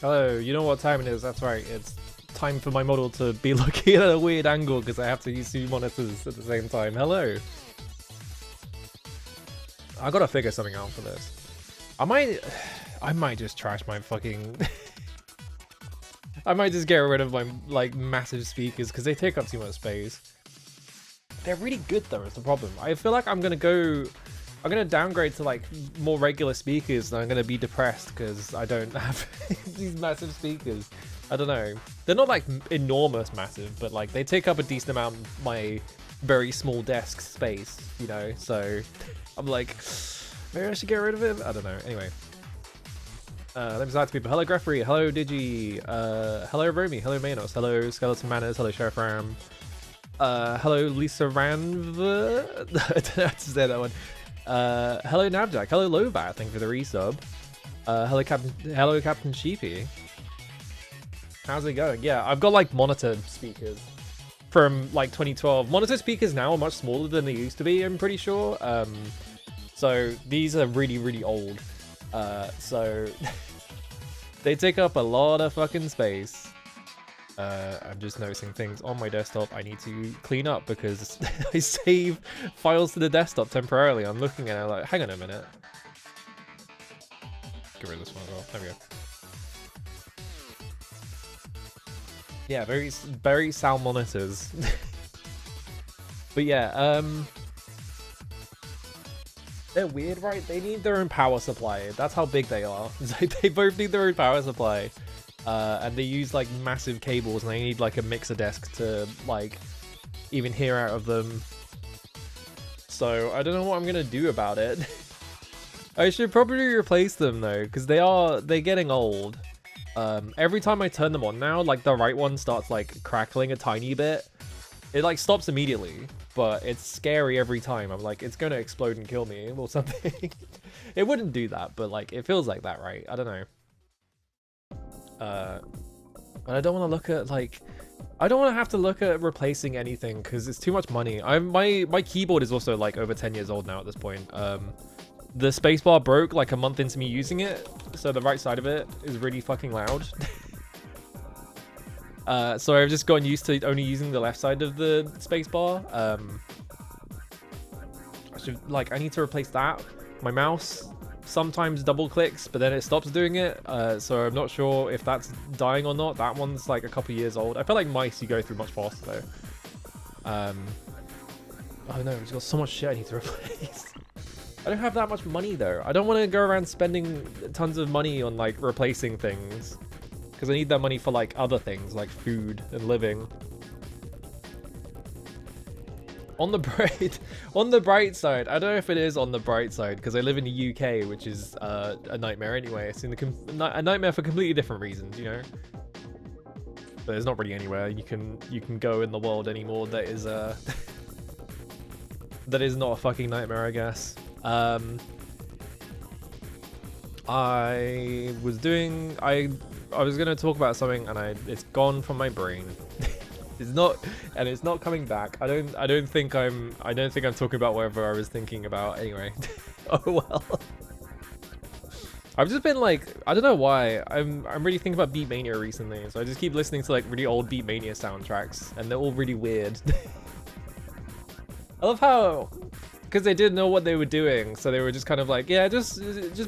Hello, you know what time it is? That's right, it's time for my model to be looking at a weird angle because I have to use two monitors at the same time. Hello. I gotta figure something out for this. I might just trash my fucking... I might just get rid of my, like, massive speakers because they take up too much space. They're really good though, is the problem. I feel like I'm gonna downgrade to like more regular speakers and I'm gonna be depressed because I don't have these massive speakers. I don't know. They're not like enormous massive, but like they take up a decent amount of my very small desk space, you know? So I'm like, maybe I should get rid of it? I don't know. Anyway. Let me start to people. Hello Greffery, hello Digi, hello Romy, hello Manos, hello Skeleton Manners, hello Sheriff Ram, hello Lisa Ranva, I don't know how to say that one. Hello Nabjack, hello Lobat, thank you for the resub. Hello Captain Sheepy. How's it going? Yeah, I've got like monitor speakers from like 2012. Monitor speakers now are much smaller than they used to be, I'm pretty sure. So these are really, really old. So they take up a lot of fucking space. I'm just noticing things on my desktop I need to clean up because I save files to the desktop temporarily. I'm looking at it like, hang on a minute. Get rid of this one as well. There we go. Yeah, very sound monitors. But yeah, they're weird, right? They need their own power supply. That's how big they are. They both need their own power supply. And they use like massive cables and they need like a mixer desk to like even hear out of them. So I don't know what I'm gonna do about it. I should probably replace them though, because they're getting old. Every time I turn them on now, like the right one starts like crackling a tiny bit. It like stops immediately, but it's scary every time. I'm like, it's gonna explode and kill me or something. It wouldn't do that, but like it feels like that, right? I don't know. But I don't want to look at like, I don't want to have to look at replacing anything because it's too much money. My keyboard is also like over 10 years old now at this point. The spacebar broke like a month into me using it, so the right side of it is really fucking loud. So I've just gotten used to only using the left side of the spacebar. I need to replace that. My mouse sometimes double clicks, but then it stops doing it. So I'm not sure if that's dying or not. That one's like a couple years old. I feel like mice you go through much faster though. Oh no, it's got so much shit I need to replace. I don't have that much money though. I don't want to go around spending tons of money on like replacing things because I need that money for like other things like food and living. On the bright side, I don't know if it is on the bright side because I live in the UK, which is a nightmare anyway. It's a nightmare for completely different reasons, you know. But there's not really anywhere you can go in the world anymore that is that is not a fucking nightmare, I guess. I was gonna talk about something and it's gone from my brain. It's not coming back. I don't think I'm talking about whatever I was thinking about anyway. Oh well. I've just been like, I don't know why. I'm really thinking about Beatmania recently, so I just keep listening to like really old Beatmania soundtracks and they're all really weird. I love how, because they didn't know what they were doing, so they were just kind of like, yeah, just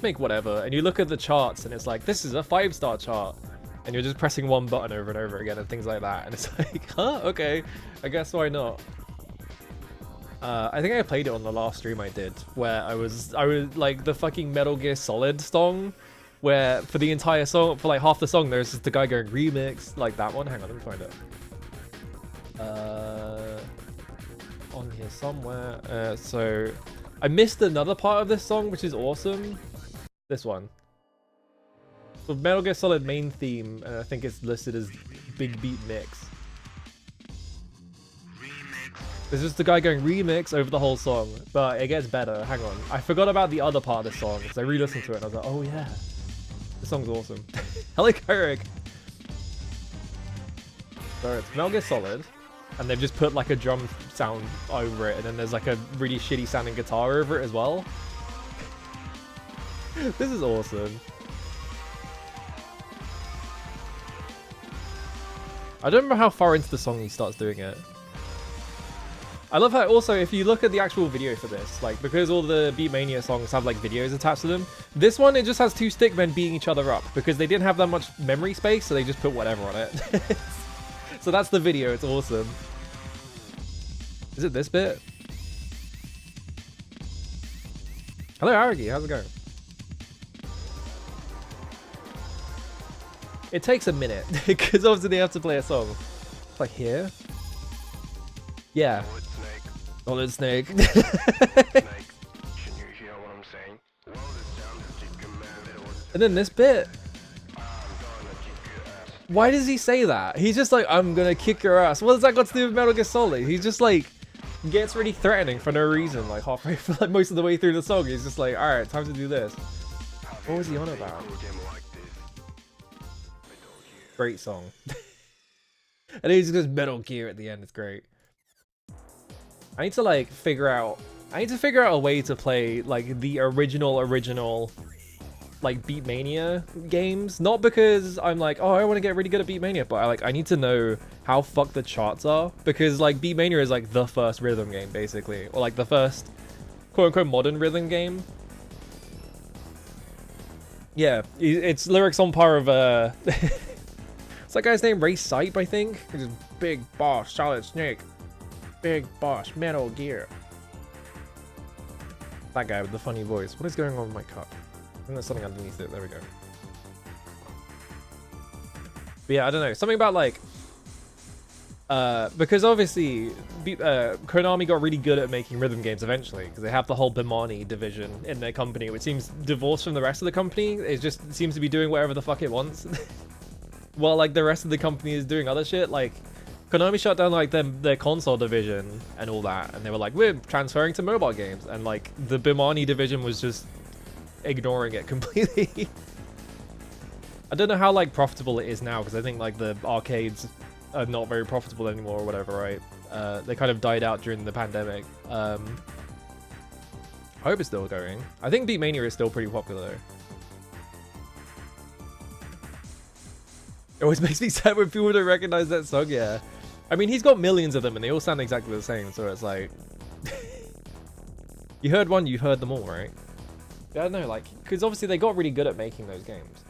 make whatever. And you look at the charts and it's like, this is a 5-star chart. And you're just pressing one button over and over again and things like that. And it's like, huh? Okay, I guess why not? I think I played it on the last stream I did, where I was like the fucking Metal Gear Solid song, where for the entire song, for like half the song, there's just the guy going remix, like that one. Hang on, let me find it. On here somewhere. So I missed another part of this song, which is awesome. This one. So Metal Gear Solid main theme, and I think it's listed as Big Beat Mix. There's just the guy going remix over the whole song, but it gets better. Hang on, I forgot about the other part of the song because I re-listened to it and I was like, oh yeah, this song's awesome. Hello, Kyrick. So it's Metal Gear Solid, and they've just put like a drum sound over it, and then there's like a really shitty sounding guitar over it as well. This is awesome. I don't remember how far into the song he starts doing it. I love how also, if you look at the actual video for this, like, because all the Beatmania songs have like videos attached to them, this one, it just has two stickmen beating each other up because they didn't have that much memory space, so they just put whatever on it. So that's the video. It's awesome. Is it this bit? Hello, Aragi. How's it going? It takes a minute because obviously they have to play a song. It's like here. Yeah. Solid Snake. Snake. Can you hear what I'm saying? And then this bit. Why does he say that? He's just like, I'm gonna kick your ass. What has that got to do with Metal Gear Solid? He's just like, gets really threatening for no reason. Like halfway, for like most of the way through the song, he's just like, all right, time to do this. What was he on about? Great song. And he just goes Metal Gear at the end. It's great. I need to like figure out a way to play like the original like Beatmania games. Not because I'm like, oh, I want to get really good at Beatmania, but I need to know how fucked the charts are, because like Beatmania is like the first rhythm game basically, or like the first quote unquote modern rhythm game. Yeah, it's lyrics on par of what's that guy's name? Ray Sipe, I think. He's just big boss, Solid Snake. Big boss, Metal Gear. That guy with the funny voice. What is going on with my cup? I think there's something underneath it. There we go. But yeah, I don't know. Something about like... because obviously, Konami got really good at making rhythm games eventually, because they have the whole Bimani division in their company, which seems divorced from the rest of the company. It just seems to be doing whatever the fuck it wants. While like the rest of the company is doing other shit. Like, Konami shut down like their console division and all that, and they were like, we're transferring to mobile games, and like the Bimani division was just ignoring it completely. I don't know how like profitable it is now, because I think like the arcades are not very profitable anymore or whatever, right? They kind of died out during the pandemic. I hope it's still going. I think Beatmania is still pretty popular though. It always makes me sad when people don't recognize that song, yeah. I mean, he's got millions of them and they all sound exactly the same, so it's like... You heard one, you heard them all, right? I don't know, like, because obviously they got really good at making those games.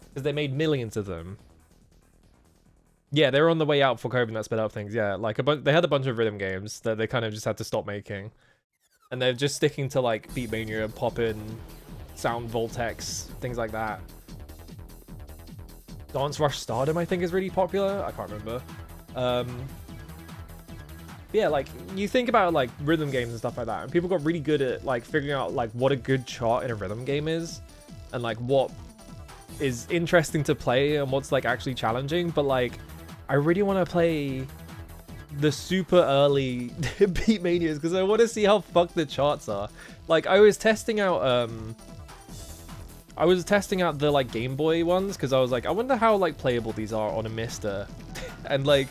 Because they made millions of them. Yeah, they were on the way out for COVID that sped up things, yeah. Like, they had a bunch of rhythm games that they kind of just had to stop making. And they're just sticking to, like, Beatmania, Poppin', Sound Voltex, things like that. Dance Rush Stardom, I think, is really popular. I can't remember. Yeah, like, you think about, like, rhythm games and stuff like that, and people got really good at, like, figuring out, like, what a good chart in a rhythm game is, and, like, what is interesting to play and what's, like, actually challenging. But, like, I really want to play the super early Beatmanias, because I want to see how fucked the charts are. Like, I was testing out the like Game Boy ones, because I was like, I wonder how like playable these are on a Mister. And like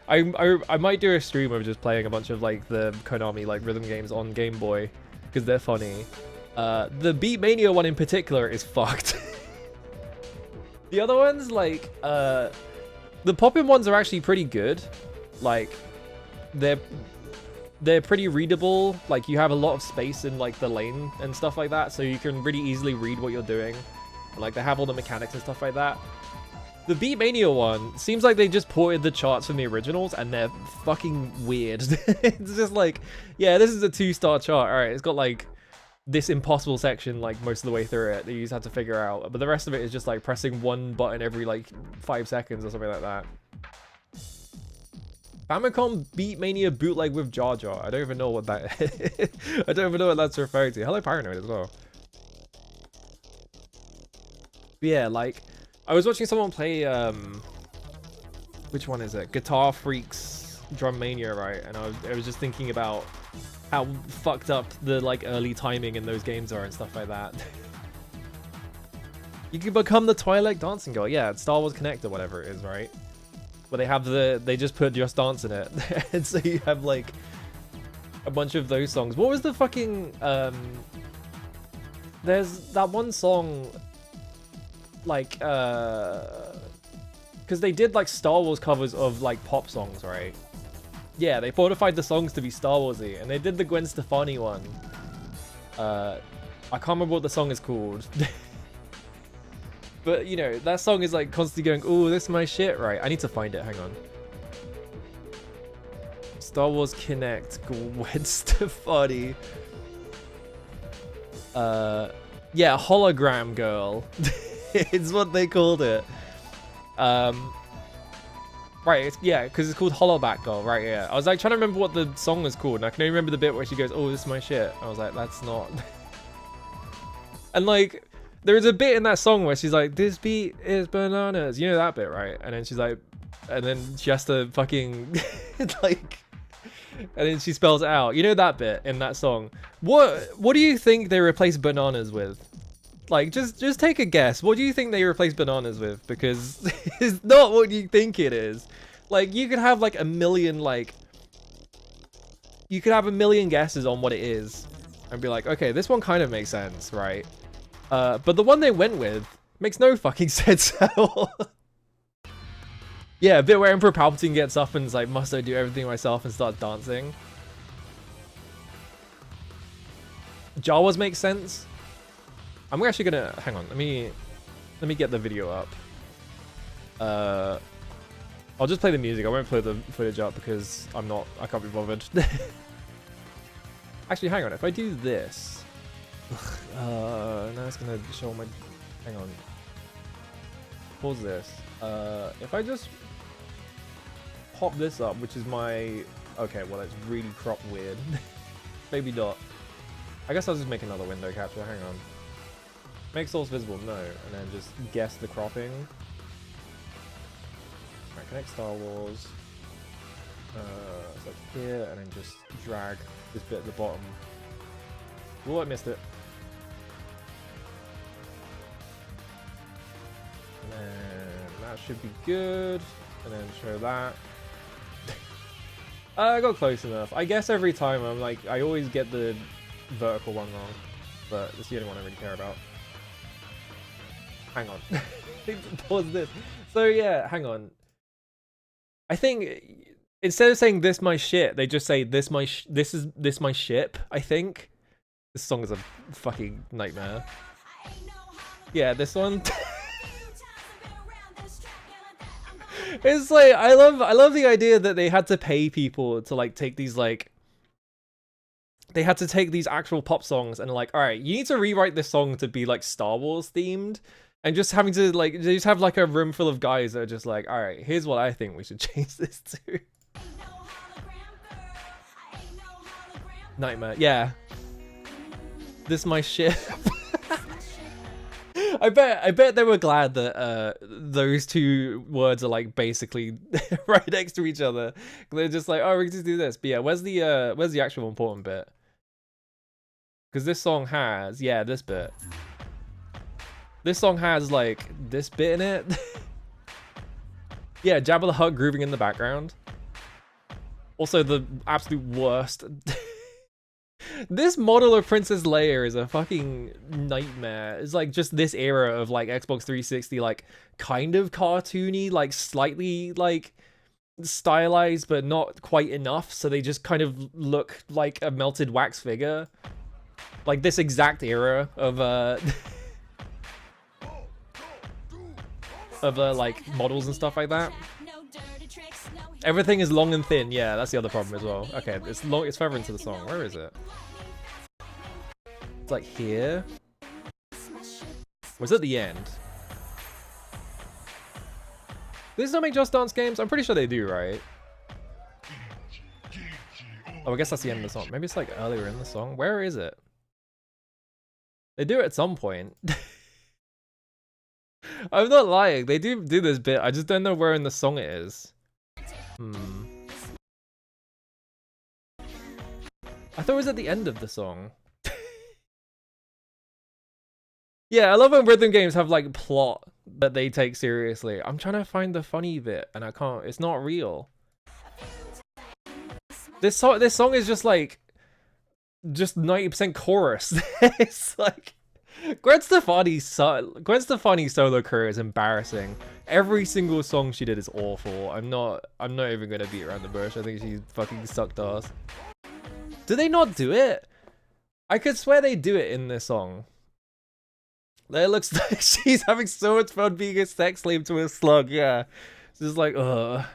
I might do a stream of just playing a bunch of like the Konami like rhythm games on Game Boy, because they're funny. The Beatmania one in particular is fucked. The other ones, like the Poppin' ones are actually pretty good. Like they're pretty readable. Like, you have a lot of space in like the lane and stuff like that, so you can really easily read what you're doing. Like, they have all the mechanics and stuff like that. The Beatmania one seems like they just ported the charts from the originals, and they're fucking weird. It's just like, yeah, this is a 2-star chart. All right, it's got like this impossible section like most of the way through it that you just have to figure out, but the rest of it is just like pressing one button every like 5 seconds or something like that. Famicom Beatmania bootleg with Jar Jar. I don't even know what that is. I don't even know what that's referring to. Hello, Paranoid as well. But yeah, like, I was watching someone play, which one is it? Guitar Freaks Drum Mania, right? And I was just thinking about how fucked up the, like, early timing in those games are and stuff like that. You can become the Twilight Dancing Girl. Yeah, it's Star Wars Connect or whatever it is, right? Where they have they just put Just Dance in it. And so you have like a bunch of those songs. What was the fucking there's that one song like because they did like Star Wars covers of like pop songs, right? Yeah, they modified the songs to be Star Warsy, and they did the Gwen Stefani one. I can't remember what the song is called. But, you know, that song is like constantly going, oh, this is my shit, right? I need to find it, hang on. Star Wars Connect, Gwen Stefani. Yeah, Hologram Girl. It's what they called it. Right, yeah, because it's called Hollowback Girl, right, yeah. I was like trying to remember what the song was called, and I can only remember the bit where she goes, oh, this is my shit. I was like, that's not... And like, there's a bit in that song where she's like, this beat is bananas. You know that bit, right? And then she's like, and then she has to fucking, like, and then she spells it out. You know that bit in that song? What do you think they replace bananas with? Like, just take a guess. What do you think they replace bananas with? Because it's not what you think it is. Like, you could have like a million, like, you could have a million guesses on what it is and be like, okay, this one kind of makes sense, right? But the one they went with makes no fucking sense at all. Yeah, a bit where Emperor Palpatine gets up and is like, must I do everything myself, and starts dancing. Jawas makes sense. I'm actually gonna hang on. Let me get the video up. I'll just play the music. I won't play the footage up because I can't be bothered. Actually, hang on. If I do this, now it's gonna show my. Hang on. Pause this. If I just pop this up, which is my. Okay, well, it's really cropped weird. Maybe not. I guess I'll just make another window capture. Hang on. Make source visible, no, and then just guess the cropping. Alright, connect Star Wars. So here, and then just drag this bit at the bottom. Oh, I missed it. And then that should be good. And then show that. I got close enough. I guess every time I'm like, I always get the vertical one wrong, but it's the only one I really care about. Hang on. Pause this. So yeah, hang on. I think instead of saying this my shit, they just say this my this my ship, I think. This song is a fucking nightmare. Yeah, this one. It's like I love the idea that they had to pay people to like take these like they had to take these actual pop songs and like, all right, you need to rewrite this song to be like Star Wars themed. And just having to like, they just have like a room full of guys that are just like, all right, here's what I think we should change this to. Nightmare, yeah. This my shit. I bet they were glad that those two words are like basically right next to each other. They're just like, oh, we can just do this. But yeah, where's the actual important bit? Because this song has, yeah, this bit. This song has like this bit in it. Yeah, Jabba the Hutt grooving in the background. Also the absolute worst. This model of Princess Leia is a fucking nightmare. It's like just this era of like Xbox 360, like kind of cartoony, like slightly like stylized, but not quite enough. So they just kind of look like a melted wax figure. Like this exact era of like models and stuff like that. Everything is long and thin. Yeah, that's the other problem as well. Okay, it's long. It's further into the song. Where is it? It's like here. Was it the end? Do they still make Just Dance games? I'm pretty sure they do, right? Oh, I guess that's the end of the song. Maybe it's like earlier in the song. Where is it? They do it at some point. I'm not lying. They do this bit. I just don't know where in the song it is. I thought it was at the end of the song. Yeah, I love when rhythm games have like plot that they take seriously. I'm trying to find the funny bit and I can't. It's not real. This song is just like 90% chorus. It's like Gwen Stefani's solo career is embarrassing. Every single song she did is awful. I'm not even gonna beat around the bush. I think she fucking sucked ass. Do they not do it? I could swear they do it in this song. It looks like she's having so much fun being a sex slave to a slug. Yeah, it's just like, I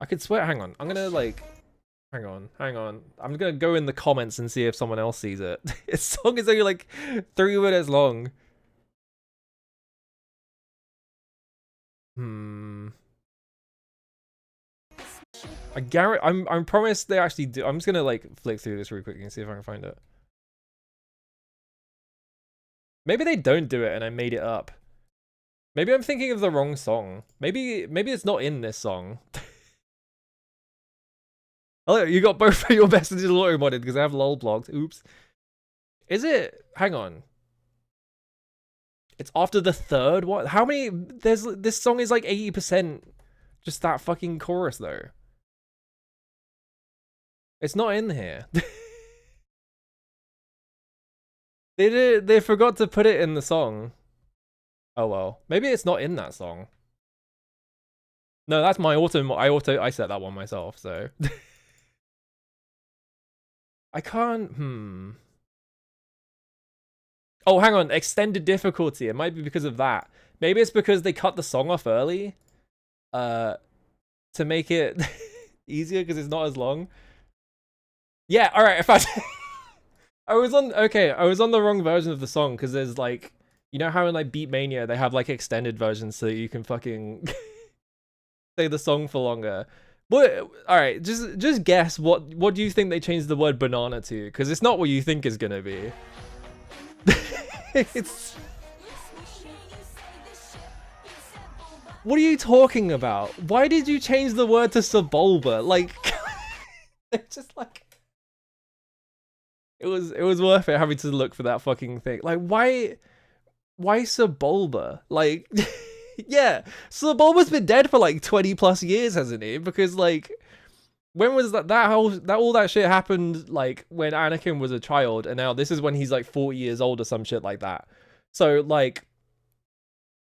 could swear. Hang on, I'm gonna like, hang on. I'm gonna go in the comments and see if someone else sees it. This song is only like 3 minutes long. I guarantee. I'm promised they actually do. I'm just gonna like flick through this really quickly and see if I can find it. Maybe they don't do it and I made it up. Maybe I'm thinking of the wrong song. Maybe it's not in this song. Oh, you got both of your messages auto modded because I have lol blocked. Oops. Is it? Hang on. It's after the third one. How many? This song is like 80% just that fucking chorus though. It's not in here. They forgot to put it in the song. Oh well. Maybe it's not in that song. No, that's my I set that one myself, so I can't Oh, hang on. Extended difficulty. It might be because of that. Maybe it's because they cut the song off early to make it easier because it's not as long. Yeah, all right. If I was on the wrong version of the song because there's like, you know how in like Beat Mania they have like extended versions so that you can fucking say the song for longer. But all right, just guess what do you think they changed the word banana to? Because it's not what you think is gonna be. It's... What are you talking about? Why did you change the word to Sebulba? Like, it's just like, it was worth it having to look for that fucking thing. Like, why Sebulba? Like, yeah, Sebulba's been dead for like 20 plus years, hasn't he? Because like, when was all that shit happened, like when Anakin was a child, and now this is when he's like 40 years old or some shit like that. So like,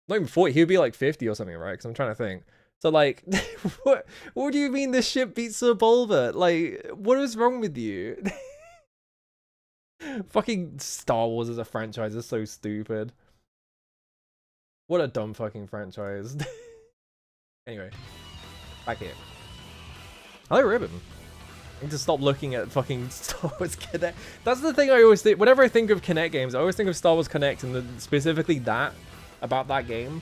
not even 40, he would be like 50 or something, right? Because I'm trying to think. So like, what do you mean this shit beats Sebulba? Like, what is wrong with you? Fucking Star Wars as a franchise is so stupid. What a dumb fucking franchise. Anyway, back here. I like Ribbon. I need to stop looking at fucking Star Wars Connect. That's the thing I always think. Whenever I think of Connect games, I always think of Star Wars Connect and specifically about that game.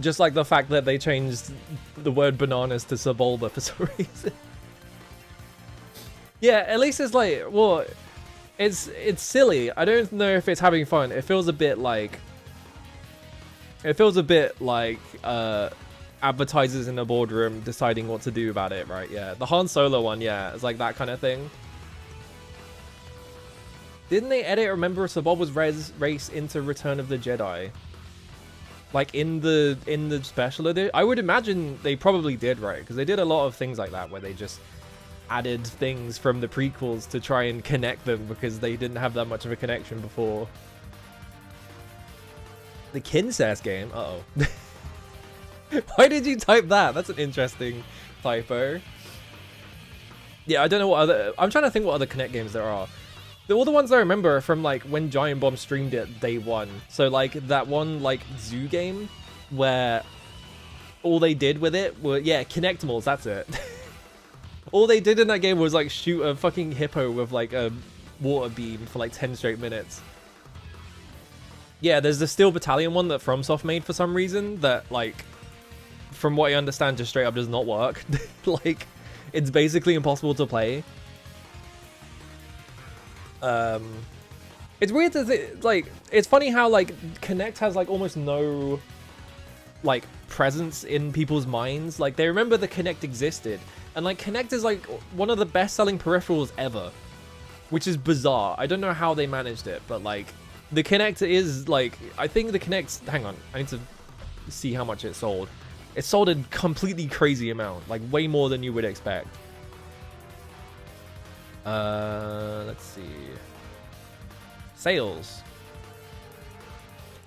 Just like the fact that they changed the word bananas to Sebulba for some reason. Yeah, at least it's like, well, it's silly. I don't know if it's having fun. It feels a bit like advertisers in the boardroom deciding what to do about it, right? Yeah, the Han Solo one, yeah, it's like that kind of thing. Didn't they edit Remember Sebulba's race into Return of the Jedi? Like in the special edition? I would imagine they probably did, right? Because they did a lot of things like that where they just added things from the prequels to try and connect them because they didn't have that much of a connection before. The Kinsass game? Uh-oh. Why did you type that? That's an interesting typo. Yeah, I don't know what other... I'm trying to think what other Connect games there are. All the ones I remember are from like when Giant Bomb streamed it day one. So like that one like zoo game where all they did with it were, yeah, Connectimals, that's it. All they did in that game was like shoot a fucking hippo with like a water beam for like 10 straight minutes. Yeah, there's the Steel Battalion one that FromSoft made for some reason that like, from what I understand, just straight up does not work. Like, it's basically impossible to play. It's weird to like, it's funny how like Connect has like almost no like presence in people's minds. Like they remember the Connect existed, and like Connect is like one of the best selling peripherals ever, which is bizarre. I don't know how they managed it, but like the Connect is like, I think the Connect, hang on, I need to see how much it sold. It sold a completely crazy amount, like way more than you would expect. Let's see. Sales.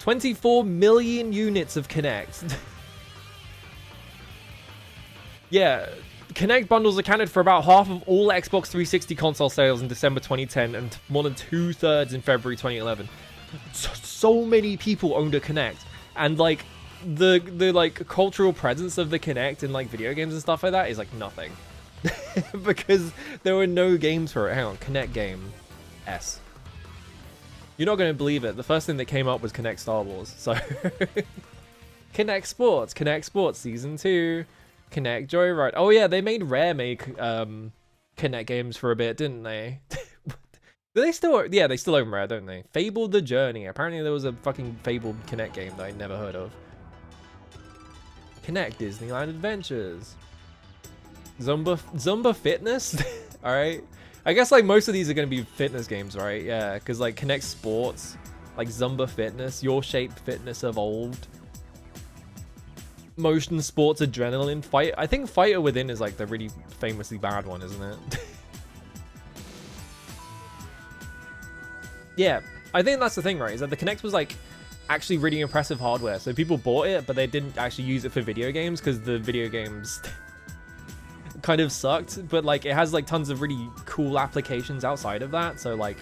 24 million units of Kinect. Yeah, Kinect bundles accounted for about half of all Xbox 360 console sales in December 2010 and more than 2/3 in February 2011. So many people owned a Kinect, and like the like cultural presence of the Kinect in like video games and stuff like that is like nothing. Because there were no games for it. Hang on, Kinect game S. You're not going to believe it. The first thing that came up was Kinect Star Wars. So Kinect Sports Season 2, Kinect Joyride. Oh yeah, they made Rare make Kinect games for a bit, didn't they? Do they still? Yeah, they still own Rare, don't they? Fable the Journey. Apparently there was a fucking Fable Kinect game that I never heard of. Kinect Disneyland Adventures. Zumba Fitness. All right. I guess like most of these are going to be fitness games, right? Yeah, because like Kinect Sports, like Zumba Fitness, Your Shape Fitness Evolved, Motion Sports Adrenaline Fight. I think Fighter Within is like the really famously bad one, isn't it? Yeah, I think that's the thing, right? Is that the Kinect was like actually really impressive hardware, so people bought it, but they didn't actually use it for video games because the video games kind of sucked. But like it has like tons of really cool applications outside of that, so like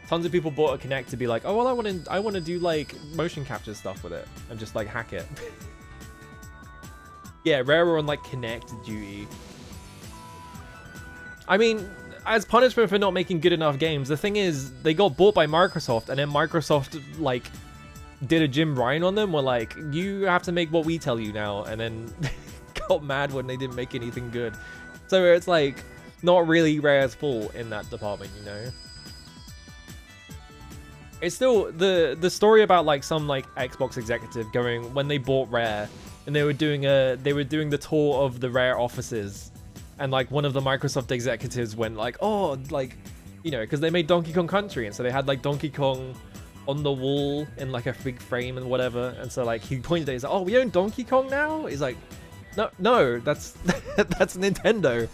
tons of people bought a Kinect to be like, oh well, I want to do like motion capture stuff with it and just like hack it. Yeah, Rare were on like Kinect duty. I mean, as punishment for not making good enough games, the thing is they got bought by Microsoft, and then Microsoft like did a Jim Ryan on them, were like, you have to make what we tell you now, and then got mad when they didn't make anything good. So it's like not really Rare's fault in that department, you know. It's still the story about like some like Xbox executive going when they bought Rare, and they were doing the tour of the Rare offices, and like one of the Microsoft executives went like, oh, like, you know, because they made Donkey Kong Country, and so they had like Donkey Kong on the wall in like a big frame and whatever, and so like he pointed at it, he's like, oh, we own Donkey Kong now? He's like, no, that's that's Nintendo.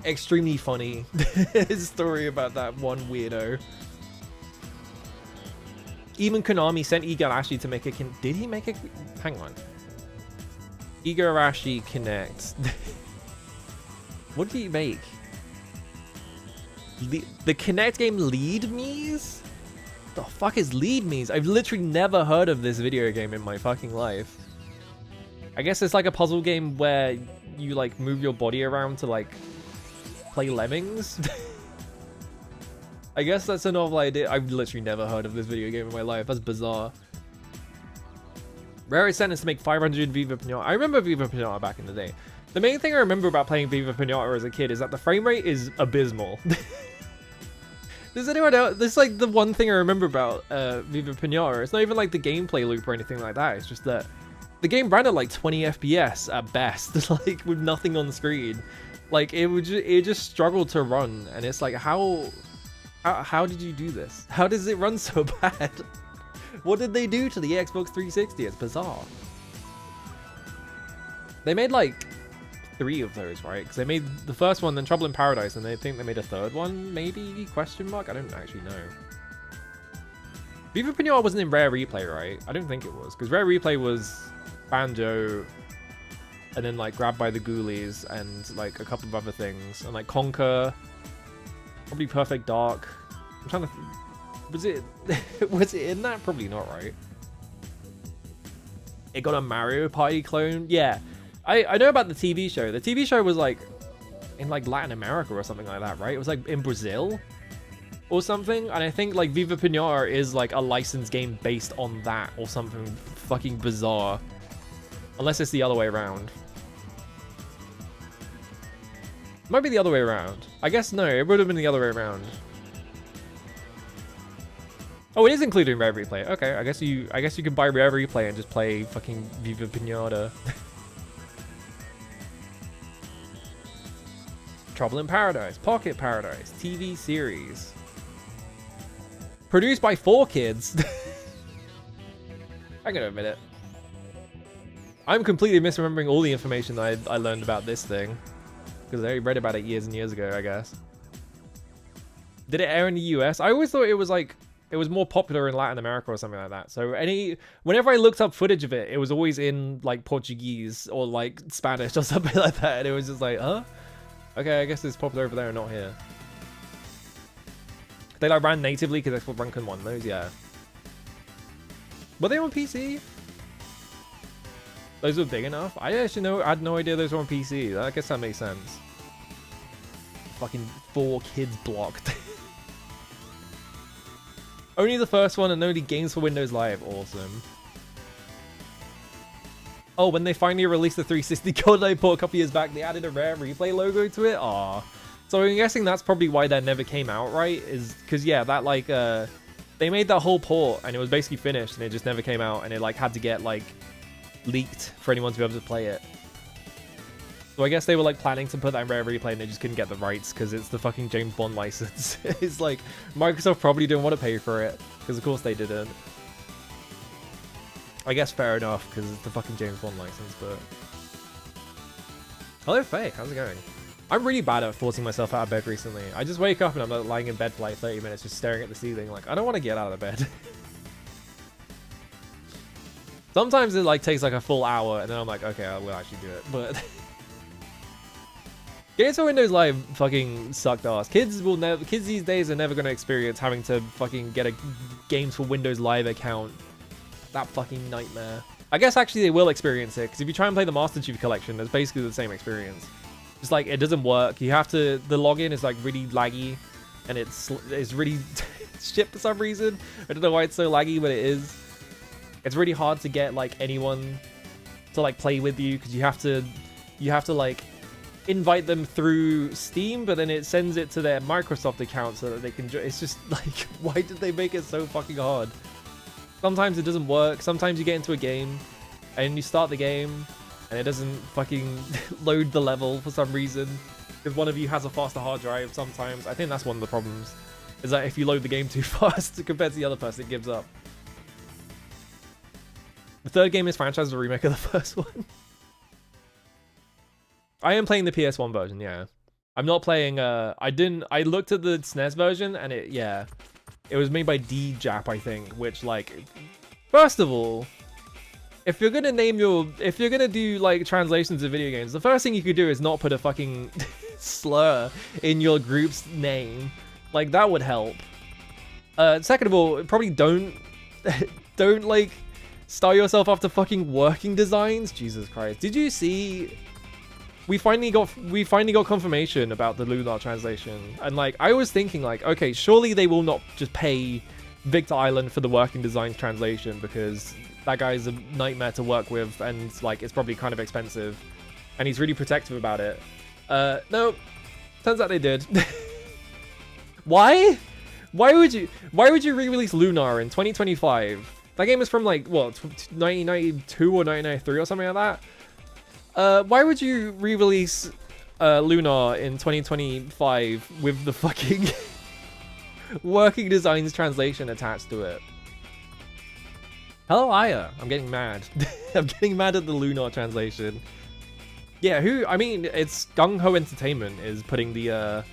Extremely funny story about that one weirdo. Even Konami sent Igarashi to make a did he make a hang on, Igarashi Kinect. What did he make? The Kinect game Lead Me's? The fuck is Lead Me's? I've literally never heard of this video game in my fucking life. I guess it's like a puzzle game where you like move your body around to like play lemmings. I guess that's a novel idea. I've literally never heard of this video game in my life. That's bizarre. Rare is sentenced to make 500 Viva Pinata. I remember Viva Pinata back in the day. The main thing I remember about playing Viva Pinata as a kid is that the frame rate is abysmal. Does anyone else? This is like the one thing I remember about Viva Pinata. It's not even like the gameplay loop or anything like that. It's just that the game ran at like 20 FPS at best, like with nothing on the screen. Like it just struggled to run, and it's like how did you do this? How does it run so bad? What did they do to the Xbox 360? It's bizarre. They made like 3 of those, right? Because they made the first one, then Trouble in Paradise, and they think they made a third one, maybe? Question mark? I don't actually know. Viva Pinata wasn't in Rare Replay, right? I don't think it was, because Rare Replay was Banjo, and then like Grabbed by the Ghoulies, and like a couple of other things, and like Conquer, probably Perfect Dark. I'm trying to was it in that? Probably not, right? It got a Mario Party clone. Yeah, I know about the TV show. The TV show was like in like Latin America or something like that, right? It was like in Brazil or something, and I think like Viva Pinata is like a licensed game based on that or something fucking bizarre, unless it's the other way around. Might be the other way around. I guess no, it would have been the other way around. Oh, it is included in Rare Replay. Okay, I guess you can buy Rare Replay and just play fucking Viva Pinata. Trouble in Paradise, Pocket Paradise, TV series. Produced by 4Kids. I'm gonna admit it. I'm completely misremembering all the information that I learned about this thing, because I read about it years and years ago, I guess. Did it air in the US? I always thought it was like it was more popular in Latin America or something like that. So whenever I looked up footage of it, it was always in like Portuguese or like Spanish or something like that, and it was just like, huh? Okay, I guess it's popular over there and not here. They like ran natively because Xbox One couldn't want those, yeah. Were they on PC? Those were big enough? I actually I had no idea those were on PC. I guess that makes sense. Fucking 4 kids blocked. Only the first one and only games for Windows Live. Awesome. Oh, when they finally released the 360 GoldenEye port a couple years back, they added a Rare Replay logo to it. Aw. So I'm guessing that's probably why that never came out, right? Is because, yeah, that like they made that whole port and it was basically finished and it just never came out, and it like had to get like leaked for anyone to be able to play it. So I guess they were like planning to put that in Rare Replay and they just couldn't get the rights because it's the fucking James Bond license. It's like Microsoft probably didn't want to pay for it because of course they didn't. I guess fair enough because it's the fucking James Bond license, but... Hello Faye, how's it going? I'm really bad at forcing myself out of bed recently. I just wake up and I'm like lying in bed for like 30 minutes just staring at the ceiling like, I don't want to get out of bed. Sometimes it like takes like a full hour and then I'm like, okay, I will actually do it, but... Games for Windows Live fucking sucked ass. Kids these days are never going to experience having to fucking get a Games for Windows Live account. That fucking nightmare. I guess actually they will experience it, because if you try and play the Master Chief Collection, it's basically the same experience. Just like, it doesn't work. You have to, the login is like really laggy, and it's really shit for some reason. I don't know why it's so laggy, but it is. It's really hard to get like anyone to like play with you, because you have to like invite them through Steam, but then it sends it to their Microsoft account so that they can it's just like, why did they make it so fucking hard? Sometimes it doesn't work. Sometimes you get into a game and you start the game and it doesn't fucking load the level for some reason because one of you has a faster hard drive sometimes. I think that's one of the problems, is that if you load the game too fast compared to the other person, it gives up. The third game is Phantasia, is a remake of the first one. I am playing the PS1 version, yeah. I'm not playing, I looked at the SNES version and it was made by D-Jap, I think, which, like, first of all, if you're gonna do, like, translations of video games, the first thing you could do is not put a fucking slur in your group's name. Like, that would help. Second of all, probably don't, like, start yourself off to fucking working designs. Jesus Christ. Did you see... We finally got confirmation about the Lunar translation, and like I was thinking like, okay, surely they will not just pay Victor Island for the working design translation because that guy's a nightmare to work with and like it's probably kind of expensive and he's really protective about it. No, turns out they did. Why would you re-release Lunar in 2025? That game is from like what, 1992 or 1993 or something like that. Why would you re-release Lunar in 2025 with the fucking working designs translation attached to it? Hello, Aya. I'm getting mad. I'm getting mad at the Lunar translation. Yeah, I mean, it's Gung Ho Entertainment is putting the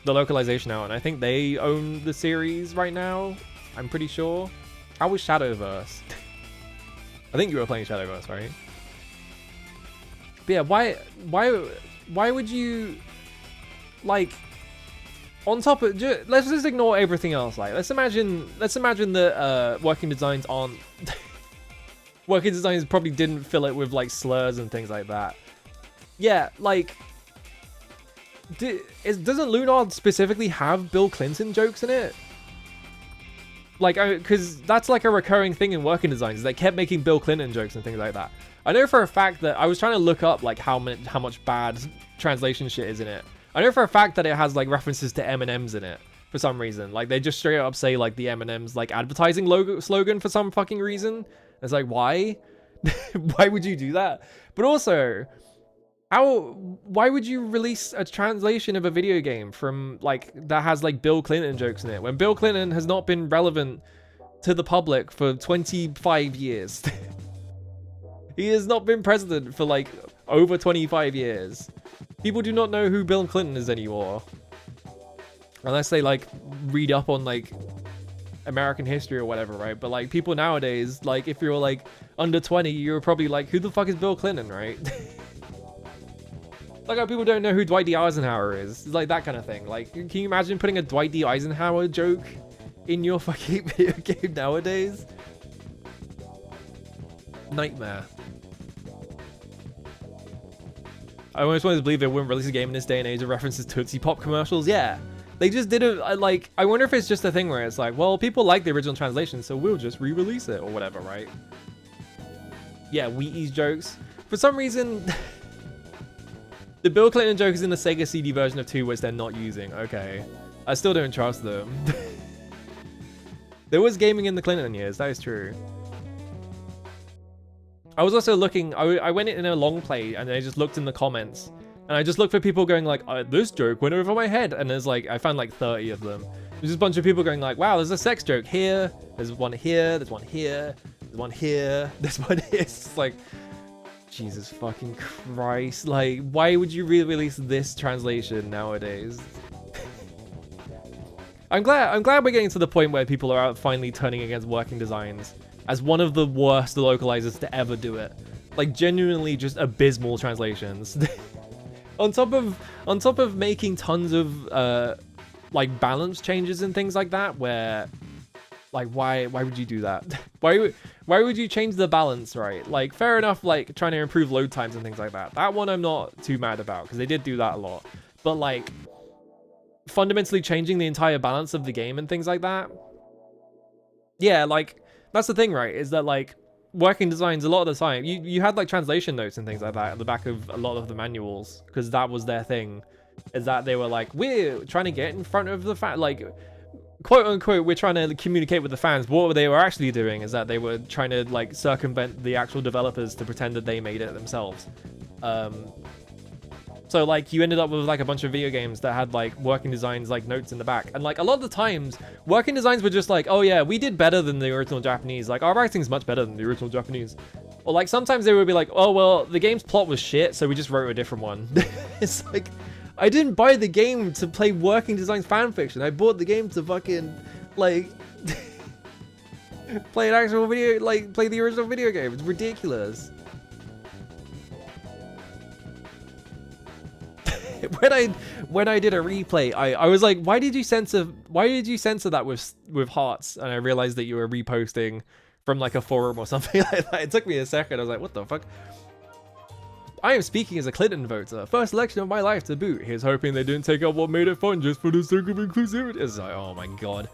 localization out, and I think they own the series right now. I'm pretty sure. How was Shadowverse? I think you were playing Shadowverse, right? But yeah, why would you, like, on top of, let's just ignore everything else. Like, let's imagine that working designs aren't working designs probably didn't fill it with like slurs and things like that. Yeah, like, doesn't Lunar specifically have Bill Clinton jokes in it? Like, because that's like a recurring thing in working designs. They kept making Bill Clinton jokes and things like that. I know for a fact that I was trying to look up like how much bad translation shit is in it. I know for a fact that it has like references to M&Ms in it for some reason. Like they just straight up say like the M&Ms like advertising slogan for some fucking reason. It's like, why? Why would you do that? But also, why would you release a translation of a video game from like that has like Bill Clinton jokes in it when Bill Clinton has not been relevant to the public for 25 years? He has not been president for like over 25 years. People do not know who Bill Clinton is anymore. Unless they like read up on like American history or whatever, right? But like people nowadays, like if you're like under 20, you're probably like, who the fuck is Bill Clinton, right? Like how people don't know who Dwight D. Eisenhower is. It's like that kind of thing. Like, can you imagine putting a Dwight D. Eisenhower joke in your fucking video game nowadays? Nightmare. I almost wanted to believe they wouldn't release a game in this day and age of references to Tootsie Pop commercials. Yeah, they just didn't. Like, I wonder if it's just a thing where it's like, well, people like the original translation, so we'll just re-release it or whatever, right? Yeah, Wheaties jokes. For some reason, the Bill Clinton joke is in the Sega CD version of 2, which they're not using. Okay, I still don't trust them. There was gaming in the Clinton years. That is true. I was also looking, I went in a long play and I just looked in the comments and I just looked for people going like, this joke went over my head. And there's like, I found like 30 of them. There's just a bunch of people going like, wow, there's a sex joke here. There's one here. There's one here. There's one here. There's one here. It's just like, Jesus fucking Christ. Like, why would you re-release this translation nowadays? I'm glad we're getting to the point where people are finally turning against working designs as one of the worst localizers to ever do it. Like, genuinely just abysmal translations. on top of making tons of like balance changes and things like that, where like why would you do that? why would you change the balance, right? Like, fair enough, like trying to improve load times and things like that. That one I'm not too mad about because they did do that a lot. But like fundamentally changing the entire balance of the game and things like that. Yeah, like that's the thing, right? Is that like working designs a lot of the time, you had like translation notes and things like that at the back of a lot of the manuals because that was their thing. Is that they were like, we're trying to get in front of the like quote unquote, we're trying to communicate with the fans. But what they were actually doing is that they were trying to like circumvent the actual developers to pretend that they made it themselves. So like you ended up with like a bunch of video games that had like working designs like notes in the back. And like a lot of the times working designs were just like, oh yeah, we did better than the original Japanese. Like our writing's much better than the original Japanese. Or like sometimes they would be like, oh well, the game's plot was shit, so we just wrote a different one. It's like, I didn't buy the game to play working designs fanfiction. I bought the game to fucking like play an actual video, like play the original video game. It's ridiculous. when I did a replay, I was like, why did you censor that with hearts? And I realized that you were reposting from like a forum or something like that. It took me a second. I was like, what the fuck? I am speaking as a Clinton voter. First election of my life to boot. Here's hoping they didn't take out what made it fun just for the sake of inclusivity. It's like, oh my god.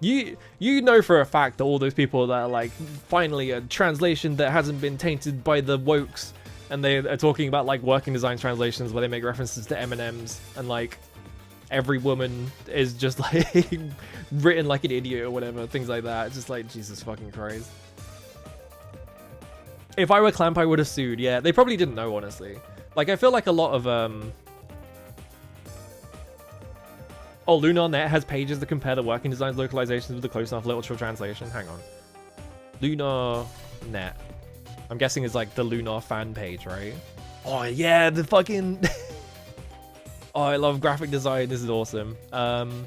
You know for a fact that all those people that are like, finally a translation that hasn't been tainted by the wokes, and they are talking about like working design translations where they make references to M&Ms and like every woman is just like written like an idiot or whatever, things like that. It's just like, Jesus fucking Christ. If I were Clamp, I would have sued. Yeah, they probably didn't know, honestly. Like, I feel like a lot of oh, Lunar.net has pages that compare the working designs localizations with the close enough literal translation. Hang on. Lunar.net. I'm guessing it's like the Lunar fan page, right? Oh yeah, the fucking oh, I love graphic design. This is awesome. Fandom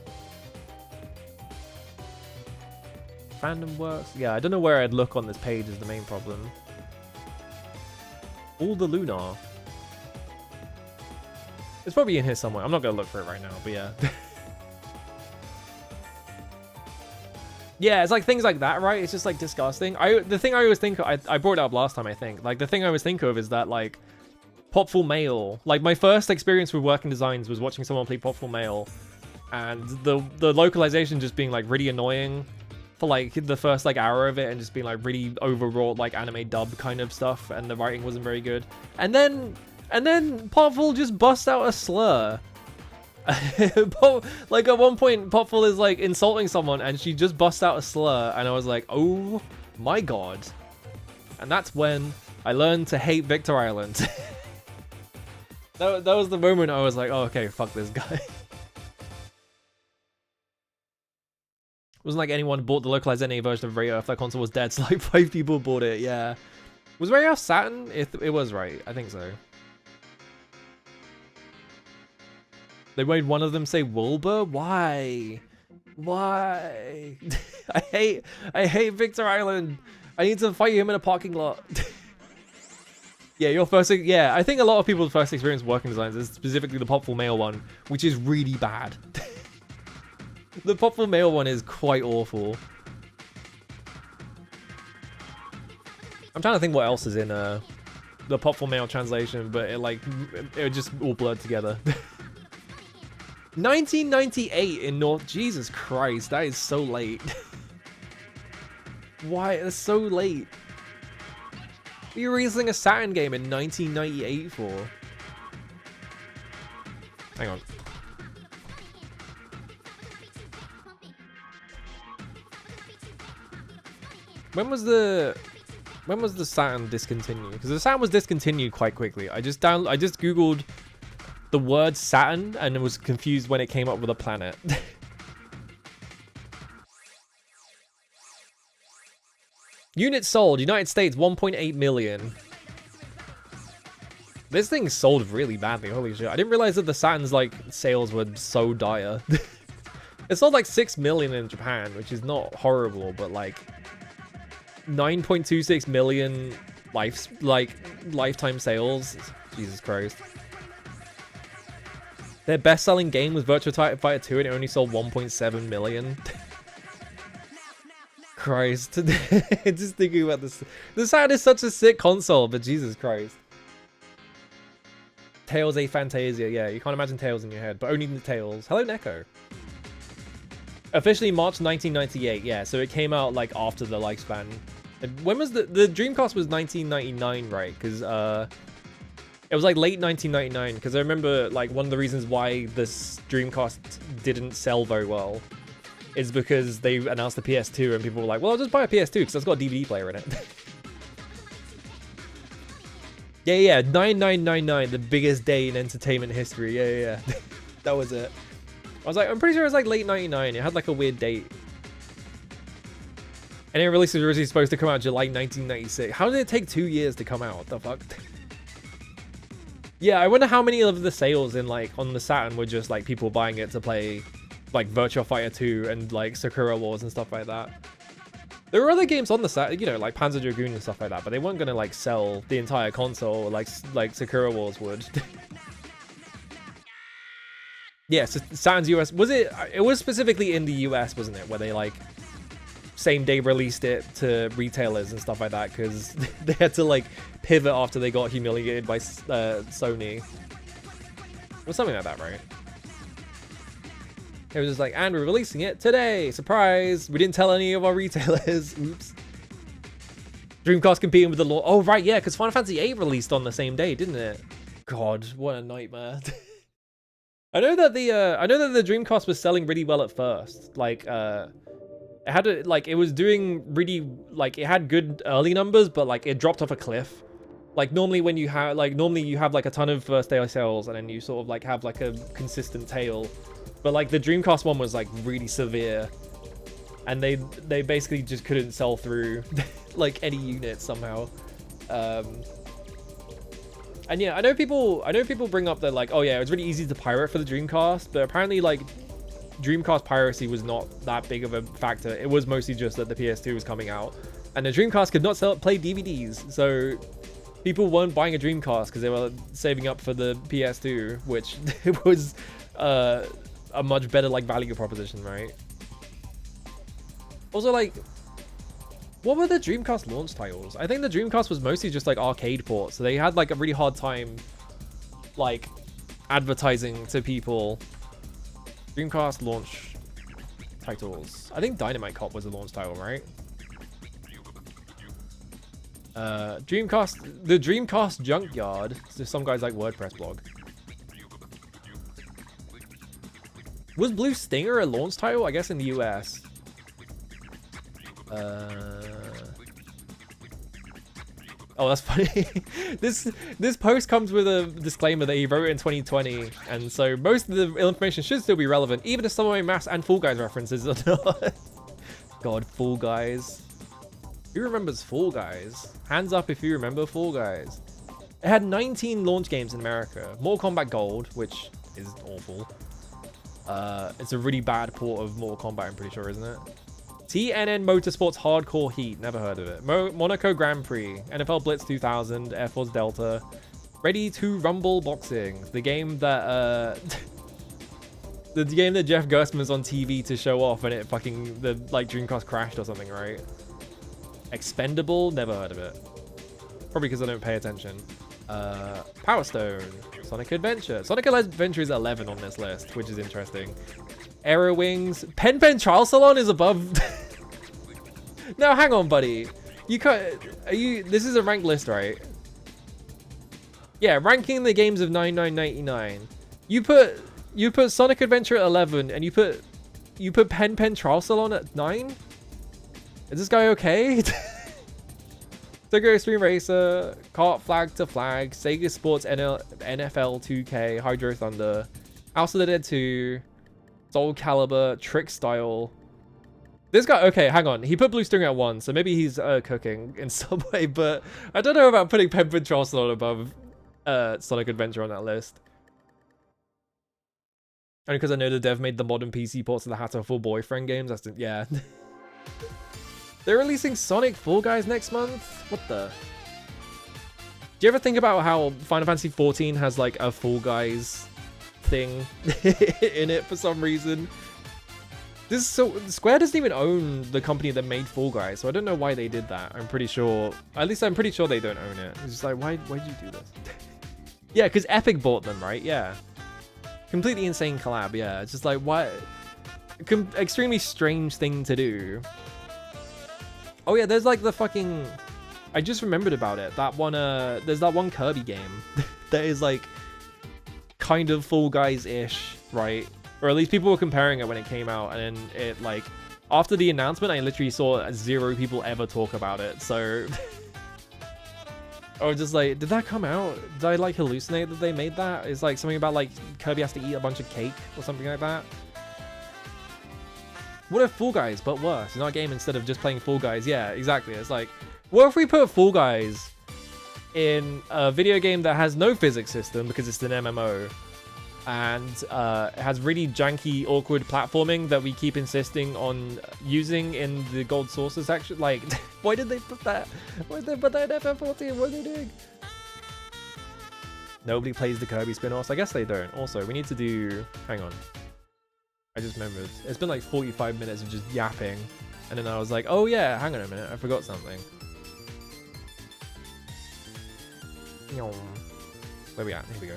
works. Yeah, I don't know where I'd look on this page is the main problem. All the Lunar. It's probably in here somewhere. I'm not gonna look for it right now, but yeah. Yeah, it's like things like that, right? It's just like disgusting. The thing I always think of, I brought it up last time, I think. Like the thing I always think of is that like Popful Mail. Like my first experience with working designs was watching someone play Popful Mail, and the localization just being like really annoying for like the first like hour of it, and just being like really overwrought like anime dub kind of stuff, and the writing wasn't very good. And then Popful just busts out a slur. Like at one point Popful is like insulting someone and she just busts out a slur, and I was like, oh my god. And that's when I learned to hate Victor Island. that was the moment I was like, oh okay, fuck this guy. Wasn't like anyone bought the localized NA version of Ray if that console was dead, so like 5 people bought it. Yeah, was Ray Saturn? It was, right? I think so. They made one of them say Wilbur? Why? Why? I hate Victor Island. I need to fight him in a parking lot. Yeah, your first, yeah, I think a lot of people's first experience working designs is specifically the Popful Mail one, which is really bad. The Popful Mail one is quite awful. I'm trying to think what else is in the Popful Mail translation, but it just all blurred together. 1998 in North. Jesus Christ, that is so late. Why? It's so late. What are you releasing a Saturn game in 1998 for? Hang on. When was the Saturn discontinued? Because the Saturn was discontinued quite quickly. I just googled the word Saturn and was confused when it came up with a planet. Units sold, United States 1.8 million. This thing sold really badly, holy shit. I didn't realize that the Saturn's like sales were so dire. It sold like 6 million in Japan, which is not horrible, but like 9.26 million lifetime sales. Jesus Christ. Their best-selling game was Virtua Fighter 2 and it only sold 1.7 million. Christ. Just thinking about this. The Saturn is such a sick console, but Jesus Christ. Tails A Phantasia. Yeah, you can't imagine Tails in your head, but only the Tails. Hello, Neko. Officially March 1998. Yeah, so it came out like after the lifespan. When was the Dreamcast was 1999, right? Because it was like late 1999. Because I remember like one of the reasons why this Dreamcast didn't sell very well is because they announced the PS2 and people were like, well, I'll just buy a PS2 because it's got a DVD player in it. Yeah, 9999, the biggest day in entertainment history. Yeah. That was it. I was like, I'm pretty sure it was like late 99. It had like a weird date. And it release was originally supposed to come out July 1996. How did it take 2 years to come out? What the fuck? Yeah, I wonder how many of the sales in like on the Saturn were just like people buying it to play like Virtua Fighter 2 and like Sakura Wars and stuff like that. There were other games on the Saturn, you know, like Panzer Dragoon and stuff like that, but they weren't gonna like sell the entire console like Sakura Wars would. Yeah, so Saturn's US was it? It was specifically in the US, wasn't it? Where they like same day released it to retailers and stuff like that because they had to like pivot after they got humiliated by Sony. It was something like that, right? It was just like, and we're releasing it today. Surprise! We didn't tell any of our retailers. Oops. Dreamcast competing with the law. Oh right, yeah, because Final Fantasy VIII released on the same day, didn't it? God, what a nightmare. I know that the Dreamcast was selling really well at first. Like, it had it was doing really like it had good early numbers, but like it dropped off a cliff. Like normally when you have you have like a ton of first day sales and then you sort of like have like a consistent tail. But like the Dreamcast one was like really severe, and they basically just couldn't sell through like any units somehow. And yeah, I know people bring up that like, oh yeah, it was really easy to pirate for the Dreamcast, but apparently like Dreamcast piracy was not that big of a factor. It was mostly just that the PS2 was coming out, and the Dreamcast could not play DVDs, so people weren't buying a Dreamcast because they were saving up for the PS2, which it was a much better like value proposition, right? Also, like, what were the Dreamcast launch titles? I think the Dreamcast was mostly just like arcade ports, so they had like a really hard time like advertising to people. Dreamcast launch titles. I think Dynamite Cop was the launch title, right? Dreamcast, the Dreamcast Junkyard. So some guy's like WordPress blog. Was Blue Stinger a launch title? I guess in the US. Oh, that's funny. This post comes with a disclaimer that he wrote in 2020, and so most of the information should still be relevant, even if some of my Mass and Fall Guys references are not. God, Fall Guys. Who remembers Fall Guys? Hands up if you remember Fall Guys. It had 19 launch games in America. Mortal Kombat Gold, which is awful. It's a really bad port of Mortal Kombat, I'm pretty sure, isn't it? TNN Motorsports Hardcore Heat. Never heard of it. Monaco Grand Prix. NFL Blitz 2000. Air Force Delta. Ready to Rumble Boxing. The game that... the game that Jeff Gerstmann's on TV to show off and it fucking... the like Dreamcast crashed or something, right? Expendable? Never heard of it. Probably because I don't pay attention. Power Stone. Sonic Adventure. Sonic Adventure is 11 on this list, which is interesting. Aero Wings. Pen Trial Salon is above... Now, hang on, buddy. You can't... Are you... This is a ranked list, right? Yeah, ranking the games of 99.99. You put Sonic Adventure at 11, and you put Pen Trial Salon at 9? Is this guy okay? Tokyo Extreme Racer, Kart Flag to Flag, Sega Sports NFL 2K, Hydro Thunder, House of the Dead 2, Soul Calibur, Trick Style. This guy, okay, hang on. He put Blue String at 1, so maybe he's cooking in some way, but I don't know about putting Pen Trial Salon above Sonic Adventure on that list. Only because I know the dev made the modern PC ports of the Hatoful Boyfriend games. Yeah. They're releasing Sonic Fall Guys next month? What the? Do you ever think about how Final Fantasy XIV has like a Fall Guys thing in it for some reason? Square doesn't even own the company that made Fall Guys, so I don't know why they did that. I'm pretty sure they don't own it. It's just like, why did you do this? Yeah, because Epic bought them, right? Yeah. Completely insane collab, yeah. It's just like, why? Extremely strange thing to do. Oh yeah, there's like the fucking... I just remembered about it. That one, there's that one Kirby game that is like kind of Fall Guys-ish, right? Or at least people were comparing it when it came out, and then it like... After the announcement, I literally saw 0 people ever talk about it, so... I was just like, did that come out? Did I like hallucinate that they made that? It's like something about like Kirby has to eat a bunch of cake or something like that. What if Fall Guys, but worse? In our game, instead of just playing Fall Guys, yeah, exactly. It's like, what if we put Fall Guys in a video game that has no physics system because it's an MMO, and it has really janky, awkward platforming that we keep insisting on using in the gold sources section? Like, why did they put that? Why did they put that in FF14? What are they doing? Nobody plays the Kirby spin-offs. I guess they don't. Also, we need to do... Hang on. I just remembered. It's been like 45 minutes of just yapping. And then I was like, oh yeah, hang on a minute. I forgot something. Where we at? Here we go.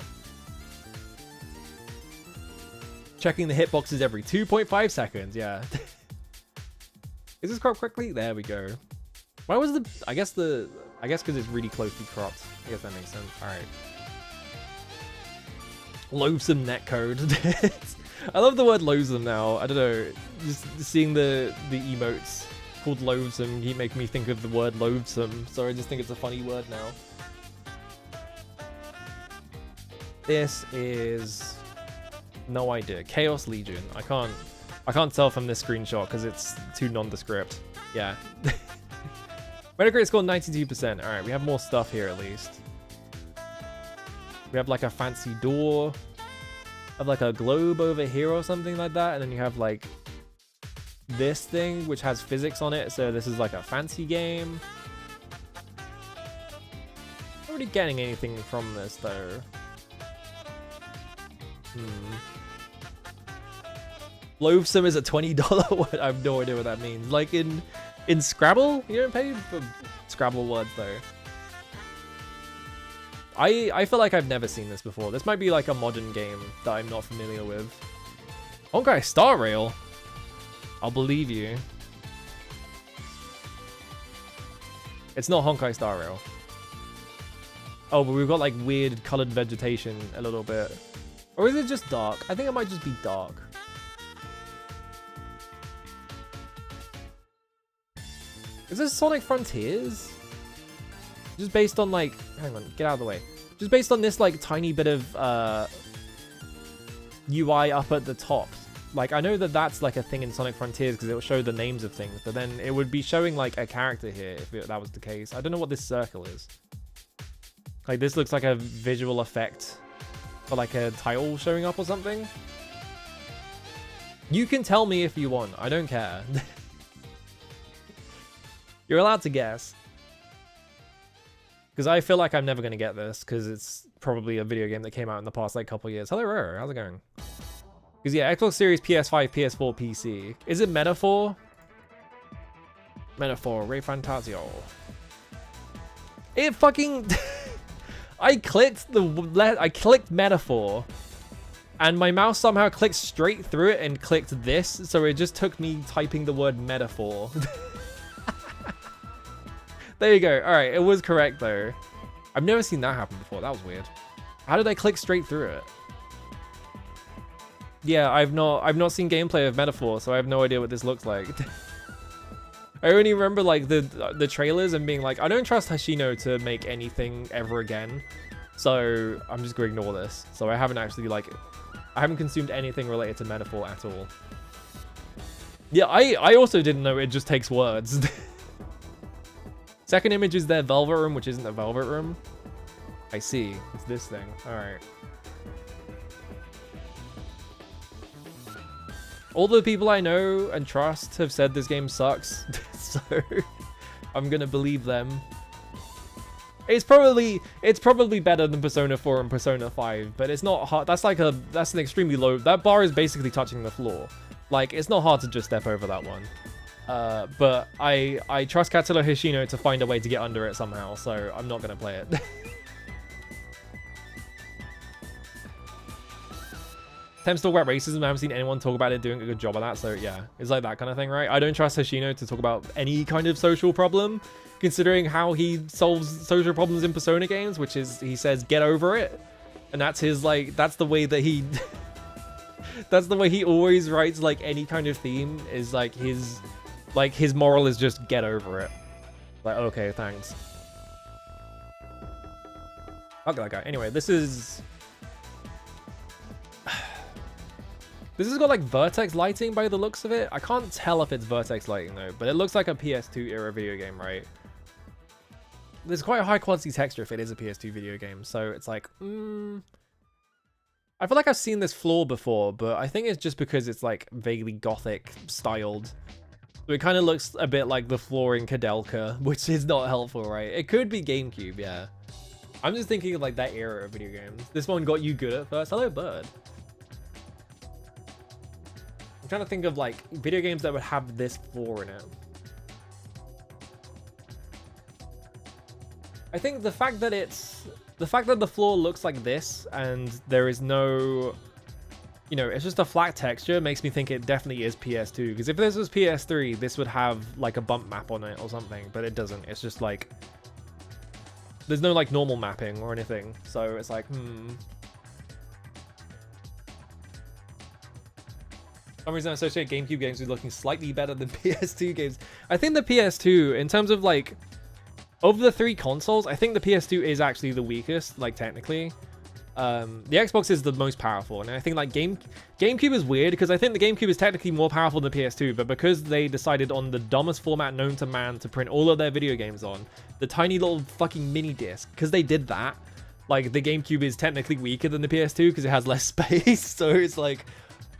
Checking the hitboxes every 2.5 seconds. Yeah. Is this cropped quickly? There we go. Why was the... I guess because it's really closely cropped. I guess that makes sense. All right. Loathsome netcode. I love the word loathsome now. I don't know. Just seeing the emotes called loathsome keep making me think of the word loathsome. So I just think it's a funny word now. This is... No idea. Chaos Legion. I can't tell from this screenshot because it's too nondescript. Yeah. Metacritic score 92%. All right, we have more stuff here at least. We have like a fancy door. Have like a globe over here or something like that, and then you have like this thing which has physics on it. So this is like a fancy game. Not really getting anything from this though. Loathsome is a $20 word. I have no idea what that means. Like in Scrabble? You don't pay for Scrabble words though. I feel like I've never seen this before. This might be like a modern game that I'm not familiar with. Honkai Star Rail. I'll believe you. It's not Honkai Star Rail. Oh, but we've got like weird colored vegetation a little bit. Or is it just dark? I think it might just be dark. Is this Sonic Frontiers? Just based on like... Hang on, get out of the way. Just based on this like tiny bit of UI up at the top. Like, I know that that's like a thing in Sonic Frontiers because it will show the names of things. But then it would be showing like a character here if that was the case. I don't know what this circle is. Like, this looks like a visual effect for like a title showing up or something. You can tell me if you want. I don't care. You're allowed to guess. Because I feel like I'm never going to get this, because it's probably a video game that came out in the past like couple years. Hello, Rare. How's it going? Because yeah, Xbox Series, PS5, PS4, PC. Is it Metaphor? Metaphor, Ray Phantasia. It fucking... I clicked Metaphor, and my mouse somehow clicked straight through it and clicked this, so it just took me typing the word metaphor. There you go. All right, it was correct though. I've never seen that happen before. That was weird. How did I click straight through it? Yeah, I've not seen gameplay of Metaphor, so I have no idea what this looks like. I only remember like the trailers and being like, I don't trust Hashino to make anything ever again, so I'm just gonna ignore this. So I haven't actually I haven't consumed anything related to Metaphor at all. Yeah, I also didn't know it just takes words. Second image is their Velvet Room, which isn't the Velvet Room. I see. It's this thing. All right. All the people I know and trust have said this game sucks, so I'm gonna believe them. It's probably better than Persona 4 and Persona 5, but it's not hard. That's an extremely low. That bar is basically touching the floor. Like, it's not hard to just step over that one. But I trust Katsuro Hishino to find a way to get under it somehow, so I'm not gonna play it. Thames talk about racism. I haven't seen anyone talk about it doing a good job of that, so yeah, it's like that kind of thing, right? I don't trust Hishino to talk about any kind of social problem, considering how he solves social problems in Persona games, which is he says get over it, and that's his that's the way that he that's the way he always writes like any kind of theme, is like his moral is just get over it. Like, okay, thanks. Fuck that guy. Anyway, this has got like vertex lighting by the looks of it. I can't tell if it's vertex lighting though, but it looks like a PS2 era video game, right? There's quite a high quality texture if it is a PS2 video game, so it's like, I feel like I've seen this floor before, but I think it's just because it's like vaguely gothic styled. So it kind of looks a bit like the floor in Kadelka, which is not helpful, right? It could be GameCube, yeah. I'm just thinking of like that era of video games. This one got you good at first. Hello, Bird. I'm trying to think of like video games that would have this floor in it. I think the fact that the floor looks like this and there is no, you know, it's just a flat texture makes me think it definitely is PS2. Because if this was PS3, this would have like a bump map on it or something, but it doesn't. It's just like, there's no like normal mapping or anything. So it's like, For some reason I associate GameCube games with looking slightly better than PS2 games. I think the PS2, in terms of like, of the three consoles, I think the PS2 is actually the weakest, like technically. The Xbox is the most powerful, and I think like GameCube is weird because I think the GameCube is technically more powerful than PS2, but because they decided on the dumbest format known to man to print all of their video games on, the tiny little fucking mini disc, because they did that, like the GameCube is technically weaker than the PS2 because it has less space. So it's like,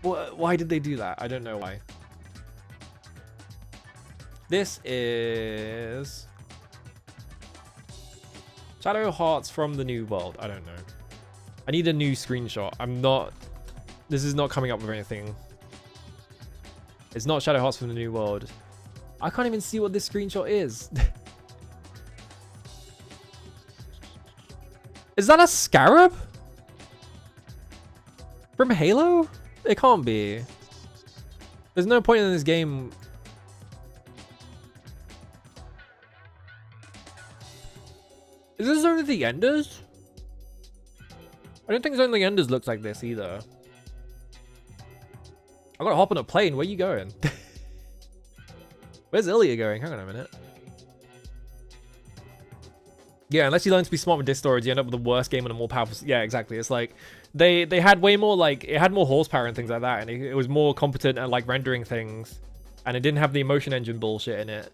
why did they do that? I don't know why. This is Shadow Hearts from the New World. I don't know. I need a new screenshot. This is not coming up with anything. It's not Shadow Hearts from the New World. I can't even see what this screenshot is. Is that a scarab? From Halo? It can't be. There's no point in this game. Is this only the Enders? I don't think Zone of the Enders looks like this either. I gotta hop on a plane. Where you going? Where's Ilya going? Hang on a minute. Yeah, unless you learn to be smart with disk storage, you end up with the worst game and a more powerful. Yeah, exactly. It's like they had way more, like, it had more horsepower and things like that, and it was more competent at like rendering things, and it didn't have the emotion engine bullshit in it.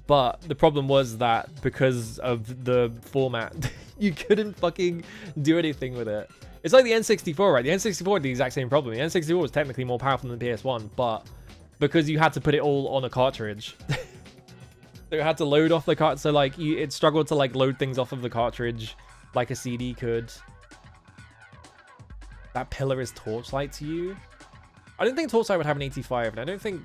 But the problem was that because of the format, you couldn't fucking do anything with it. It's like the N64, right? The N64 had the exact same problem. The N64 was technically more powerful than the PS1, but because you had to put it all on a cartridge, so it had to load off the cart. So like, it struggled to like load things off of the cartridge like a CD could. That pillar is Torchlight to you? I don't think Torchlight would have an 85, and I don't think...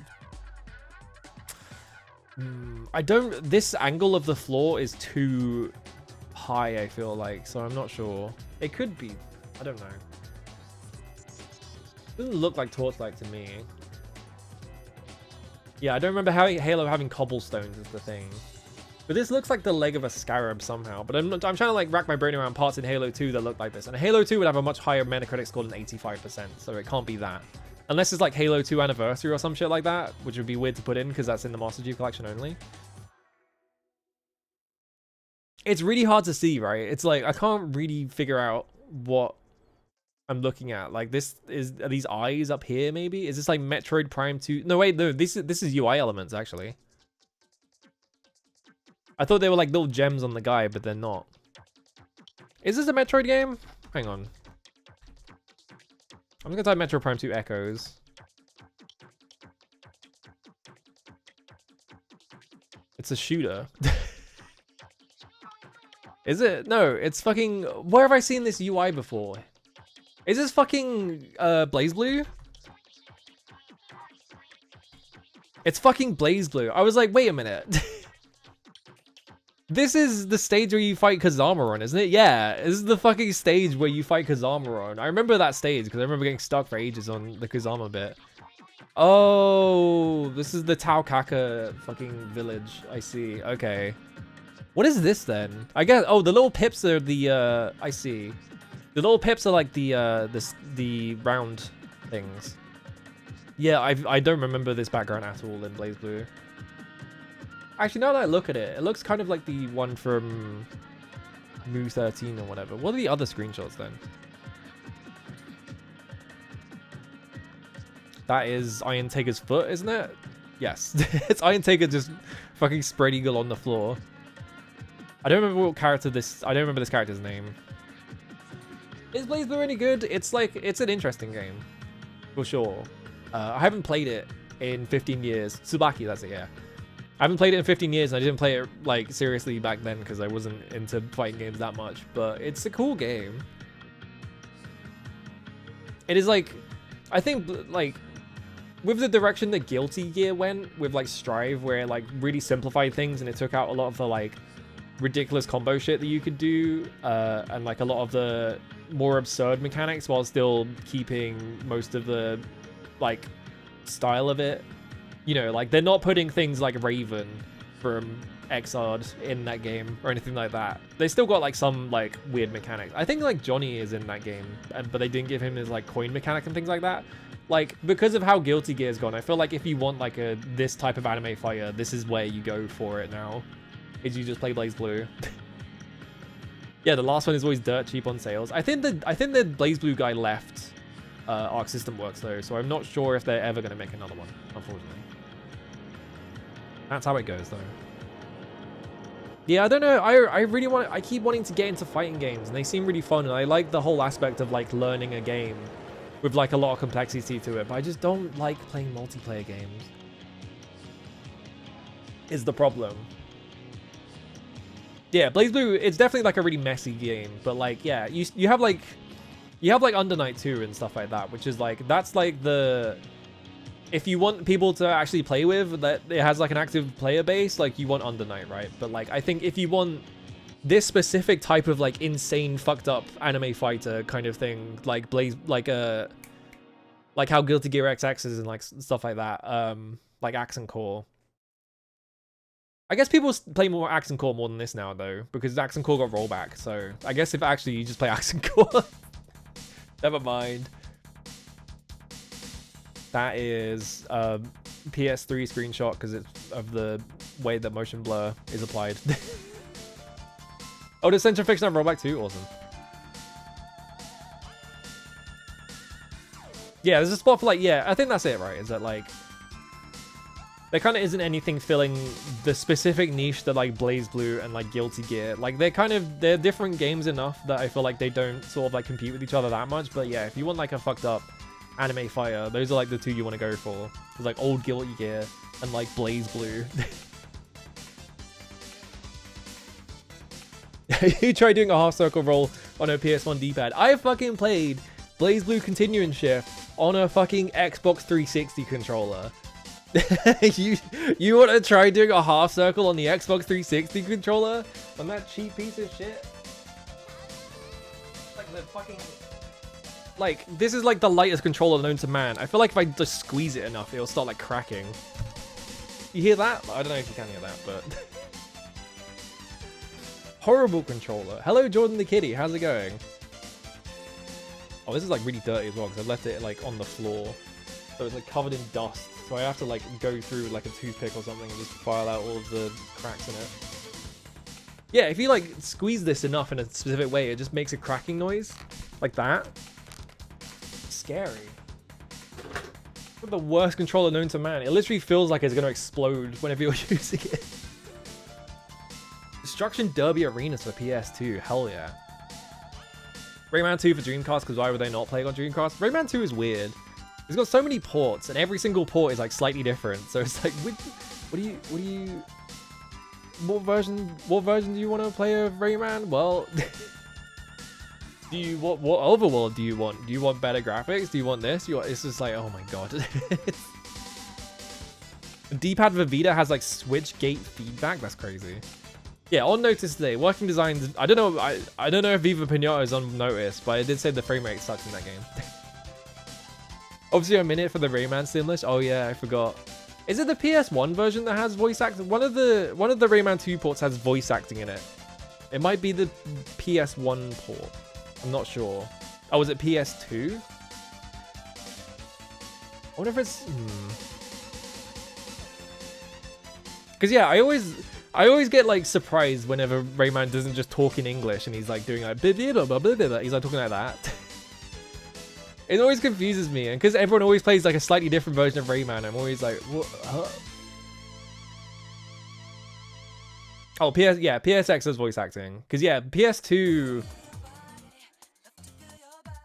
This angle of the floor is too high, I feel like, so I'm not sure. It could be. I don't know. Doesn't look like Torchlight to me. Yeah, I don't remember Halo having cobblestones is the thing. But this looks like the leg of a scarab somehow. But I'm trying to like rack my brain around parts in Halo 2 that look like this. And Halo 2 would have a much higher Metacritic score than 85%. So it can't be that. Unless it's like Halo 2 Anniversary or some shit like that. Which would be weird to put in because that's in the Master Chief Collection only. It's really hard to see, right? It's like, I can't really figure out what I'm looking at. Like are these eyes up here maybe? Is this like Metroid Prime 2? No, wait, no, this is UI elements actually. I thought they were like little gems on the guy, but they're not. Is this a Metroid game? Hang on. I'm gonna type Metroid Prime 2 Echoes. It's a shooter. Is it? No, it's fucking... Where have I seen this UI before? Is this fucking Blaze Blue? It's fucking Blaze Blue. I was like, wait a minute. This is the stage where you fight Kazama on, isn't it? Yeah, this is the fucking stage where you fight Kazama on. I remember that stage because I remember getting stuck for ages on the Kazama bit. Oh, this is the Taokaka fucking village. I see. Okay. What is this then? I guess. Oh, the little pips are the. I see. The little pips are like the round things. Yeah, I don't remember this background at all in Blaze Blue. Actually, now that I look at it, it looks kind of like the one from Mu 13 or whatever. What are the other screenshots then? That is Iron Taker's foot, isn't it? Yes. It's Iron Taker just fucking spread eagle on the floor. I don't remember what character this... I don't remember this character's name. Is Blaze Blue any good? It's like... It's an interesting game. For sure. I haven't played it in 15 years. Tsubaki, that's it, yeah. I haven't played it in 15 years, and I didn't play it, like, seriously back then because I wasn't into fighting games that much. But it's a cool game. It is, like... I think, like... With the direction that Guilty Gear went, with, like, Strive, where it, like, really simplified things, and it took out a lot of the, like, ridiculous combo shit that you could do, and, like, a lot of the more absurd mechanics, while still keeping most of the, like, style of it. You know, like, they're not putting things like Raven from Xrd in that game or anything like that. They still got, like, some, like, weird mechanics. I think, like, Johnny is in that game, but they didn't give him his, like, coin mechanic and things like that. Like, because of how Guilty Gear's gone, I feel like if you want, like, this type of anime fighter, this is where you go for it now. Is you just play Blaze Blue. Yeah, the last one is always dirt cheap on sales. I think the Blaze Blue guy left Arc System Works, though, so I'm not sure if they're ever going to make another one, unfortunately. That's how it goes, though. Yeah, I don't know. I keep wanting to get into fighting games, and they seem really fun, and I like the whole aspect of, like, learning a game with, like, a lot of complexity to it, but I just don't like playing multiplayer games. Is the problem. Yeah, Blaze Blue, it's definitely, like, a really messy game, but, like, yeah, you have, like, Under Night 2 and stuff like that, which is, like, that's, like, the... If you want people to actually play with, that it has, like, an active player base, like, you want Under Night, right? But, like, I think if you want this specific type of, like, insane, fucked up anime fighter kind of thing, like Blaze, like how Guilty Gear XX is and, like, stuff like that, like Axe and Core. I guess people play more Axe and Core more than this now, though, because Axe and Core got rollback, so I guess if actually you just play Axe and Core, never mind. That is PS3 screenshot because it's of the way that motion blur is applied. Oh, does Central Fiction have rollback too? Awesome. Yeah, there's a spot for, like, yeah, I think that's it, right? Is that, like... there kind of isn't anything filling the specific niche that like Blaze Blue and like Guilty Gear. Like they're different games enough that I feel like they don't sort of like compete with each other that much. But yeah, if you want like a fucked up anime fighter, those are like the two you want to go for. It's like old Guilty Gear and like Blaze Blue. You try doing a half circle roll on a PS1 D-pad. I fucking played Blaze Blue Continuing Shift on a fucking Xbox 360 controller. you want to try doing a half circle on the Xbox 360 controller on that cheap piece of shit? Like the fucking... Like, this is like the lightest controller known to man. I feel like if I just squeeze it enough, it'll start like cracking. You hear that? I don't know if you can hear that, but... Horrible controller. Hello, Jordan the Kitty. How's it going? Oh, this is like really dirty as well because I've left it like on the floor. So it's like covered in dust. So I have to like go through like a toothpick or something and just file out all of the cracks in it. Yeah, if you like squeeze this enough in a specific way, it just makes a cracking noise. Like that. Scary. The worst controller known to man. It literally feels like it's going to explode whenever you're using it. Destruction Derby Arenas for PS2. Hell yeah. Rayman 2 for Dreamcast, because why would they not play it on Dreamcast? Rayman 2 is weird. It's got so many ports, and every single port is like slightly different. So it's like, what version do you want to play of Rayman? Well, what overworld do you want? Do you want better graphics? Do you want this? It's just like, oh my god. The D-pad for Vita has like switch gate feedback. That's crazy. Yeah, on notice today, working designs. I don't know if Viva Pinata is on notice, but I did say the frame rate sucks in that game. Obviously, a minute for the Rayman Sinlish. Oh yeah, I forgot. Is it the PS1 version that has voice acting? One of the Rayman 2 ports has voice acting in it. It might be the PS1 port. I'm not sure. Oh, is it PS2? I wonder if it's. Because yeah, I always get like surprised whenever Rayman doesn't just talk in English and he's like doing like he's like talking like that. It always confuses me, and because everyone always plays like a slightly different version of Rayman, I'm always like, what? Huh? Oh, PSX has voice acting. Because yeah, PS2.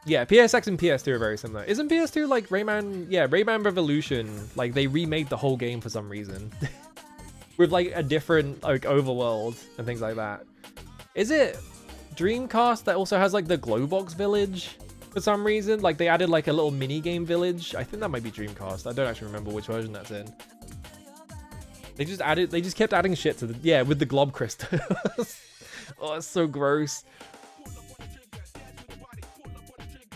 Yeah, PSX and PS2 are very similar. Isn't PS2 like Rayman? Yeah, Rayman Revolution. Like they remade the whole game for some reason. With like a different like overworld and things like that. Is it Dreamcast that also has like the Glowbox village for some reason? Like they added like a little mini game village. I think that might be Dreamcast. I don't actually remember which version that's in. They just kept adding shit to the, yeah, with the glob crystals. Oh, it's so gross.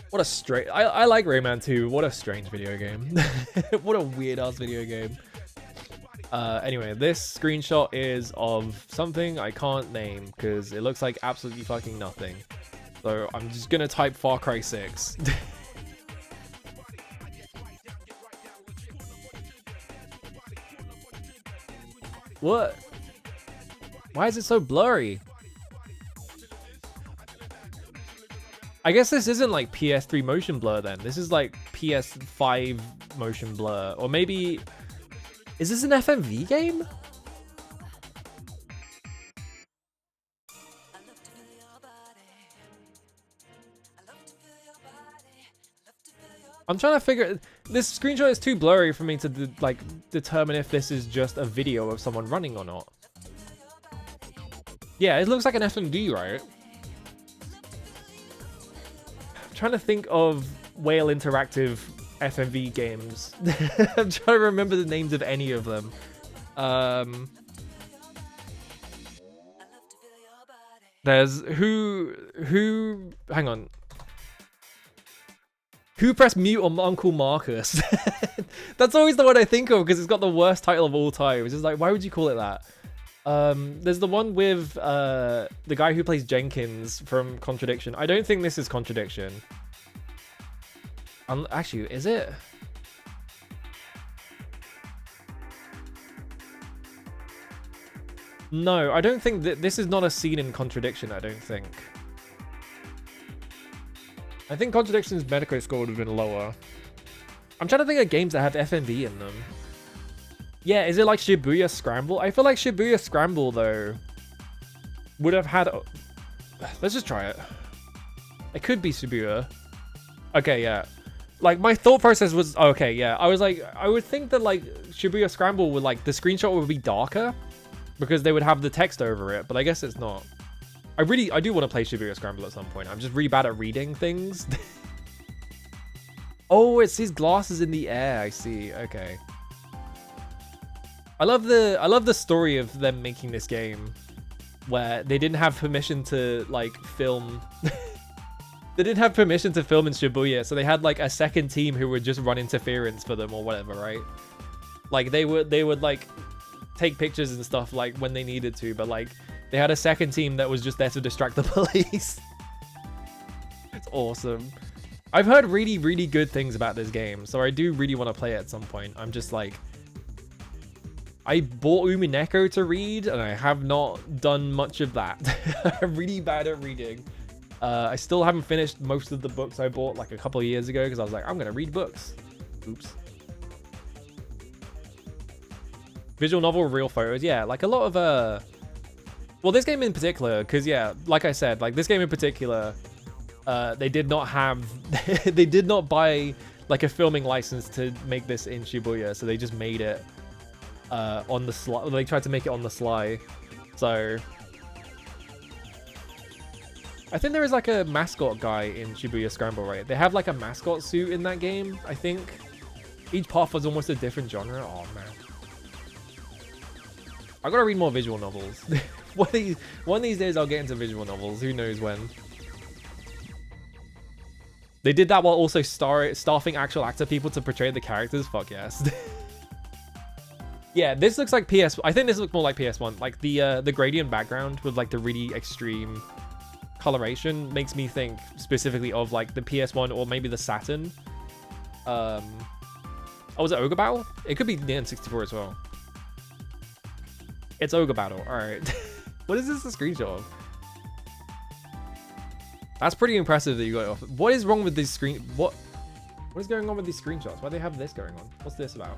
What a strange, I like Rayman 2. What a strange video game. What a weird ass video game. Anyway, this screenshot is of something I can't name because it looks like absolutely fucking nothing. So I'm just gonna type Far Cry 6. What? Why is it so blurry? I guess this isn't like PS3 motion blur then. This is like PS5 motion blur. Or maybe... Is this an FMV game? I'm trying to figure... This screenshot is too blurry for me to like determine if this is just a video of someone running or not. Yeah, it looks like an FMV, right? I'm trying to think of Whale Interactive FMV games. I'm trying to remember the names of any of them. There's who hang on. Who pressed mute on Uncle Marcus? That's always the one I think of because it's got the worst title of all time. It's just like, why would you call it that? There's the one with the guy who plays Jenkins from Contradiction. I don't think this is Contradiction. Actually, is it? No, I don't think that this is not a scene in Contradiction, I don't think. I think Contradiction's Metacritic score would have been lower. I'm trying to think of games that have FMV in them. Yeah, is it like Shibuya Scramble? I feel like Shibuya Scramble, though, would have had... Let's just try it. It could be Shibuya. Okay, yeah. Like, my thought process was... Okay, yeah. I was like... I would think that, like, Shibuya Scramble would, like... The screenshot would be darker because they would have the text over it, but I guess it's not. I do want to play Shibuya Scramble at some point. I'm just really bad at reading things. Oh, it's his glasses in the air. I see. Okay. I love the story of them making this game where they didn't have permission to like film. They didn't have permission to film in Shibuya, so they had like a second team who would just run interference for them or whatever, right? Like they would like take pictures and stuff like when they needed to, but like they had a second team that was just there to distract the police. It's awesome. I've heard really, really good things about this game, so I do really want to play it at some point. I'm just like, I bought Umineko to read, and I have not done much of that. I'm really bad at reading. I still haven't finished most of the books I bought like a couple of years ago because I was like, I'm gonna read books. Oops. Visual novel, real photos. Yeah, like a lot of well, this game in particular, because yeah, like I said, like this game in particular, they did not have, they did not buy like a filming license to make this in Shibuya, so they just made it on the sly. They tried to make it on the sly, so I think there is like a mascot guy in Shibuya Scramble, right? They have like a mascot suit in that game, I think. Each path was almost a different genre. Oh man, I gotta read more visual novels. One of these days I'll get into visual novels. Who knows when? They did that while also staffing actual actor people to portray the characters. Fuck yes. Yeah, this looks like PS. I think this looks more like PS1. Like the gradient background with like the really extreme coloration makes me think specifically of like the PS1 or maybe the Saturn. Oh, was it Ogre Battle? It could be the N64 as well. It's Ogre Battle. All right. What is this a screenshot of? That's pretty impressive that you got it off. What is wrong with these screen? What is going on with these screenshots? Why do they have this going on? What's this about?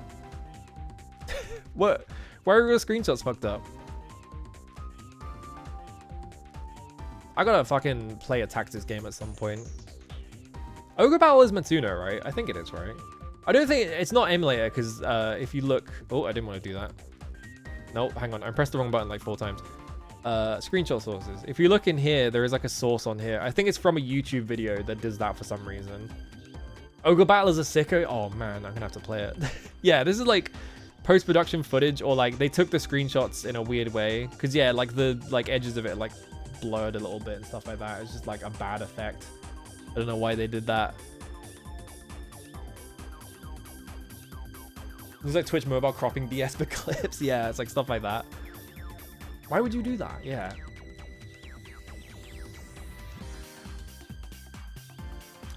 What? Why are your screenshots fucked up? I gotta fucking play a tactics game at some point. Ogre Battle is Matsuno, right? I think it is, right? I don't think it's not emulator because if you look, oh, I didn't want to do that. Nope, hang on, I pressed the wrong button like 4 times. Screenshot sources. If you look in here, there is like a source on here. I think it's from a YouTube video that does that for some reason. Ogre Battle is a sicko. Oh man, I'm gonna have to play it. Yeah, this is like post-production footage, or like they took the screenshots in a weird way. Cause yeah, like the edges of it like blurred a little bit and stuff like that. It's just like a bad effect. I don't know why they did that. It's like Twitch mobile cropping BS for clips. Yeah, it's like stuff like that. Why would you do that? Yeah.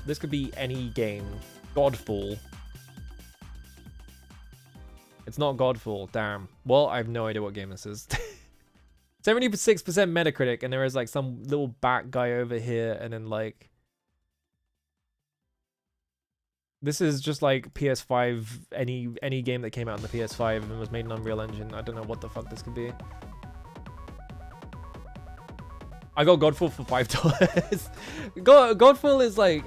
This could be any game. Godfall. It's not Godfall. Damn. Well, I have no idea what game this is. 76% Metacritic, and there is like some little bat guy over here, and then like... This is just like PS5, any game that came out on the PS5 and was made in Unreal Engine. I don't know what the fuck this could be. I got Godfall for $5. Godfall is like...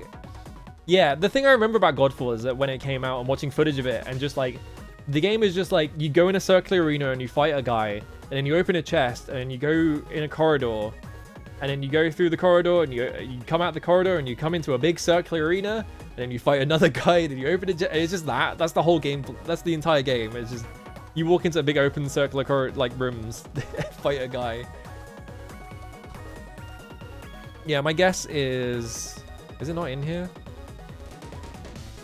Yeah, the thing I remember about Godfall is that when it came out and watching footage of it and just like... The game is just like, you go in a circular arena and you fight a guy, and then you open a chest, and then you go in a corridor, and then you go through the corridor, and you come out the corridor, and you come into a big circular arena, and then you fight another guy, and then you open a chest. It's just that. That's the whole game. That's the entire game. It's just... You walk into a big open circular like rooms, fight a guy. Yeah, my guess is it not in here?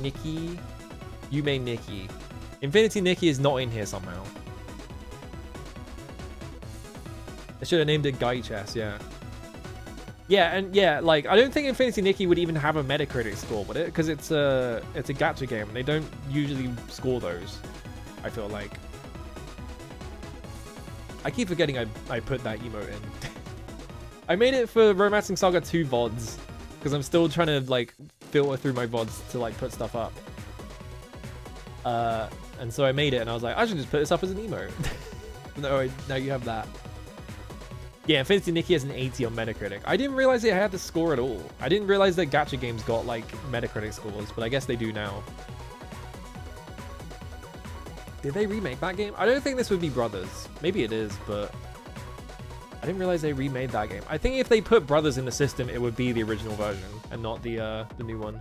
Nikki? Yume Nikki. Infinity Nikki is not in here somehow. I should have named it Guy Chess, yeah. Yeah, and yeah, like, I don't think Infinity Nikki would even have a Metacritic score, would it? Because it's a gacha game, and they don't usually score those, I feel like. I keep forgetting I put that emote in. I made it for Romancing Saga 2 VODs, because I'm still trying to, like, filter through my VODs to, like, put stuff up. and so I made it, and I was like, I should just put this up as an emote. No, now you have that. Yeah, Infinity Nikki has an 80 on Metacritic. I didn't realize it had the score at all. I didn't realize that gacha games got like Metacritic scores, but I guess they do now. Did they remake that game? I don't think this would be Brothers. Maybe it is, but I didn't realize they remade that game. I think if they put Brothers in the system, it would be the original version and not the new one.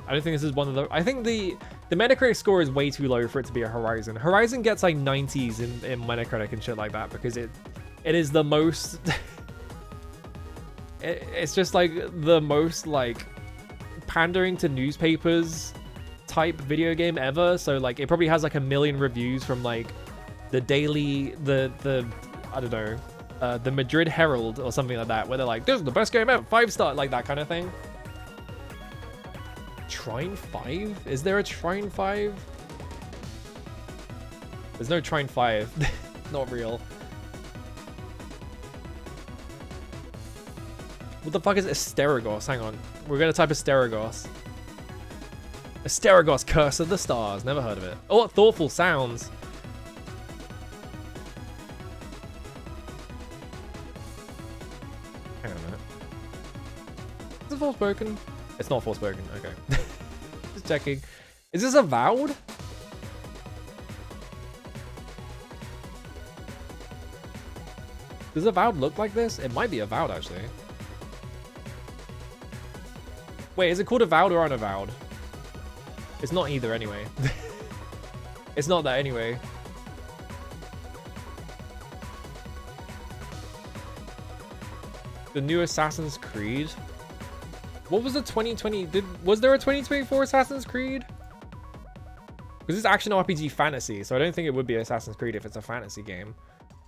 I don't think this is one of the... I think the Metacritic score is way too low for it to be a Horizon. Horizon gets like 90s in Metacritic and shit like that because it is the most... it's just like the most like pandering to newspapers type video game ever. So like it probably has like 1 million reviews from like the daily, the I don't know, the Madrid Herald or something like that, where they're like, this is the best game ever, 5-star, like that kind of thing. Trine 5? Is there a Trine 5? There's no Trine 5. Not real. What the fuck is Asterigos? Hang on. We're gonna type Asterigos. Asterigos, Curse of the Stars. Never heard of it. Oh, what thoughtful sounds. Hang on a minute. Is it Forspoken? It's not Forspoken. Okay. Just checking. Is this Avowed? Does Avowed look like this? It might be Avowed, actually. Wait, is it called Avowed or Unavowed? It's not either, anyway. It's not that, anyway. The new Assassin's Creed? What was the 2020? Was there a 2024 Assassin's Creed? Because it's action RPG fantasy, so I don't think it would be Assassin's Creed if it's a fantasy game.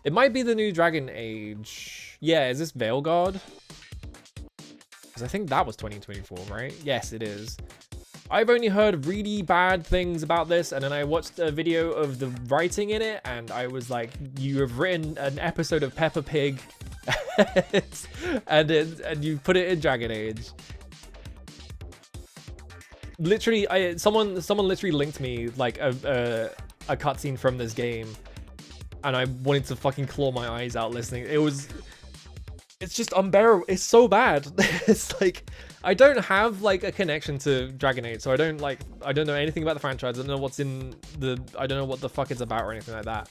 It might be the new Dragon Age. Yeah, is this Veilguard? Because I think that was 2024, right? Yes, it is. I've only heard really bad things about this, and then I watched a video of the writing in it, and I was like, you have written an episode of Peppa Pig, and you put it in Dragon Age. Literally, someone literally linked me like a cutscene from this game, and I wanted to fucking claw my eyes out listening. It's just unbearable. It's so bad. It's like, I don't have like a connection to Dragon Age, so I don't know anything about the franchise. I don't know what's in I don't know what the fuck it's about or anything like that.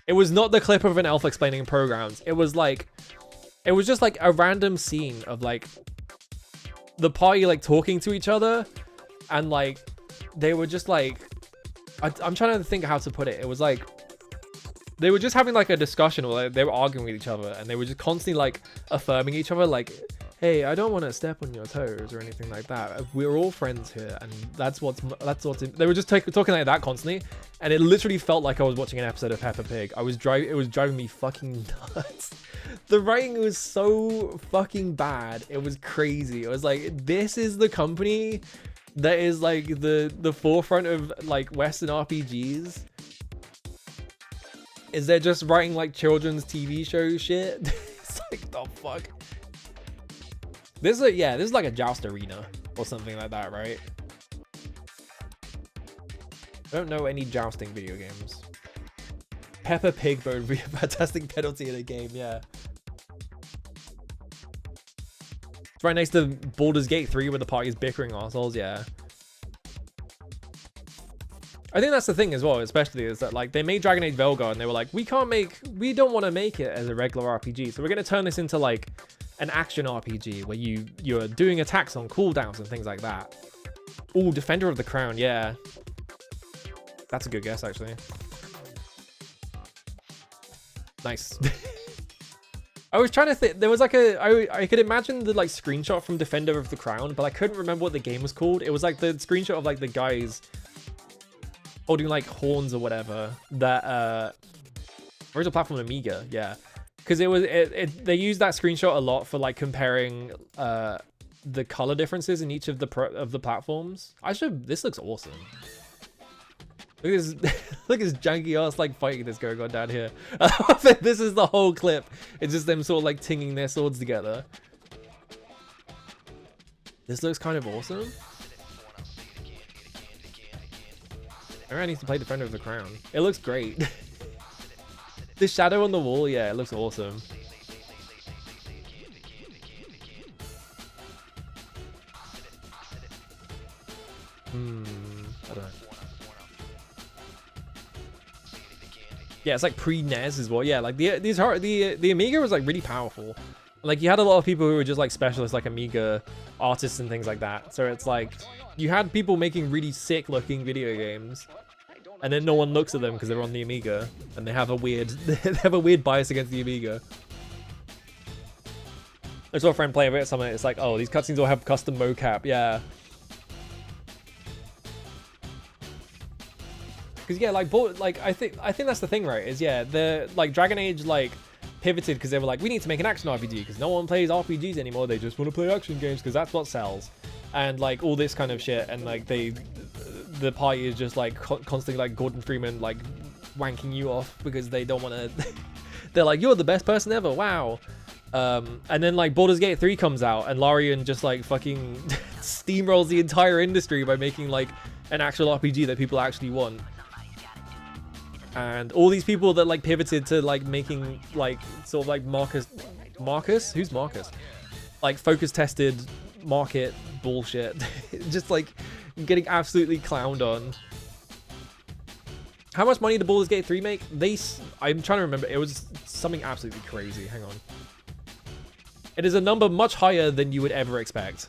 It was not the clip of an elf explaining programs. It was just like a random scene of like the party like talking to each other, and like they were just like, I'm trying to think how to put it. It was like they were just having like a discussion, or like, they were arguing with each other, and they were just constantly like affirming each other, like, hey, I don't want to step on your toes or anything like that. We're all friends here, and that's what's they were just talking like that constantly, and it literally felt like I was watching an episode of Peppa Pig. It was driving me fucking nuts. The writing was so fucking bad. It was crazy. It was like, this is the company that is like the forefront of like Western RPGs. Is they're just writing like children's TV show shit? It's like, the fuck. This is like a joust arena or something like that, right? I don't know any jousting video games. Peppa Pig mode would be a fantastic penalty in a game, yeah. It's right next to Baldur's Gate 3 where the party's bickering assholes, yeah. I think that's the thing as well, especially, is that like they made Dragon Age Veilguard and they were like, we don't want to make it as a regular RPG, so we're going to turn this into like an action RPG where you're doing attacks on cooldowns and things like that. Ooh, Defender of the Crown, yeah. That's a good guess, actually. Nice. I was trying to think, there was like I could imagine the like screenshot from Defender of the Crown, but I couldn't remember what the game was called. It was like the screenshot of like the guys holding like horns or whatever that original platform Amiga, yeah, because they used that screenshot a lot for like comparing the color differences in each of the platforms. This looks awesome. Look at this, look at this janky ass like fighting that's going on down here. This is the whole clip. It's just them sort of like tinging their swords together. This looks kind of awesome. I need to play Defender of the Crown. It looks great. The shadow on the wall, yeah, it looks awesome. I don't know. Yeah, it's like pre-NES as well. Yeah, like the Amiga was like really powerful. Like you had a lot of people who were just like specialists, like Amiga artists and things like that. So it's like you had people making really sick looking video games, and then no one looks at them because they're on the Amiga and they have a weird bias against the Amiga. I saw a friend play a bit of something. It's like, oh, these cutscenes all have custom mocap. Yeah. Because yeah, like I think that's the thing, right? Is yeah, the like Dragon Age like pivoted because they were like, we need to make an action RPG because no one plays RPGs anymore. They just want to play action games because that's what sells, and like all this kind of shit. And like the party is just like constantly like Gordon Freeman like wanking you off because they don't want to. They're like, you're the best person ever. Wow. And then like Baldur's Gate 3 comes out and Larian just like fucking steamrolls the entire industry by making like an actual RPG that people actually want. And all these people that like pivoted to like making like sort of like Marcus? Who's Marcus? Like focus tested market bullshit. Just like getting absolutely clowned on. How much money did Baldur's Gate 3 make? I'm trying to remember. It was something absolutely crazy. Hang on. It is a number much higher than you would ever expect.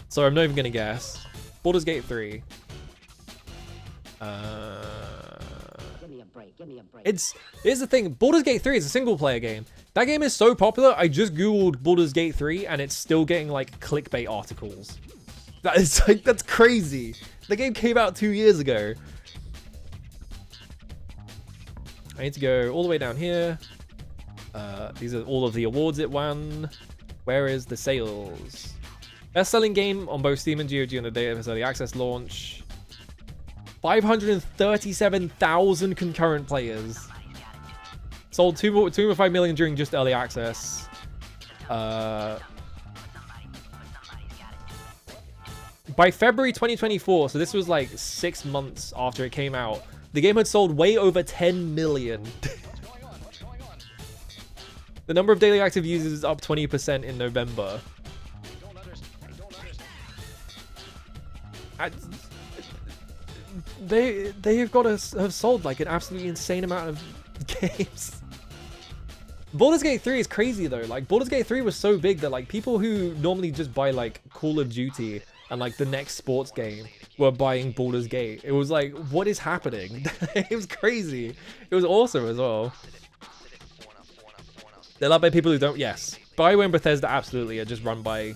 So I'm not even gonna guess. Baldur's Gate 3. Here's the thing, Baldur's Gate 3 is a single player game. That game is so popular, I just googled Baldur's Gate 3 and it's still getting like clickbait articles. That is like, that's crazy. The game came out 2 years ago. I need to go all the way down here. These are all of the awards it won. Where is the sales? Best-selling game on both Steam and GOG on the day of its early access launch. 537,000 concurrent players. Sold 2.5 million during just early access. By February 2024, so this was like 6 months after it came out, the game had sold way over 10 million. The number of daily active users is up 20% in November. They have got to have sold like an absolutely insane amount of games. Baldur's Gate 3 is crazy though. Like Baldur's Gate 3 was so big that like people who normally just buy like Call of Duty and like the next sports game were buying Baldur's Gate. It was like, what is happening? It was crazy. It was awesome as well. They're loved by people who don't. Yes, BioWare and Bethesda absolutely are just run by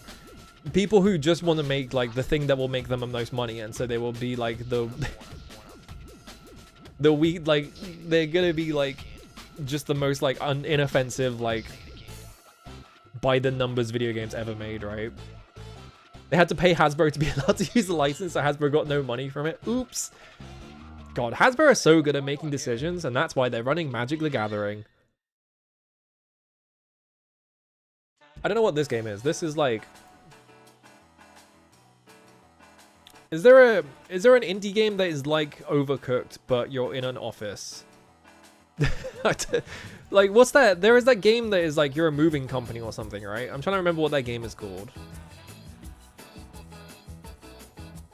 people who just want to make like the thing that will make them the most money, and so they will be like the weak, like they're gonna be like just the most like inoffensive like by the numbers video games ever made, right? They had to pay Hasbro to be allowed to use the license, so Hasbro got no money from it. Oops. God, Hasbro are so good at making decisions, and that's why they're running Magic the Gathering. I don't know what this game is. This is like... Is there an indie game that is like Overcooked, but you're in an office? Like, what's that? There is that game that is like you're a moving company or something, right? I'm trying to remember what that game is called.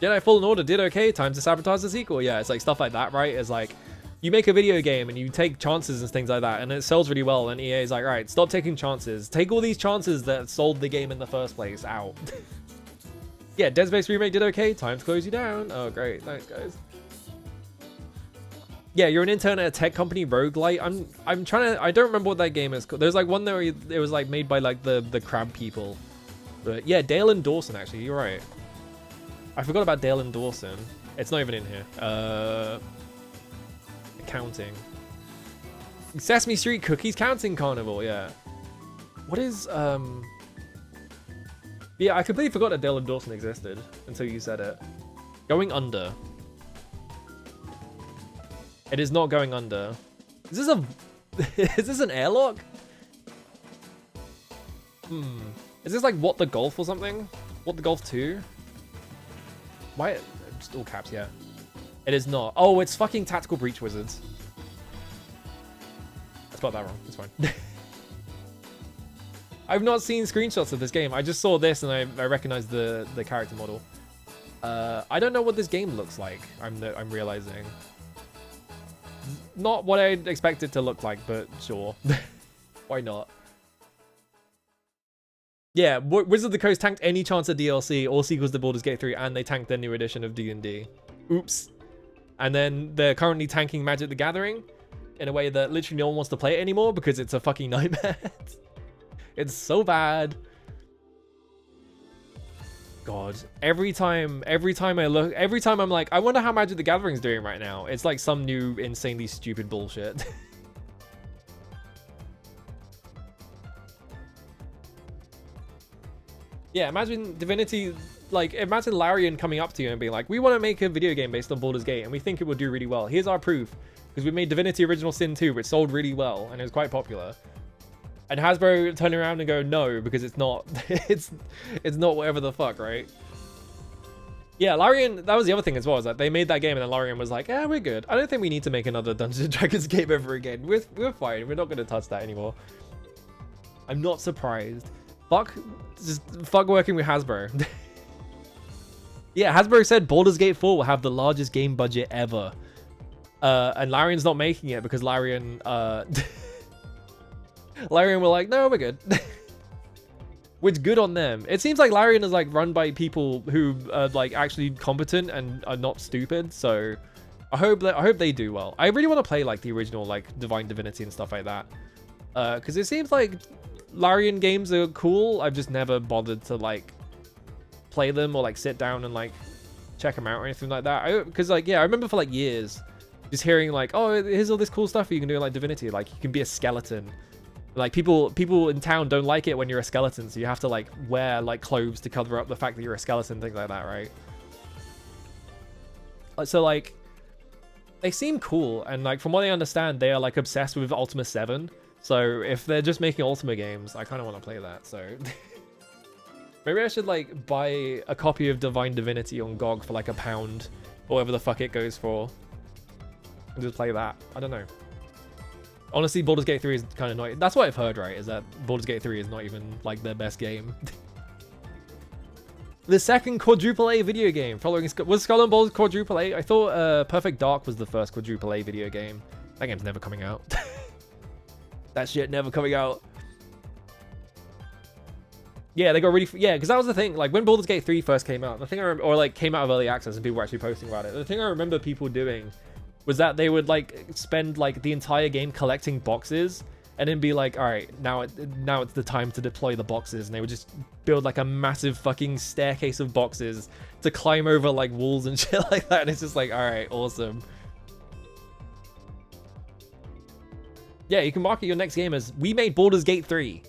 Jedi Fallen Order did okay. Time to sabotage the sequel. Yeah, it's like stuff like that, right? It's like you make a video game and you take chances and things like that, and it sells really well. And EA is like, right, stop taking chances. Take all these chances that sold the game in the first place out. Yeah, Dead Space Remake did okay. Time to close you down. Oh, great. Thanks, guys. Yeah, you're an intern at a tech company, roguelite. I'm trying to... I don't remember what that game is called. There's like one there it was like made by like the crab people. But yeah, Dale and Dawson, actually. You're right. I forgot about Dale and Dawson. It's not even in here. Accounting. Sesame Street Cookies Counting Carnival, yeah. What is... Yeah, I completely forgot that Dale and Dawson existed until you said it. Going Under. It is not Going Under. Is this a... Is this an airlock? Is this like What the Golf or something? What, the Golf 2? Why? Just all caps, yeah. It is not. Oh, it's fucking Tactical Breach Wizards. I spelled that wrong. It's fine. I've not seen screenshots of this game. I just saw this and I recognized the character model. I don't know what this game looks like. I'm realizing. Not what I'd expect it to look like, but sure. Why not? Yeah, Wizards of the Coast tanked any chance of DLC or sequels to Baldur's Gate 3, and they tanked their new edition of D&D. Oops. And then they're currently tanking Magic the Gathering in a way that literally no one wants to play it anymore because it's a fucking nightmare. It's so bad. God, every time I'm like, I wonder how Magic the Gathering's doing right now. It's like some new insanely stupid bullshit. Yeah, imagine Divinity, like, imagine Larian coming up to you and being like, we want to make a video game based on Baldur's Gate and we think it will do really well. Here's our proof. Because we made Divinity Original Sin 2, which sold really well and it was quite popular. And Hasbro turn around and go, no, because it's not, it's not whatever the fuck, right? Yeah, Larian, that was the other thing as well, is that they made that game and then Larian was like, yeah, we're good. I don't think we need to make another Dungeons & Dragons game ever again. We're fine. We're not going to touch that anymore. I'm not surprised. Just fuck working with Hasbro. Yeah, Hasbro said Baldur's Gate 4 will have the largest game budget ever. And Larian's not making it because Larian were like, no, we're good. Which, good on them. It seems like Larian is like run by people who are like actually competent and are not stupid. So I hope they do well. I really want to play like the original like Divine Divinity and stuff like that. Because it seems like Larian games are cool. I've just never bothered to like play them or like sit down and like check them out or anything like that. Because like, yeah, I remember for like years just hearing like, oh, here's all this cool stuff you can do in like Divinity. Like you can be a skeleton. Like people in town don't like it when you're a skeleton, so you have to like wear like clothes to cover up the fact that you're a skeleton, things like that, right? So like they seem cool, and like from what I understand, they are like obsessed with Ultima 7. So if they're just making Ultima games, I kind of want to play that. So maybe I should like buy a copy of Divine Divinity on GOG for like £1 or whatever the fuck it goes for, and just play that. I don't know. Honestly, Baldur's Gate 3 is kind of not... That's what I've heard, right? Is that Baldur's Gate 3 is not even, like, their best game. The second quadruple A video game following... Was Skull and Bones quadruple A? I thought Perfect Dark was the first quadruple A video game. That game's never coming out. That shit never coming out. Yeah, they got really... Yeah, because that was the thing. Like, when Baldur's Gate 3 first came out, the thing or, like, came out of early access and people were actually posting about it, the thing I remember people doing was that they would like spend like the entire game collecting boxes and then be like, all right, now it's the time to deploy the boxes, and they would just build like a massive fucking staircase of boxes to climb over like walls and shit like that, and it's just like, all right, awesome. Yeah, you can market your next game as, we made Baldur's Gate 3.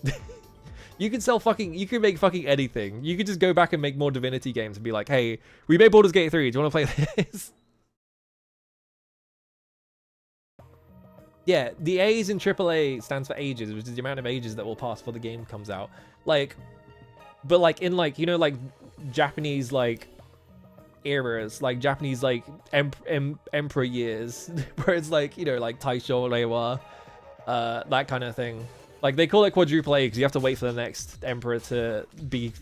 You can make fucking anything. You could just go back and make more Divinity games and be like, hey, we made Baldur's Gate 3, do you want to play this? Yeah, the A's in AAA stands for ages, which is the amount of ages that will pass before the game comes out. Like, but like in like, you know, like Japanese like eras, like Japanese like emperor years, where it's like, you know, like Taisho, Reiwa, that kind of thing. Like they call it quadruple A because you have to wait for the next emperor to be,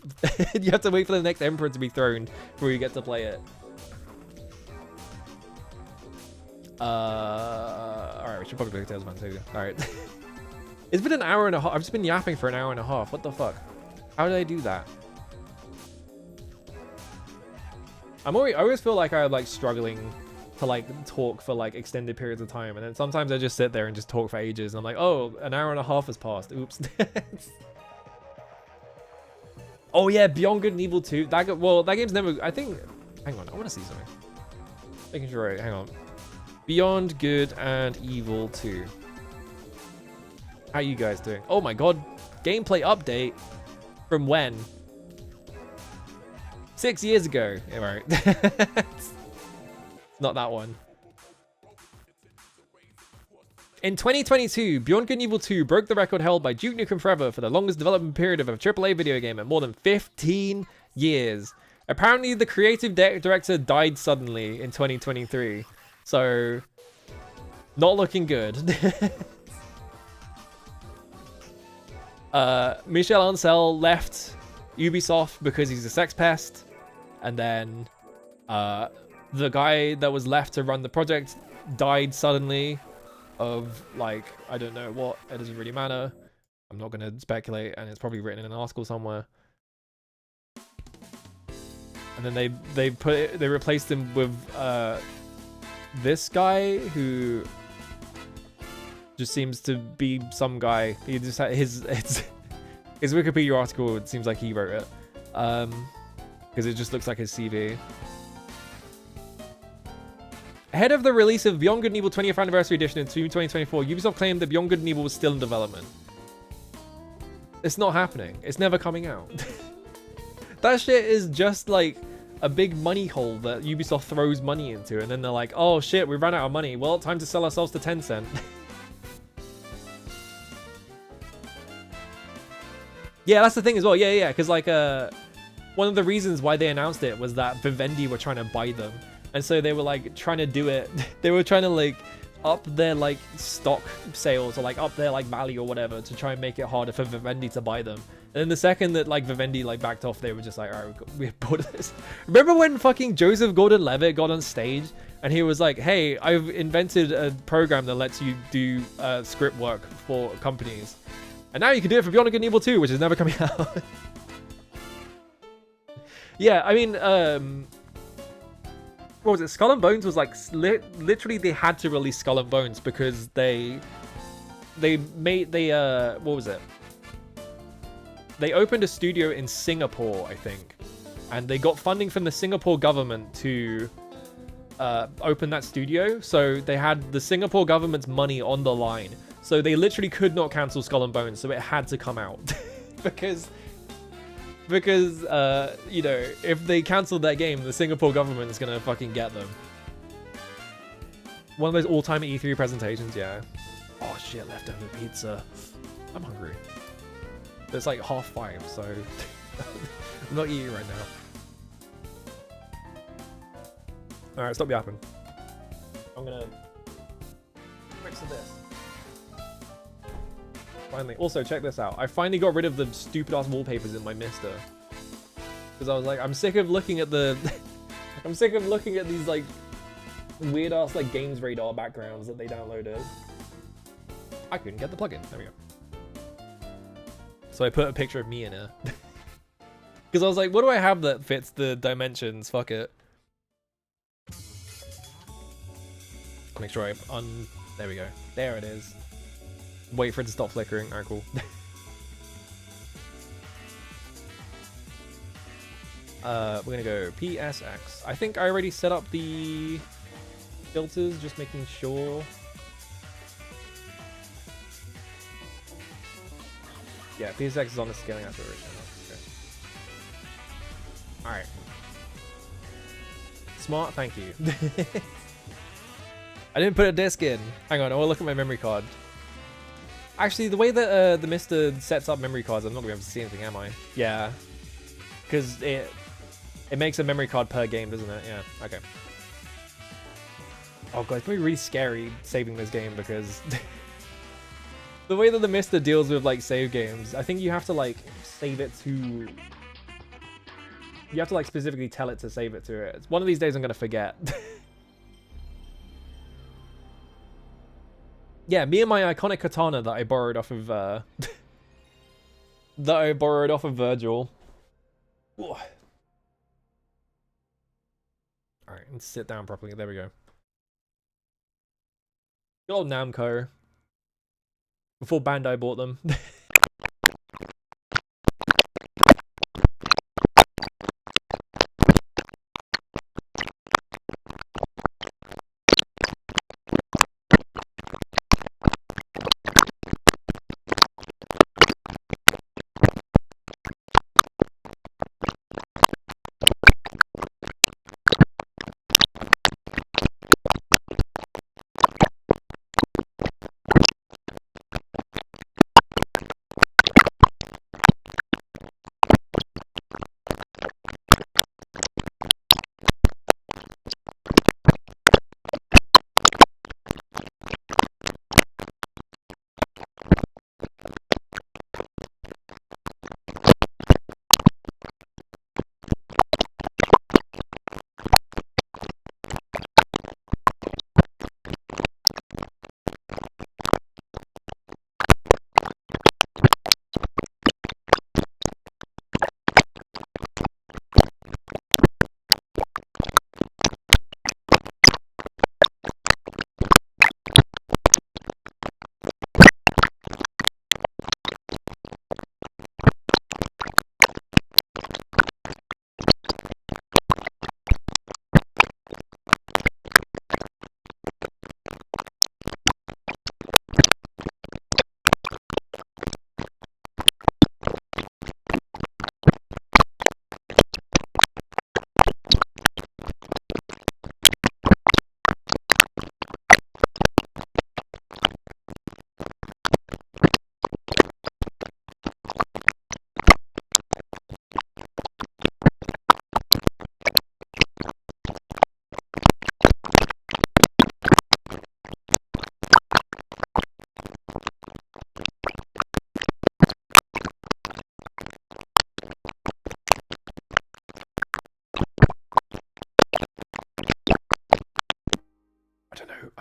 you have to wait for the next emperor to be throned before you get to play it. Alright, we should probably play Tales of Phantasia. Alright. It's been an hour and a half. I've just been yapping for an hour and a half. What the fuck? How did I do that? I always feel like I'm like struggling to like talk for like extended periods of time, and then sometimes I just sit there and just talk for ages and I'm like, oh, an hour and a half has passed. Oops. Oh yeah, Beyond Good and Evil 2. That game's never, I think, hang on, I want to see something. Making sure, hang on. Beyond Good and Evil 2. How you guys doing? Oh my god. Gameplay update? From when? 6 years ago. Yeah, right. It's not that one. In 2022, Beyond Good and Evil 2 broke the record held by Duke Nukem Forever for the longest development period of a AAA video game at more than 15 years. Apparently, the creative director died suddenly in 2023. So, not looking good. Michel Ancel left Ubisoft because he's a sex pest. And then the guy that was left to run the project died suddenly of, like, I don't know what. It doesn't really matter. I'm not going to speculate, and it's probably written in an article somewhere. And then they replaced him with this guy who just seems to be some guy. He just had his Wikipedia article. It seems like he wrote it because it just looks like his CV. Ahead of the release of Beyond Good and Evil 20th Anniversary Edition in 2024, Ubisoft claimed that Beyond Good and Evil was still in development. It's not happening. It's never coming out. That shit is just like a big money hole that Ubisoft throws money into, and then they're like, oh shit, we ran out of money. Well, time to sell ourselves to Tencent. Yeah, that's the thing as well. Yeah, because like one of the reasons why they announced it was that Vivendi were trying to buy them. And so they were like trying to do it. They were trying to like up their like stock sales or like up their like value or whatever to try and make it harder for Vivendi to buy them. And then the second that like Vivendi like backed off, they were just like, all right, we're bored of this. Remember when fucking Joseph Gordon-Levitt got on stage and he was like, hey, I've invented a program that lets you do script work for companies. And now you can do it for Beyond Good and Evil 2, which is never coming out. Yeah, I mean, what was it? Skull and Bones was like literally they had to release Skull and Bones because what was it? They opened a studio in Singapore, I think, and they got funding from the Singapore government to open that studio. So they had the Singapore government's money on the line. So they literally could not cancel Skull and Bones, so it had to come out because you know, if they cancelled that game, the Singapore government is gonna fucking get them. One of those all-time E3 presentations, yeah. Oh shit, leftover pizza. I'm hungry. It's like 5:30, so I'm not eating right now. Alright, stop yapping. I'm gonna switch to this. Finally. Also, check this out. I finally got rid of the stupid-ass wallpapers in my Mister. Because I was like, I'm sick of looking at the... I'm sick of looking at these, like, weird-ass, like, Games Radar backgrounds that they downloaded. I couldn't get the plugin. There we go. So I put a picture of me in it. Because I was like, what do I have that fits the dimensions? Fuck it. Make sure there we go. There it is. Wait for it to stop flickering. Alright, cool. We're gonna go PSX. I think I already set up the filters, just making sure. Yeah, PSX is on the scaling aspiration. Okay. Alright. Smart, thank you. I didn't put a disc in. Hang on, I want to look at my memory card. Actually, the way that the Mister sets up memory cards, I'm not going to be able to see anything, am I? Yeah. Because it makes a memory card per game, doesn't it? Yeah, okay. Oh god, it's going to be really scary saving this game because... the way that the Mister deals with, like, save games, I think you have to, like, save it to... You have to, like, specifically tell it to save it to it. One of these days I'm going to forget. Yeah, me and my iconic katana that I borrowed off of, Virgil. Alright, let's sit down properly. There we go. Good old Namco. Before Bandai bought them.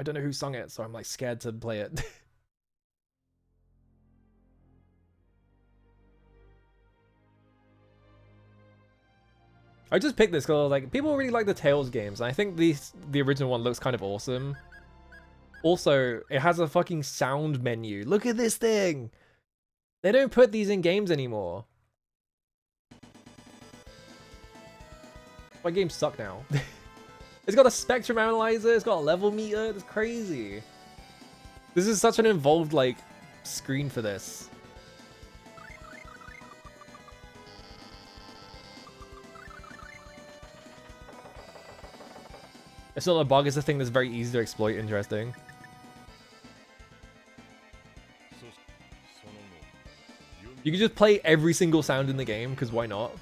don't know who sung it, so I'm like scared to play it. I just picked this because like people really like the Tales games, and I think the original one looks kind of awesome. Also, it has a fucking sound menu. Look at this thing. They don't put these in games anymore. My games suck now. It's got a spectrum analyzer, it's got a level meter, it's crazy. This is such an involved, like, screen for this. It's not a bug, it's a thing that's very easy to exploit. Interesting. You can just play every single sound in the game, because why not?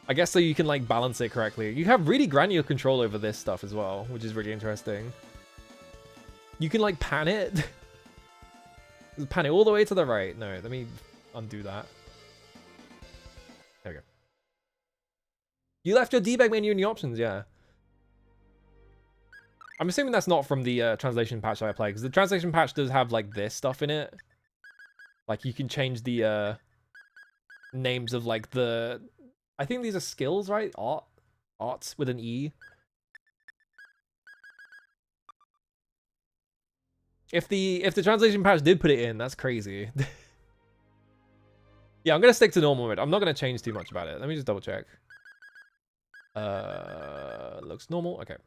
I guess so you can like balance it correctly. You have really granular control over this stuff as well, which is really interesting. You can like pan it. Pan it all the way to the right. No, let me undo that. There we go. You left your debug menu in the options, yeah. I'm assuming that's not from the translation patch that I played, because the translation patch does have like this stuff in it. Like you can change the names of like the... I think these are skills, right? Arts with an E. If the translation patch did put it in, that's crazy. Yeah, I'm gonna stick to normal mode. I'm not gonna change too much about it. Let me just double check. Looks normal. Okay.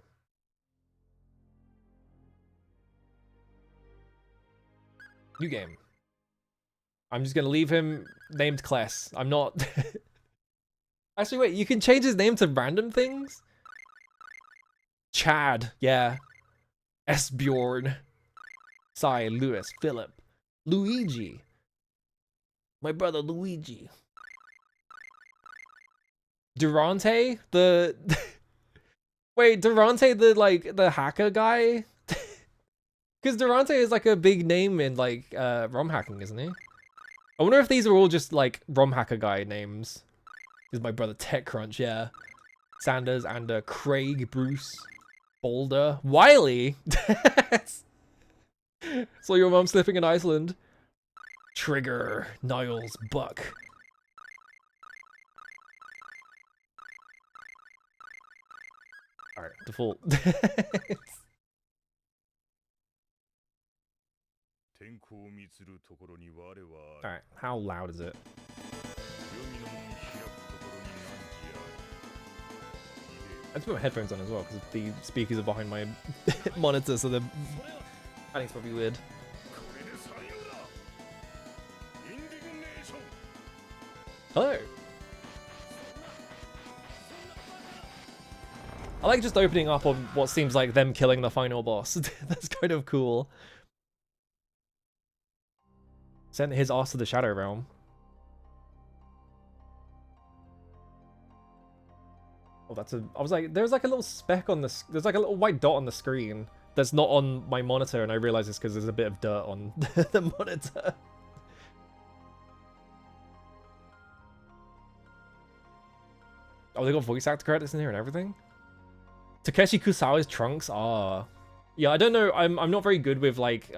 New game. I'm just gonna leave him named Kless. I'm not. Actually, wait, you can change his name to random things? Chad, yeah. Esbjorn. Sai, Lewis, Philip. Luigi. My brother Luigi. Durante? The... Wait, Durante the hacker guy? Because Durante is like a big name in like ROM hacking, isn't he? I wonder if these are all just like ROM hacker guy names. This is my brother TechCrunch, yeah. Sanders and Craig, Bruce, Boulder, Wiley. Saw your mom slipping in Iceland. Trigger, Niles, Buck. Alright, default. Alright, how loud is it? I just put my headphones on as well because the speakers are behind my monitor, so I think it's probably weird. Hello. I like just opening up on what seems like them killing the final boss. That's kind of cool. Sent his ass to the Shadow Realm. Oh, that's a... I was like, there's like a little speck on the... There's like a little white dot on the screen that's not on my monitor, and I realize it's because there's a bit of dirt on the monitor. Oh, they got voice actor credits in here and everything? Takeshi Kusawa's Trunks? Ah. Yeah, I don't know. I'm not very good with, like,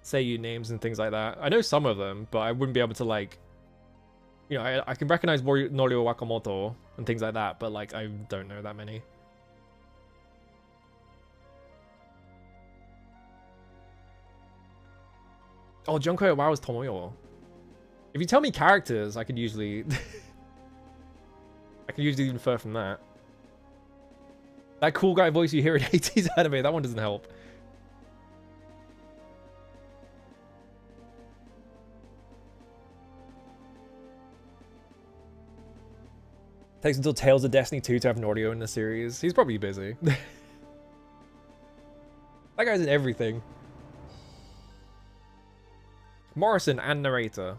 Seiyu names and things like that. I know some of them, but I wouldn't be able to, like... You know, I can recognize Norio Wakamoto and things like that, but, like, I don't know that many. Oh, Junko Wow is Tomoyo. If you tell me characters, I could usually... I can usually infer from that. That cool guy voice you hear in 80s anime, that one doesn't help. Takes until Tales of Destiny 2 to have Norio in the series. He's probably busy. That guy's in everything. Morrison and narrator.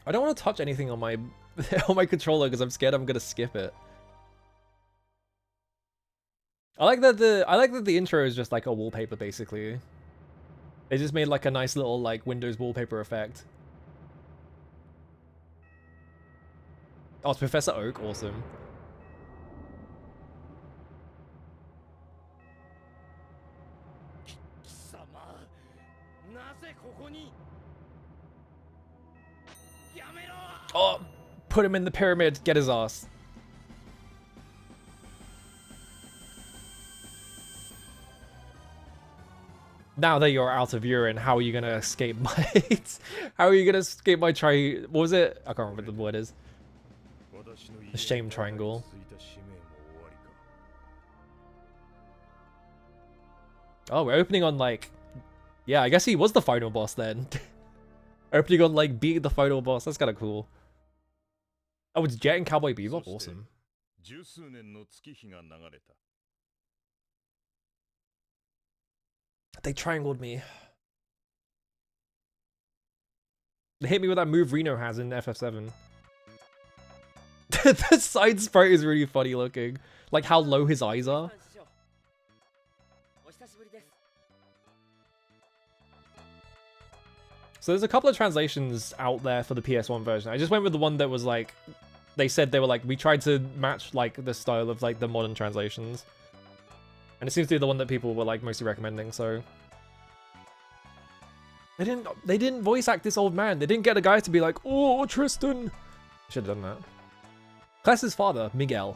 I don't want to touch anything on my on my controller because I'm scared I'm gonna skip it. I like that the intro is just like a wallpaper basically. They just made like a nice little like Windows wallpaper effect. Oh, it's Professor Oak, awesome. Oh, put him in the pyramid, get his ass. Now that you're out of urine, how are you gonna escape my... how are you gonna escape my what was it? I can't remember what the word is. The shame triangle. Oh, we're opening on like... Yeah, I guess he was the final boss then. Opening on like beating the final boss, that's kind of cool. Oh, it's Jet and Cowboy Bebop, awesome. They triangled me. They hit me with that move Reno has in FF7. The side sprite is really funny looking. Like how low his eyes are. So there's a couple of translations out there for the PS1 version. I just went with the one that was like, they said they were like, we tried to match like the style of like the modern translations. And it seems to be the one that people were like mostly recommending, so. They didn't voice act this old man. They didn't get a guy to be like, oh, Tristan. Should have done that. Kless's father, Miguel.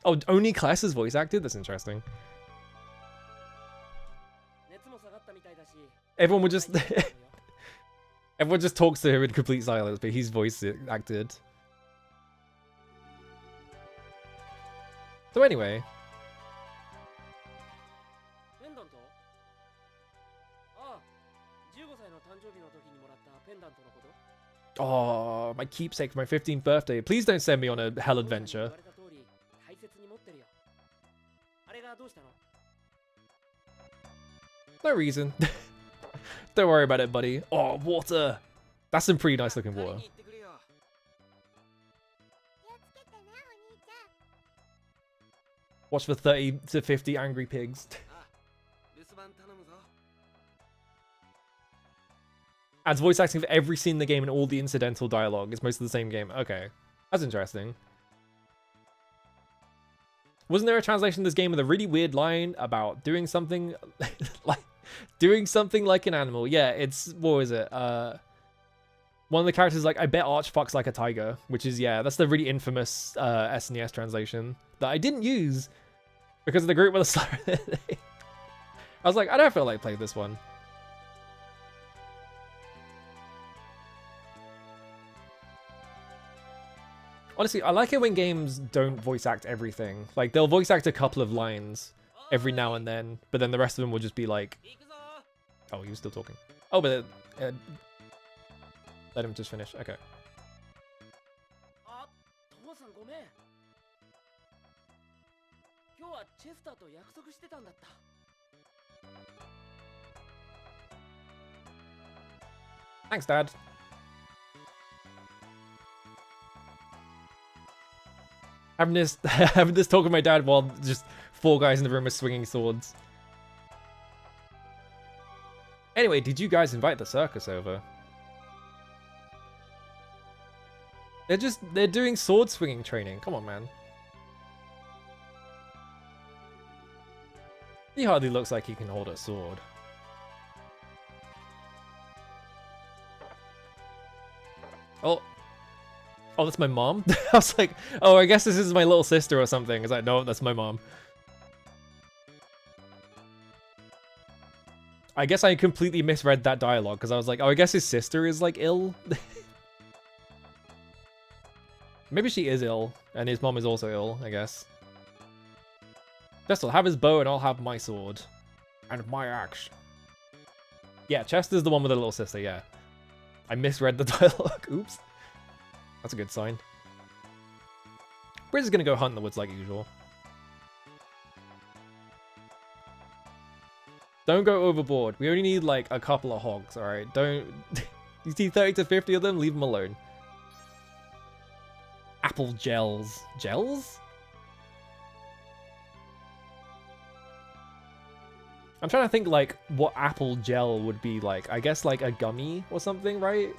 Oh, only Kless is voice acted? That's interesting. Everyone would just... Everyone just talks to him in complete silence, but he's voice acted. So anyway... Oh, my keepsake for my 15th birthday. Please don't send me on a hell adventure. No reason. Don't worry about it, buddy. Oh, water. That's some pretty nice looking water. Watch for 30 to 50 angry pigs. Adds voice acting for every scene in the game and all the incidental dialogue. It's most of the same game. Okay. That's interesting. Wasn't there a translation of this game with a really weird line about doing something like an animal? Yeah, it's, what was it? One of the characters is like, I bet Arch fucks like a tiger, which is, yeah, that's the really infamous SNES translation that I didn't use because of the group with a slur. I was like, I don't feel like playing this one. Honestly, I like it when games don't voice act everything. Like, they'll voice act a couple of lines every now and then, but then the rest of them will just be like... Oh, he was still talking. Oh, but... let him just finish. Okay. Thanks, Dad. Having this talk with my dad while just 4 guys in the room are swinging swords. Anyway, did you guys invite the circus over? They're doing sword swinging training. Come on, man. He hardly looks like he can hold a sword. Oh. Oh, that's my mom? I was like, oh, I guess this is my little sister or something. It's like, no, that's my mom. I guess I completely misread that dialogue because I was like, oh, I guess his sister is like ill. Maybe she is ill and his mom is also ill, I guess. Just I'll have his bow and I'll have my sword. And my axe. Yeah, Chester's the one with the little sister, yeah. I misread the dialogue. Oops. That's a good sign. We're just gonna go hunt in the woods like usual. Don't go overboard. We only need like a couple of hogs, alright? Don't... You see 30 to 50 of them? Leave them alone. Apple gels. Gels? I'm trying to think like what apple gel would be like. I guess like a gummy or something, right?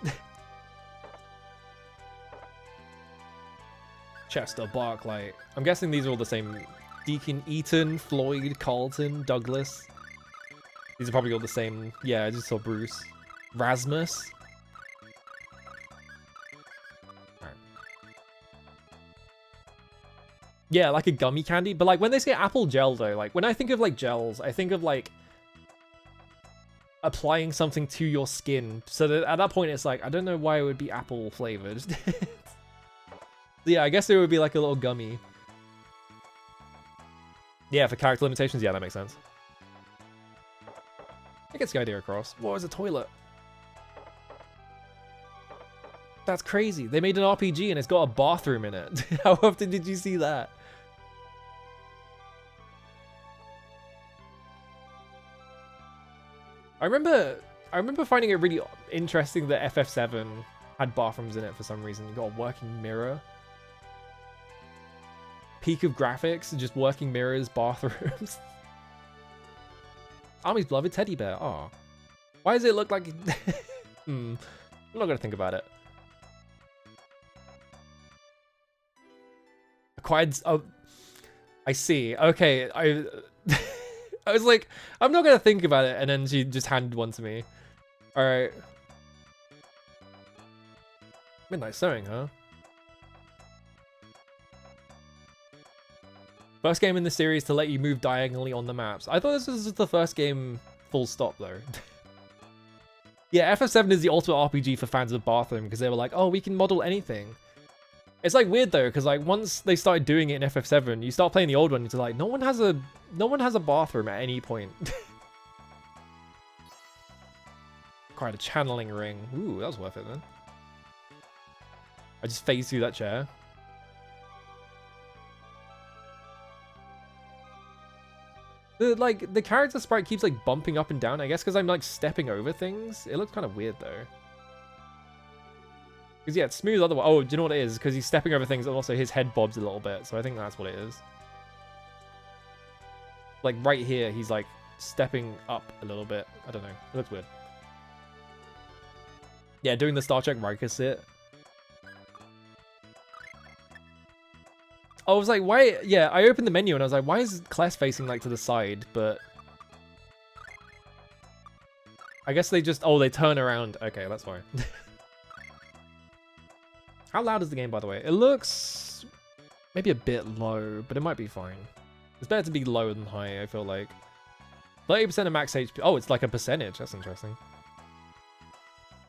Chester, Barclay. I'm guessing these are all the same. Deacon, Eaton, Floyd, Carlton, Douglas. These are probably all the same. Yeah, I just saw Bruce. Rasmus. Right. Yeah, like a gummy candy. But like when they say apple gel though, like when I think of like gels, I think of like applying something to your skin. So that at that point it's like, I don't know why it would be apple flavored. Yeah, I guess it would be like a little gummy. Yeah, for character limitations, yeah, that makes sense. It gets the idea across. What was a toilet? That's crazy. They made an RPG and it's got a bathroom in it. How often did you see that? I remember finding it really interesting that FF7 had bathrooms in it for some reason. You got a working mirror. Peak of graphics, just working mirrors, bathrooms. Army's beloved teddy bear. Oh, why does it look like? I'm not gonna think about it. Acquired. Oh, I see. Okay, I was like, I'm not gonna think about it, and then she just handed one to me. All right. Midnight sewing, huh? First game in the series to let you move diagonally on the maps. I thought this was just the first game full stop though. Yeah, FF7 is the ultimate RPG for fans of bathroom because they were like, oh, we can model anything. It's like weird though, because like once they started doing it in FF7, you start playing the old one, it's like no one has a bathroom at any point. Quite a channeling ring. Ooh, that was worth it then. I just phased through that chair. The character sprite keeps like bumping up and down, I guess because I'm like stepping over things. It looks kind of weird though. Because yeah, it's smooth otherwise. Oh, do you know what it is? Because he's stepping over things and also his head bobs a little bit. So I think that's what it is. Like right here, he's like stepping up a little bit. I don't know. It looks weird. Yeah, doing the Star Trek Riker sit. I was like, why? Yeah, I opened the menu and I was like, why is Kless facing like to the side? But I guess they just, oh, they turn around. Okay, that's fine. How loud is the game, by the way? It looks maybe a bit low, but it might be fine. It's better to be low than high, I feel like. 30% of max HP. Oh, it's like a percentage. That's interesting.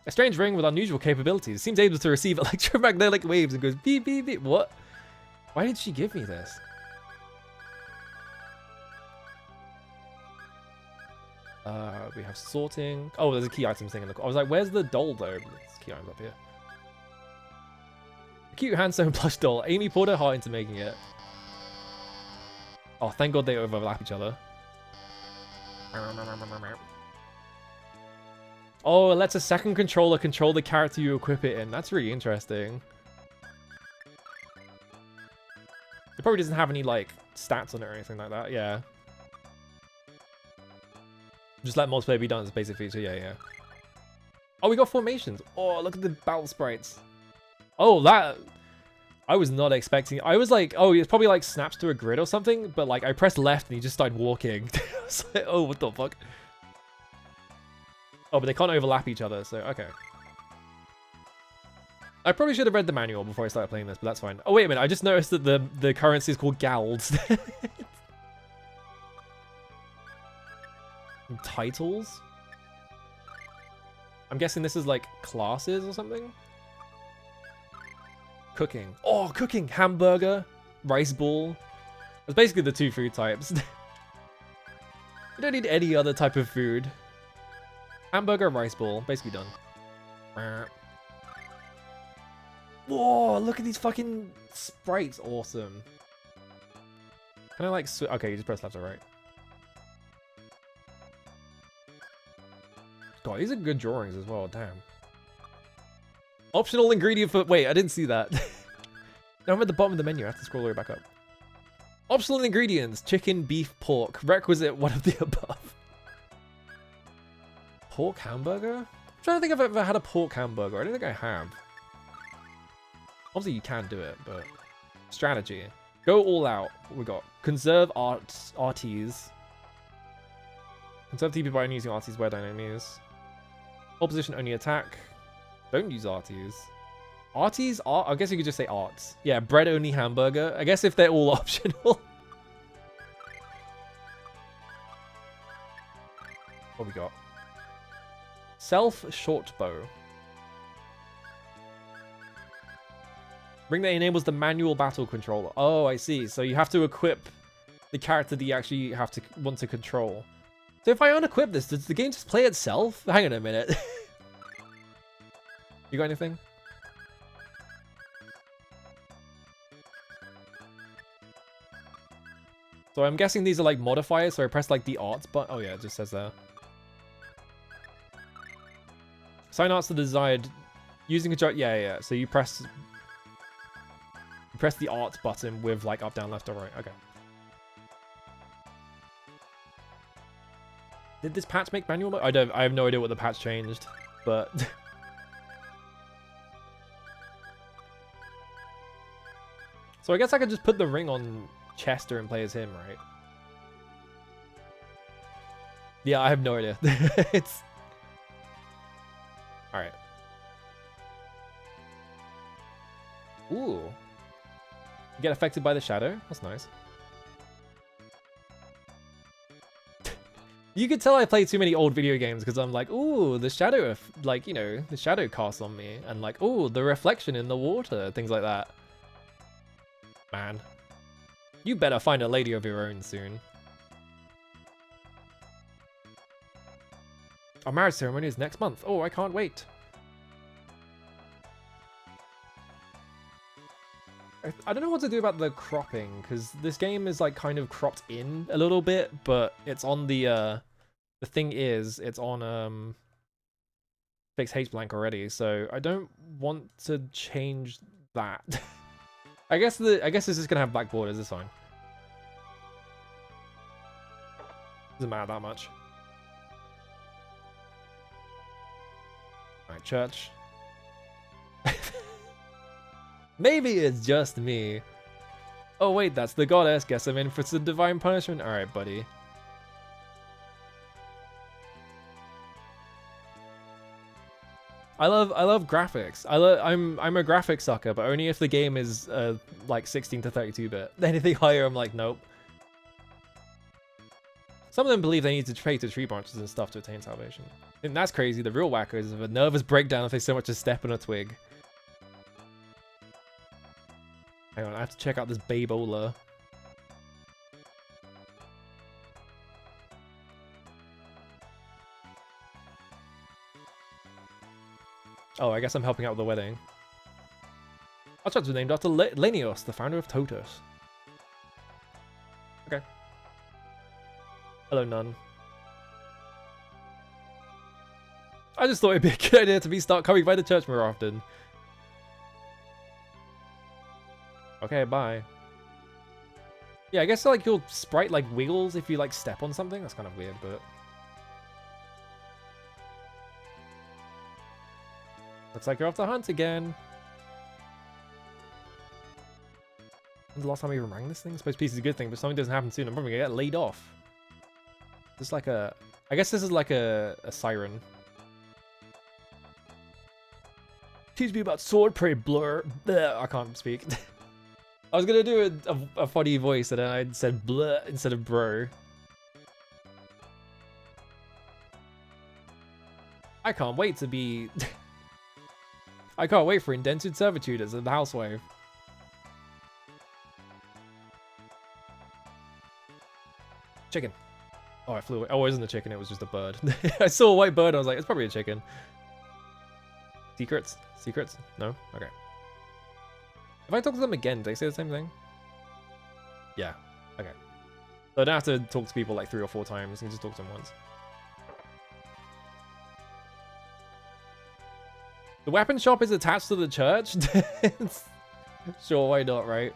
A strange ring with unusual capabilities. It seems able to receive electromagnetic waves and goes beep, beep, beep. What? Why did she give me this? We have sorting. Oh, there's a key items thing in the... I was like, where's the doll, though? There's key items up here. A cute hand-sewn plush doll. Amy poured her heart into making it. Oh, thank God they overlap each other. Oh, it lets a second controller control the character you equip it in. That's really interesting. It probably doesn't have any, like, stats on it or anything like that. Yeah. Just let multiplayer be done as a basic feature. Yeah, yeah. Oh, we got formations. Oh, look at the battle sprites. Oh, that... I was not expecting... I was like, oh, it's probably, like, snaps to a grid or something. But, like, I pressed left and he just started walking. I was like, oh, what the fuck? Oh, but they can't overlap each other, so, okay. I probably should have read the manual before I started playing this, but that's fine. Oh, wait a minute. I just noticed that the currency is called Galds. Titles? I'm guessing this is like classes or something? Cooking. Oh, cooking! Hamburger, rice ball. That's basically the two food types. You don't need any other type of food. Hamburger, rice ball. Basically done. Whoa, look at these fucking sprites. Awesome. Can I like... Okay, you just press left or right. God, these are good drawings as well. Damn. Optional ingredient for... Wait, I didn't see that. Now I'm at the bottom of the menu. I have to scroll all the way back up. Optional ingredients. Chicken, beef, pork. Requisite, one of the above. pork hamburger? I'm trying to think if I've ever had a pork hamburger. I don't think I have. Obviously, you can do it, but strategy. Go all out. What we got? Conserve RTs. Conserve TP by only using RTs where dynamics. Opposition only attack. Don't use RTs. RTs are, I guess you could just say arts. Yeah, bread only hamburger. I guess if they're all optional. What we got? Self short bow. Ring that enables the manual battle controller. Oh, I see. So you have to equip the character that you actually have to want to control. So if I unequip this, does the game just play itself? Hang on a minute. You got anything? So I'm guessing these are like modifiers. So I press like the arts button. Oh yeah, it just says there. Assign arts to the desired using control. Yeah. So you press the arts button with like up, down, left, or right. Okay. Did this patch make manual mode? I have no idea what the patch changed, but so I guess I could just put the ring on Chester and play as him, right? Yeah, I have no idea. It's all right. Ooh. Get affected by the shadow. That's nice. You could tell I play too many old video games because I'm like, ooh, the shadow, like, you know, the shadow casts on me, and like, ooh, the reflection in the water, things like that. Man, you better find a lady of your own soon. Our marriage ceremony is next month. Oh, I can't wait. I don't know what to do about the cropping, because this game is like kind of cropped in a little bit, but it's on the thing is, it's on fixed H blank already, so I don't want to change that. I guess this is gonna have black borders, it's fine. Doesn't matter that much. Alright, church. Maybe it's just me. Oh wait, that's the goddess. Guess I'm in for some divine punishment. Alright, buddy. I love graphics. I'm a graphics sucker, but only if the game is like 16 to 32-bit. Anything higher, I'm like, nope. Some of them believe they need to pray to tree branches and stuff to attain salvation. And that's crazy. The real wackos have a nervous breakdown if they so much as step on a twig. Hang on, I have to check out this Babe-ola. Oh, I guess I'm helping out with the wedding. Our church was named after Lenios, the founder of Totos. Okay. Hello, nun. I just thought it'd be a good idea to start coming by the church more often. Okay, bye. Yeah, I guess like your sprite like wiggles if you like step on something. That's kind of weird, but looks like you're off to hunt again. When's the last time we even rang this thing? I suppose peace is a good thing, but something doesn't happen soon. I'm probably gonna get laid off. Just like a, I guess this is like a siren. Teach me about sword prey blur. Bleh, I can't speak. I was gonna do a funny voice and then I said bleh instead of bro. I can't wait to be... I can't wait for indentured servitude as a housewife. Chicken. Oh, I flew away. Oh, it wasn't a chicken, it was just a bird. I saw a white bird, I was like, it's probably a chicken. Secrets? Secrets? No? Okay. If I talk to them again, do they say the same thing? Yeah. Okay. So I don't have to talk to people like 3 or 4 times. I can just talk to them once. The weapon shop is attached to the church? Sure, why not, right?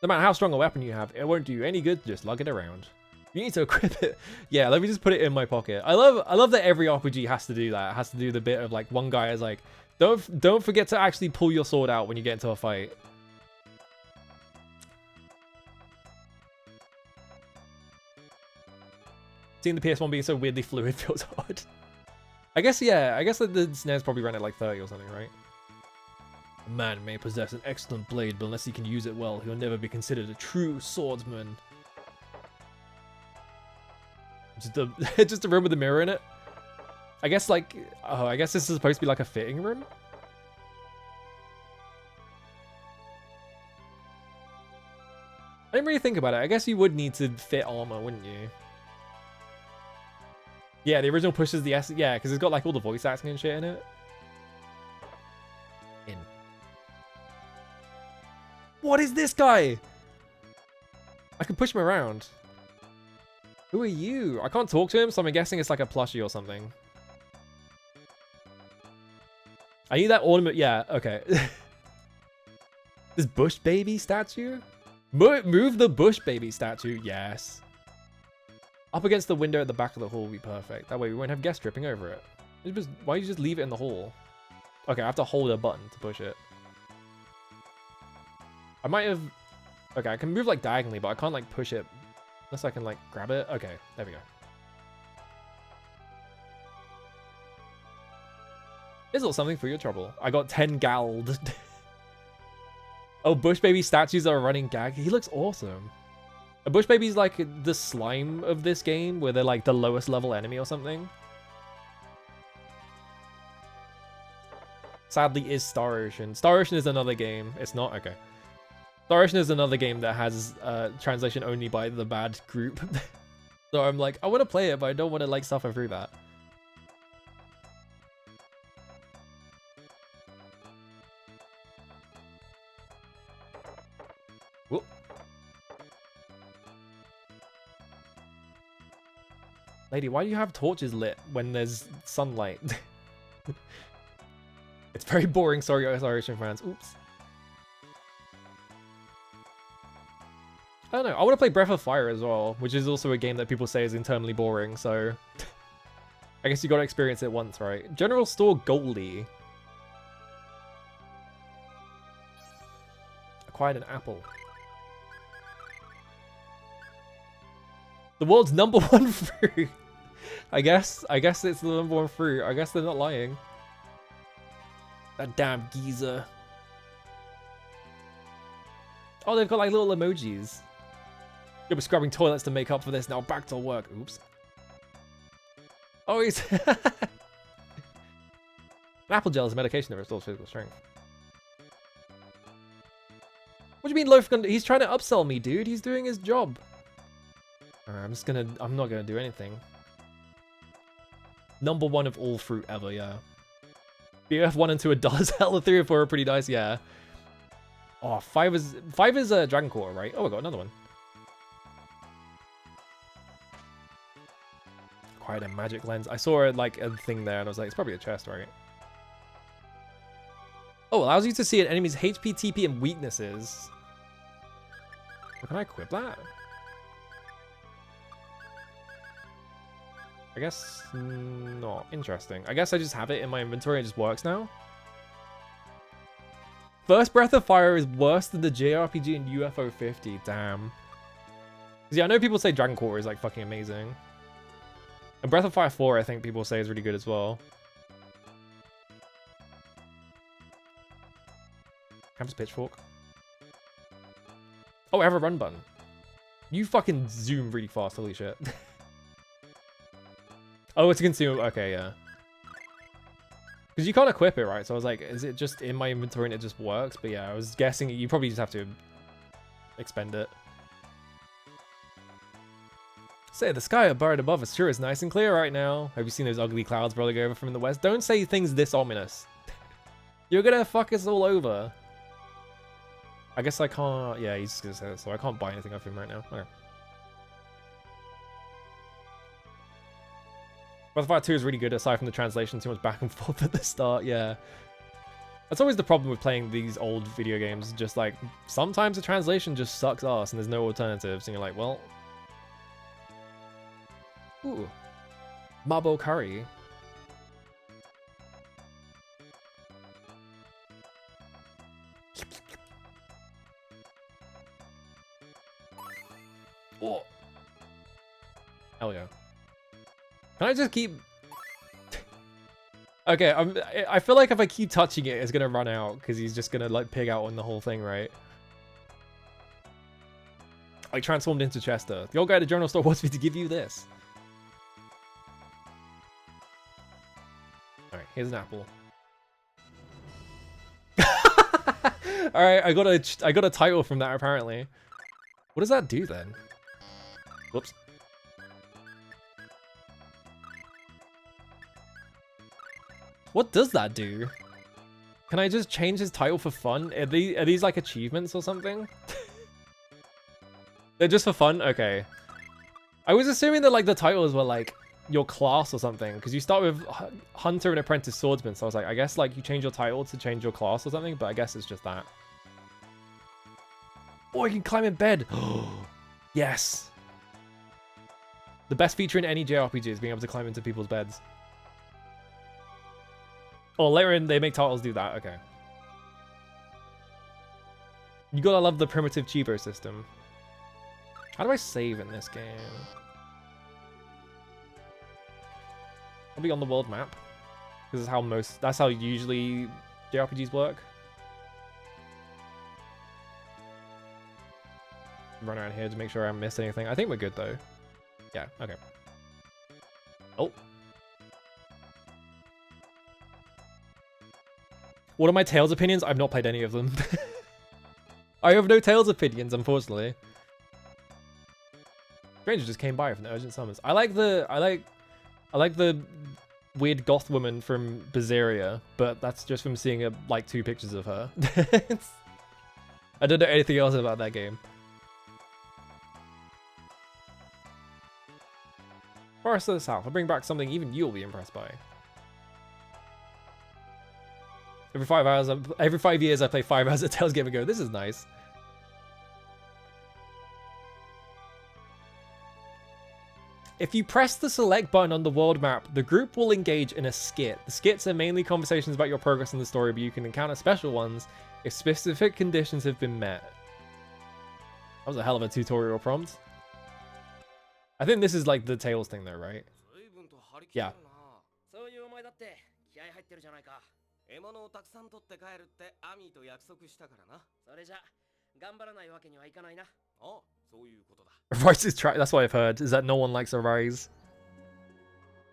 No matter how strong a weapon you have, it won't do you any good to just lug it around. You need to equip it. Yeah, let me just put it in my pocket. I love that every RPG has to do that. It has to do the bit of like one guy is like, don't forget to actually pull your sword out when you get into a fight. Seeing the PS1 being so weirdly fluid feels odd. I guess, yeah, I guess that the SNES probably ran at like 30 or something, right? A man may possess an excellent blade, but unless he can use it well, he'll never be considered a true swordsman. Just a room with a mirror in it. I guess like, oh, I guess this is supposed to be like a fitting room. I didn't really think about it. I guess you would need to fit armor, wouldn't you? Yeah, the original pushes the S. Yeah, because it's got like all the voice acting and shit in it. In. What is this guy? I can push him around. Who are you? I can't talk to him, so I'm guessing it's like a plushie or something. I need that ornament. Yeah, okay. This bush baby statue? Move the bush baby statue. Yes. Up against the window at the back of the hall would be perfect. That way we won't have guests tripping over it. Why don't you just leave it in the hall? Okay, I have to hold a button to push it. I might have... Okay, I can move like diagonally, but I can't like push it. Unless I can like grab it. Okay, there we go. Here's a little something for your trouble. I got 10 gald. Oh, Bush Baby statues are a running gag. He looks awesome. A Bush Baby's like the slime of this game, where they're like the lowest level enemy or something. Sadly is Star Ocean. Star Ocean is another game. It's not? Okay. Star Ocean is another game that has translation only by the bad group. So I'm like, I want to play it, but I don't want to like suffer through that. Whoop. Lady, why do you have torches lit when there's sunlight? It's very boring, sorry, Star Ocean fans. Oops. I don't know. I want to play Breath of Fire as well, which is also a game that people say is internally boring, so... I guess you got to experience it once, right? General Store Goldie. Acquired an apple. The world's #1 fruit. I guess it's the #1 fruit. I guess they're not lying. That damn geezer. Oh, they've got like little emojis. You'll be scrubbing toilets to make up for this. Now back to work. Oops. Oh, he's... Apple gel is a medication that restores physical strength. What do you mean loaf gun? He's trying to upsell me, dude. He's doing his job. I'm not gonna do anything. #1 of all fruit ever, yeah. BF 1 and 2 are dollars. Hell, 3 and 4 are pretty nice, yeah. Oh, 5 is a Dragon Core, right? Oh, I got another one. Acquired a magic lens. I saw like a thing there and I was like, it's probably a chest, right? Oh, allows you to see an enemy's HP, TP, and weaknesses. Can I equip that? I guess not. Interesting. I guess I just have it in my inventory and it just works now. First Breath of Fire is worse than the JRPG in UFO 50. Damn. Because yeah, I know people say Dragon Core is like fucking amazing. And Breath of Fire 4, I think people say is really good as well. Campus Pitchfork. Oh, I have a run button. You fucking zoom really fast, holy shit. Oh, it's a consume. Okay, yeah. Because you can't equip it, right? So I was like, is it just in my inventory and it just works? But yeah, I was guessing you probably just have to expend it. Say, the sky above above us sure is nice and clear right now. Have you seen those ugly clouds rolling over from the west? Don't say things this ominous. You're gonna fuck us all over. I guess I can't... Yeah, he's just gonna say that, so I can't buy anything off him right now. Okay. Breath of Fire 2 is really good, aside from the translation, too much back and forth at the start, yeah. That's always the problem with playing these old video games, just like, sometimes the translation just sucks ass and there's no alternatives, and you're like, well... Ooh. Marble curry. Oh. Hell yeah. Can I just keep... Okay, I feel like if I keep touching it, it's gonna run out, because he's just gonna, like, pig out on the whole thing, right? Like, transformed into Chester. The old guy at the general store wants me to give you this. Alright, here's an apple. Alright, I got a title from that, apparently. What does that do, then? Whoops. What does that do? Can I just change his title for fun? Are these like achievements or something? They're just for fun? Okay. I was assuming that like the titles were like your class or something, because you start with Hunter and Apprentice Swordsman, so I was like, I guess like you change your title to change your class or something, but I guess it's just that. Oh, I can climb in bed! Yes! The best feature in any JRPG is being able to climb into people's beds. Oh, later in, they make titles do that. Okay. You gotta love the primitive Chibo system. How do I save in this game? Probably on the world map. This is how that's how usually JRPGs work. Run around here to make sure I haven't missed anything. I think we're good though. Yeah, okay. Oh. What are my Tales opinions? I've not played any of them. I have no Tales opinions, unfortunately. Stranger just came by from the urgent summons. I like the weird goth woman from Berseria, but that's just from seeing like 2 pictures of her. I don't know anything else about that game. Forest of the South. I'll bring back something even you'll be impressed by. Every 5 years, I play 5 hours of Tales Game and go, this is nice. If you press the select button on the world map, the group will engage in a skit. The skits are mainly conversations about your progress in the story, but you can encounter special ones if specific conditions have been met. That was a hell of a tutorial prompt. I think this is like the Tales thing though, right? Yeah. Rice is track. That's what I've heard. Is that no one likes a rise?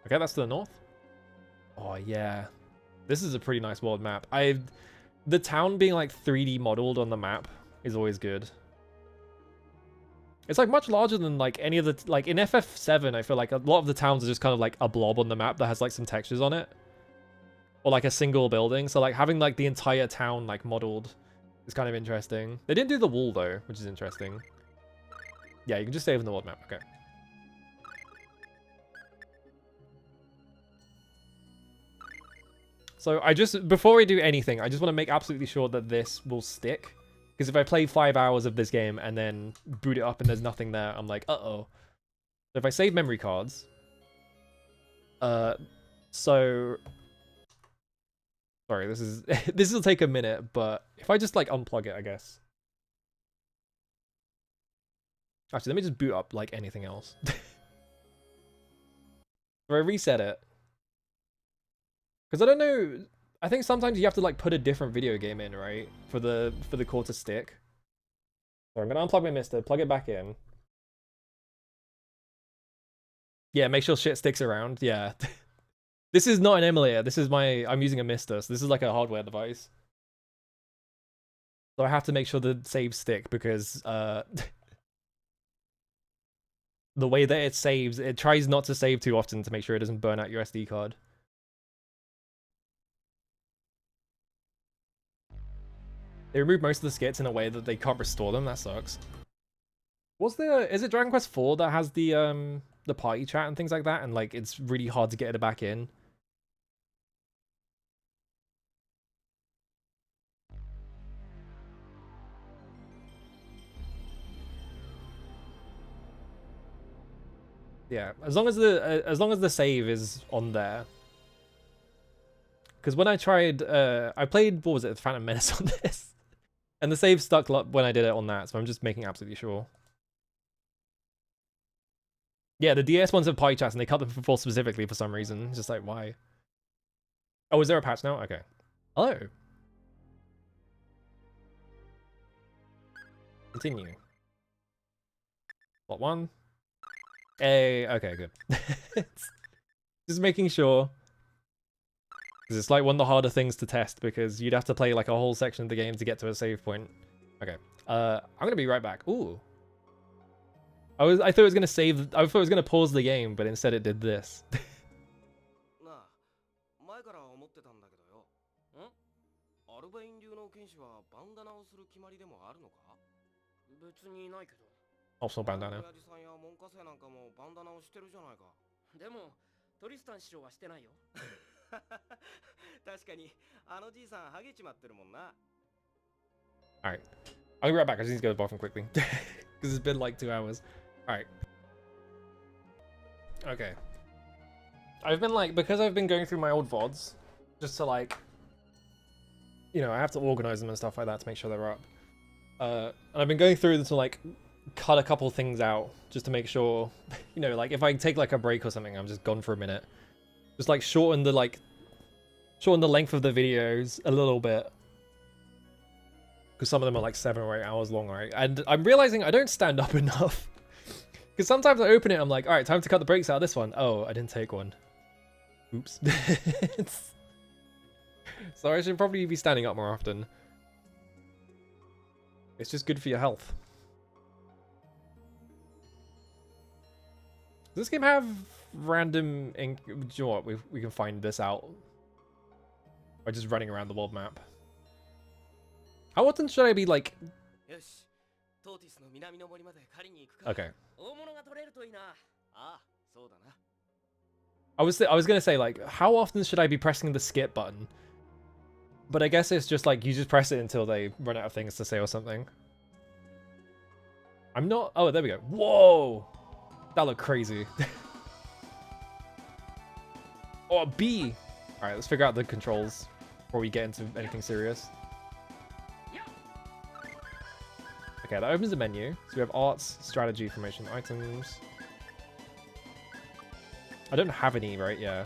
Okay, that's to the north. Oh yeah, this is a pretty nice world map. The town being like 3D modeled on the map is always good. It's like much larger than like any of the like in FF7. I feel like a lot of the towns are just kind of like a blob on the map that has like some textures on it, or like a single building. So like having like the entire town like modeled is kind of interesting. They didn't do the wall though, which is interesting. Yeah, you can just save in the world map. Okay. So before we do anything, I just want to make absolutely sure that this will stick. Because if I play 5 hours of this game and then boot it up and there's nothing there, I'm like, uh-oh. So if I save memory cards... So... Sorry, this will take a minute, but if I just, like, unplug it, I guess. Actually, let me just boot up, like, anything else. If I reset it... Because I don't know... I think sometimes you have to, like, put a different video game in, right? For the core to stick. So I'm going to unplug my Mister, plug it back in. Yeah, make sure shit sticks around. Yeah. This is not an emulator. This is I'm using a Mister, so this is like a hardware device. So I have to make sure the saves stick because the way that it saves, it tries not to save too often to make sure it doesn't burn out your SD card. They remove most of the skits in a way that they can't restore them. That sucks. Is it Dragon Quest 4 that has the party chat and things like that, and like it's really hard to get it back in? Yeah, as long as the save is on there. Because when I tried, I played, what was it, Phantom Menace on this, and the save stuck when I did it on that. So I'm just making absolutely sure. Yeah, the DS ones have pie charts and they cut them for 4 specifically for some reason. It's just like, why? Oh, is there a patch now? Okay. Hello. Continue. What one? Hey, okay, good. Just making sure. Because it's like one of the harder things to test because you'd have to play like a whole section of the game to get to a save point. Okay. I'm gonna be right back. Ooh. I thought it was gonna save. I thought it was gonna pause the game, but instead it did this. なあ、前から思ってたんだけどよ。アルバイン流の剣士はバンダナをする決まりでもあるのか？別にないけど。Also bandana. 親父さんや門下生なんかもバンダナをしてるじゃないか。でもトリスタン師匠はしてないよ。確かにあのじいさんハゲちまってるもんな。Alright. I'll be right back. I just need to go to the bathroom quickly. Because it's been like 2 hours. Alright. Okay. I've been like, because I've been going through my old VODs, just to like, you know, I have to organize them and stuff like that to make sure they're up. And I've been going through them to like cut a couple things out just to make sure, you know, like if I take like a break or something, I'm just gone for a minute. Just like shorten the length of the videos a little bit. Because some of them are like 7 or 8 hours long, right? And I'm realizing I don't stand up enough. Because sometimes I open it, I'm like, alright, time to cut the breaks out of this one. Oh, I didn't take one. Oops. So I should probably be standing up more often. It's just good for your health. Does this game have random ink? Do you know what? We can find this out by just running around the world map. How often should I be like? Okay. I was gonna say like, how often should I be pressing the skip button? But I guess it's just like you just press it until they run out of things to say or something. I'm not. Oh, there we go. Whoa, that looked crazy. Oh, B. All right, let's figure out the controls before we get into anything serious. Okay, that opens the menu. So we have arts, strategy, formation, items. I don't have any, right? Yeah.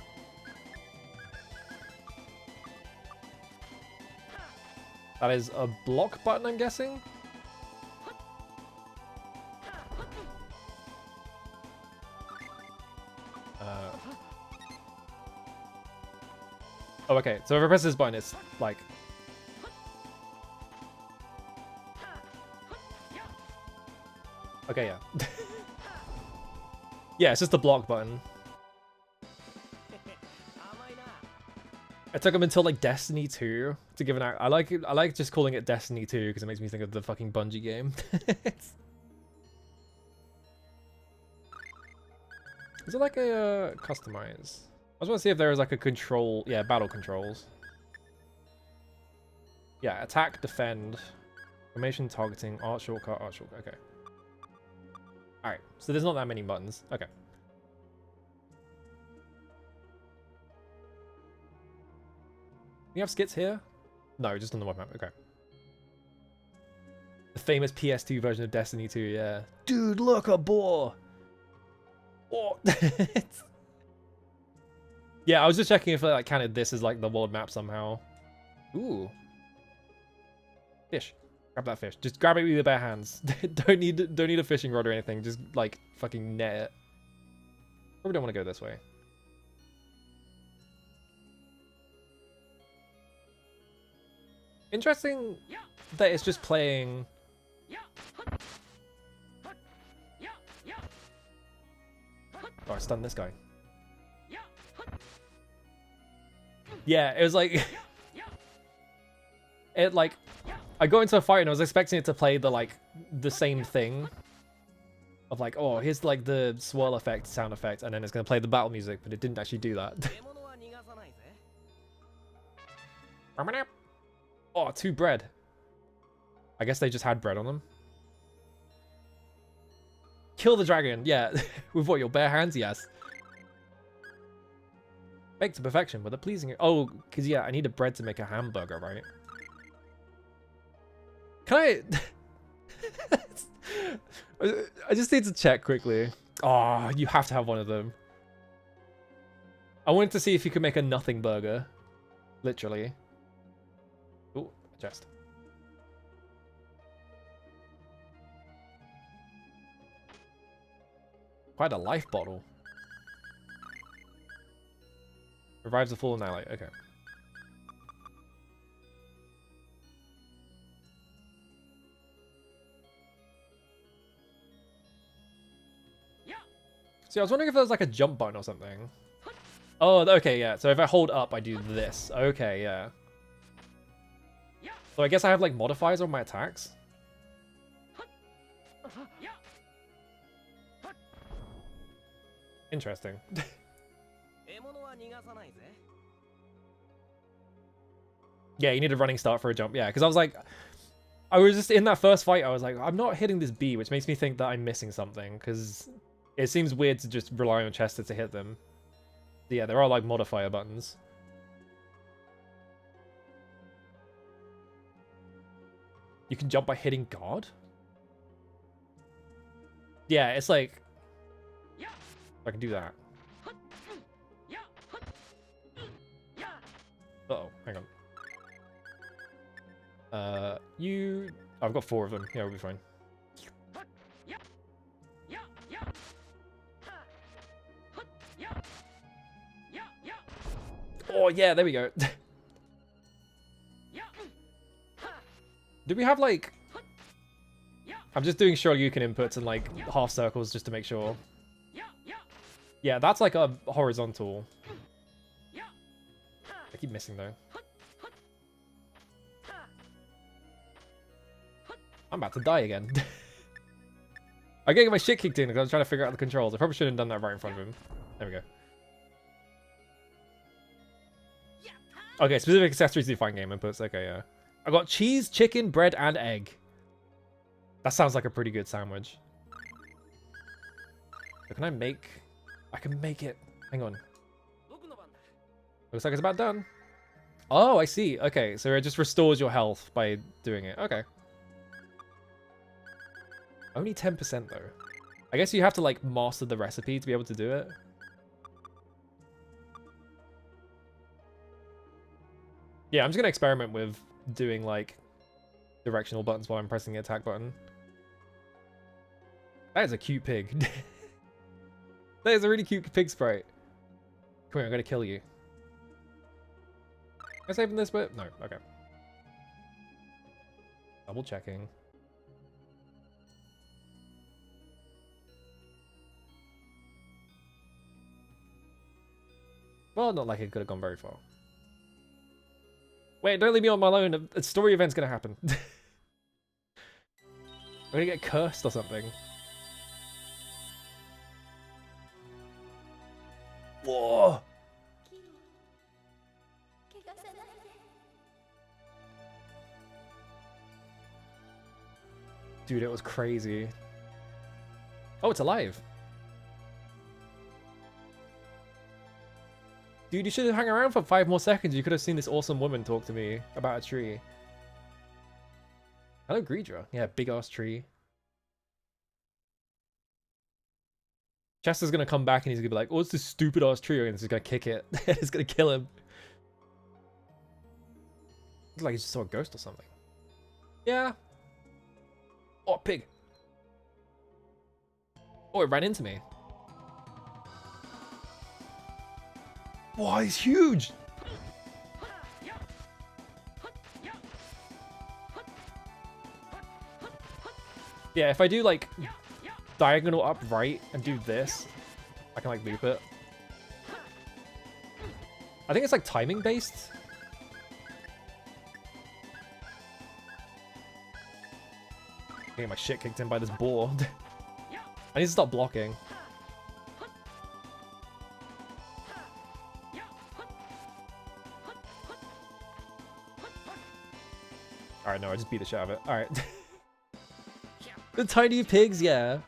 That is a block button, I'm guessing? Oh, okay. So if I press this button, it's like... Okay, yeah. Yeah, it's just the block button. It took him until like Destiny 2 to give an out. I like just calling it Destiny 2 because it makes me think of the fucking Bungie game. Is it like a customize? I was want to see if there is like a control. Yeah, battle controls. Yeah, attack, defend, formation, targeting, art shortcut, art shortcut. Okay. All right. So there's not that many buttons. Okay. You have skits here? No, just on the web map. Okay. The famous PS2 version of Destiny 2, yeah. Dude, look, a boar! Oh. Yeah, I was just checking if I like, counted this as like the world map somehow. Ooh. Fish. Grab that fish. Just grab it with your bare hands. don't need a fishing rod or anything. Just like fucking net it. Probably don't want to go this way. Interesting that it's just playing. Oh, I stunned this guy. Yeah, it was like it like I got into a fight and I was expecting it to play the same thing of like, oh, here's like the swirl effect, sound effect, and then it's gonna play the battle music, but it didn't actually do that. Oh, 2 bread. I guess they just had bread on them. Kill the dragon, yeah. With what, your bare hands? Yes. Baked to perfection with a pleasing... Oh, because, yeah, I need a bread to make a hamburger, right? Can I... I just need to check quickly. Oh, you have to have one of them. I wanted to see if you could make a nothing burger. Literally. Ooh, a chest. Quite a life bottle. Revives the fallen ally. Okay. See, I was wondering if there was like a jump button or something. Oh, okay, yeah. So if I hold up, I do this. Okay, yeah. So I guess I have like modifiers on my attacks. Interesting. Yeah, you need a running start for a jump. Yeah, because I was like, I was just in that first fight, I was like, I'm not hitting this B, which makes me think that I'm missing something, because it seems weird to just rely on Chester to hit them. Yeah, there are like modifier buttons. You can jump by hitting guard? Yeah, it's like... I can do that. Uh-oh, hang on. You... I've got 4 of them. Yeah, we'll be fine. Oh, yeah, there we go. Do we have, like... I'm just doing Shoryuken inputs and, like, half circles just to make sure. Yeah, that's, like, a horizontal. I keep missing, though. I'm about to die again. I get my shit kicked in because I was trying to figure out the controls. I probably shouldn't have done that right in front of him. There we go. Okay, specific accessories to define game inputs. Okay, yeah. I got cheese, chicken, bread, and egg. That sounds like a pretty good sandwich. So can I make... I can make it. Hang on. Looks like it's about done. Oh, I see. Okay, so it just restores your health by doing it. Okay. Only 10% though. I guess you have to like master the recipe to be able to do it. Yeah, I'm just gonna experiment with doing like directional buttons while I'm pressing the attack button. That is a cute pig. That is a really cute pig sprite. Come here, I'm gonna kill you. Am I saving this bit? No, okay. Double checking. Well, not like it could have gone very far. Wait, don't leave me on my own. A story event's gonna happen. I'm gonna get cursed or something. Whoa! Dude, it was crazy. Oh, it's alive. Dude, you should have hung around for 5 more seconds. You could have seen this awesome woman talk to me about a tree. Hello, Greedra. Yeah, big ass tree. Chester's gonna come back and he's gonna be like, oh, it's this stupid ass tree, and he's just gonna kick it. It's gonna kill him. Looks like he just saw a ghost or something. Yeah. Oh, pig. Oh, it ran into me. Wow, he's huge! Yeah, if I do like diagonal up right and do this, I can like loop it. I think it's like timing based. Getting my shit kicked in by this boar. I need to stop blocking. Alright, no, I just beat the shit out of it. Alright. The tiny pigs, yeah.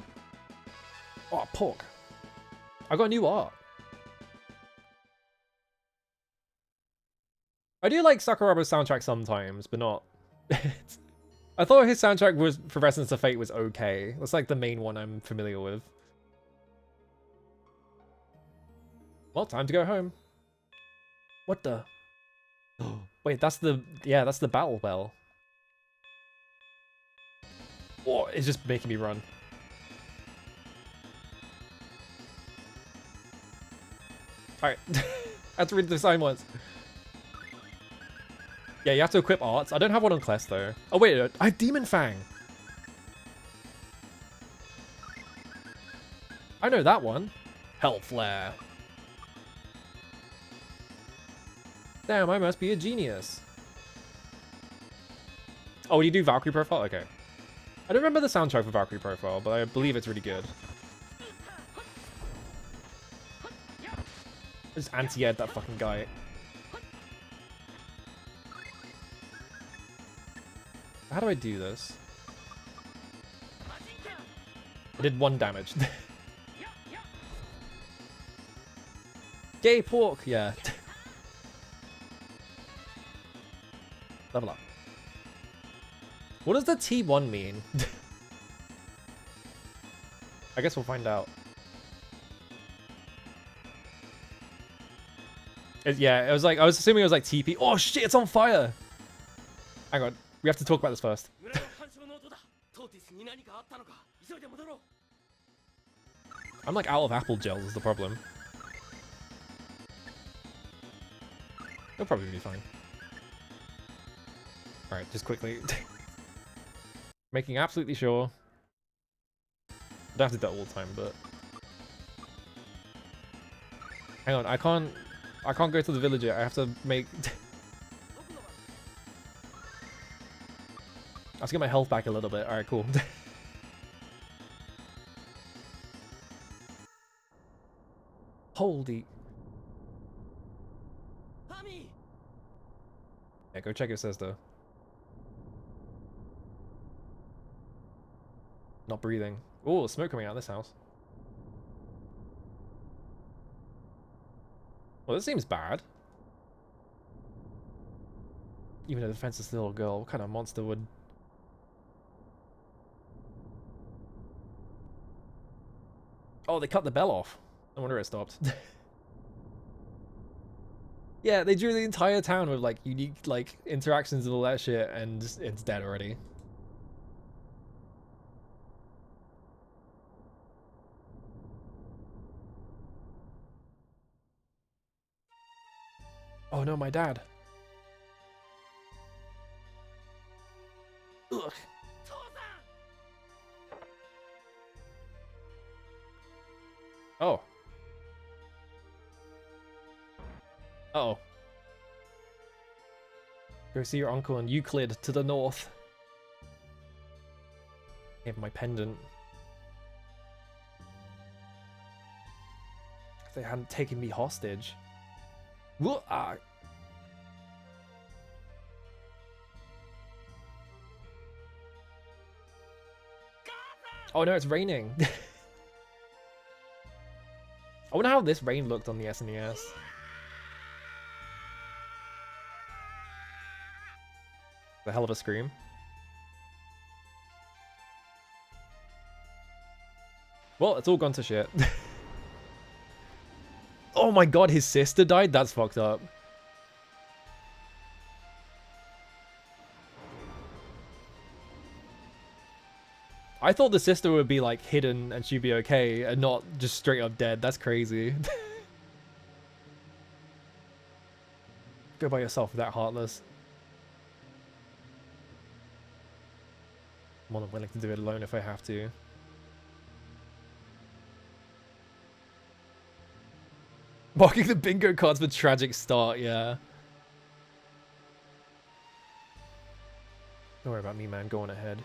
pork. I got new art. I do like Sakuraba's soundtrack sometimes, but not. I thought his soundtrack was for Resonance of Fate was okay. That's like the main one I'm familiar with. Well, time to go home. What the? Wait, that's the that's the battle bell. Oh, it's just making me run. Alright. I have to read the sign once. Yeah, you have to equip arts. I don't have one on Kless though. Oh wait, I have Demon Fang. I know that one. Hell Flare. Damn, I must be a genius. Oh, you do Valkyrie Profile? Okay. I don't remember the soundtrack for Valkyrie Profile, but I believe it's really good. Just anti-ed that fucking guy. How do I do this? I did 1 damage. Gay pork, yeah. Level up. What does the T1 mean? I guess we'll find out. Yeah, it was like, I was assuming it was like TP. Oh shit, it's on fire! Hang on, we have to talk about this first. I'm like out of apple gels is the problem. It'll probably be fine. Alright, just quickly. Making absolutely sure. I don't have to do that all the time, but... Hang on, I can't go to the village yet. I have to make... I have to get my health back a little bit. Alright, cool. Holy... Yeah, go check your sister. Not breathing. Oh, smoke coming out of this house. Well, this seems bad. Even a defenseless little girl, what kind of monster would... Oh, they cut the bell off. No wonder it stopped. Yeah, they drew the entire town with, like, unique, like, interactions and all that shit, and it's dead already. Oh no, my dad. Ugh. Oh. Uh-oh. Go see your uncle in Euclid to the north. Give my pendant. If they hadn't taken me hostage. Whoa, ah. Oh no, it's raining. I wonder how this rain looked on the SNES. The hell of a scream. Well, it's all gone to shit. Oh my god, his sister died? That's fucked up. I thought the sister would be like hidden and she'd be okay and not just straight up dead. That's crazy. Go by yourself, that heartless. I'm more than willing to do it alone if I have to. Marking the bingo cards with tragic start, yeah. Don't worry about me, man. Go on ahead.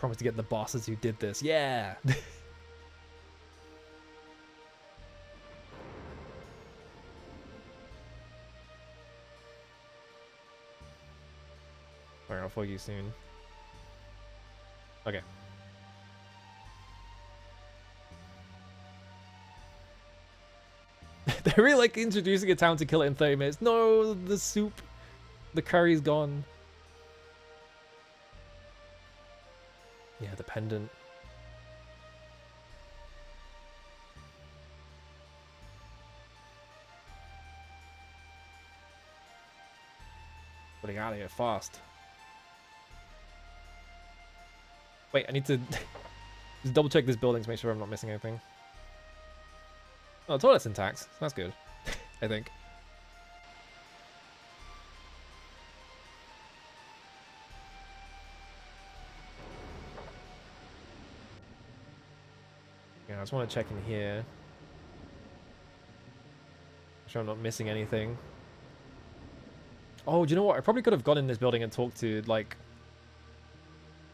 Promise to get the bosses who did this. Yeah! Alright, out for you soon. Okay. They're really like introducing a town to kill it in 30 minutes. No, the soup. The curry's gone. Yeah, the pendant. Getting out of here fast. Wait, I need to just double check this building to make sure I'm not missing anything. Oh, the toilet's intact. That's good. I think. Yeah, I just want to check in here. Make sure I'm not missing anything. Oh, do you know what? I probably could have gone in this building and talked to, like,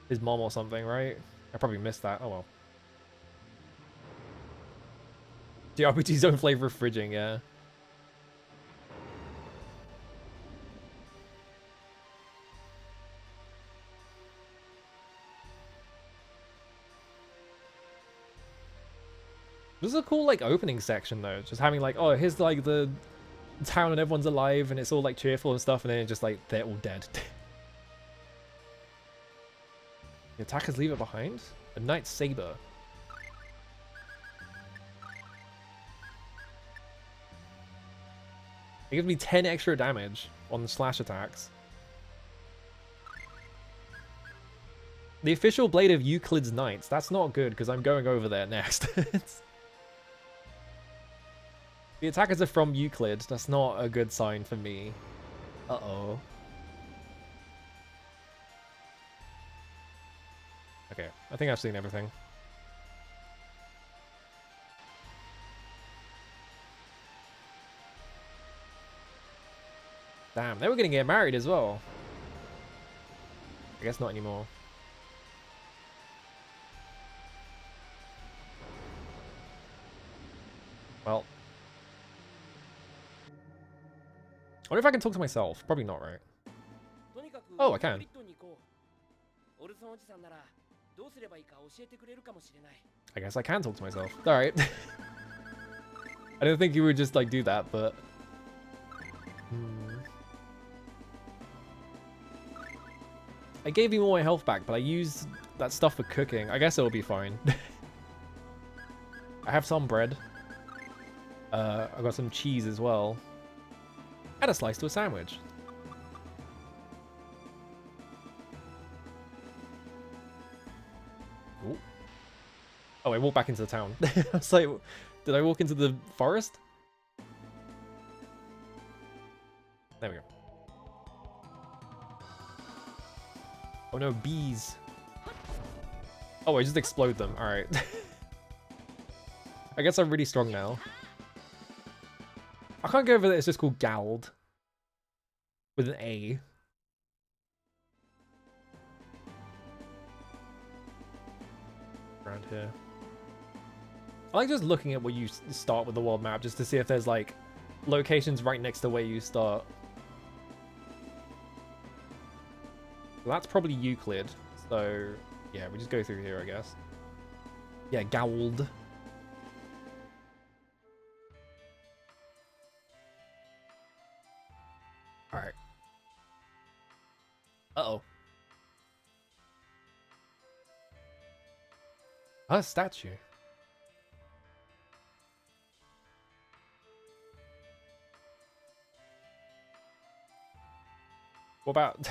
his mom or something, right? I probably missed that. Oh, well. The RPG's own flavor of fridging, yeah. This is a cool, like, opening section, though. Just having, like, oh, here's, like, the town and everyone's alive and it's all, like, cheerful and stuff, and then it's just, like, they're all dead. The attackers leave it behind? A Knight Saber. It gives me 10 extra damage on slash attacks. The official blade of Euclid's Knights. That's not good, because I'm going over there next. The attackers are from Euclid. That's not a good sign for me. Uh-oh. Okay, I think I've seen everything. Damn, they were gonna get married as well. I guess not anymore. Well. I wonder if I can talk to myself. Probably not, right? Oh, I can. I guess I can talk to myself. Alright. I didn't think you would just, like, do that, but... I gave you all my health back, but I used that stuff for cooking. I guess it'll be fine. I have some bread. I got some cheese as well. Add a slice to a sandwich. Ooh. Oh, I walked back into the town. I was like, did I walk into the forest? There we go. Oh no, bees. Oh, I just explode them. Alright. I guess I'm really strong now. I can't go over there. It's just called Gald. With an A. Around here. I like just looking at where you start with the world map just to see if there's like locations right next to where you start. Well, that's probably Euclid. So yeah, we just go through here, I guess. Yeah, Gald. Alright. Uh-oh. A statue. What about...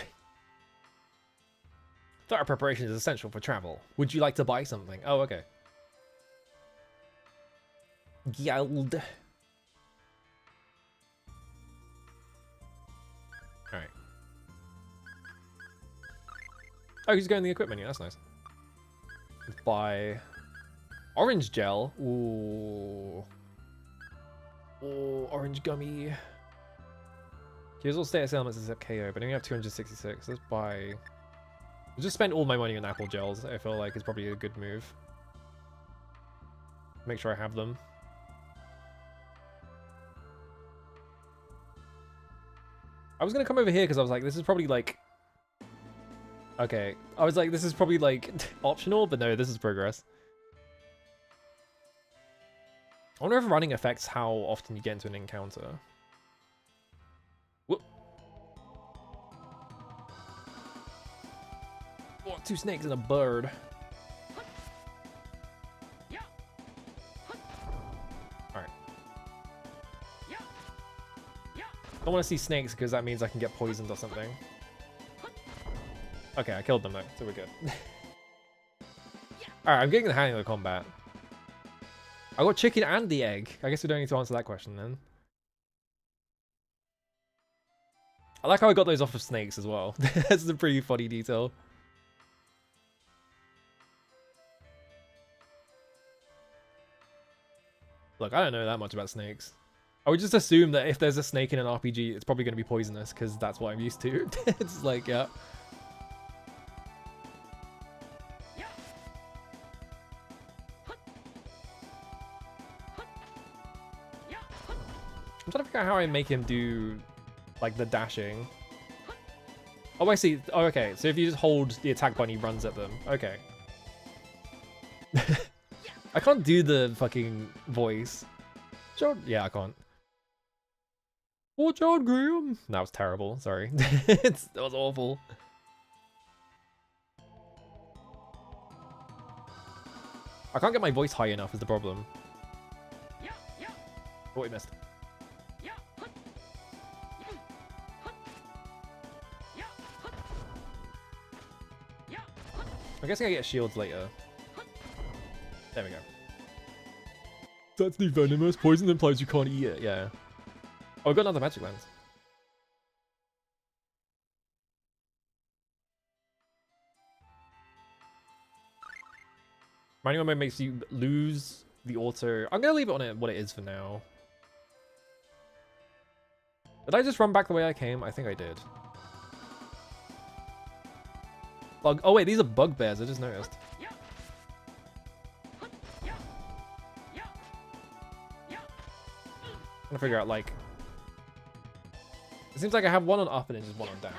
Thorough preparation is essential for travel. Would you like to buy something? Oh, okay. Geld. Alright. Oh, he's going in the equipment menu. That's nice. Let's buy orange gel. Ooh. Oh, orange gummy. Here's all status elements except KO, but I only have 266. Let's buy... I'll just spend all my money on apple gels. I feel like it's probably a good move. Make sure I have them. I was going to come over here because I was like, this is probably like Okay, I was like, this is probably like optional, but no, this is progress. I wonder if running affects how often you get into an encounter. Whoop. Oh, 2 snakes and a bird. Alright. Don't want to see snakes because that means I can get poisoned or something. Okay, I killed them though, so we're good. Alright, I'm getting the hang of the combat. I got chicken and the egg. I guess we don't need to answer that question then. I like how I got those off of snakes as well. That's a pretty funny detail. Look, I don't know that much about snakes. I would just assume that if there's a snake in an RPG, it's probably going to be poisonous, because that's what I'm used to. It's like, yeah. I'm trying to figure out how I make him do, like, the dashing. Oh, I see. Oh, okay. So if you just hold the attack button, he runs at them. Okay. I can't do the fucking voice. John, yeah, I can't. Watch out, Graham. That was terrible. Sorry. That was awful. I can't get my voice high enough is the problem. Oh, we missed. I'm guessing I get shields later. There we go. That's the venomous. Poison implies you can't eat it, yeah. Oh, I got another magic lens. Mining mode makes you lose the auto. I'm gonna leave it on it what it is for now. Did I just run back the way I came? I think I did. Bug. Oh wait, these are bugbears. I just noticed. I'm trying to figure out like. It seems like I have one on up and then just one on down.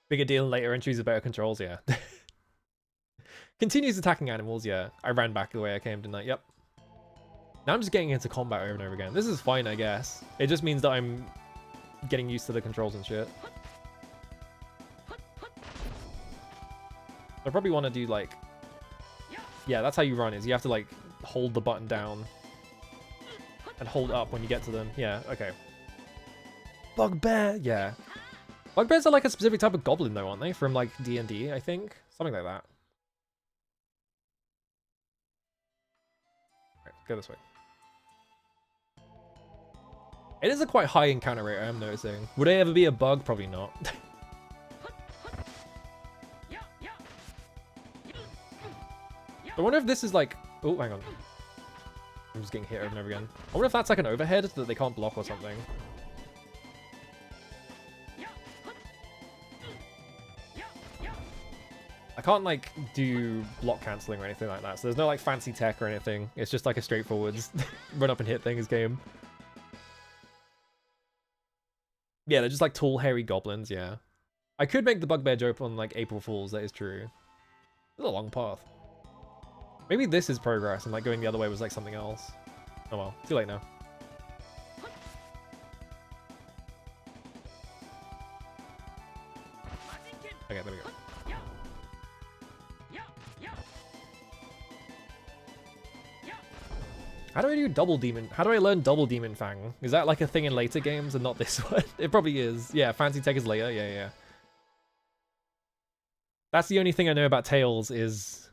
Bigger deal in later entries with better controls, yeah. Continues attacking animals, yeah. I ran back the way I came, didn't I? Yep. Now I'm just getting into combat over and over again. This is fine, I guess. It just means that I'm getting used to the controls and shit. I probably want to do like... Yeah, that's how you run, is you have to like hold the button down and hold up when you get to them. Yeah, okay. Bugbear, yeah. Bugbears are like a specific type of goblin though, aren't they? From like D&D, I think. Something like that. Right, go this way. It is a quite high encounter rate, I am noticing. Would it ever be a bug? Probably not. I wonder if this is like... Oh, hang on. I'm just getting hit over and over again. I wonder if that's like an overhead that they can't block or something. I can't like do block cancelling or anything like that, so there's no like fancy tech or anything. It's just like a straightforward run up and hit things game. Yeah, they're just like tall, hairy goblins, yeah. I could make the bugbear joke on like April Fools, that is true. It's a long path. Maybe this is progress and like going the other way was like something else. Oh well, too late now. Okay, there we go. How do I do double demon? How do I learn double demon fang? Is that like a thing in later games and not this one? It probably is. Yeah, fancy tech is later. Yeah, yeah. That's the only thing I know about Tails is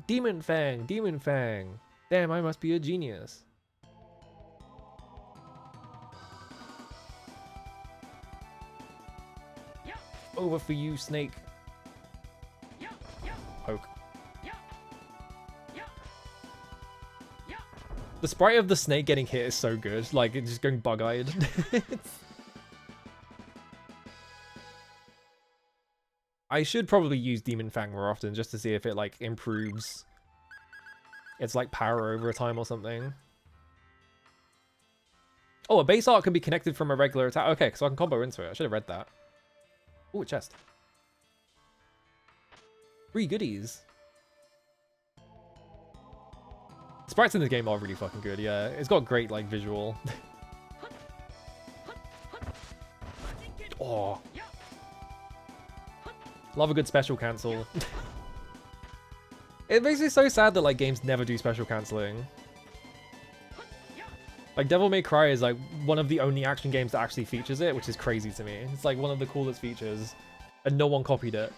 demon fang, demon fang. Damn, I must be a genius. Over for you, snake. Poke. The sprite of the snake getting hit is so good. Like, it's just going bug-eyed. I should probably use Demon Fang more often just to see if it, like, improves its, like, power over time or something. Oh, a base art can be connected from a regular attack. Okay, so I can combo into it. I should have read that. Oh, a chest. 3 goodies. Sprites in this game are really fucking good, yeah. It's got great, like, visual. Oh. Love a good special cancel. It makes me so sad that, like, games never do special canceling. Like, Devil May Cry is, like, one of the only action games that actually features it, which is crazy to me. It's, like, one of the coolest features, and no one copied it.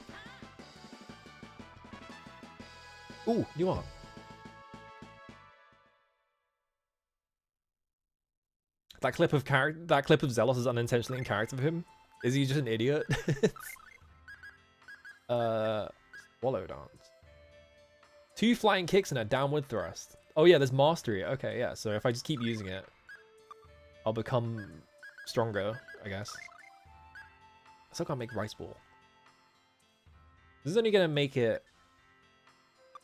Ooh, you are. That clip of Zelos is unintentionally in character for him. Is he just an idiot? Swallow dance. 2 flying kicks and a downward thrust. Oh yeah, there's mastery. Okay, yeah. So if I just keep using it, I'll become stronger, I guess. I still can't make rice ball. This is only gonna make it.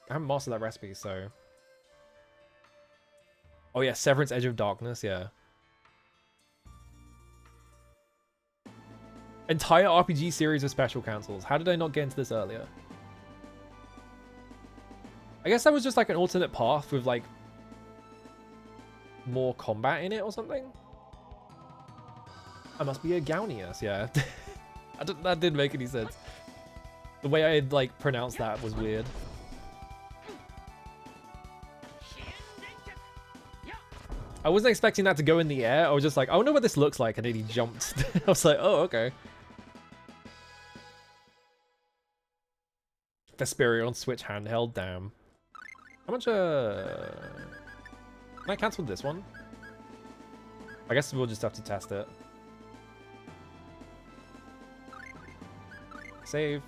I haven't mastered that recipe, so. Oh yeah, Severance Edge of Darkness. Yeah. Entire RPG series of special cancels. How did I not get into this earlier? I guess that was just like an alternate path with like more combat in it or something. I must be a Gaunius, yeah. That didn't make any sense. The way I like pronounced that was weird. I wasn't expecting that to go in the air. I was just like, I wonder what this looks like, and then he jumped. I was like, oh, okay. Vesperion Switch handheld, damn. How much, Can I cancel this one? I guess we'll just have to test it. Save.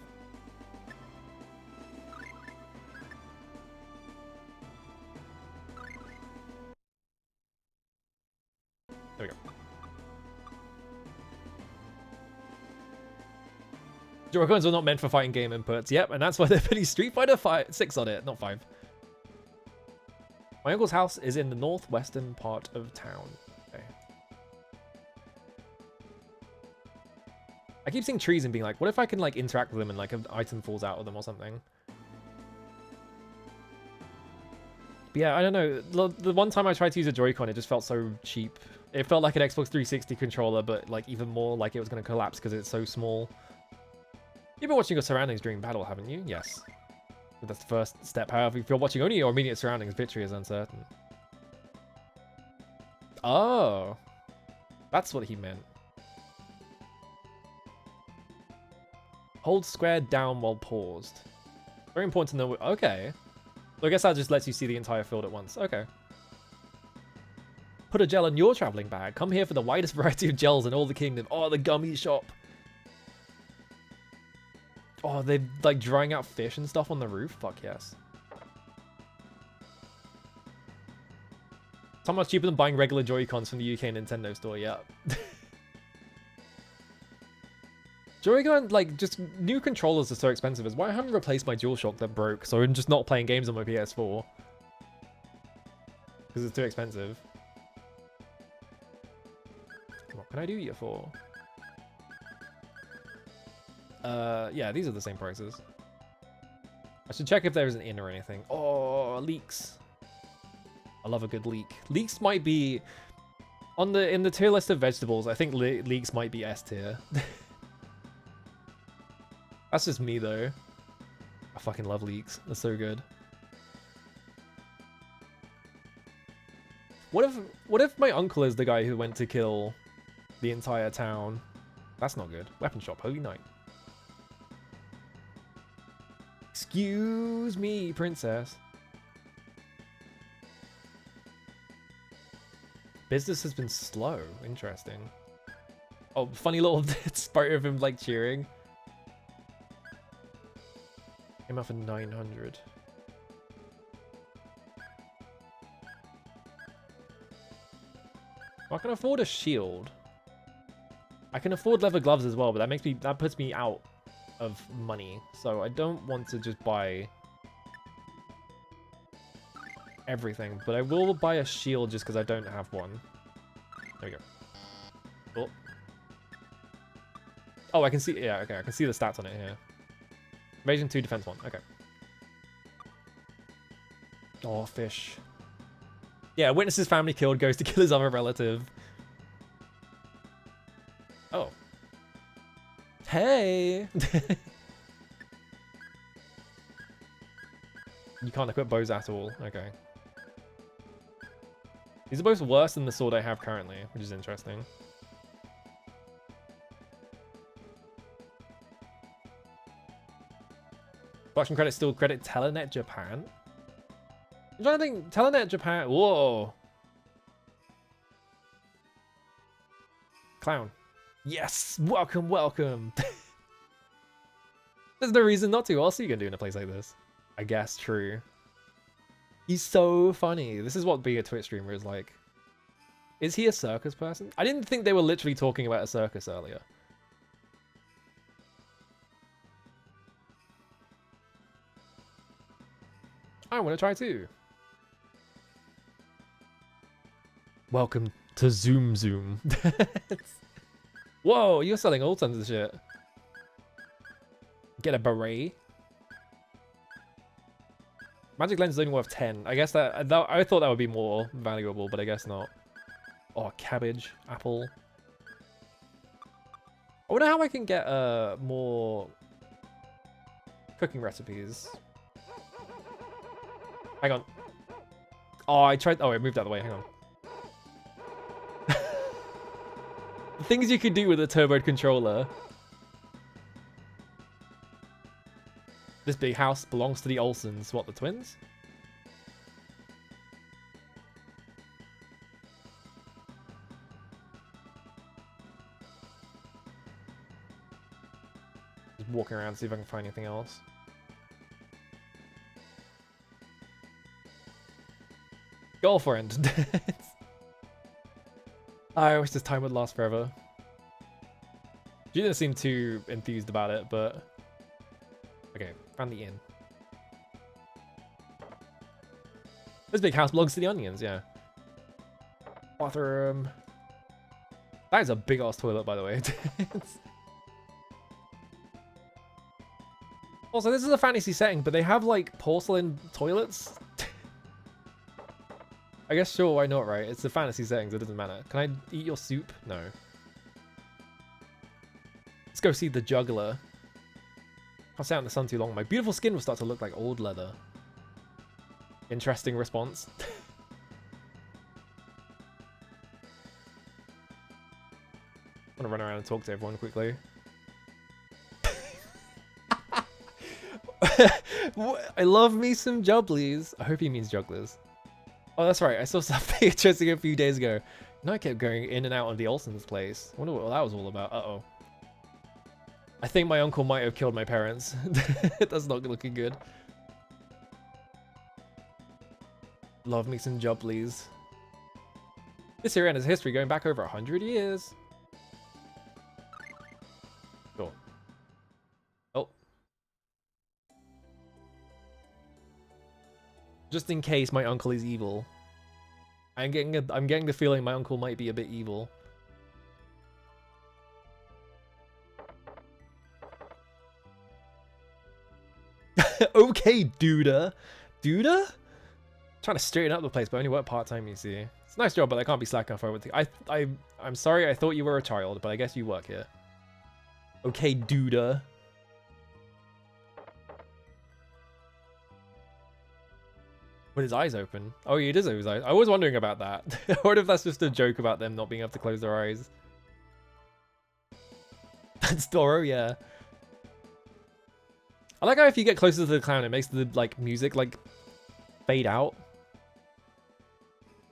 There we go. Joy-Cons are not meant for fighting game inputs. Yep, and that's why they're putting Street Fighter 6 on it, not 5. My uncle's house is in the northwestern part of town. Okay. I keep seeing trees and being like, what if I can like interact with them and like an item falls out of them or something? But yeah, I don't know. The one time I tried to use a Joy-Con, it just felt so cheap. It felt like an Xbox 360 controller, but like even more like it was going to collapse because it's so small. You've been watching your surroundings during battle, haven't you? Yes. But that's the first step. However, if you're watching only your immediate surroundings, victory is uncertain. Oh. That's what he meant. Hold square down while paused. Very important to know. Okay. So I guess that just lets you see the entire field at once. Okay. Put a gel in your traveling bag. Come here for the widest variety of gels in all the kingdom. Oh, the gummy shop. Oh, they're like drying out fish and stuff on the roof? Fuck yes. So much cheaper than buying regular Joy-Cons from the UK Nintendo store, yeah. Joy-Con, like, just new controllers are so expensive. Is why I haven't replaced my DualShock that broke, so I'm just not playing games on my PS4. Because it's too expensive. What can I do you for? Yeah, these are the same prices. I should check if there's an inn or anything. Oh, leeks. I love a good leek. Leeks might be in the tier list of vegetables. I think leeks might be S tier. That's just me though. I fucking love leeks. They're so good. What if my uncle is the guy who went to kill the entire town? That's not good. Weapon shop, holy night. Excuse me, princess. Business has been slow. Interesting. Oh, funny little sprite of him like cheering. Came out for 900. I can afford a shield. I can afford leather gloves as well, but that puts me out of money, so I don't want to just buy everything, but I will buy a shield just because I don't have one. There we go. Oh, I can see. Yeah, okay. I can see the stats on it here. Evasion 2, defense 1. Okay. Oh, fish. Yeah, witnesses family killed, goes to kill his other relative. Oh. Hey! You can't equip bows at all. Okay. These are both worse than the sword I have currently, which is interesting. Production credits still credit Telenet Japan? I'm trying to think. Telenet Japan. Whoa. Clown. Yes. Welcome, welcome. There's no reason not to. What else are you gonna do in a place like this? I guess true. He's so funny. This is what being a Twitch streamer is like. Is he a circus person? I didn't think they were literally talking about a circus earlier. I want to try too. Welcome to Zoom Zoom. Whoa, you're selling all tons of shit. Get a beret. Magic lens is only worth 10. I guess that I thought that would be more valuable, but I guess not. Oh, cabbage, apple. I wonder how I can get more cooking recipes. Hang on. Oh, I tried. Oh, I moved out of the way. Hang on. The things you could do with a turboed controller. This big house belongs to the Olsons. What, the twins? Just walking around, see if I can find anything else. Girlfriend. I wish this time would last forever. She didn't seem too enthused about it, but... Okay, found the inn. This big house belongs to the onions, yeah. Bathroom. That is a big-ass toilet, by the way. Also, this is a fantasy setting, but they have, like, porcelain toilets. I guess, sure, why not, right? It's a fantasy setting, so it doesn't matter. Can I eat your soup? No. Let's go see the juggler. I'll stay out in the sun too long. My beautiful skin will start to look like old leather. Interesting response. I'm gonna run around and talk to everyone quickly. I love me some jubblies. I hope he means jugglers. Oh, that's right. I saw something interesting a few days ago. You know, I kept going in and out of the Olsen's place. I wonder what that was all about. Uh-oh. I think my uncle might have killed my parents. That's not looking good. Love me some jubblies. This area has history going back over 100 years. Cool. Oh. Just in case my uncle is evil. I'm getting the feeling my uncle might be a bit evil. Okay, Duda. Duda? Trying to straighten up the place, but I only work part-time, you see. It's a nice job, but I can't be slacking off everything. I'm sorry, I thought you were a child, but I guess you work here. Okay, Duda. With his eyes open. Oh, he does have his eyes. I was wondering about that. I wonder if that's just a joke about them not being able to close their eyes. That's Doro, yeah. I like how if you get closer to the clown, it makes the like music like fade out.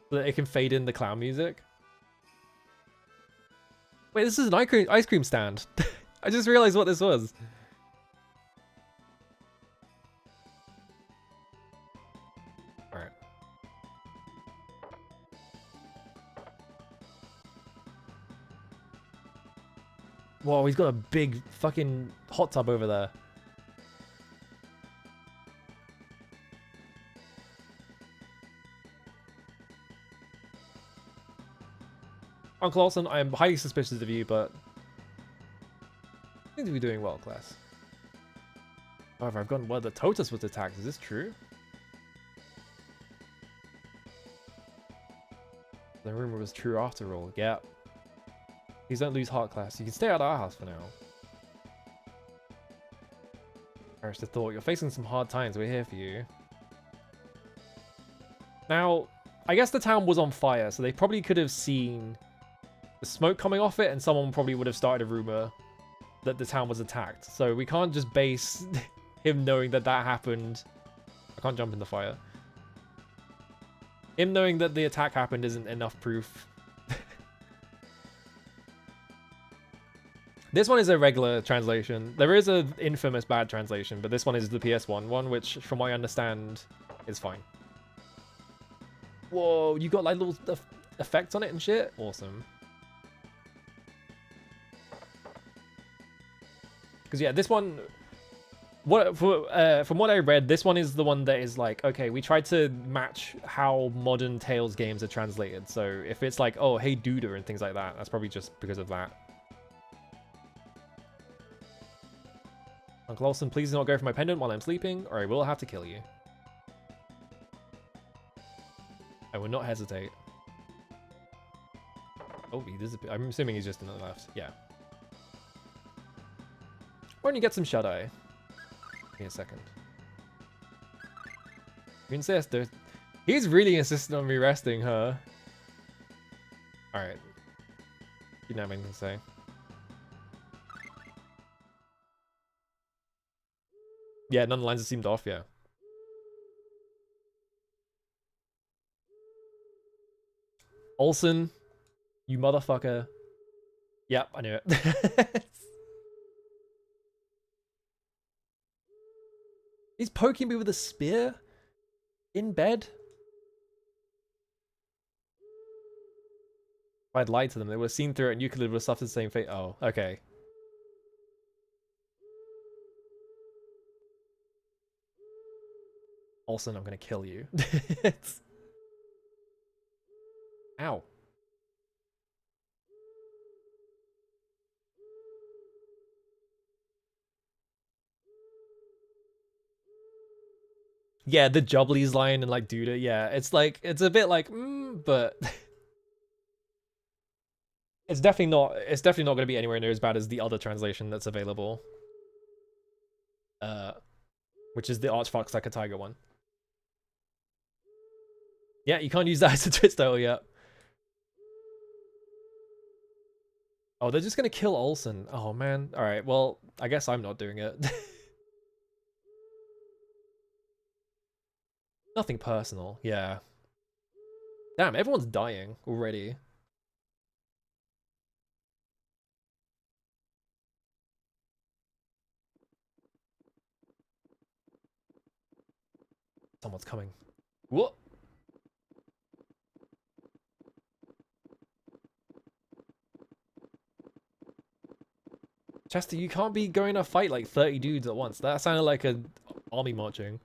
So that it can fade in the clown music. Wait, this is an ice cream stand. I just realized what this was. Alright. Whoa, he's got a big fucking hot tub over there. Uncle Olsen, I am highly suspicious of you, but Seems to be doing well, class. However, I've gotten word that Totus was attacked. Is this true? The rumor was true after all. Yeah. Please don't lose heart, class. You can stay out of our house for now. Perish the thought. You're facing some hard times. We're here for you. Now, I guess the town was on fire, so they probably could have seen the smoke coming off it, and someone probably would have started a rumor that the town was attacked. So we can't just base him knowing that that happened. I can't jump in the fire. Him knowing that the attack happened isn't enough proof. This one is a regular translation. There is an infamous bad translation, but this one is the PS1 one, which, from what I understand, is fine. Whoa, you got like little effects on it and shit? Awesome. Because yeah, this one, from what I read, this one is the one that is like, okay, we tried to match how modern Tales games are translated. So if it's like, oh, hey Duda and things like that, that's probably just because of that. Uncle Olsen, please do not go for my pendant while I'm sleeping, or I will have to kill you. I will not hesitate. Oh, he disappeared. I'm assuming he's just in the left. Yeah. Why don't you get some shut-eye? Give me a second. You insist. He's really insisting on me resting her. Alright. You don't have anything to say. Yeah, none of the lines seemed off, yeah. Olsen, you motherfucker. Yep, I knew it. He's poking me with a spear? In bed? If I'd lied to them, they would have seen through it and Euclid would have suffered the same fate. Oh, okay. Olsen, I'm gonna kill you. Ow. Yeah, the Jubblies line and like Duda, yeah, it's like, it's a bit like, but it's definitely not going to be anywhere near as bad as the other translation that's available. Which is the Archfox Like a Tiger one. Yeah, you can't use that as a twist title yet. Oh, they're just gonna kill Olsen. Oh man. Alright, well, I guess I'm not doing it. Nothing personal, yeah. Damn, everyone's dying already. Someone's coming. What? Chester, you can't be going to fight like 30 dudes at once. That sounded like an army marching.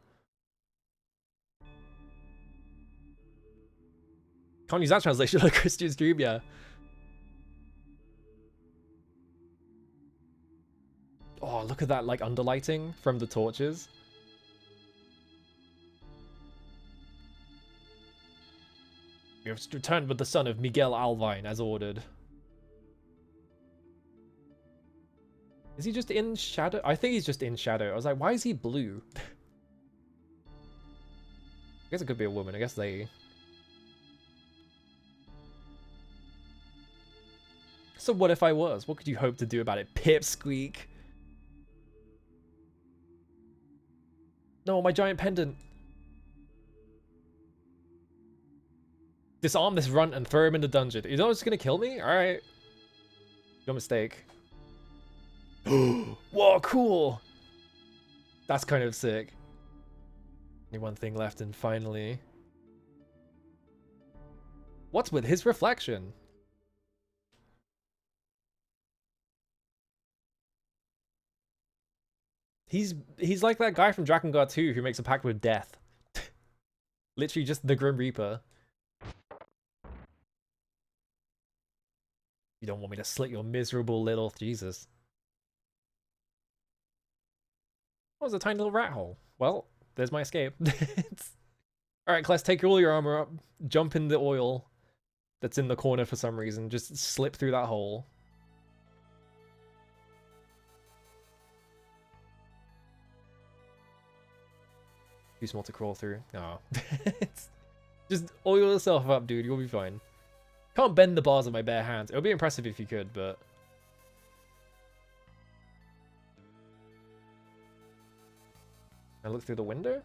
Can't use that translation on a Christian stream, yeah. Oh, look at that, like, underlighting from the torches. You have returned with the son of Miguel Alvine, as ordered. Is he just in shadow? I think he's just in shadow. I was like, why is he blue? I guess it could be a woman. I guess they... So what if I was? What could you hope to do about it? Pipsqueak. No, my giant pendant. Disarm this runt and throw him in the dungeon. You're not just gonna kill me? Alright. Your mistake. Whoa, cool! That's kind of sick. Only one thing left and finally... What's with his reflection? He's like that guy from Drakengard 2 who makes a pact with death. Literally just the Grim Reaper. You don't want me to slit your miserable little... Jesus. was a tiny little rat hole. Well, there's my escape. Alright, Kless, take all your armor up, jump in the oil that's in the corner for some reason, just slip through that hole. Too small to crawl through. Oh. Just oil yourself up, dude, you'll be fine. Can't bend the bars with my bare hands. It would be impressive if you could, but... I look through the window?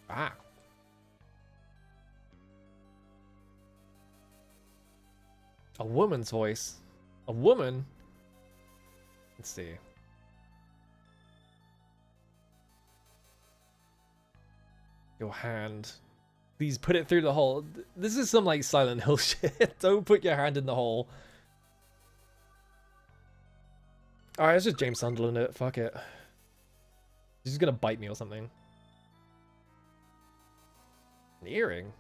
Ah. A woman's voice. A woman? Let's see. Your hand. Please put it through the hole. This is some like Silent Hill shit. Don't put your hand in the hole. Alright, it's just James Sunderland it. Fuck it. He's just gonna bite me or something. An earring?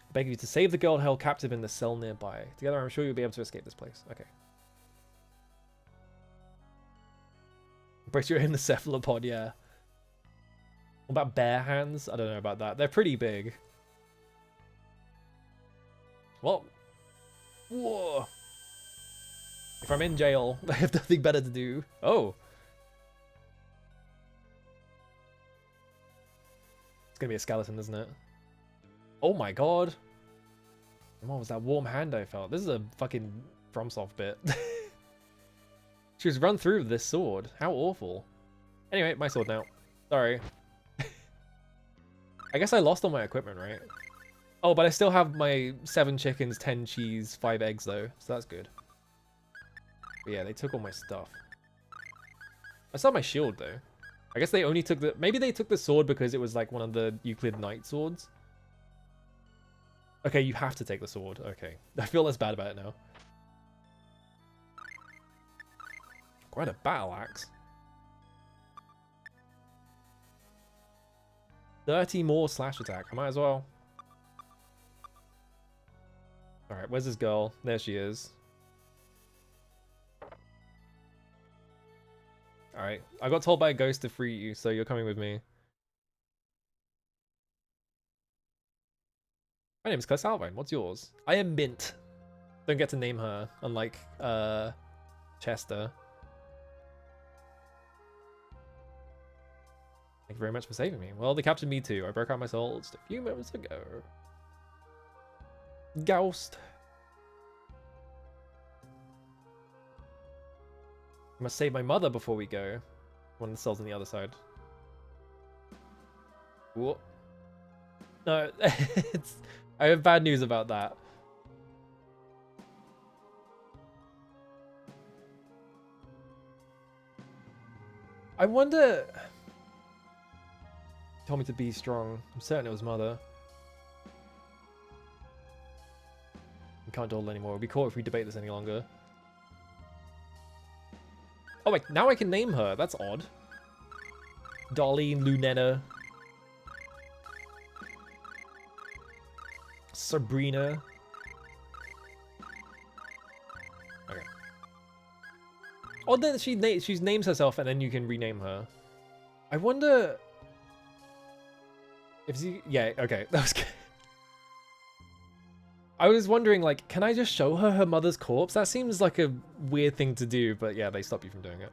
I beg you to save the girl held captive in the cell nearby. Together, I'm sure you'll be able to escape this place. Okay. Brace your in the cephalopod, yeah. What about bare hands? I don't know about that. They're pretty big. Well. Whoa. If I'm in jail, I have nothing better to do. Oh. It's gonna be a skeleton, isn't it? Oh my god. What was that warm hand I felt? This is a fucking FromSoft bit. She was run through with this sword. How awful. Anyway, my sword now. Sorry. I guess I lost all my equipment, right? Oh, but I still have my 7 chickens, 10 cheese, 5 eggs though, so that's good. But yeah, they took all my stuff. I still have my shield though. I guess they only took the... Maybe they took the sword because it was like one of the Euclid Knight swords. Okay, you have to take the sword. Okay. I feel less bad about it now. Quite a battle axe. 30 more slash attack. I might as well. Alright, where's this girl? There she is. Alright, I got told by a ghost to free you, so you're coming with me. My name is Claire Salvine. What's yours? I am Mint. Don't get to name her, unlike Chester. Thank you very much for saving me. Well, they captured me too. I broke out my soul just a few moments ago. Ghost. I must save my mother before we go. One of the cells on the other side. What? No, I have bad news about that. I wonder... Told me to be strong. I'm certain it was Mother. We can't dawdle anymore. We'll be caught if we debate this any longer. Oh wait, now I can name her. That's odd. Darlene, Lunena. Sabrina. Okay. Oh, then she names herself and then you can rename her. I wonder... If she... Yeah, okay. That was good. I was wondering, like, can I just show her mother's corpse? That seems like a weird thing to do, but yeah, they stop you from doing it.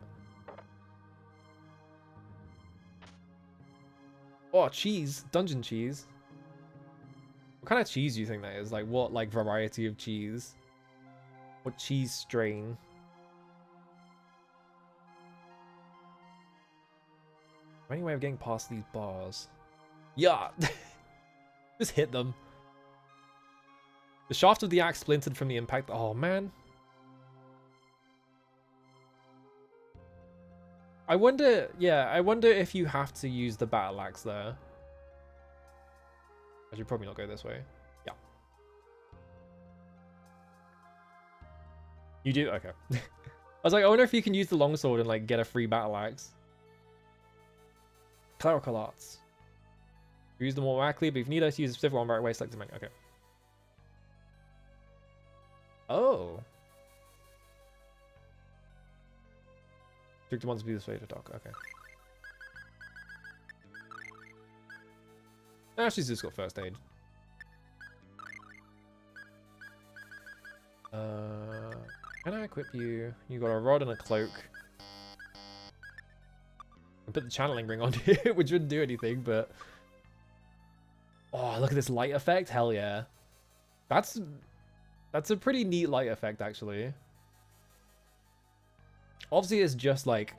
Oh, cheese. Dungeon cheese. What kind of cheese do you think that is? Like, what, like, variety of cheese? What cheese strain? Any way of getting past these bars? Yeah! Just hit them. The shaft of the axe splintered from the impact. Oh, man. I wonder... Yeah, I wonder if you have to use the battle axe there. I should probably not go this way. Yeah. You do? Okay. I was like, I wonder if you can use the longsword and, like, get a free battle axe. Clerical arts. Use them automatically, but if you need us to use a specific one right away, select the menu. Okay. Oh. Trick wants to be the Slater Doc. Okay. Ah, she's just got first aid. Can I equip you? You got a rod and a cloak. I put the channeling ring on you, which wouldn't do anything, but... Oh, look at this light effect. Hell yeah. That's a pretty neat light effect, actually. Obviously, it's just like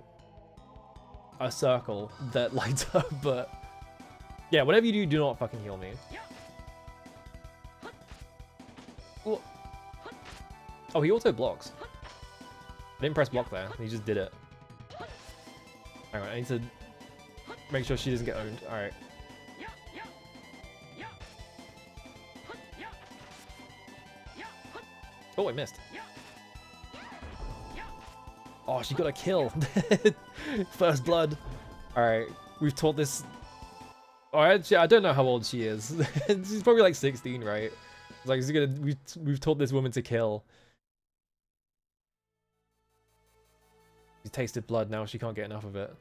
a circle that lights up, but yeah, whatever you do, do not fucking heal me. Ooh. Oh, he auto blocks. I didn't press block there. He just did it. Hang on, I need to make sure she doesn't get owned. All right. Oh, I missed. Oh, she got a kill. First blood. Alright, we've taught this... Oh, actually, I don't know how old she is. She's probably like 16, right? It's like, we've taught this woman to kill. She tasted blood, now she can't get enough of it.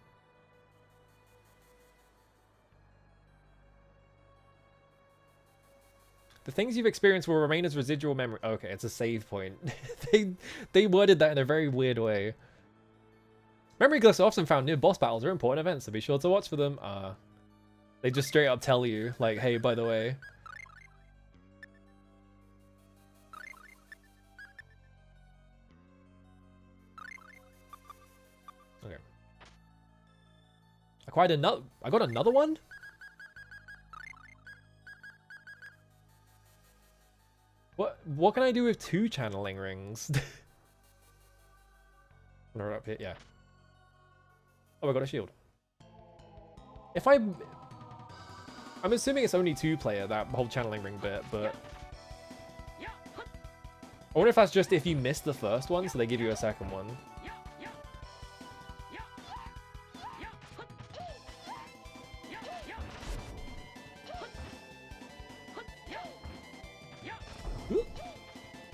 The things you've experienced will remain as residual memory. Okay, it's a save point. they worded that in a very weird way. Memory glyphs are often found near boss battles or important events, so be sure to watch for them. They just straight up tell you, like, hey, by the way. Okay. I got another one? What can I do with 2 channeling rings? Right up here, yeah. Oh, I got a shield. I'm assuming it's only 2-player, that whole channeling ring bit, but I wonder if that's just if you missed the first one, so they give you a second one.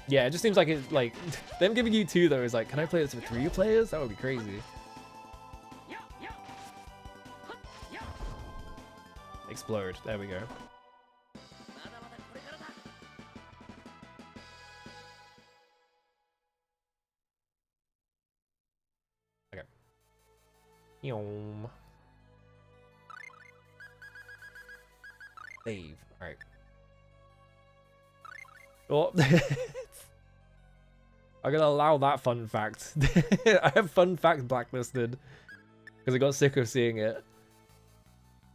Yeah, it just seems like it's like them giving you 2 though is like, can I play this with 3 players? That would be crazy. Explode. There we go. Okay. Yom. Save. All right. Oh. I'm gonna allow that fun fact. I have fun fact blacklisted because I got sick of seeing it.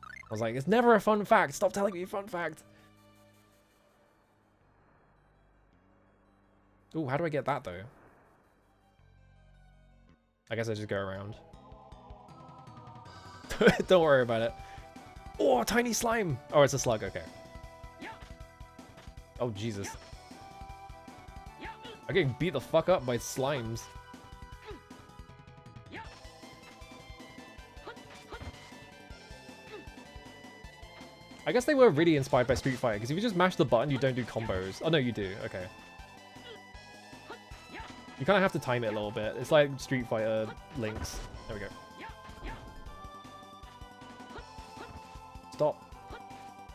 I was like, it's never a fun fact. Stop telling me fun fact. Ooh, how do I get that though? I guess I just go around. Don't worry about it. Oh, tiny slime. Oh, it's a slug. Okay. Oh, Jesus. I'm getting beat the fuck up by slimes. I guess they were really inspired by Street Fighter, because if you just mash the button, you don't do combos. Oh, no, you do. Okay. You kind of have to time it a little bit. It's like Street Fighter links. There we go. Stop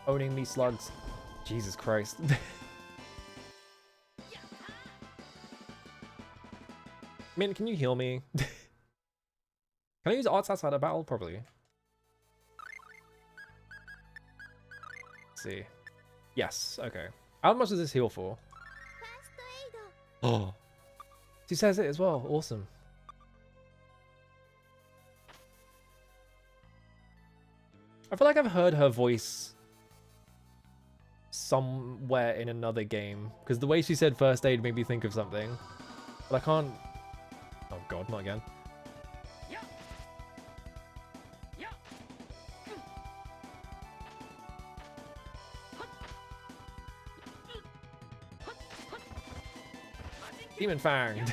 owning me slugs. Jesus Christ. Mint, can you heal me? Can I use arts outside of battle? Probably. Let's see. Yes, okay. How much does this heal for? Oh. She says it as well. Awesome. I feel like I've heard her voice somewhere in another game, because the way she said first aid made me think of something. But I can't... Oh god, not again. Demon Fanged.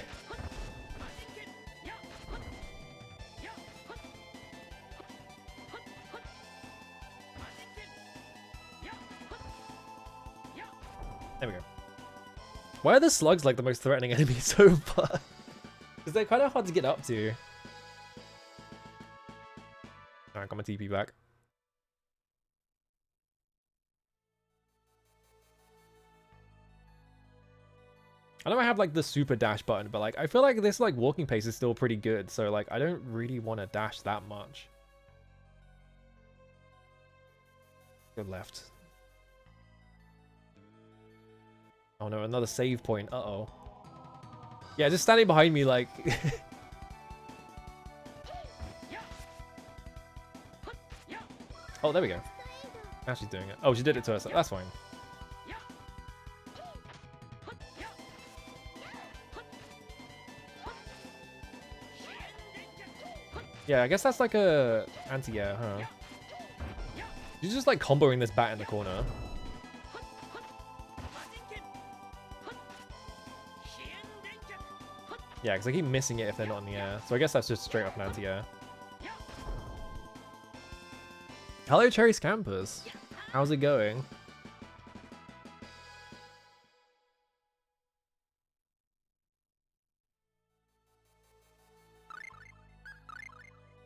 There we go. Why are the slugs like the most threatening enemy so far? Because they're kind of hard to get up to. Alright, got my TP back. I know I have like the super dash button, but like I feel like this like walking pace is still pretty good, so like I don't really want to dash that much. Go left. Oh no, another save point. Uh-oh. Yeah, just standing behind me like... Oh, there we go. Now she's doing it. Oh, she did it to herself. That's fine. Yeah, I guess that's like a anti-air, huh? She's just like comboing this bat in the corner. Yeah, because I keep missing it if they're not in the air. So I guess that's just straight up an anti-air. Hello, Cherry Scampers. How's it going?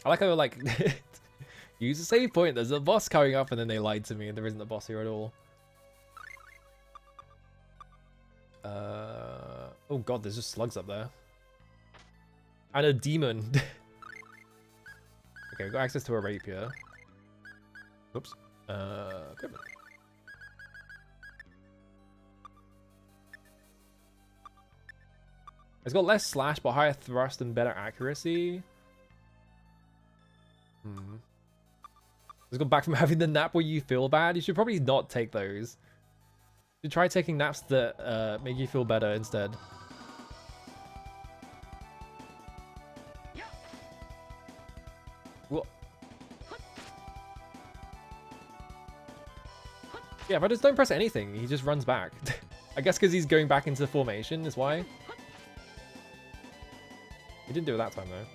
I like how like use a save point. There's a boss coming up, and then they lied to me, and there isn't a boss here at all. Oh god, there's just slugs up there. And a demon. Okay, we've got access to a rapier. Oops. Equipment. It's got less slash, but higher thrust and better accuracy. Just got back from having the nap where you feel bad. You should probably not take those. You should try taking naps that make you feel better instead. What? Yeah, if I just don't press anything, he just runs back. I guess because he's going back into formation is why. He didn't do it that time though.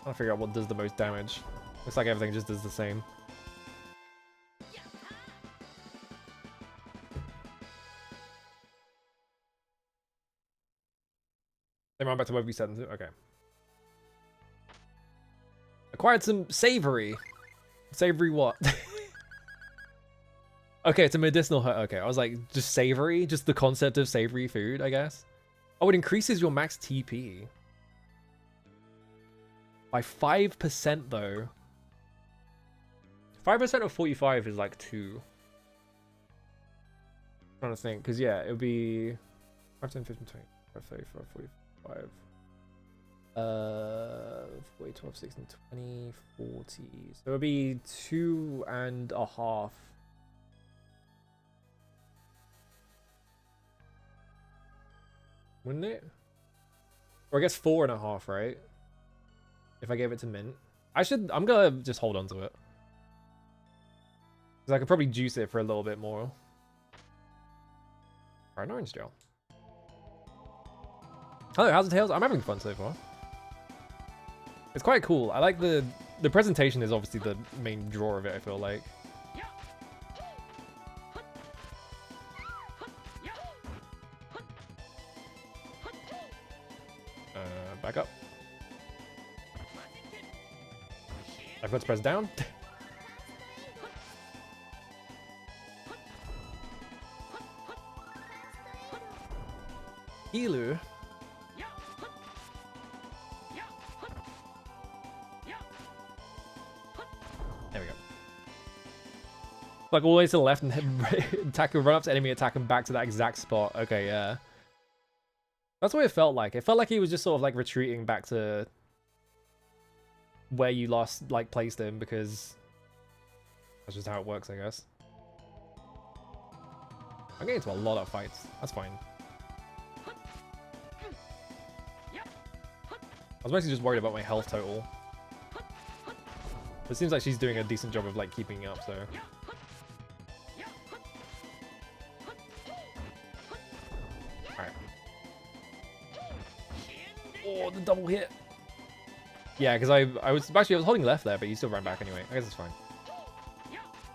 I'll figure out what does the most damage. Looks like everything just does the same. They run back to where we said. Okay. Acquired some savory. Savory what? Okay, it's a medicinal herb. Okay, I was like, just savory? Just the concept of savory food, I guess? Oh, it increases your max TP. By 5% though. 5% of 45 is like 2. I'm trying to think, because yeah, it would be 5, 10, 15, 20, 35, 45. 40, 12, 16, 20, 40. So it would be 2.5. Wouldn't it? Or I guess 4.5, right? If I gave it to Mint. I'm gonna just hold on to it. Because I could probably juice it for a little bit more. Alright, orange gel. Hello, how's it, Tails? I'm having fun so far. It's quite cool. I like the presentation is obviously the main draw of it, I feel like. Back up. I forgot to press down. Elu. There we go. Like all the way to the left and then attack and run up to enemy attack and back to that exact spot. Okay, yeah. That's what it felt like. It felt like he was just sort of like retreating back to where you last like placed him, because that's just how it works, I guess. I'm getting into a lot of fights. That's fine. I was mostly just worried about my health total. It seems like she's doing a decent job of like keeping up, so. Alright. Oh, the double hit. Yeah, because I was holding left there, but you still ran back anyway. I guess it's fine.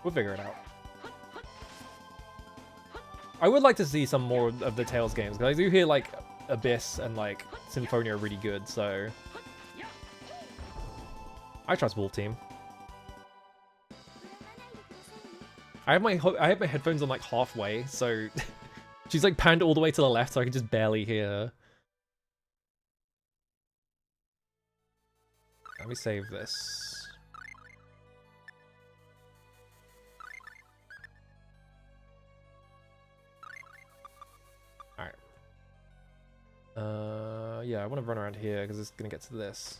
We'll figure it out. I would like to see some more of the Tales games, because I do hear, like, Abyss and, like, Symphonia are really good, so... I trust Wolf Team. I have my headphones on, like, halfway, so... she's, like, panned all the way to the left, so I can just barely hear her. Let me save this. Yeah, I want to run around here because it's going to get to this.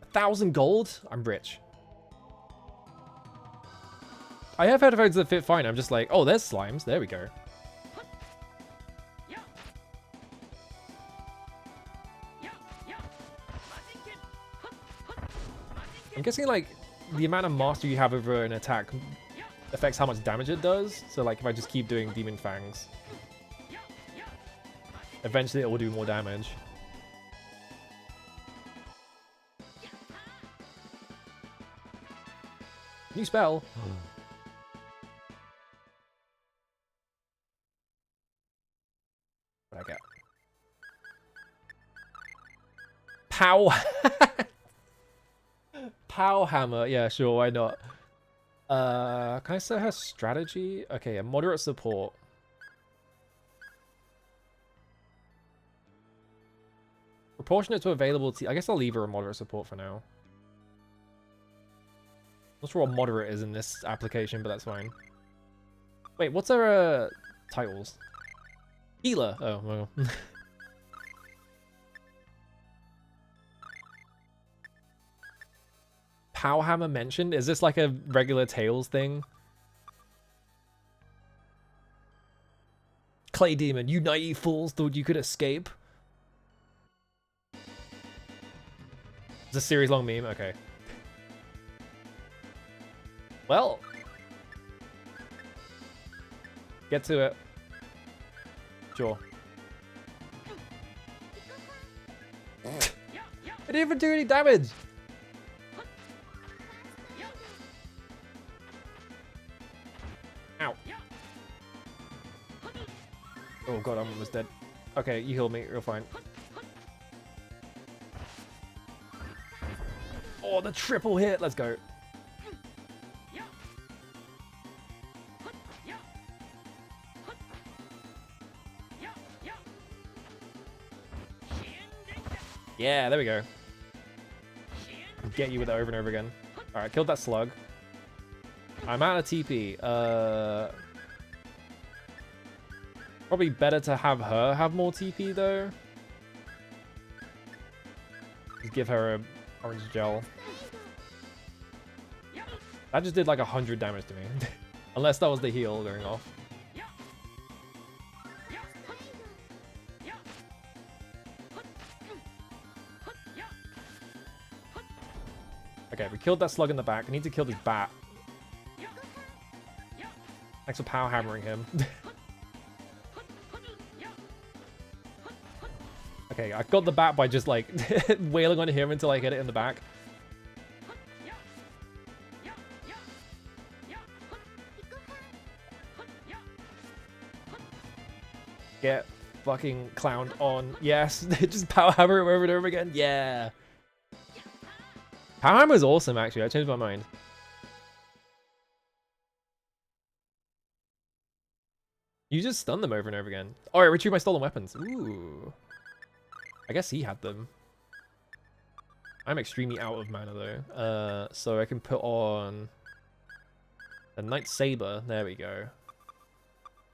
1,000 gold? I'm rich. I have headphones that fit fine. I'm just like, oh, there's slimes. There we go. I'm guessing, like, the amount of mastery you have over an attack affects how much damage it does. So, like, if I just keep doing Demon Fangs, eventually it will do more damage. New spell. What I get? Pow. Pow hammer. Yeah, sure. Why not? Can I set her strategy? Okay, a moderate support. Proportionate to available I guess I'll leave her a moderate support for now. Not sure what moderate is in this application, but that's fine. Wait, what's our titles? Healer. Oh, well. Pow hammer mentioned? Is this like a regular Tails thing? Clay Demon, you naive fools thought you could escape? It's a series long meme? Okay. Well. Get to it. Sure. I didn't even do any damage! Ow. Oh god, I'm almost dead. Okay, you healed me. You're fine. Oh, the triple hit! Let's go. Yeah, there we go. Get you with it over and over again. Alright, killed that slug. I'm out of TP. Probably better to have her have more TP though. Just give her a orange gel. That just did like 100 damage to me. Unless that was the heal going off. Okay, we killed that slug in the back. I need to kill this bat. Thanks for power hammering him. Okay, I got the bat by just like wailing on him until I hit it in the back. Get fucking clowned on. Yes, just power hammer him over and over again. Yeah. Power hammer is awesome, actually. I changed my mind. You just stun them over and over again. Oh, I retrieve my stolen weapons. Ooh. I guess he had them. I'm extremely out of mana though. So I can put on a Knight Saber. There we go.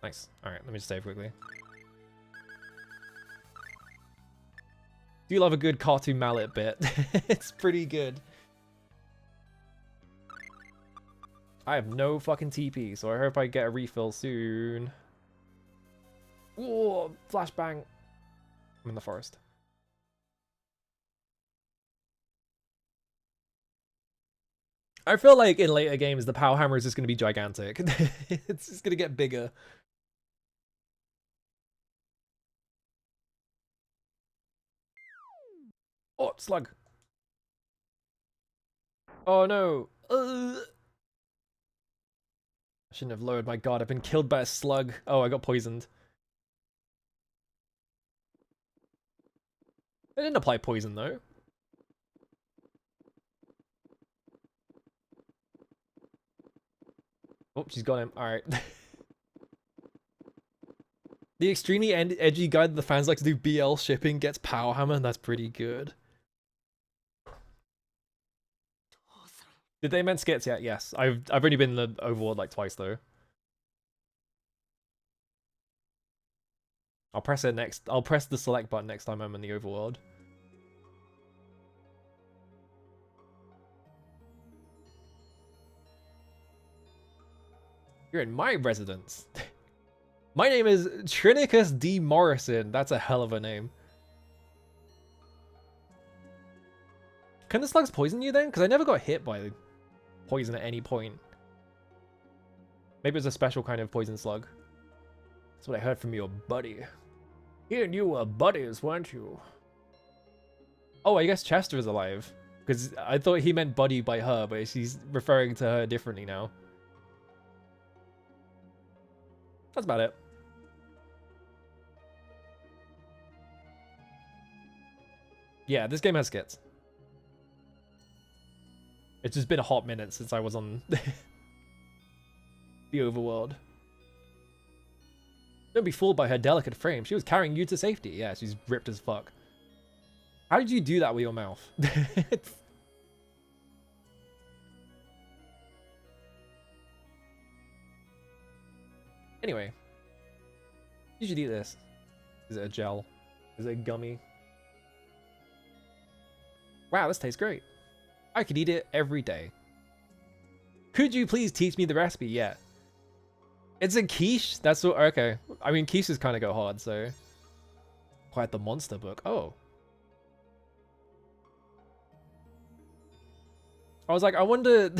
Nice. Alright, let me just save quickly. Do you love a good cartoon mallet bit? It's pretty good. I have no fucking TP, so I hope I get a refill soon. Whoa, flashbang. I'm in the forest. I feel like in later games, the power hammer is just going to be gigantic. It's just going to get bigger. Oh, slug. Oh no. I shouldn't have lowered my guard. I've been killed by a slug. Oh, I got poisoned. I didn't apply poison, though. Oh, she's got him. Alright. The extremely edgy guy that the fans like to do BL shipping gets Power Hammer, and that's pretty good. Did they meant skits yet? Yes. I've only been in the overworld like twice though. I'll press it next. I'll press the select button next time I'm in the overworld. You're in my residence. My name is Trinicus D. Morrison. That's a hell of a name. Can the slugs poison you then? Because I never got hit by poison at any point. Maybe it's a special kind of poison slug. That's what I heard from your buddy. You and you were buddies, weren't you? Oh, I guess Chester is alive. Because I thought he meant buddy by her, but she's referring to her differently now. That's about it. Yeah, this game has skits. It's just been a hot minute since I was on the overworld. Don't be fooled by her delicate frame. She was carrying you to safety. Yeah, she's ripped as fuck. How did you do that with your mouth? Anyway. You should eat this. Is it a gel? Is it a gummy? Wow, this tastes great. I could eat it every day. Could you please teach me the recipe? Yeah. It's a quiche? That's what, okay. I mean, quiches kind of go hard, so. Quite the monster book. Oh. I was like, I wonder.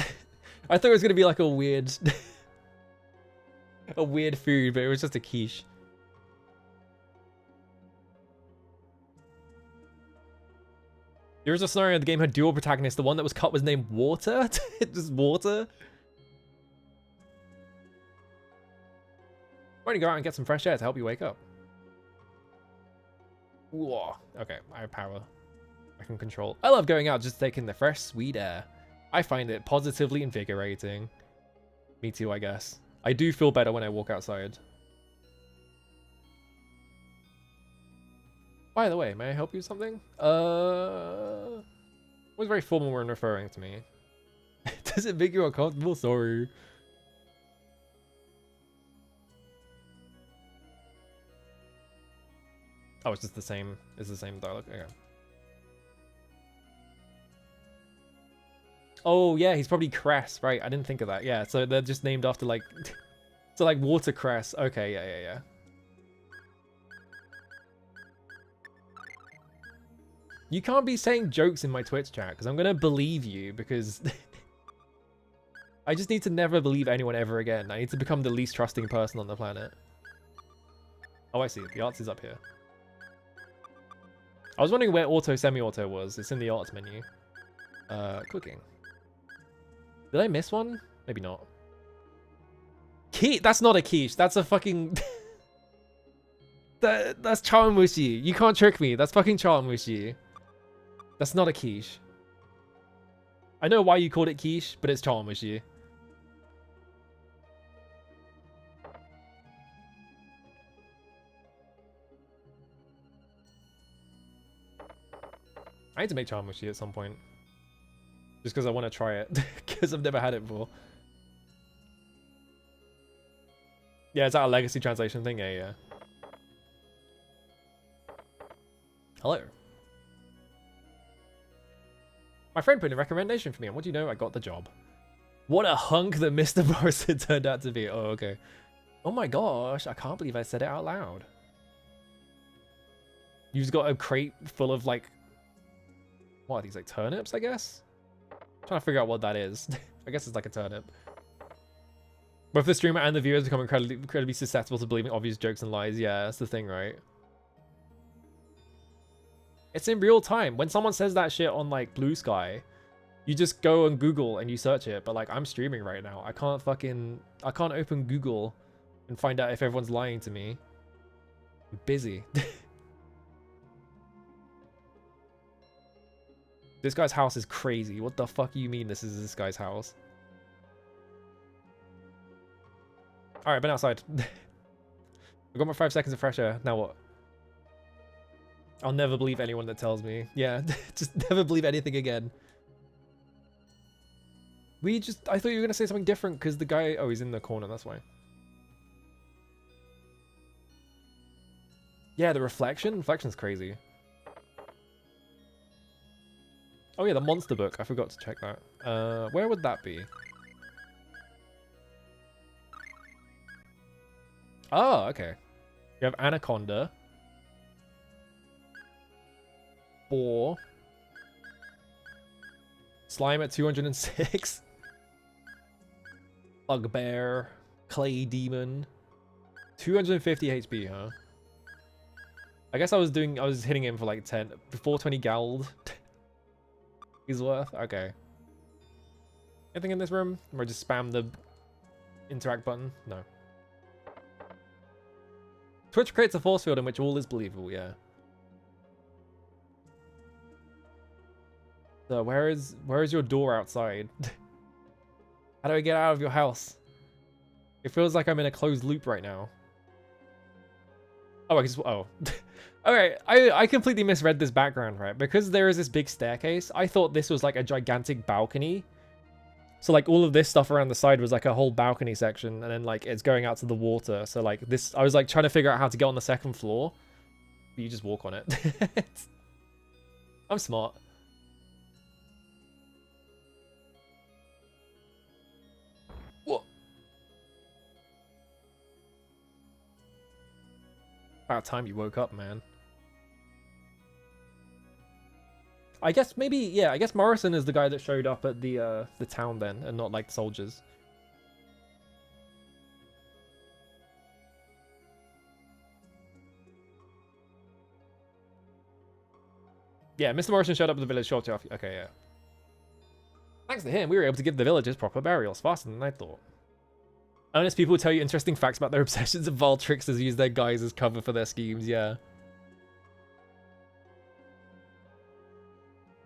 I thought it was going to be like a weird. A weird food, but it was just a quiche. There was a scenario in the game had dual protagonists. The one that was cut was named Water. Just Water. Why don't you go out and get some fresh air to help you wake up? Whoa. Okay, I have power. I can control. I love going out just taking the fresh, sweet air. I find it positively invigorating. Me too, I guess. I do feel better when I walk outside. By the way, may I help you with something? It was very formal when referring to me. Does it make you uncomfortable? Sorry. Oh, it's just the same. It's the same dialogue. Okay. Oh yeah, he's probably Cress, right? I didn't think of that. Yeah, so they're just named after like, so like watercress. Okay, yeah. You can't be saying jokes in my Twitch chat because I'm gonna believe you because I just need to never believe anyone ever again. I need to become the least trusting person on the planet. Oh, I see. The arts is up here. I was wondering where auto, semi-auto was. It's in the arts menu. Cooking. Did I miss one? Maybe not. That's not a quiche. That's a fucking... That's chawanmushi. You can't trick me. That's fucking chawanmushi. That's not a quiche. I know why you called it quiche, but it's chawanmushi. I need to make chawanmushi at some point. Just because I want to try it. Because I've never had it before. Yeah, is that a legacy translation thing? Yeah. Hello. My friend put in a recommendation for me, and what do you know? I got the job. What a hunk that Mr. Morrison turned out to be. Oh, okay. Oh my gosh, I can't believe I said it out loud. You've got a crate full of, like... What are these, like turnips, I guess? I'm trying to figure out what that is. I guess it's like a turnip. Both the streamer and the viewers become incredibly susceptible to believing obvious jokes and lies. Yeah, that's the thing, right? It's in real time. When someone says that shit on, like, Blue Sky, You just go on Google and you search it, but like I'm streaming right now. I can't open Google and find out if everyone's lying to me. I'm busy. This guy's house is crazy. What the fuck you mean this is this guy's house? Alright, been outside. I got my 5 seconds of fresh air. Now what? I'll never believe anyone that tells me. Yeah, just never believe anything again. I thought you were going to say something different because the guy... Oh, he's in the corner, that's why. Yeah, the reflection? Reflection's crazy. Oh yeah, the monster book. I forgot to check that. Where would that be? Oh, okay. You have Anaconda. Boar. Slime at 206. Bugbear. Clay Demon. 250 HP, huh? I guess I was hitting him for like 10. 420 gold. He's worth? Okay. Anything in this room? Or I just spam the interact button? No. Twitch creates a force field in which all is believable, yeah. So where is your door outside? How do I get out of your house? It feels like I'm in a closed loop right now. Oh, I just... Oh. Alright, I completely misread this background, right? Because there is this big staircase, I thought this was like a gigantic balcony. So like all of this stuff around the side was like a whole balcony section, and then like it's going out to the water. So like this, I was like trying to figure out how to get on the second floor. But you just walk on it. I'm smart. What? About time you woke up, man. I guess maybe, yeah, I guess Morrison is the guy that showed up at the town then, and not like the soldiers. Yeah, Mr. Morrison showed up at the village shortly after. Okay, yeah. Thanks to him, we were able to give the villagers proper burials faster than I thought. Honest people tell you interesting facts about their obsessions, and vile tricksters use their guys as cover for their schemes, yeah.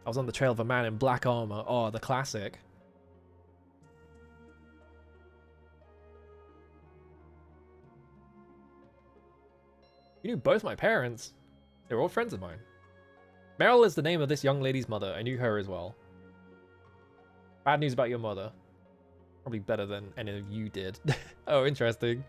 I was on the trail of a man in black armor. Oh, the classic. You knew both my parents. They were all friends of mine. Meryl is the name of this young lady's mother. I knew her as well. Bad news about your mother. Probably better than any of you did. Oh, interesting.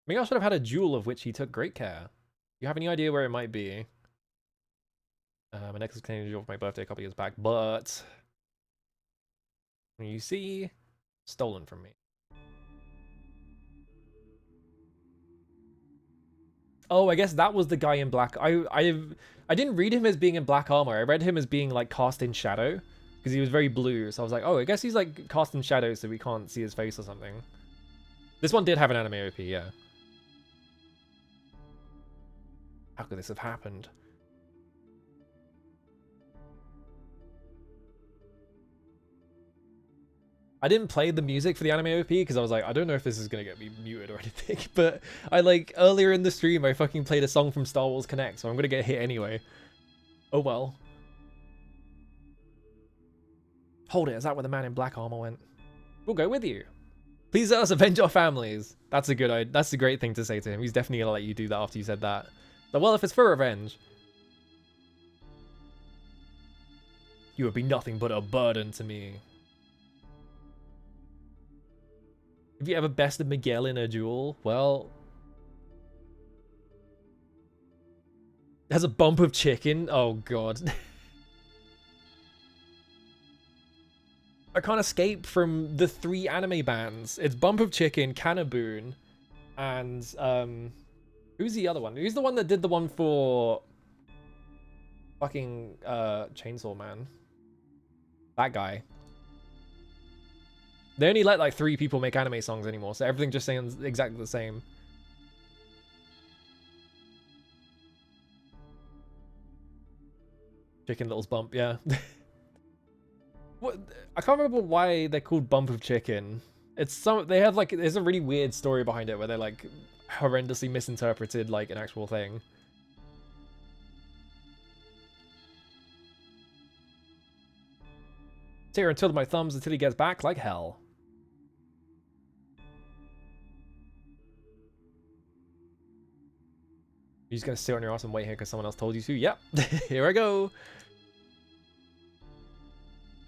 Miguel should have had a jewel of which he took great care. Do you have any idea where it might be? My next contained jewel for my birthday a couple years back, but you see, stolen from me. Oh, I guess that was the guy in black. I didn't read him as being in black armor. I read him as being like cast in shadow because he was very blue. So I was like, oh, I guess he's like cast in shadow so we can't see his face or something. This one did have an anime OP, yeah. How could this have happened? I didn't play the music for the anime OP because I was like, I don't know if this is going to get me muted or anything. But I like, earlier in the stream, I fucking played a song from Star Wars Connect, so I'm going to get hit anyway. Oh well. Hold it, is that where the man in black armor went? We'll go with you. Please let us avenge our families. That's a great thing to say to him. He's definitely going to let you do that after you said that. So, well, if it's for revenge, you would be nothing but a burden to me. Have you ever bested Miguel in a duel? Well, has a bump of chicken. Oh god. I can't escape from the 3 anime bands. It's Bump of Chicken, Canaboon, and who's the other one? Who's the one that did the one for fucking Chainsaw Man? That guy. They only let like 3 people make anime songs anymore, so everything just sounds exactly the same. Chicken Little's bump, yeah. What? I can't remember why they're called Bump of Chicken. They have like, there's a really weird story behind it where they like horrendously misinterpreted like an actual thing. Tear and twiddle my thumbs until he gets back like hell. You're just gonna sit on your ass and wait here because someone else told you to? Yep. Here I go.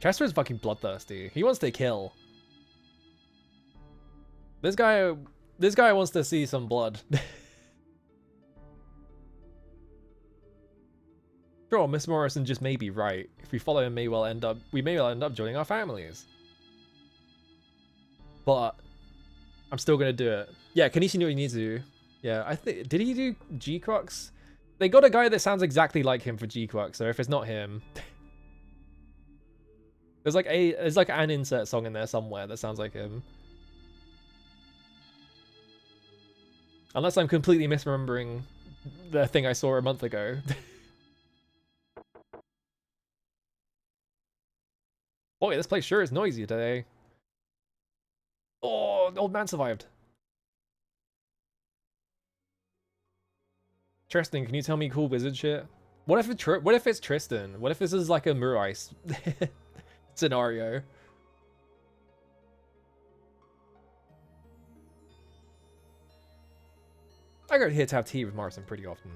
Chester is fucking bloodthirsty. He wants to kill. This guy wants to see some blood. Sure, Miss Morrison just may be right. If we follow him, we may well end up joining our families. But I'm still gonna do it. Yeah, Kanishi knew what he needs to do. Yeah, I think, did he do G-Crux? They got a guy that sounds exactly like him for G-Crux, so if it's not him, there's like an insert song in there somewhere that sounds like him. Unless I'm completely misremembering the thing I saw a month ago. Boy, this place sure is noisy today. Oh, the old man survived. Tristan, can you tell me cool wizard shit? What if it's Tristan? What if this is like a Murice scenario? I go here to have tea with Morrison pretty often.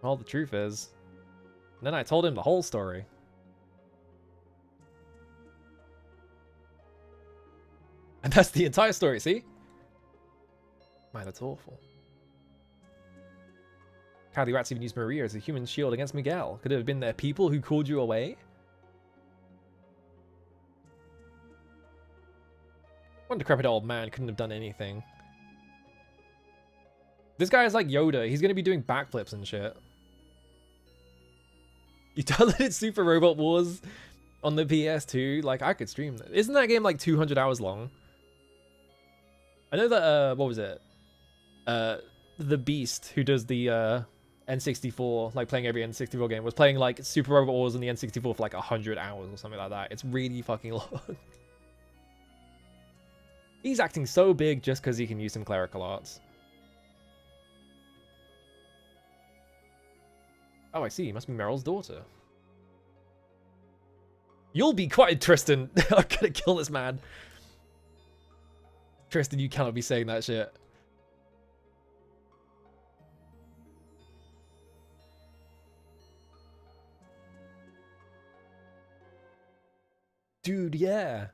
Well, the truth is, and then I told him the whole story. And that's the entire story, see? Man, that's awful. How the rats even used Maria as a human shield against Miguel? Could it have been their people who called you away? One decrepit old man couldn't have done anything. This guy is like Yoda. He's gonna be doing backflips and shit. You downloaded Super Robot Wars on the PS2? Like, I could stream that. Isn't that game like 200 hours long? I know that, what was it? The Beast, who does the, N64, like playing every N64 game, was playing like Super Robot Wars on the N64 for like 100 hours or something like that. It's really fucking long. He's acting so big just because he can use some clerical arts. Oh, I see. He must be Meryl's daughter. You'll be quiet, Tristan. I'm gonna kill this man. Tristan, you cannot be saying that shit. Dude, yeah.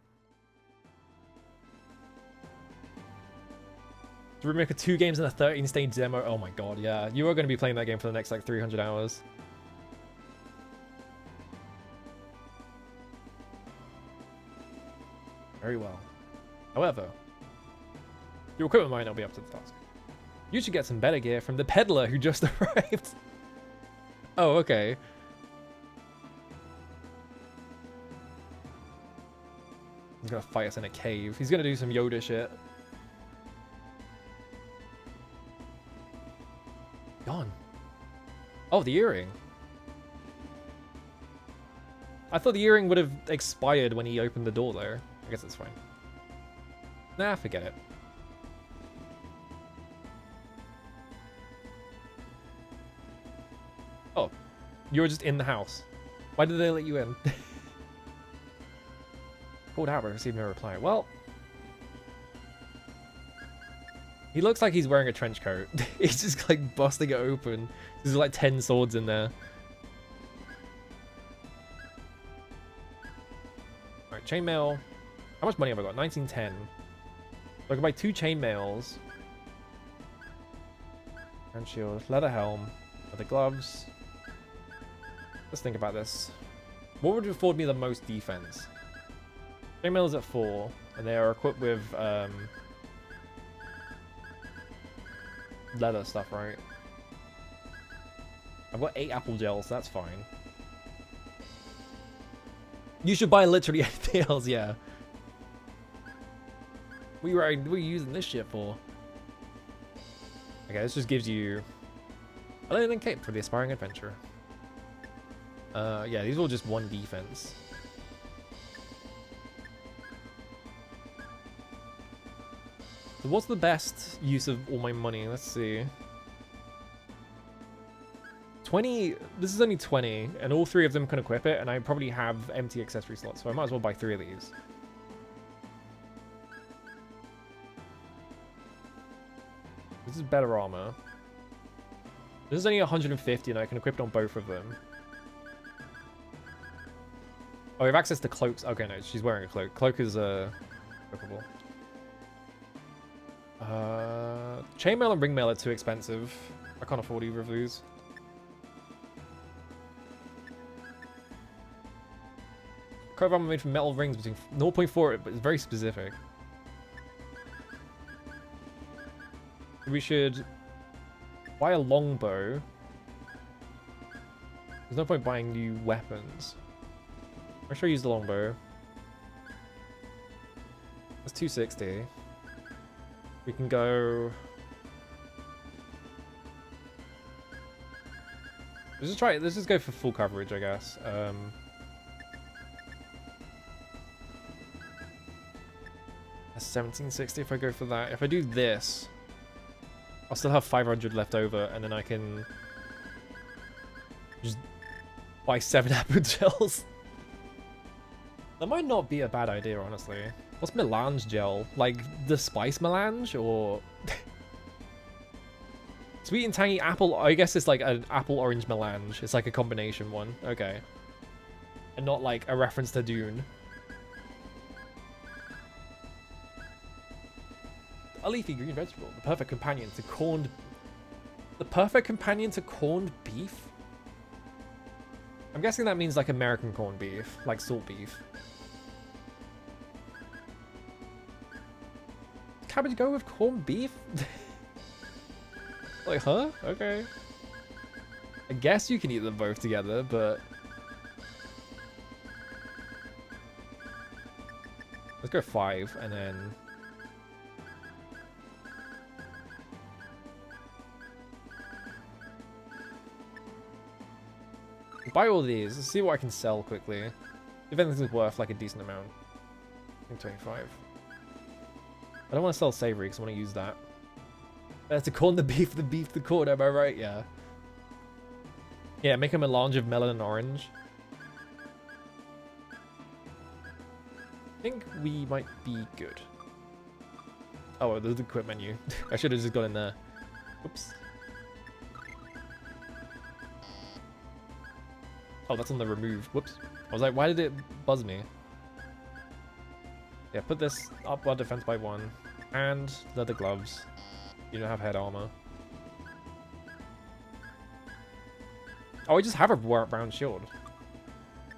To remake 2 games in a 13-stage demo. Oh my god, yeah. You are going to be playing that game for the next like 300 hours. Very well. However, your equipment might not be up to the task. You should get some better gear from the peddler who just arrived. Oh, okay. He's gonna fight us in a cave. He's gonna do some Yoda shit. Gone. Oh, the earring. I thought the earring would have expired when he opened the door there. I guess it's fine. Nah, forget it. Oh, you were just in the house. Why did they let you in? Called out but received no reply. Well, he looks like he's wearing a trench coat. He's just like busting it open. There's like 10 swords in there. Alright, chainmail. How much money have I got? 1910. So I can buy 2 chainmails. Hand shield, leather helm, leather gloves. Let's think about this. What would afford me the most defense? Chainmail is at 4, and they are equipped with leather stuff, right? I've got 8 apple gels, so that's fine. You should buy literally anything else, yeah. What are you using this shit for? Okay, this just gives you a learning cape for the aspiring adventurer. Yeah, these are all just one defense. So what's the best use of all my money? Let's see. 20, this is only 20, and all 3 of them can equip it, and I probably have empty accessory slots, so I might as well buy 3 of these. This is better armor. This is only 150, and I can equip it on both of them. Oh, we have access to cloaks. Okay, no, she's wearing a cloak. Cloak is, equipable. Chainmail and ringmail are too expensive. I can't afford either of these. Cove armor made from metal rings between 0.4, but it's very specific. We should buy a longbow. There's no point buying new weapons. I'm sure I use the longbow. That's 260. We can go. Let's just try it. Let's just go for full coverage, I guess. That's 1760 if I go for that. If I do this, I'll still have 500 left over, and then I can just buy 7 apple gels. That might not be a bad idea, honestly. What's melange gel? Like the spice melange, or sweet and tangy apple? I guess it's like an apple orange melange. It's like a combination one. Okay, and not like a reference to Dune. A leafy green vegetable, the perfect companion to corned. The perfect companion to corned beef. I'm guessing that means like American corned beef, like salt beef. Cabbage go with corned beef? Like, huh? Okay. I guess you can eat them both together, but let's go 5 and then buy all these. Let's see what I can sell quickly. If anything's worth like a decent amount. I think 25. I don't want to sell savory because I want to use that. To corn the beef the corn, am I right? Yeah. Yeah, make a melange of melon and orange. I think we might be good. Oh, there's the quit menu. I should have just got in there. Oops. Oh, that's on the remove. Whoops. I was like, why did it buzz me? Yeah, put this up our defense by 1. And leather gloves. You don't have head armor. Oh, I just have a brown shield.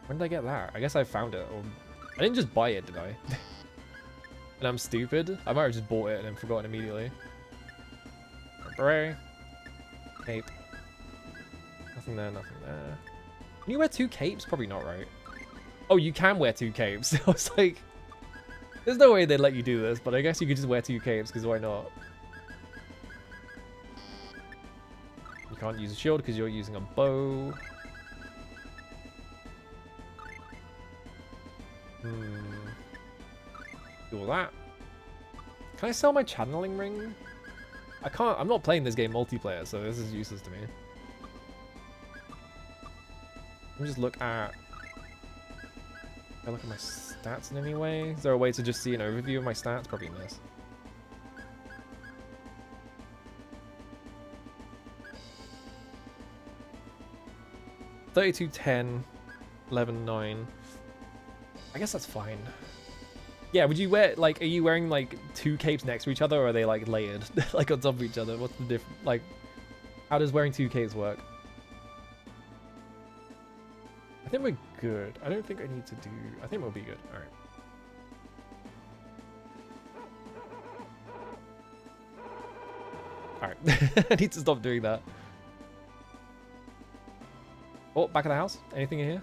When did I get that? I guess I found it. Or I didn't just buy it, did I? And I'm stupid. I might have just bought it and then forgotten immediately. Beret. Cape. Nothing there, nothing there. Can you wear 2 capes? Probably not, right? Oh, you can wear 2 capes. I was like, there's no way they'd let you do this, but I guess you could just wear 2 capes, because why not? You can't use a shield because you're using a bow. Do all that. Can I sell my channeling ring? I can't. I'm not playing this game multiplayer, so this is useless to me. Let me just look at... Can I look at my stats in any way? Is there a way to just see an overview of my stats? Probably in this. $32, 10, 11, 9. I guess that's fine. Yeah, would you wear, like, are you wearing, like, 2 capes next to each other, or are they, like, layered? Like, on top of each other? What's the difference? Like, how does wearing 2 capes work? I think we're good. I don't think I need to do... I think we'll be good. Alright. Alright. I need to stop doing that. Oh, back of the house? Anything in here?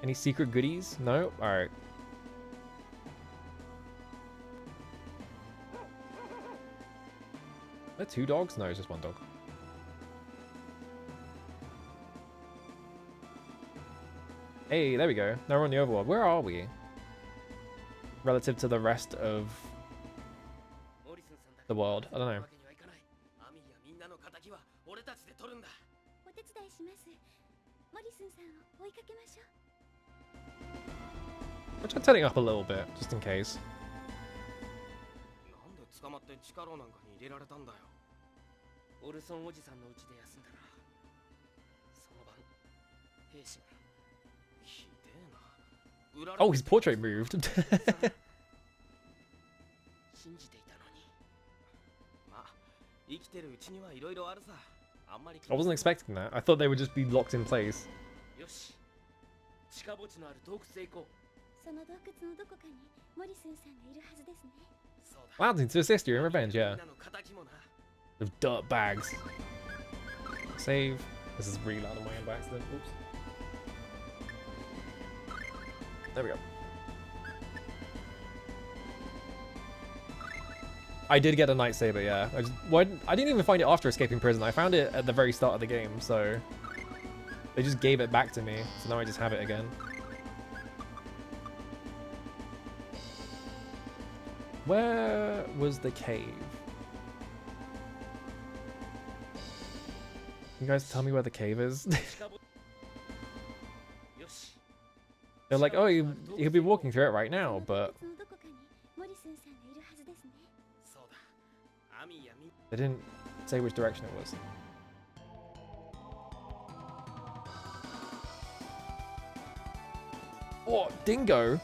Any secret goodies? No? Alright. Are there 2 dogs? No, it's just 1 dog. Hey, there we go. Now we're on the overworld. Where are we? Relative to the rest of the world. I don't know. I'll try turning up a little bit, just in case. なんで捕まって地下牢なんかに入れられたんだよ。オルソンおじさんの家で休んだら、その晩、兵士が。ひでえな。売られて Oh, his portrait moved. 信じていたのに。まあ、生きてるうちにはいろいろあるさ。あんまり I wasn't expecting that. I thought they would just be locked in place. よし。地下墓地のある洞窟へ行こう。その洞窟のどこかにモリスンさんがいるはずですね。 Allowed to assist you in revenge, yeah. みんなの仇もな。 Of dirt bags. Save. This is really loud on my end by accident. Oops. There we go. I did get a lightsaber, yeah. I didn't even find it after escaping prison. I found it at the very start of the game, so they just gave it back to me. So now I just have it again. Where was the cave? You guys tell me where the cave is? They're like, oh, he'll be walking through it right now, but その洞窟のどこかにモリスンさんがいるはずですね。 そうだ。アミやみ。 they didn't say which direction it was. Oh, dingo!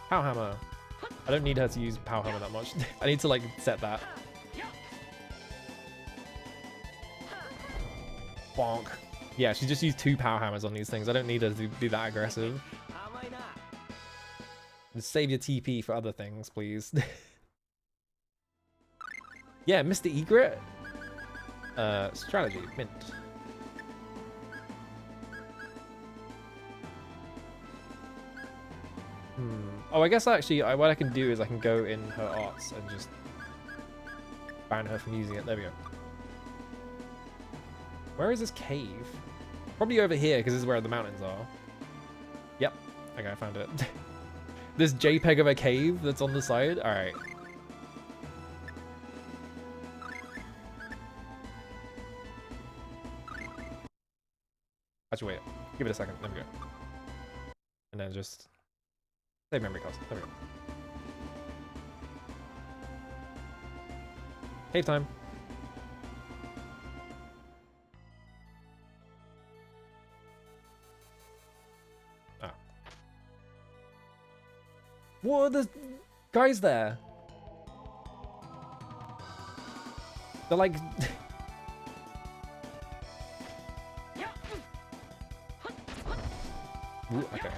Pow hammer. I don't need her to use pow hammer that much. I need to like set that. Bonk. Yeah, she just used 2 power hammers on these things. I don't need her to be that aggressive. 甘いな。 Just save your TP for other things, please. Yeah, Mr. Egret. Strategy, mint. Oh, I guess actually what I can do is I can go in her arts and just ban her from using it. There we go. Where is this cave? Probably over here because this is where the mountains are. Yep. Okay, I found it. This JPEG of a cave that's on the side. All right. Actually, wait. Give it a second. There we go. And then just save memory cost. There we go. Cave time. Ah. Whoa, there's guys there. They're like... Ooh, okay.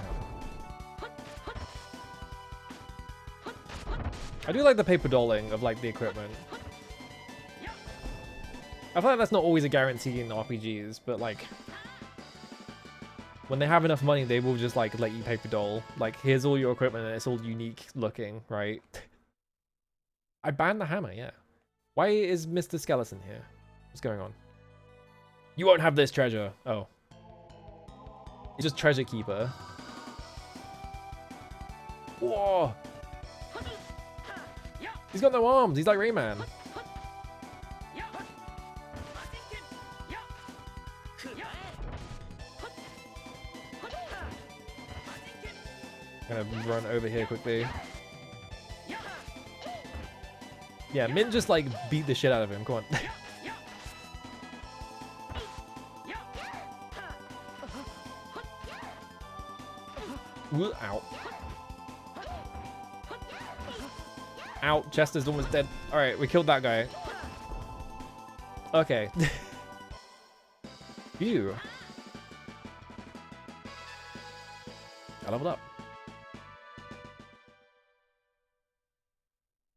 I do like the paper dolling of like the equipment. I feel like that's not always a guarantee in RPGs, but like when they have enough money, they will just like let you paper doll. Like, here's all your equipment and it's all unique looking, right? I banned the hammer, yeah. Why is Mr. Skeleton here? What's going on? You won't have this treasure. Oh. He's just treasure keeper. Whoa! He's got no arms. He's like Rayman. I'm gonna run over here quickly. Yeah, Min just like beat the shit out of him. Come on. Ooh, ow. Ow, Chester's almost dead. Alright, we killed that guy. Okay. Phew. I leveled up.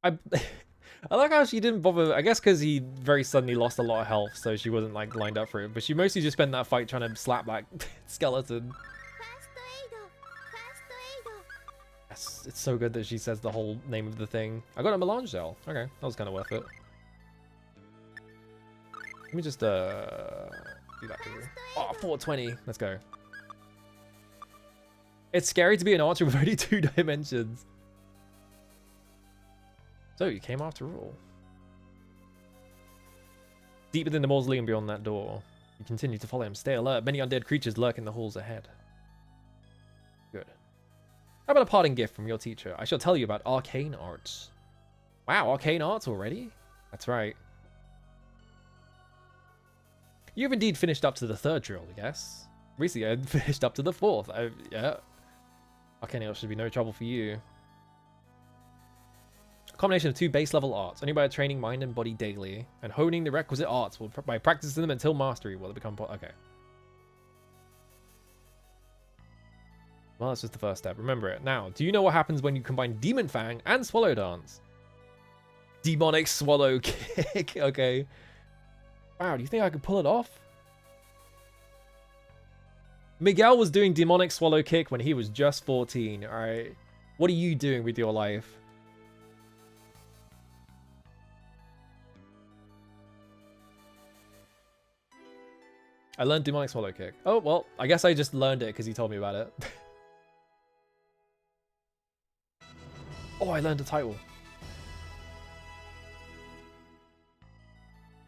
I like how she didn't bother. I guess because he very suddenly lost a lot of health, so she wasn't like lined up for it. But she mostly just spent that fight trying to slap that skeleton. Yes, it's so good that she says the whole name of the thing. I got a melange gel. Okay, that was kind of worth it. Let me just do that too. Oh, 420. Let's go. It's scary to be an archer with only 2 dimensions. So you came after all. Deep within the mausoleum beyond that door, you continue to follow him. Stay alert. Many undead creatures lurk in the halls ahead. Good. How about a parting gift from your teacher? I shall tell you about arcane arts. Wow, arcane arts already? That's right. You've indeed finished up to the 3rd drill, I guess. Recently, I finished up to the 4th. Yeah. Arcane arts should be no trouble for you. A combination of 2 base level arts, only by training mind and body daily, and honing the requisite arts by practicing them until mastery will it become okay. Well, that's just the first step. Remember it. Now, do you know what happens when you combine Demon Fang and Swallow Dance? Demonic Swallow Kick. Okay. Wow, do you think I could pull it off? Miguel was doing Demonic Swallow Kick when he was just 14, alright? What are you doing with your life? I learned Demonic Swallow Kick. Oh, well, I guess I just learned it because he told me about it. Oh, I learned a title.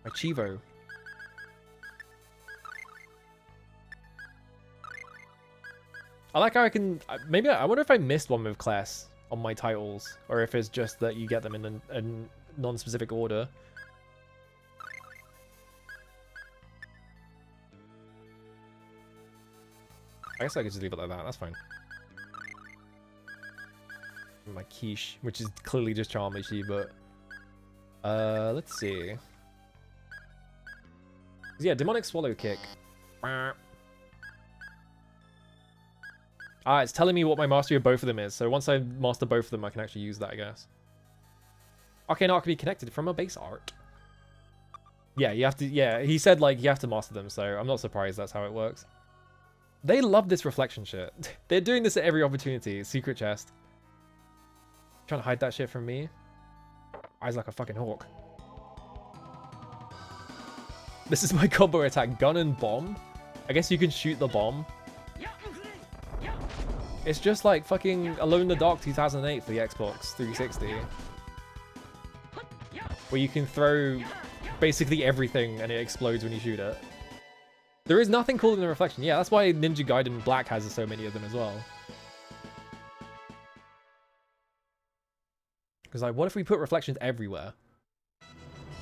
My Chivo. I like how I can... Maybe I wonder if I missed one with class on my titles. Or if it's just that you get them in a non-specific order. I guess I could just leave it like that. That's fine. My quiche, which is clearly just Charmishi, but... let's see. Yeah, Demonic Swallow Kick. It's telling me what my mastery of both of them is. So once I master both of them, I can actually use that, I guess. Arcane art can be connected from a base art. Yeah, you have to... Yeah, he said, like, you have to master them, so I'm not surprised that's how it works. They love this reflection shit. They're doing this at every opportunity. Secret chest. Trying to hide that shit from me. Eyes like a fucking hawk. This is my combo attack. Gun and bomb. I guess you can shoot the bomb. It's just like fucking Alone in the Dark 2008 for the Xbox 360. Where you can throw basically everything and it explodes when you shoot it. There is nothing cooler than reflection. Yeah, that's why Ninja Gaiden Black has so many of them as well. Because like, what if we put reflections everywhere?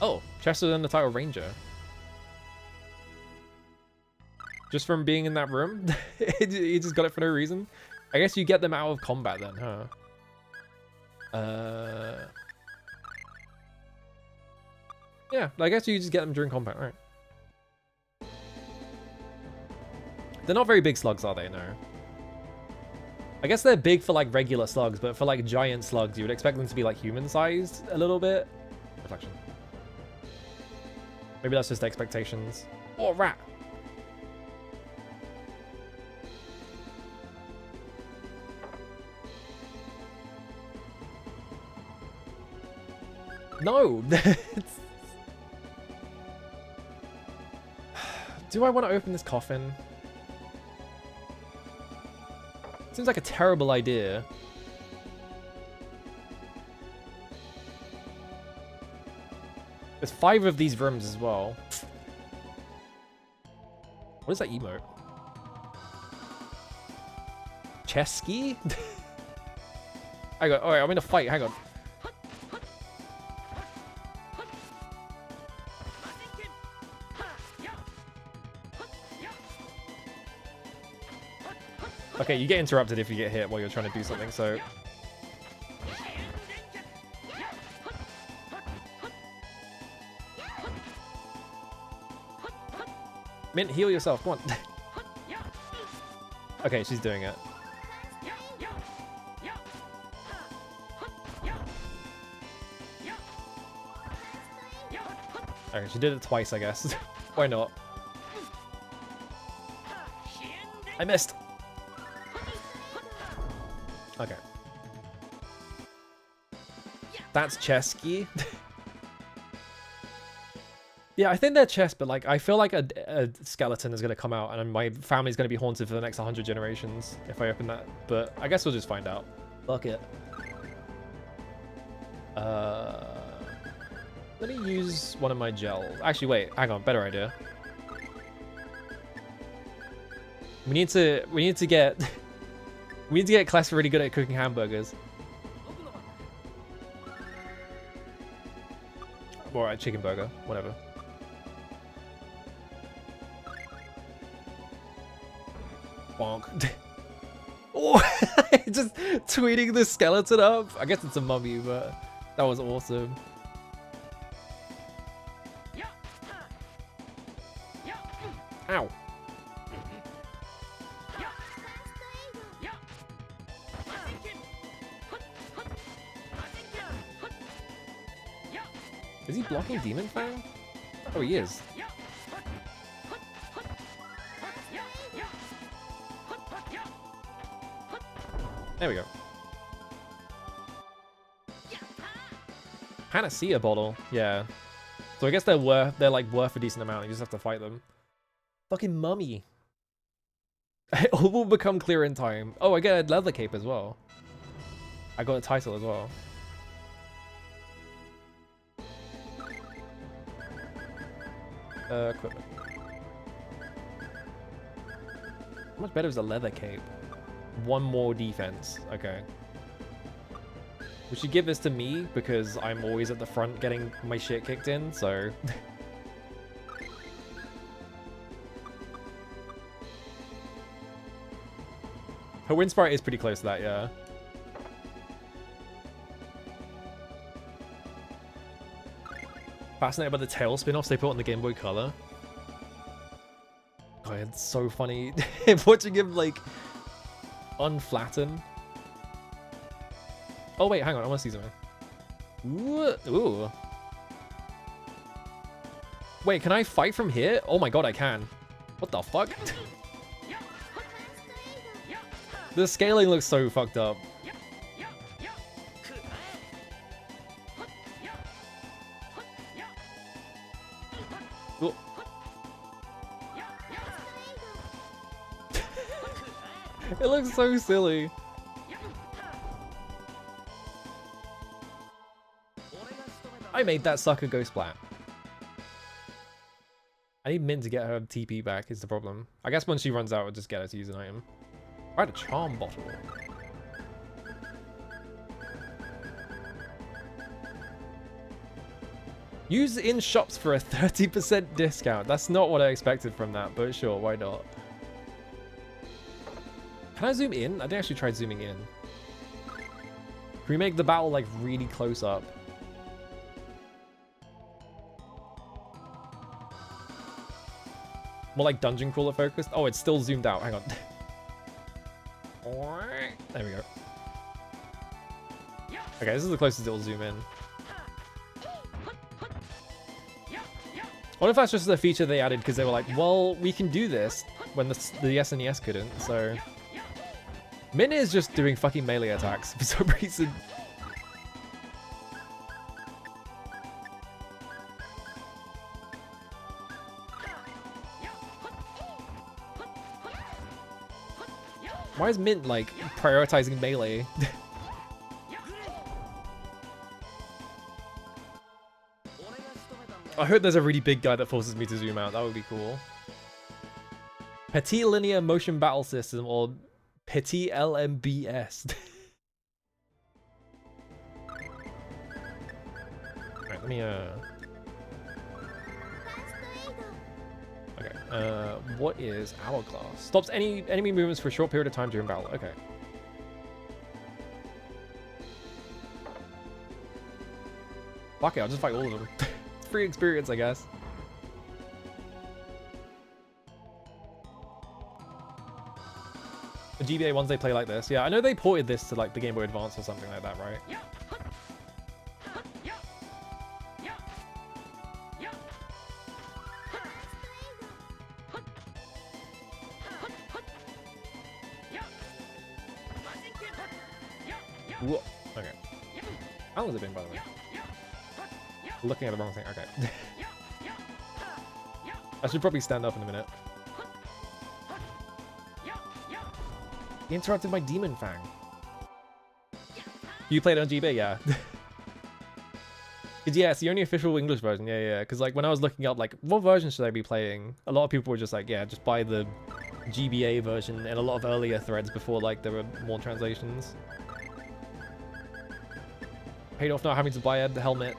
Oh, Chester and the title Ranger. Just from being in that room? He just got it for no reason? I guess you get them out of combat then, huh? Yeah, I guess you just get them during combat, right? They're not very big slugs, are they? No. I guess they're big for like regular slugs, but for like giant slugs, you would expect them to be like human-sized a little bit. Reflection. Maybe that's just expectations. Oh, rat! No! Do I want to open this coffin? Seems like a terrible idea. There's 5 of these rooms as well. What is that emote? Chesky? Hang on, alright, I'm in a fight, hang on. Okay, you get interrupted if you get hit while you're trying to do something, so... Mint, heal yourself, come on. Okay, she's doing it. Okay, she did it twice, I guess. Why not? I missed! Okay. That's Chesky. Yeah, I think they're chests, but like I feel like a skeleton is gonna come out, and my family's gonna be haunted for the next 100 generations if I open that. But I guess we'll just find out. Fuck it. Let me use one of my gels. Actually, wait, hang on, better idea. We need to get we need to get Kless really good at cooking hamburgers. Or a chicken burger, whatever. Bonk. Oh, just tweeting the skeleton up. I guess it's a mummy, but that was awesome. Ow. Is he blocking Demon Fang? Oh, he is. There we go. Phantasia bottle, yeah. So I guess they're like worth a decent amount. You just have to fight them. Fucking mummy. It all will become clear in time. Oh, I get a leather cape as well. I got a title as well. Equipment. How much better is a leather cape? One more defense. Okay. We should give this to me because I'm always at the front getting my shit kicked in, so... Her wind sprite is pretty close to that, yeah. Fascinated by the tail spin-offs they put on the Game Boy Color. God, it's so funny watching him like unflatten. Oh wait, hang on, I want to see something. Ooh. Wait, can I fight from here? Oh my god, I can. What the fuck? The scaling looks so fucked up. Ooh. It looks so silly. I made that sucker go splat. I need Min to get her TP back is the problem. I guess when she runs out, I'll just get her to use an item. I had a charm bottle. Use in shops for a 30% discount. That's not what I expected from that, but sure, why not? Can I zoom in? I didn't actually try zooming in. Can we make the battle like really close up? More like dungeon crawler focused. Oh, it's still zoomed out. Hang on. There we go. Okay, this is the closest it will zoom in. I wonder if that's just a feature they added because they were like, well, we can do this when the SNES couldn't, so... Min is just doing fucking melee attacks for some reason. Why is Mint, like, prioritizing melee? I hope there's a really big guy that forces me to zoom out. That would be cool. Petit Linear Motion Battle System, or Petit LMBS. Alright, let me, Okay, what is Hourglass? Stops any enemy movements for a short period of time during battle. Okay. Fuck it, I'll just fight all of them. It's free experience, I guess. The GBA ones they play like this. Yeah, I know they ported this to like the Game Boy Advance or something like that, right? Whoa. Okay. How long has it been, by the way? Looking at the wrong thing. Okay. I should probably stand up in a minute. He interrupted my Demon Fang. You played it on GB? Yeah. Cause yeah, it's the only official English version. Yeah, yeah. Because like when I was looking up like what version should I be playing, a lot of people were just like, yeah, just buy the GBA version, and a lot of earlier threads before like there were more translations. Paid off not having to buy a helmet.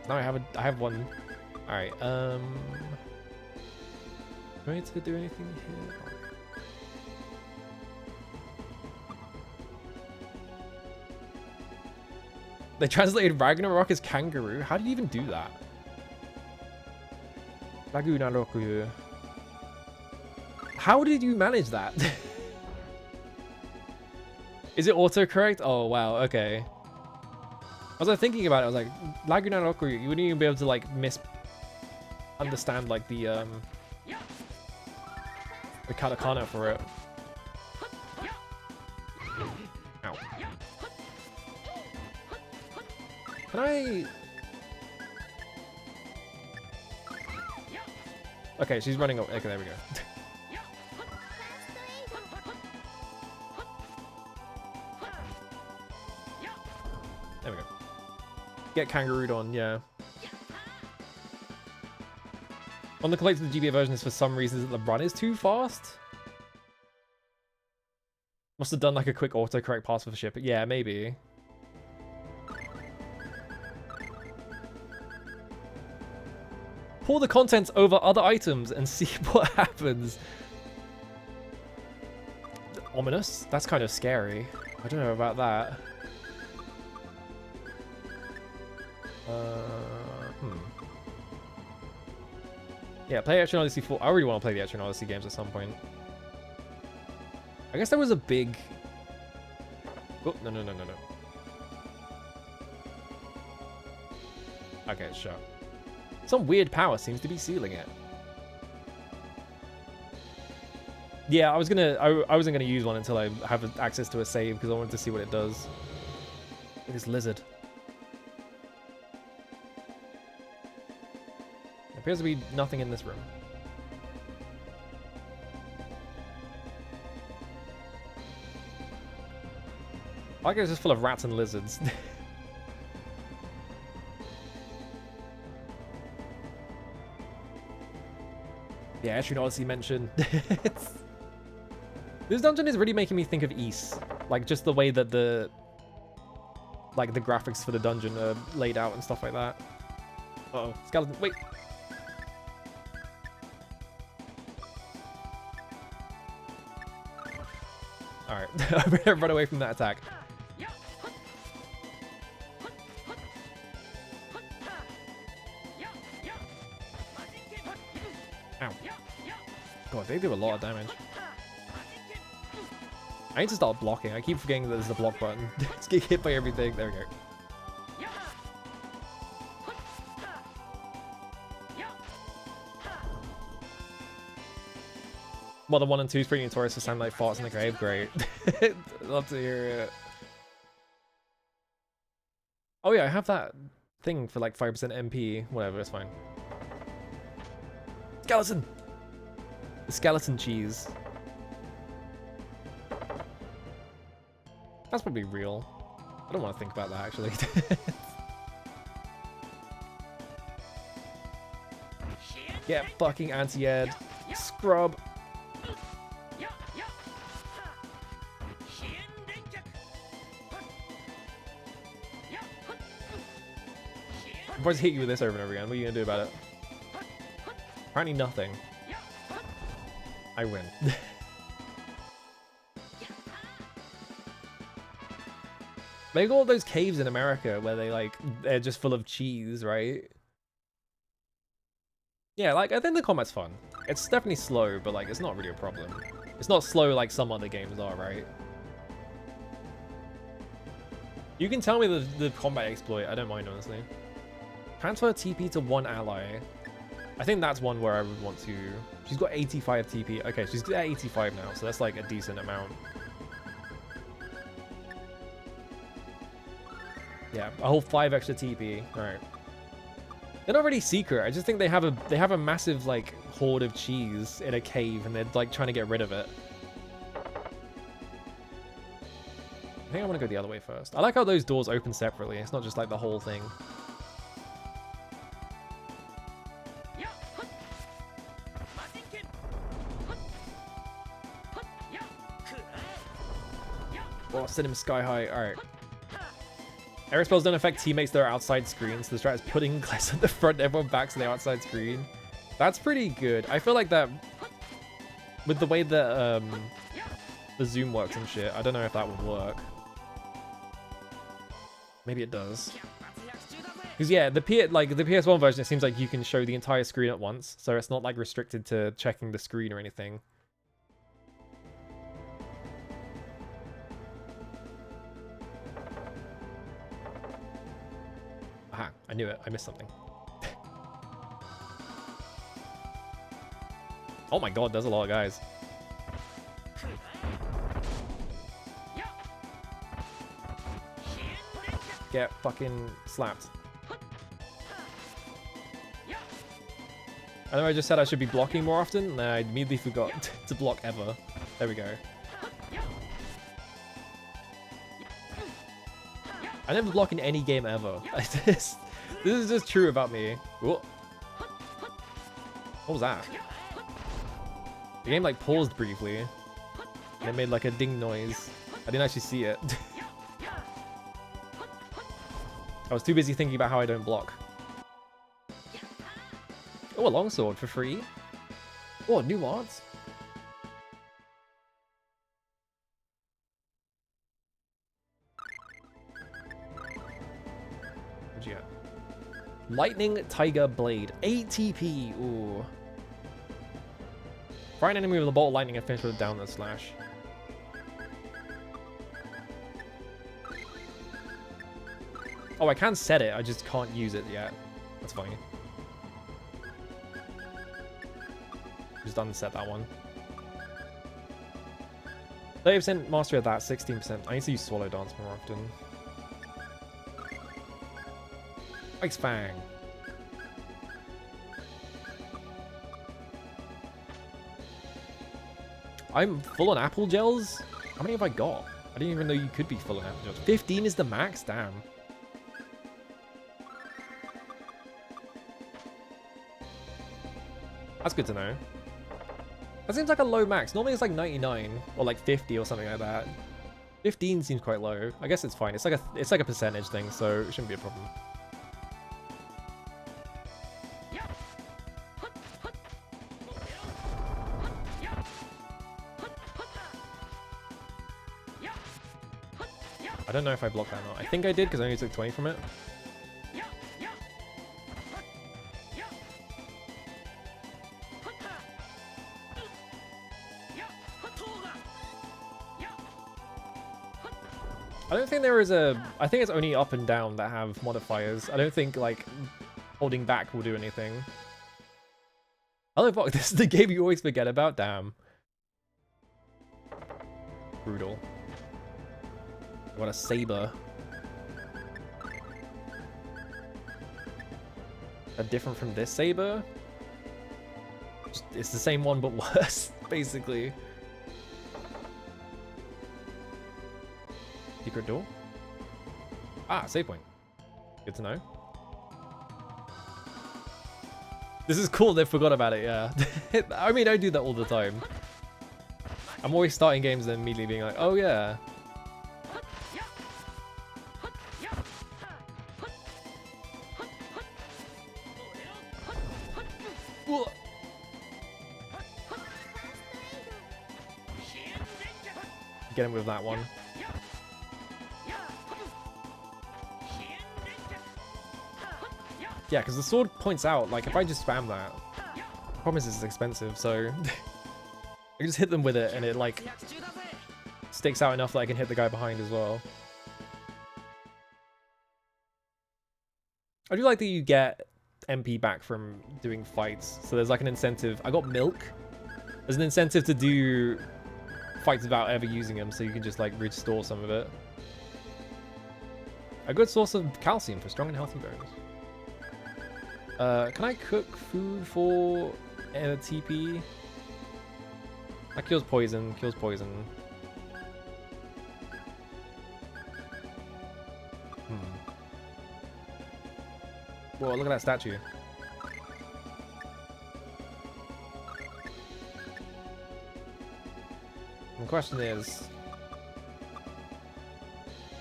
Now I have one. All right. Do I need to do anything here? They translated Ragnarok as kangaroo. How do you even do that? Ragnarok. How did you manage that? Is it autocorrect? Oh wow. Okay. As I was thinking about it, I was like, Ragnarok. You wouldn't even be able to like understand like the katakana for it. Ow. Can I? Okay, she's running away. Okay, there we go. There we go. Get kangarooed on, yeah. On the complaint to the GBA version is for some reason that the run is too fast. Must have done like a quick autocorrect pass for ship. Yeah, maybe. Pour the contents over other items and see what happens. Ominous? That's kind of scary. I don't know about that. Yeah, play Action Odyssey 4. I really want to play the Action Odyssey games at some point. I guess there was a big... Oh, no. Okay, sure. Some weird power seems to be sealing it. Yeah, I wasn't gonna use one until I have access to a save because I wanted to see what it does. This lizard. There appears to be nothing in this room. I like it's just full of rats and lizards. Yeah, Action Odyssey mentioned. This dungeon is really making me think of Ys. Like, just the way that the graphics for the dungeon are laid out and stuff like that. Uh-oh. Skeleton. Wait. Alright. I'm gonna run away from that attack. Ow. God, they do a lot of damage. I need to start blocking. I keep forgetting that there's a block button. Just get hit by everything. There we go. Modern 1 and 2 Spring Taurus sound like farts in the grave. Great. Love to hear it. Oh yeah, I have that thing for like 5% MP. Whatever, it's fine. Skeleton! The skeleton cheese. That's probably real. I don't want to think about that, actually. Get fucking anti-ed. Scrub. I'll just hit you with this over and over again. What are you gonna do about it? Apparently nothing. I win. They got all those caves in America where they're just full of cheese, right? Yeah, like I think the combat's fun. It's definitely slow, but like it's not really a problem. It's not slow like some other games are, right? You can tell me the combat exploit, I don't mind honestly. Transfer TP to one ally. I think that's one where I would want to... She's got 85 TP. Okay, she's at 85 now, so that's like a decent amount. Yeah, a whole 5 extra TP. Alright. They're not really secret. I just think they have a massive like hoard of cheese in a cave, and they're like trying to get rid of it. I think I want to go the other way first. I like how those doors open separately. It's not just like the whole thing. Oh, send him sky high. All right. Air spells don't affect teammates that are outside screen, so the strat is putting Glass at the front, everyone back to the outside screen. That's pretty good. I feel like that, with the way that the zoom works and shit, I don't know if that would work. Maybe it does. Because yeah, the PS1 version, it seems like you can show the entire screen at once, so it's not like restricted to checking the screen or anything. Aha, I knew it. I missed something. Oh my god, there's a lot of guys. Get fucking slapped. I know I just said I should be blocking more often, and I immediately forgot to block ever. There we go. I never block in any game ever. This is just true about me. Whoa. What was that? The game like paused briefly, and it made like a ding noise. I didn't actually see it. I was too busy thinking about how I don't block. Oh, a longsword for free. Oh, new mods. What'd you get? Lightning Tiger Blade. ATP. Ooh. Fry an enemy with a bolt of lightning and finish with a downward slash. Oh, I can set it. I just can't use it yet. That's fine. Just unset that one. 30% mastery of that, 16%. I need to use Swallow Dance more often. Ice Fang. I'm full on apple gels? How many have I got? I didn't even know you could be full on apple gels. 15 is the max? Damn. That's good to know. That seems like a low max. Normally it's like 99 or like 50 or something like that. 15 seems quite low. I guess it's fine. It's like a percentage thing, so it shouldn't be a problem. I don't know if I blocked that or not. I think I did because I only took 20 from it. I don't think there is a... I think it's only up and down that have modifiers. I don't think, like, holding back will do anything. Oh, fuck, this is the game you always forget about? Damn. Brutal. What a saber. Different from this saber? It's the same one, but worse, basically. Secret door? Ah, save point. Good to know. This is cool, they forgot about it, yeah. I mean, I do that all the time. I'm always starting games and immediately being like, oh yeah. Get him with that one. Yeah, because the sword points out, like, if I just spam that, the problem is it's expensive, so I can just hit them with it, and it, like, sticks out enough that I can hit the guy behind as well. I do like that you get MP back from doing fights, so there's, like, an incentive. I got milk. There's an incentive to do fights without ever using them, so you can just, like, restore some of it. A good source of calcium for strong and healthy bones. Can I cook food for a TP? That kills poison, Whoa, look at that statue. The question is...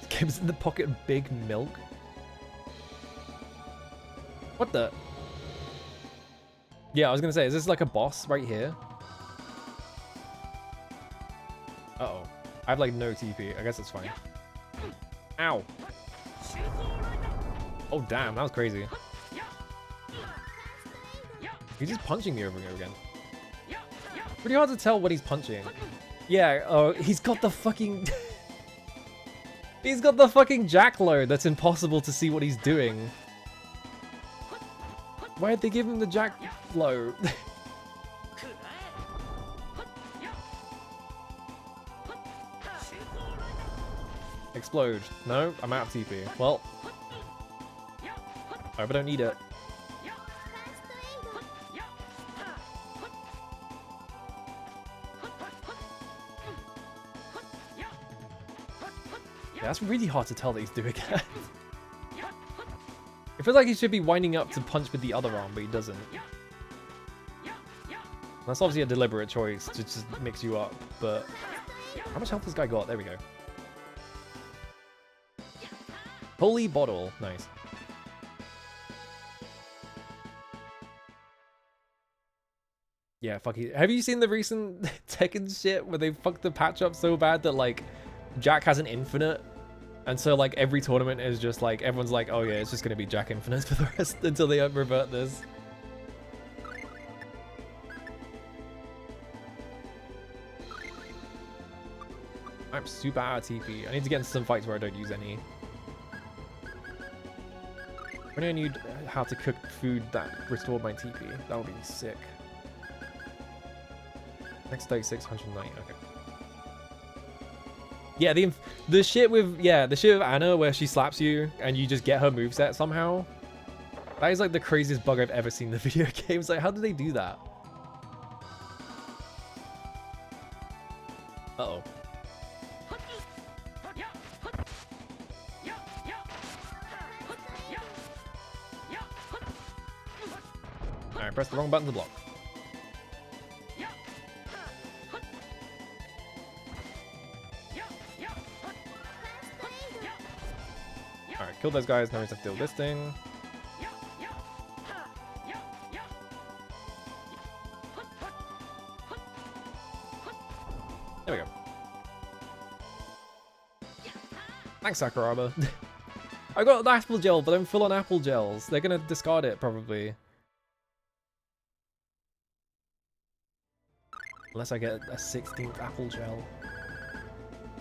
Game's in the pocket of big milk? What the? Yeah, I was gonna say, is this like a boss right here? Uh-oh. I have like no TP. I guess it's fine. Ow. Oh damn, that was crazy. He's just punching me over and over again. Pretty hard to tell what he's punching. Yeah, oh, he's got the fucking... He's got the fucking jackload that's impossible to see what he's doing. Why'd they give him the jackload? Explode. No, I'm out of TP. Well. I hope I don't need it. Yeah, that's really hard to tell that he's doing that. It feels like he should be winding up to punch with the other arm, but he doesn't. That's obviously a deliberate choice to just mix you up, but... How much health has this guy got? There we go. Holy bottle. Nice. Yeah, fuck it. Have you seen the recent Tekken shit where they fucked the patch up so bad that, like, Jack has an infinite? And so, like, every tournament is just, like, everyone's like, oh yeah, it's just gonna be Jack infinite for the rest until they revert this. I'm super out of TP. I need to get into some fights where I don't use any. When I knew how to cook food that restored my TP, that would be sick. Next 36, 190, okay. Yeah, the shit with Anna where she slaps you and you just get her moveset somehow. That is like the craziest bug I've ever seen in the video games. Like, how did they do that? Uh-oh. Alright, press the wrong button to block. Alright, kill those guys, now we just have to deal with this thing. There we go. Thanks, Sakuraba. I got an apple gel, but I'm full on apple gels. They're gonna discard it, probably. Unless I get a 16th apple gel.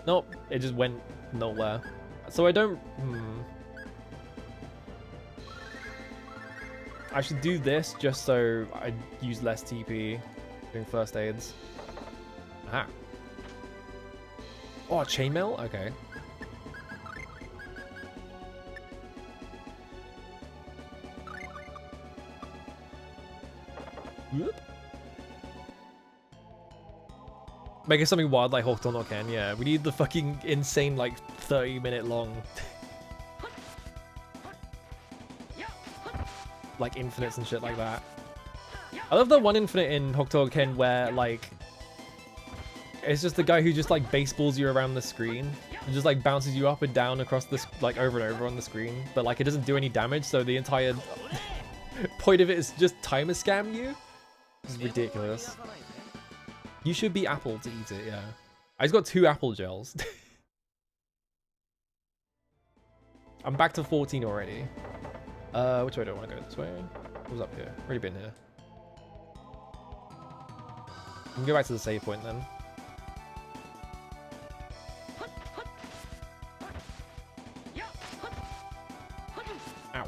Nope, it just went nowhere. So I don't... I should do this just so I use less TP doing first aids. Aha. Oh, chainmail? Okay. Whoop. Make it something wild like Hooked or Not Ken, yeah. We need the fucking insane, like, 30-minute long... like, infinites and shit like that. I love the one infinite in Hooked or Ken where, like... It's just the guy who just, like, baseballs you around the screen. And just, like, bounces you up and down across this, like, over and over on the screen. But, like, it doesn't do any damage, so the entire point of it is just timer scam you. This is ridiculous. You should be apple to eat it, yeah. I just got 2 apple gels. I'm back to 14 already. Which way do I want to go? This way? What was up here? Already been here. We can go back to the save point then. Ow.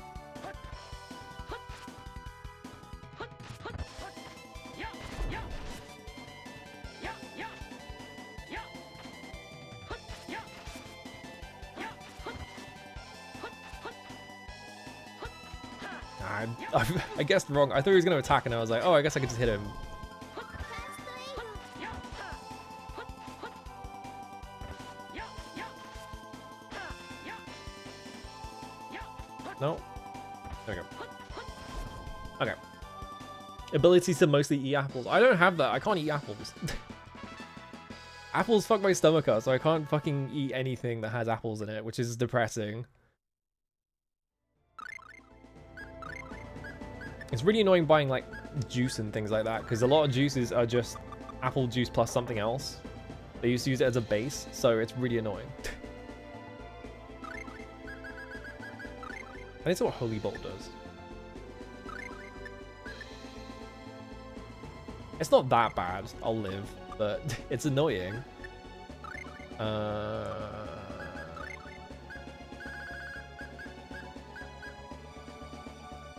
I guessed wrong. I thought he was going to attack, and I was like, oh, I guess I could just hit him. No. There we go. Okay. Abilities to mostly eat apples. I don't have that. I can't eat apples. Apples fuck my stomach up, so I can't fucking eat anything that has apples in it, which is depressing. It's really annoying buying like juice and things like that, because a lot of juices are just apple juice plus something else. They used to use it as a base, so it's really annoying. I need to see what Holy Bolt does. It's not that bad, I'll live, but it's annoying.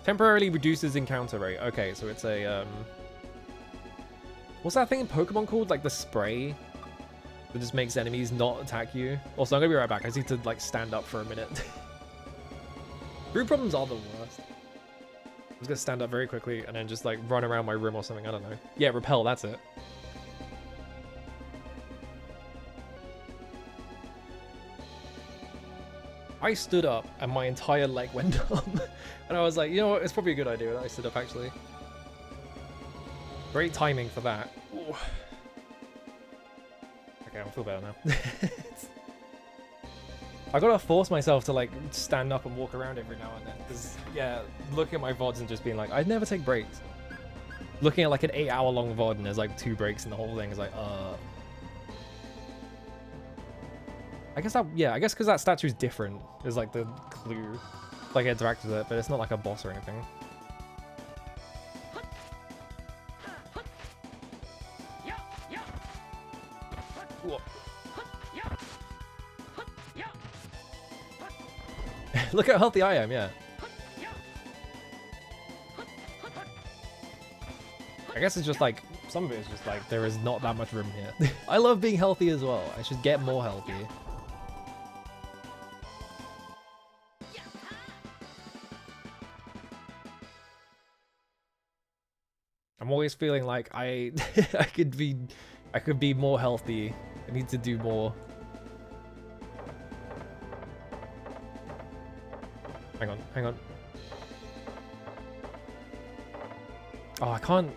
Temporarily reduces encounter rate. Okay, so it's a what's that thing in Pokemon called? Like the spray that just makes enemies not attack you. Also, I'm gonna be right back. I just need to like stand up for a minute. Root problems are the worst. I'm just gonna stand up very quickly and then just like run around my room or something. I don't know. Yeah, repel. That's it. I stood up and my entire leg went numb. And I was like, you know what? It's probably a good idea that I stood up actually. Great timing for that. Ooh. Okay, I feel better now. I gotta force myself to like stand up and walk around every now and then. Because, yeah, looking at my VODs and just being like, I'd never take breaks. Looking at like an 8-hour long VOD and there's like 2 breaks and the whole thing is like, I guess that, yeah, I guess because that statue is different is like the clue. Like I interact with it, but it's not like a boss or anything. Whoa. Look how healthy I am, yeah. I guess it's just like, some of it is just like, there is not that much room here. I love being healthy as well. I should get more healthy. I'm always feeling like I could be more healthy. I need to do more. Hang on. Oh, I can't.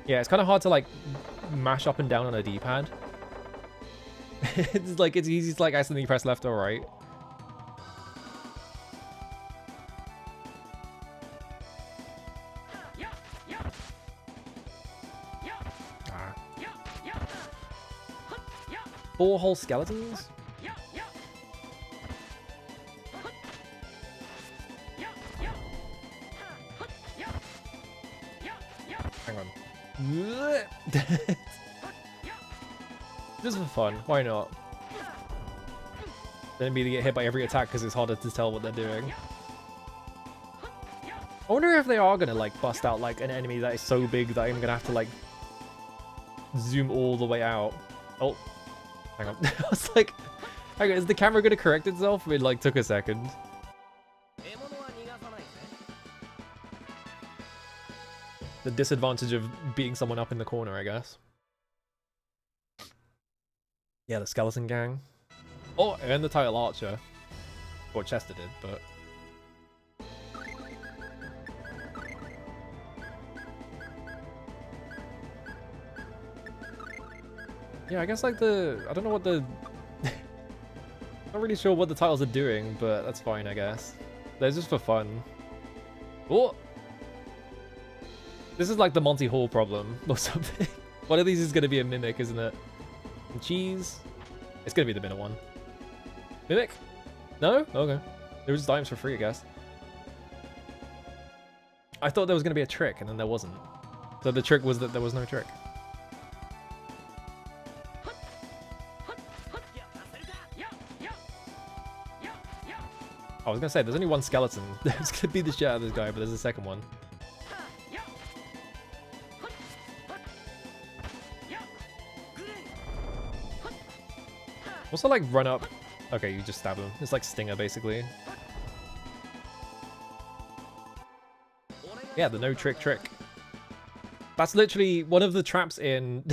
Yeah, it's kind of hard to like mash up and down on a D-pad. It's like it's easy to like accidentally press left or right. Borehole skeletons? Hang on. Just for fun, why not? Then immediately get hit by every attack because it's harder to tell what they're doing. I wonder if they are gonna like bust out like an enemy that is so big that I'm gonna have to like zoom all the way out. Oh. Hang on. I was like, hang on, is the camera gonna correct itself? It like took a second. The disadvantage of beating someone up in the corner, I guess. Yeah, the skeleton gang. Oh, and the title archer. Or Chester did, but... Yeah, I guess like the... I don't know what the... Not really sure what the titles are doing, but that's fine, I guess. They're just for fun. Oh! This is like the Monty Hall problem or something. One of these is going to be a mimic, isn't it? And cheese? It's going to be the middle one. Mimic? No? Okay. There was dimes for free, I guess. I thought there was going to be a trick, and then there wasn't. So the trick was that there was no trick. I was going to say, there's only one skeleton. There's going to be the shit out of this guy, but there's a second one. What's the like run up? Okay, you just stab him. It's like Stinger basically. Yeah, the no trick trick. That's literally one of the traps in...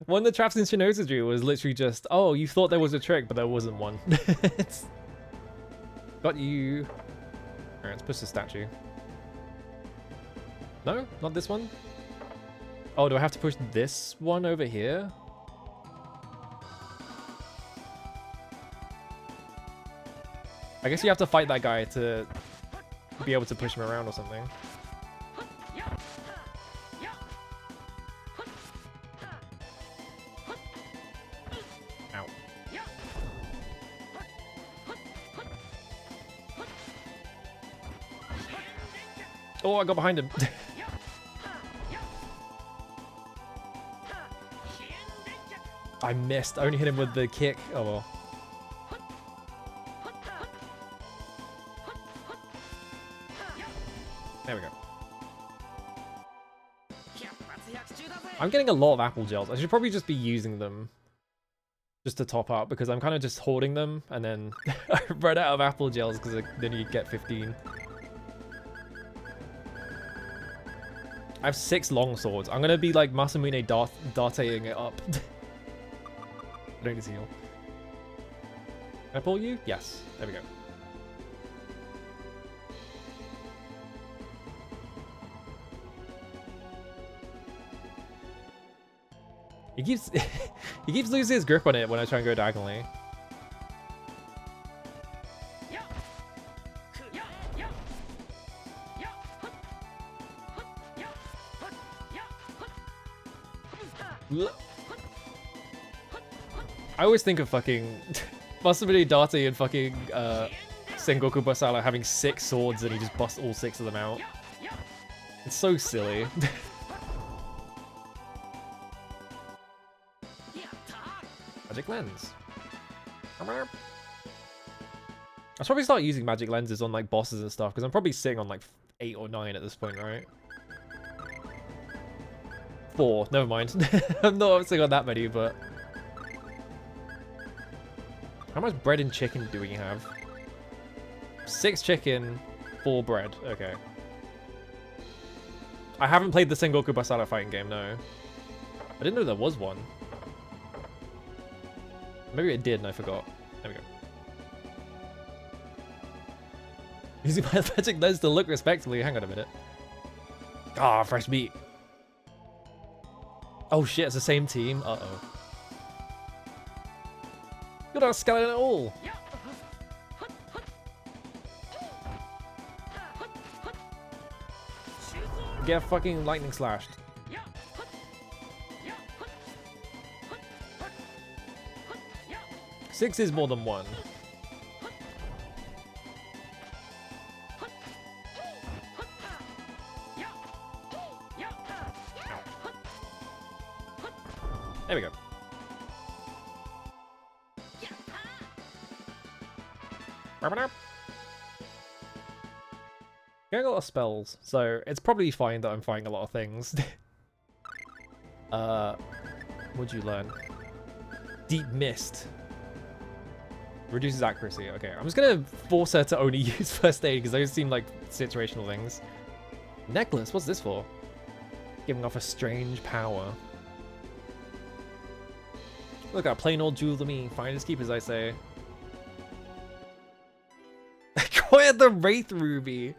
one of the traps in Shinosuju was literally just, oh, you thought there was a trick, but there wasn't one. Got you. Alright, let's push the statue. No? Not this one? Oh, do I have to push this one over here? I guess you have to fight that guy to be able to push him around or something. Ow. Oh, I got behind him. I missed. I only hit him with the kick. Oh well. There we go. I'm getting a lot of apple gels. I should probably just be using them just to top up because I'm kind of just hoarding them and then I run out of apple gels because then you get 15. I have 6 long swords. I'm gonna be like Masamune darting it up. I don't need to heal. Can I pull you? Yes. There we go. He keeps he keeps losing his grip on it when I try and go diagonally. I always think of fucking Masamune Date and fucking Sengoku Basala having 6 swords and he just busts all 6 of them out. It's so silly. Magic lens. I should probably start using magic lenses on like bosses and stuff because I'm probably sitting on like 8 or 9 at this point, right? 4. Never mind. I'm not sitting on that many, but how much bread and chicken do we have? 6 chicken, 4 bread. Okay. I haven't played the Sengoku Basara fighting game, no. I didn't know there was one. Maybe it did and I forgot. There we go. Using my magic lens to look respectfully. Hang on a minute. Ah, fresh meat. Oh shit, it's the same team. Uh-oh. You're not a skeleton at all. Get fucking lightning slashed. Six is more than 1. There we go. Getting a lot of spells, so it's probably fine that I'm fighting a lot of things. What'd you learn? Deep Mist. Reduces accuracy. Okay, I'm just gonna force her to only use first aid because those seem like situational things. Necklace, what's this for? Giving off a strange power. Look, a plain old jewel to me. Finders keepers, I say. Acquired the Wraith Ruby.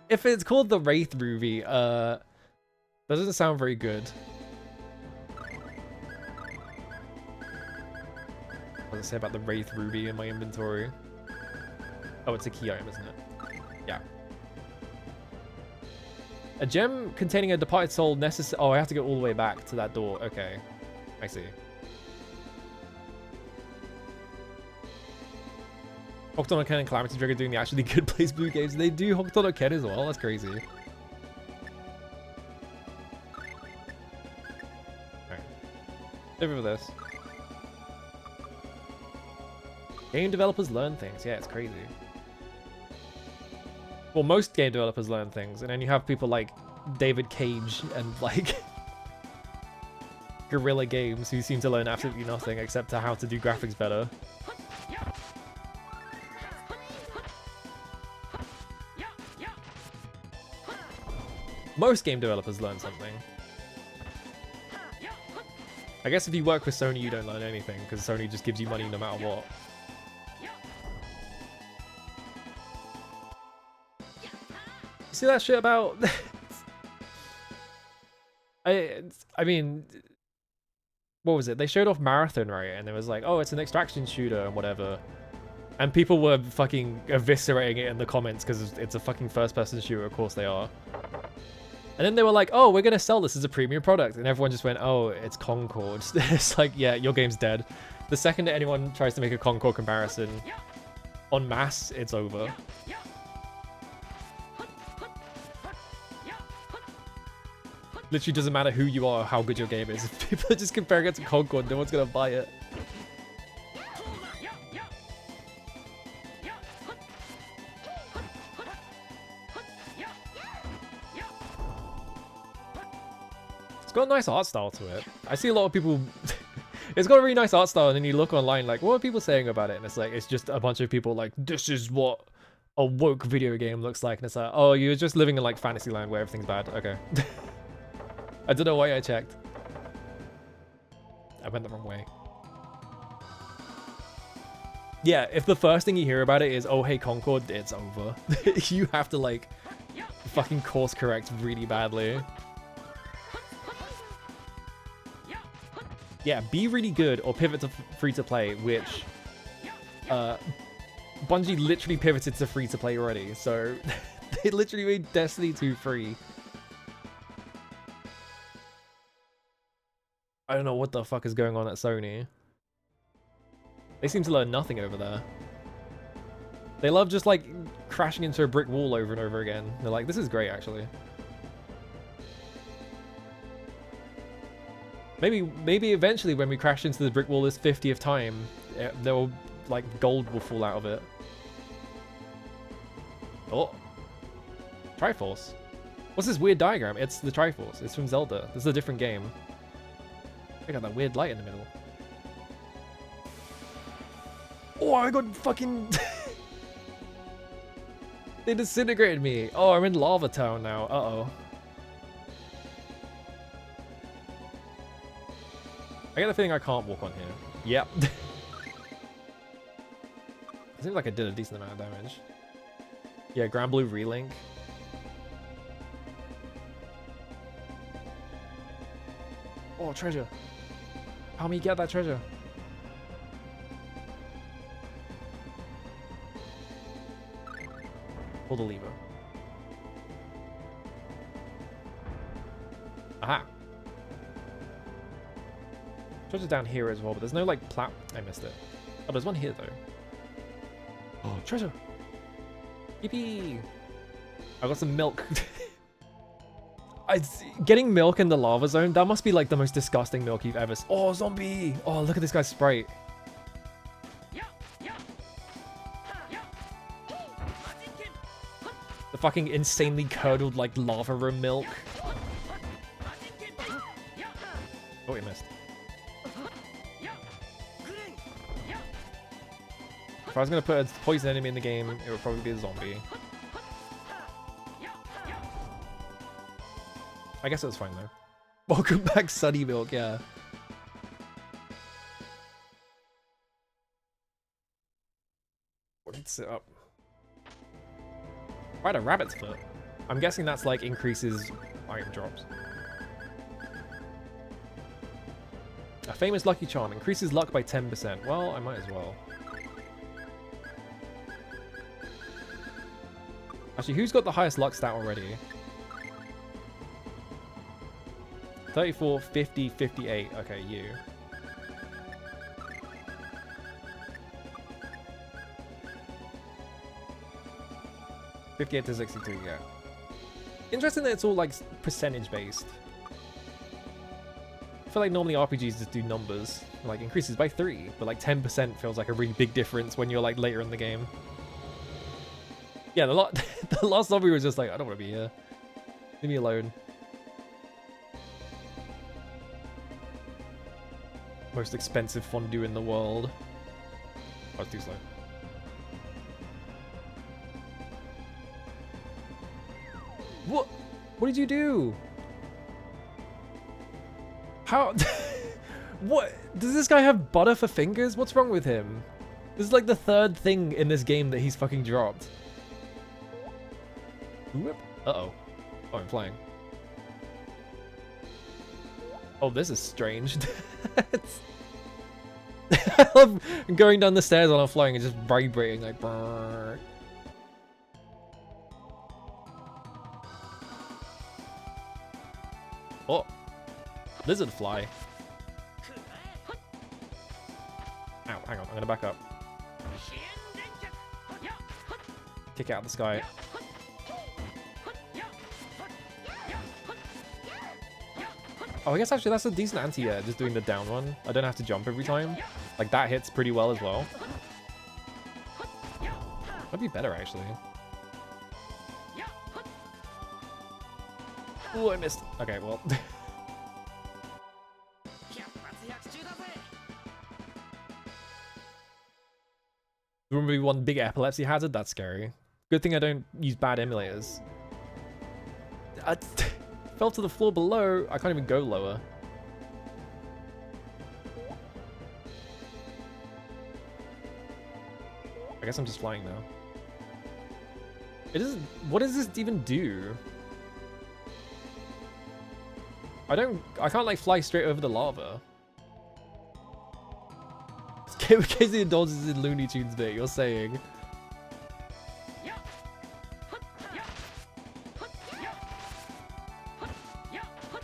If it's called the Wraith Ruby, that doesn't sound very good. What does it say about the Wraith Ruby in my inventory? Oh, it's a key item, isn't it? Yeah. A gem containing a departed soul necessary. Oh, I have to go all the way back to that door. Okay. I see. Hokuto no Ken and Calamity Trigger doing the actually good Blaze Blue games. They do Hokuto no Ken as well. That's crazy. Alright. Over with this. Game developers learn things. Yeah, it's crazy. Well, most game developers learn things, and then you have people like David Cage and like Guerrilla Games who seem to learn absolutely nothing except to how to do graphics better. Most game developers learn something. I guess if you work for Sony, you don't learn anything, because Sony just gives you money no matter what. See that shit about... I mean... What was it? They showed off Marathon, right? And it was like, oh, it's an extraction shooter and whatever. And people were fucking eviscerating it in the comments because it's a fucking first-person shooter. Of course they are. And then they were like, oh, we're going to sell this as a premium product. And everyone just went, oh, it's Concord. It's like, yeah, your game's dead. The second that anyone tries to make a Concord comparison en masse, it's over. Literally doesn't matter who you are or how good your game is. If people are just comparing it to Concord, no one's going to buy it. It's got a nice art style to it. I see a lot of people... It's got a really nice art style, and then you look online like, what are people saying about it? And it's like, it's just a bunch of people like, this is what a woke video game looks like. And it's like, oh, you're just living in like Fantasyland where everything's bad. Okay. I don't know why I checked. I went the wrong way. Yeah, if the first thing you hear about it is, oh, hey, Concord, it's over. You have to like fucking course correct really badly. Yeah, be really good or pivot to free-to-play, which Bungie literally pivoted to free-to-play already, so they literally made Destiny 2 free. I don't know what the fuck is going on at Sony. They seem to learn nothing over there. They love just like crashing into a brick wall over and over again. They're like, this is great actually. Maybe eventually when we crash into the brick wall this 50th time, there will, like, gold will fall out of it. Oh. Triforce. What's this weird diagram? It's the Triforce. It's from Zelda. This is a different game. I got that weird light in the middle. Oh, I got fucking... They disintegrated me. Oh, I'm in Lava Town now. Uh-oh. I get the feeling I can't walk on here. Yep. It seems like I did a decent amount of damage. Yeah, Grand Blue Relink. Oh, treasure. How me get that treasure? Pull the lever. Aha. Treasure's down here as well, but there's no like I missed it. Oh, there's one here though. Oh, treasure! Yippee! I got some milk. Getting milk in the lava zone, that must be like the most disgusting milk you've ever seen. Oh, zombie! Oh, look at this guy's sprite. The fucking insanely curdled like lava room milk. Oh, he missed. If I was going to put a poison enemy in the game, it would probably be a zombie. I guess it was fine though. Welcome back, Sunny Milk, yeah. Let's sit up. Right, a rabbit's foot. I'm guessing that's like increases item drops. A famous lucky charm increases luck by 10%. Well, I might as well. Actually, who's got the highest luck stat already? 34, 50, 58. Okay, you. $58 to 62, yeah. Interesting that it's all like percentage based. I feel like normally RPGs just do numbers, like increases by 3, but like 10% feels like a really big difference when you're like later in the game. Yeah, the last zombie was just like, I don't want to be here. Leave me alone. Most expensive fondue in the world. Oh, it's too slow. What? What did you do? How? What? Does this guy have butter for fingers? What's wrong with him? This is like the third thing in this game that he's fucking dropped. Whoop. Uh-oh. Oh, I'm flying. Oh, this is strange. I love going down the stairs while I'm flying and just vibrating like brrr. Oh, lizard fly. Ow, hang on, I'm gonna back up. Kick it out of the sky. Oh, I guess actually that's a decent anti-air, just doing the down one. I don't have to jump every time. Like, that hits pretty well as well. That'd be better, actually. Ooh, I missed. Okay, well. Remember one big epilepsy hazard? That's scary. Good thing I don't use bad emulators. I fell to the floor below. I can't even go lower. I guess I'm just flying now. It doesn't. What does this even do? I can't like fly straight over the lava. Casey indulges in Looney Tunes bit, you're saying.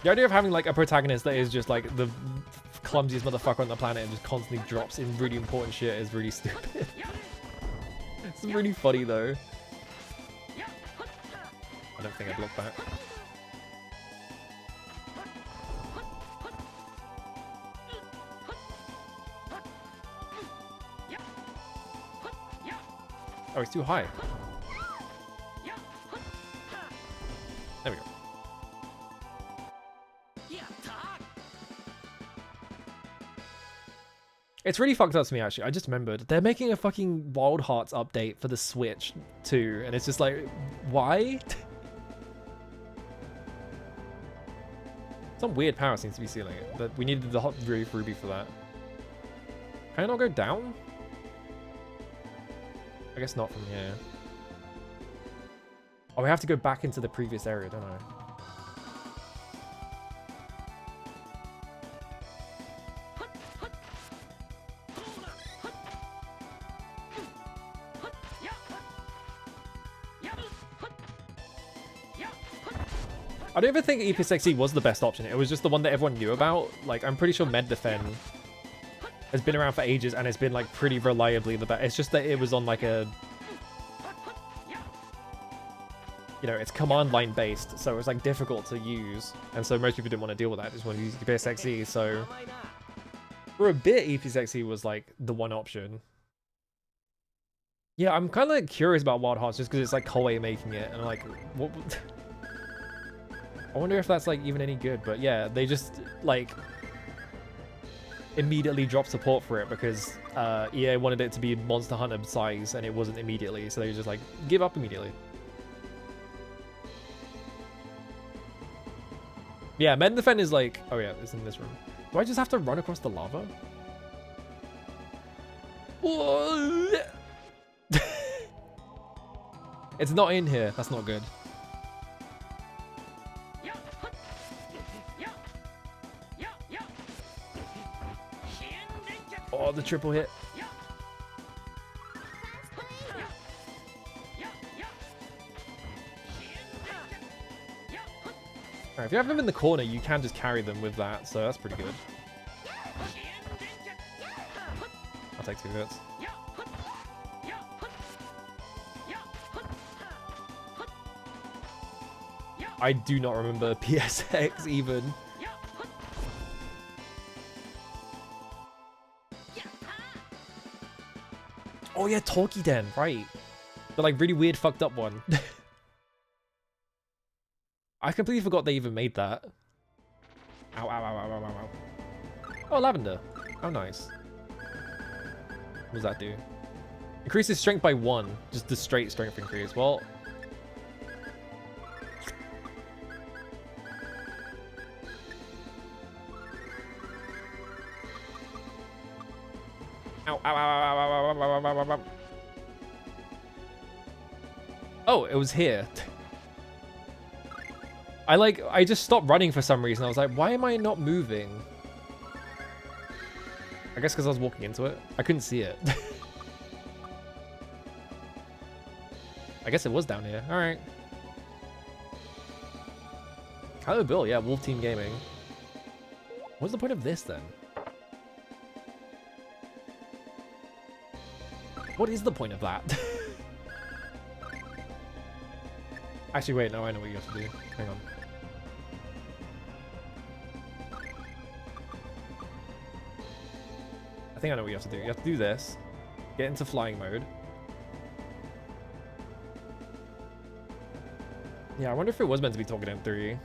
The idea of having like a protagonist that is just like the clumsiest motherfucker on the planet and just constantly drops in really important shit is really stupid. It's really funny though. I don't think I blocked that. Oh, it's too high. There we go. It's really fucked up to me, actually. I just remembered. They're making a fucking Wild Hearts update for the Switch, too. And it's just like, why? Some weird power seems to be sealing it. But we needed the Hot Ruby for that. Can I not go down? I guess not from here. Oh, we have to go back into the previous area, don't I? I don't even think EPSXE was the best option. It was just the one that everyone knew about. Like, I'm pretty sure Med-Defend has been around for ages and it's been like pretty reliably the best. It's just that it was on like a, you know, it's command line based, so it was like difficult to use, and so most people didn't want to deal with that. Just want to use EPSXE. So for a bit, EPSXE was like the one option. Yeah, I'm kind of like curious about Wild Hearts just because it's like Koei making it, and I'm like, what? I wonder if that's like even any good. But yeah, they just like immediately dropped support for it because EA wanted it to be Monster Hunter size and it wasn't immediately, so they just like give up immediately. Yeah, Med-Defend is like, oh yeah, it's in this room. Do I just have to run across the lava? It's not in here. That's not good. Oh, the triple hit. Alright, if you have them in the corner, you can just carry them with that, so that's pretty good. I'll take 2 hits. I do not remember PSX even. Oh yeah, Talkie Den, right. The like really weird fucked up one. I completely forgot they even made that. Ow, ow, ow, ow, ow, ow, ow. Oh, lavender. Oh, nice. What does that do? Increases strength by 1. Just the straight strength increase. Well, Ow, ow, ow, ow, ow, ow, ow, ow, ow. Oh, it was here. I just stopped running for some reason. I was like, why am I not moving? I guess because I was walking into it. I couldn't see it. I guess it was down here. All right. Hello, Bill. Yeah, Wolf Team Gaming. What's the point of this then? What is the point of that? Actually, wait. No, I know what you have to do. Hang on. I think I know what you have to do. You have to do this. Get into flying mode. Yeah, I wonder if it was meant to be talking M3.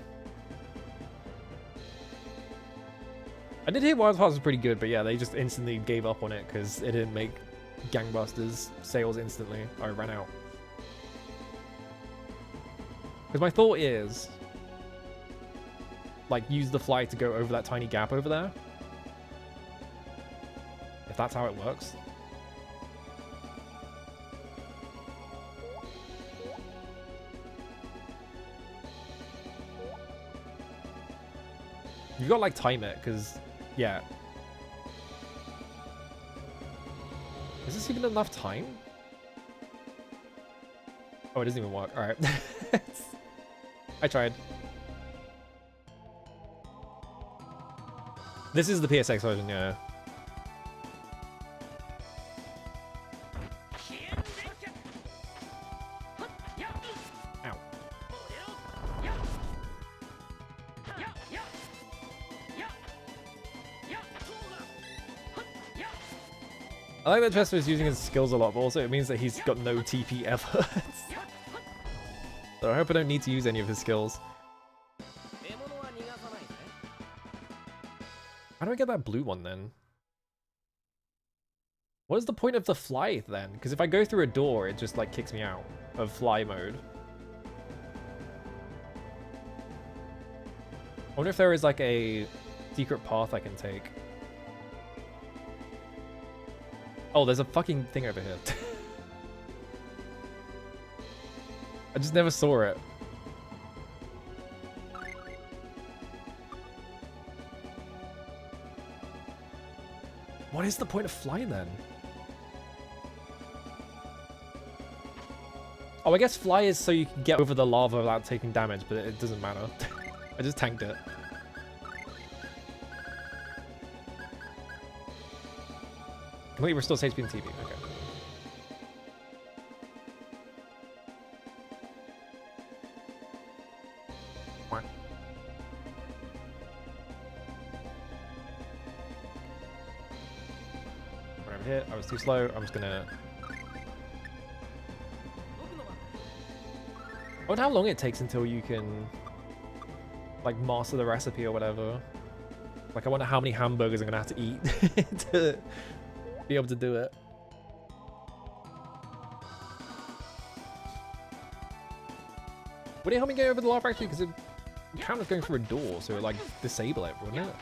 I did hear Wild Hearts was pretty good, but yeah, they just instantly gave up on it because it didn't make gangbusters sales instantly. I ran out. Because my thought is, like, use the fly to go over that tiny gap over there. If that's how it works. You've got to, like, time it, because, yeah. Is this even enough time? Oh, it doesn't even work. Alright. I tried. This is the PSX version, yeah. Ow. I like that Chester is using his skills a lot, but also it means that he's got no TP ever. So I hope I don't need to use any of his skills. How do I get that blue one then? What is the point of the fly then? Because if I go through a door, it just like kicks me out of fly mode. I wonder if there is like a secret path I can take. Oh, there's a fucking thing over here. I just never saw it. What is the point of flying then? Oh, I guess fly is so you can get over the lava without taking damage, but it doesn't matter. I just tanked it. Completely restores HP and TV. Okay. Over here, I was too slow. I'm just gonna. I wonder how long it takes until you can, like, master the recipe or whatever. Like, I wonder how many hamburgers I'm gonna have to eat to be able to do it. Would it help me get over the lava actually? Because it kind of going through a door, so it, like, disable it, wouldn't it?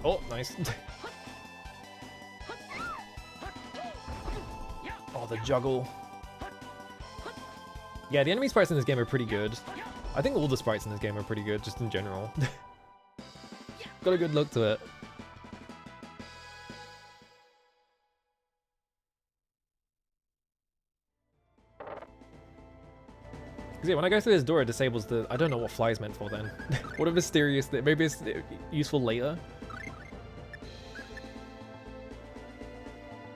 Oh, nice. Oh, the juggle. Yeah, the enemy sprites in this game are pretty good. I think all the sprites in this game are pretty good, just in general. Got a good look to it. Because yeah, when I go through this door, it disables the... I don't know what fly is meant for then. What a mysterious thing. Maybe it's useful later.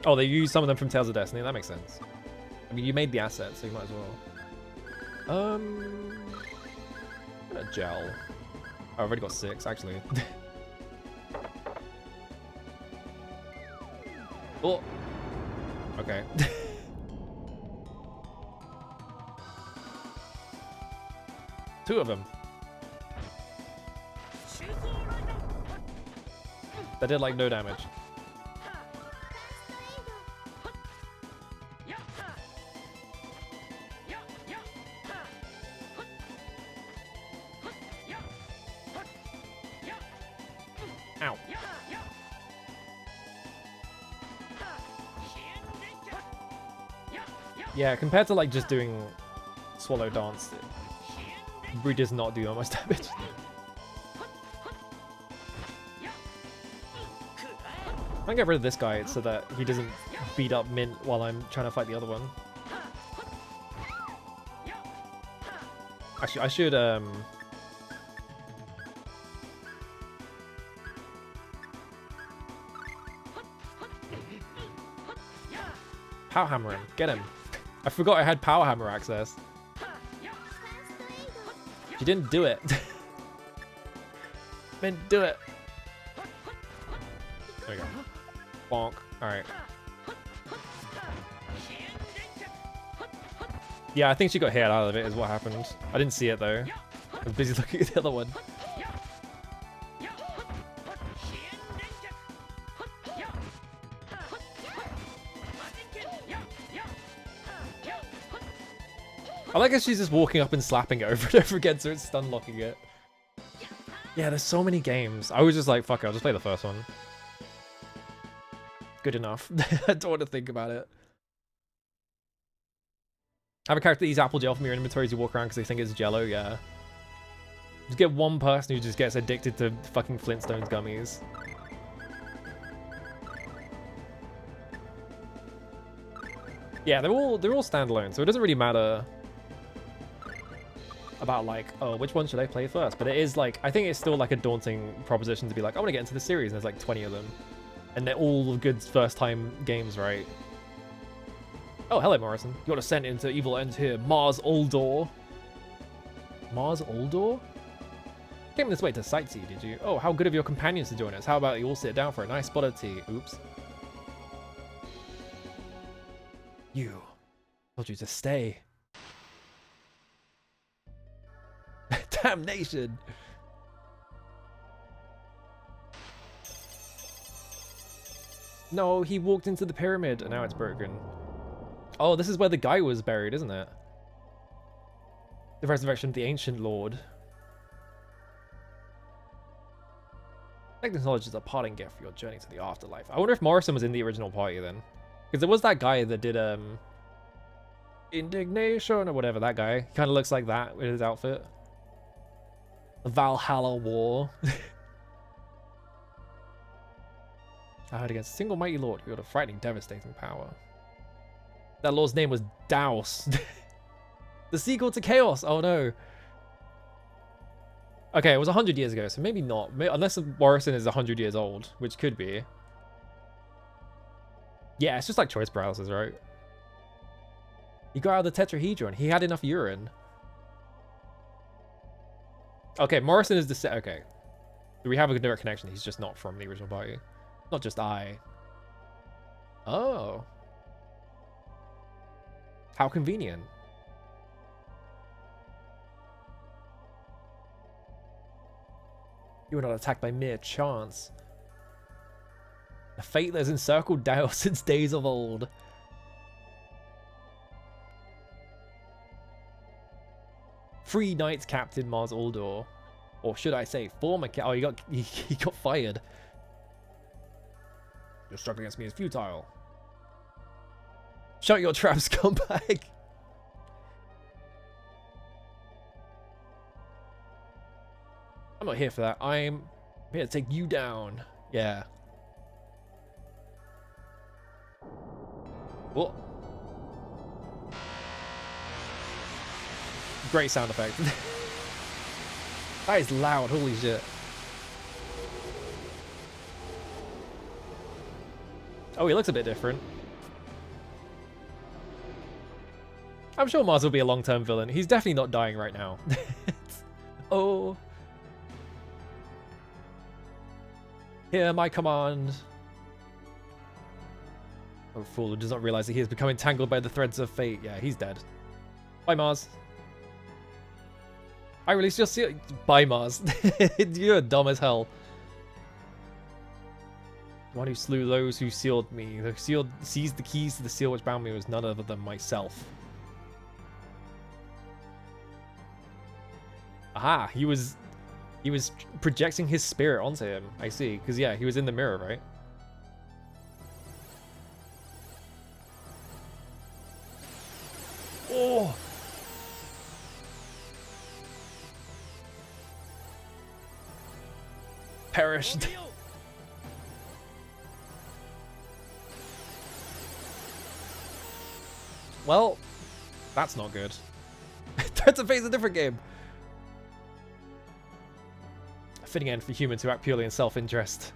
Oh, they use some of them from Tales of Destiny. That makes sense. I mean, you made the asset, so you might as well. A gel. Oh, I've already got 6, actually. Oh. Okay. Two of them. That did like no damage. Ow. Yeah, compared to like just doing swallow dance, it really does not do that much damage. I get rid of this guy so that he doesn't beat up Mint while I'm trying to fight the other one. Actually, I should Power Hammer him. Get him. I forgot I had Power Hammer access. She didn't do it. Mint, do it. There we go. Bonk. Alright. Yeah, I think she got hit out of it is what happened. I didn't see it though. I was busy looking at the other one. I like how she's just walking up and slapping it over and over again so it's stun locking it. Yeah, there's so many games. I was just like, fuck it, I'll just play the first one. Good enough. I don't want to think about it. I have a character that eats apple gel from your inventory as you walk around because they think it's jello, yeah. Just get one person who just gets addicted to fucking Flintstones gummies. Yeah, they're all standalone, so it doesn't really matter about like, oh, which one should I play first? But it is like, I think it's still like a daunting proposition to be like, I want to get into the series, and there's like 20 of them. And they're all good first time games, right? Oh, hello, Morrison. You got sent into evil ends here. Mars Uldor. Mars Uldor? Came this way to sightsee, did you? Oh, how good of your companions to join us. How about you all sit down for a nice spot of tea? Oops. You. Told you to stay. Damnation. No, he walked into the pyramid and now it's broken. Oh, this is where the guy was buried, isn't it? The resurrection of the ancient lord. Take this knowledge as a parting gift for your journey to the afterlife. I wonder if Morrison was in the original party then. Because there was that guy that did Indignation or whatever, that guy. He kind of looks like that with his outfit. The Valhalla War. I heard against a single mighty lord who had a frightening, devastating power. That lord's name was Douse. The sequel to Chaos. Oh no. Okay, it was 100 years ago, so maybe not. Unless Morrison is 100 years old, which could be. Yeah, it's just like choice paralysis, right? He got out of the tetrahedron. He had enough urine. Okay, Morrison is the set. Okay. Do we have a direct connection? He's just not from the original party. Not just I. Oh. How convenient. You were not attacked by mere chance. A fate that has encircled Dao since days of old. Free Knights Captain Mars Uldor. Or should I say former oh, he got fired. Your struggle against me is futile. Shut your trap, scumbag. I'm not here for that. I'm here to take you down. Yeah. What? Great sound effect. That is loud. Holy shit. Oh, he looks a bit different. I'm sure Mars will be a long-term villain. He's definitely not dying right now. Oh. Hear my command. Oh, fool who does not realize that he has become entangled by the threads of fate. Yeah, he's dead. Bye, Mars. I released your seal. Bye, Mars. You're dumb as hell. The one who slew those who sealed me. The sealed seized the keys to the seal which bound me was none other than myself. Aha, he was He was projecting his spirit onto him. I see. Because, yeah, he was in the mirror, right? Oh! Perished. Well, that's not good. Time to face a different game. A fitting end for humans who act purely in self-interest.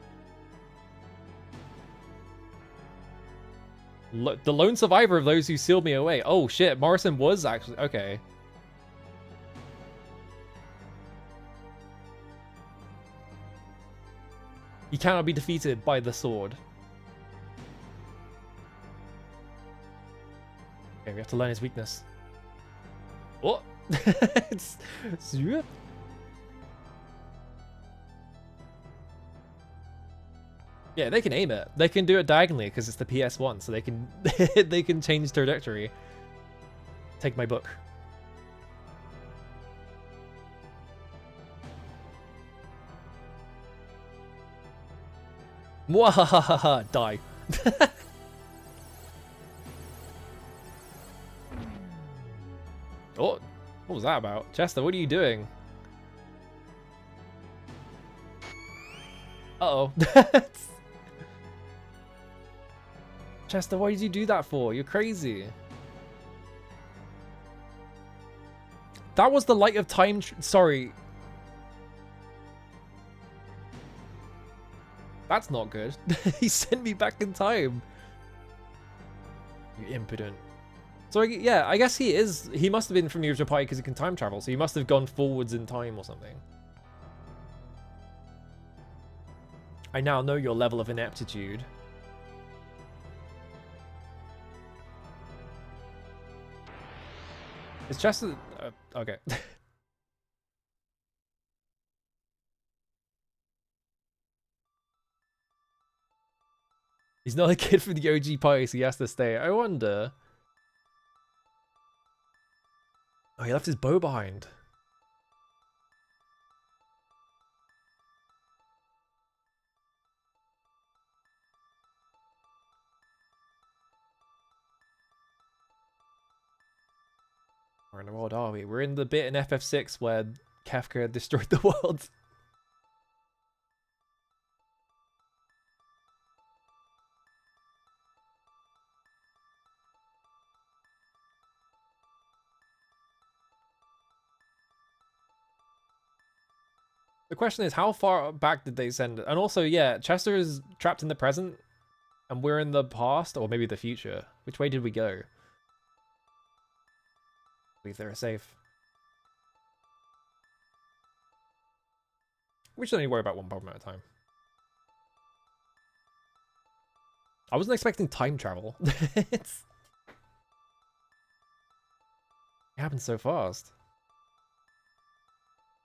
The lone survivor of those who sealed me away. Oh shit, Morrison was actually... Okay. He cannot be defeated by the sword. Okay, we have to learn his weakness. Oh! It's... Yeah, they can aim it. They can do it diagonally because it's the PS1, so they can they can change trajectory. Take my book. Mwahahaha, die. Oh, what was that about? Chester, what are you doing? Uh-oh. Chester, why did you do that for? You're crazy. That was the light of time. Sorry. That's not good. He sent me back in time. You impudent. So, yeah, I guess he is. He must have been from the original party because he can time travel. So he must have gone forwards in time or something. I now know your level of ineptitude. Is Chester... okay. He's not a kid from the OG party, so he has to stay. I wonder... Oh, he left his bow behind. Where in the world are we? We're in the bit in FF6 where Kefka destroyed the world. The question is, how far back did they send it? And also, yeah, Chester is trapped in the present, and we're in the past, or maybe the future. Which way did we go? I believe they're safe. We should only worry about one problem at a time. I wasn't expecting time travel. It happened so fast.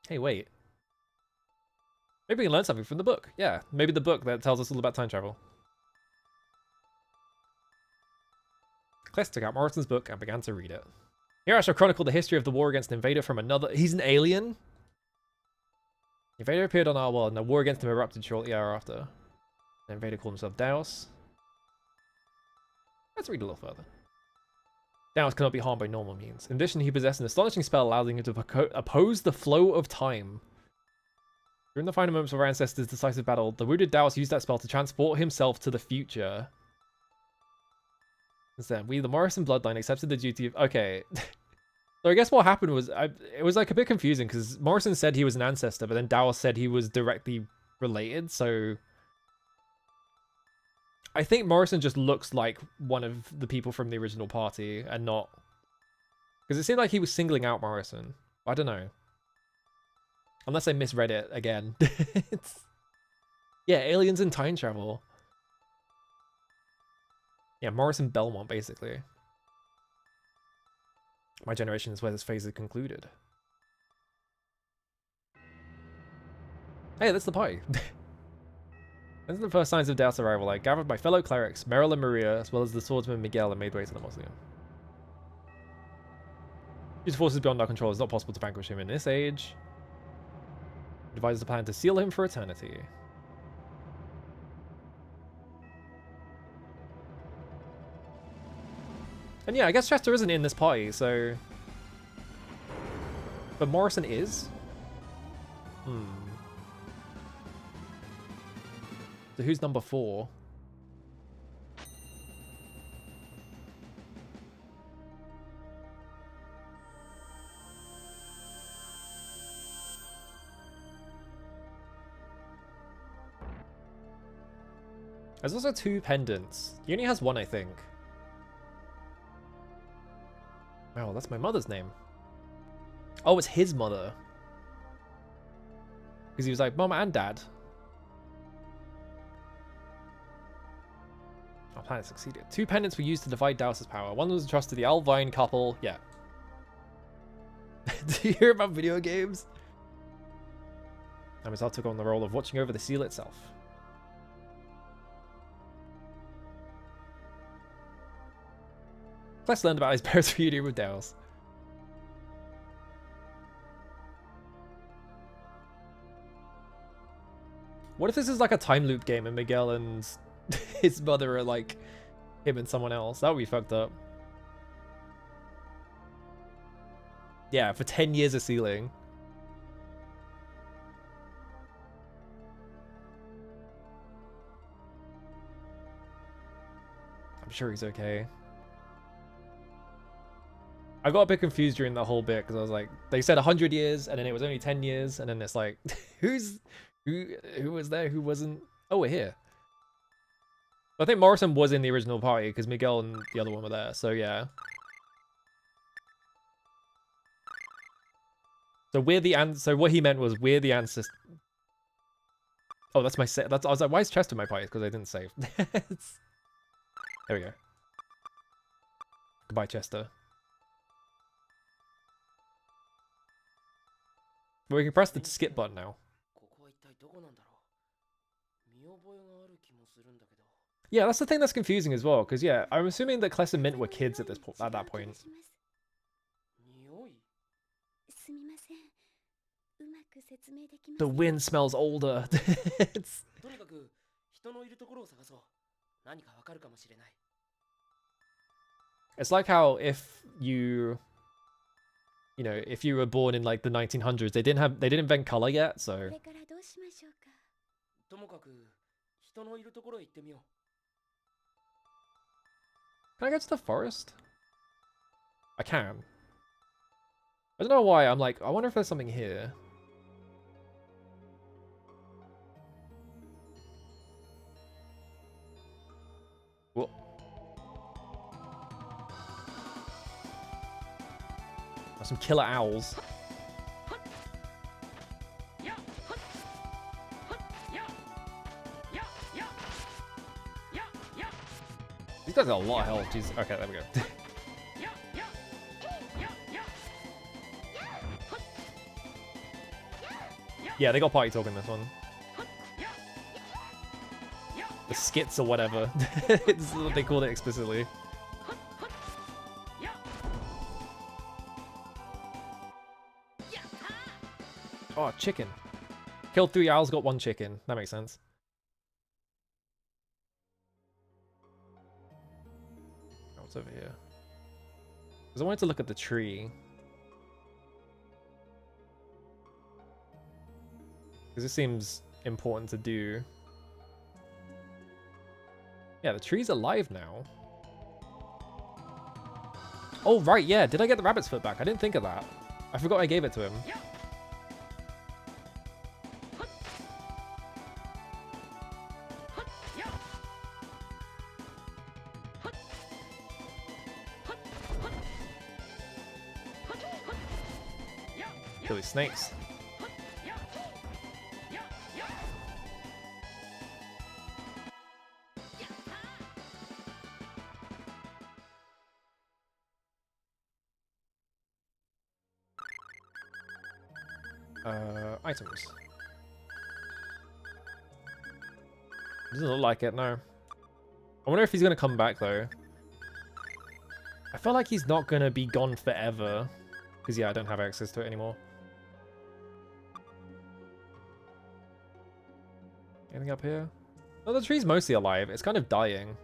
Hey, wait. Maybe we can learn something from the book. Yeah, maybe the book that tells us all about time travel. Cless took out Morrison's book and began to read it. Here I shall chronicle the history of the war against an invader from another... He's an alien? The invader appeared on our world and a war against him erupted shortly thereafter. The invader called himself Daos. Let's read a little further. Daos cannot be harmed by normal means. In addition, he possessed an astonishing spell allowing him to oppose the flow of time. During the final moments of our ancestors' decisive battle, the wounded Daos used that spell to transport himself to the future. Instead, we, the Morrison bloodline, accepted the duty of... Okay. So I guess what happened was... it was like a bit confusing because Morrison said he was an ancestor, but then Daos said he was directly related, so... I think Morrison just looks like one of the people from the original party and not... Because it seemed like he was singling out Morrison. I don't know. Unless I misread it again. Yeah, aliens and time travel. Yeah, Morrison Belmont, basically. My generation is where this phase is concluded. Hey, that's the party. These are the first signs of Daos' arrival. I gathered my fellow clerics, Meryl and Maria, as well as the swordsman Miguel, and made way to the mausoleum. His forces beyond our control. It's not possible to vanquish him in this age. Devises a plan to seal him for eternity. And yeah, I guess Chester isn't in this party, so... But Morrison is? So who's number 4? There's also 2 pendants. He only has 1, I think. Oh, that's my mother's name. Oh, it's his mother. Because he was like, Mom and Dad. Our plan succeeded. 2 pendants were used to divide Dowse's power. One was entrusted to the Alvine couple. Yeah. Do you hear about video games? Amazar took on the role of watching over the seal itself. Let's learn about his parents' reunion with Dowse. What if this is like a time loop game and Miguel and his mother are like him and someone else? That would be fucked up. Yeah, for 10 years of sealing. I'm sure he's okay. I got a bit confused during that whole bit because I was like, they said 100 years and then it was only 10 years and then it's like, who was there, who wasn't? Oh, we're here. I think Morrison was in the original party because Miguel and the other one were there, so yeah. So we're the so what he meant was we're the ancestors. Oh, that's my set. I was like, why is Chester in my party? Because I didn't save. There we go. Goodbye, Chester. But we can press the skip button now. Yeah, that's the thing that's confusing as well, because yeah, I'm assuming that Kless and Mint were kids at that point. The wind smells older. It's like how if you know, if you were born in like the 1900s, they didn't invent color yet, so. Can I go to the forest? I can. I don't know why, I'm like, I wonder if there's something here. Whoa. There's some killer owls. These guys got a lot of health. Jeez. Okay, there we go. Yeah, they got party talk in this one. The skits or whatever. It's what they called it explicitly. Oh, chicken. Killed 3 owls, got 1 chicken. That makes sense. Oh, what's over here? Because I wanted to look at the tree. Because it seems important to do. Yeah, the tree's alive now. Oh, right, yeah. Did I get the rabbit's foot back? I didn't think of that. I forgot I gave it to him. Kill these snakes. Items. Doesn't look like it, no. I wonder if he's gonna come back though. I feel like he's not gonna be gone forever. Because yeah, I don't have access to it anymore. Anything up here? Oh, the tree's mostly alive. It's kind of dying.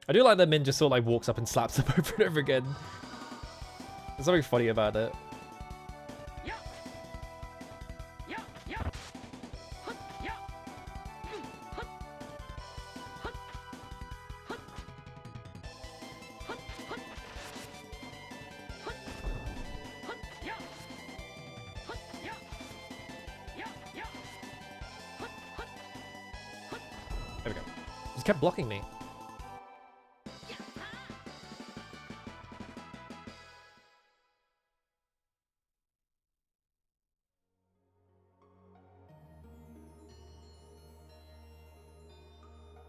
I do like that Min just sort of like walks up and slaps them over and over again. There's something funny about it. There we go. Just kept blocking me.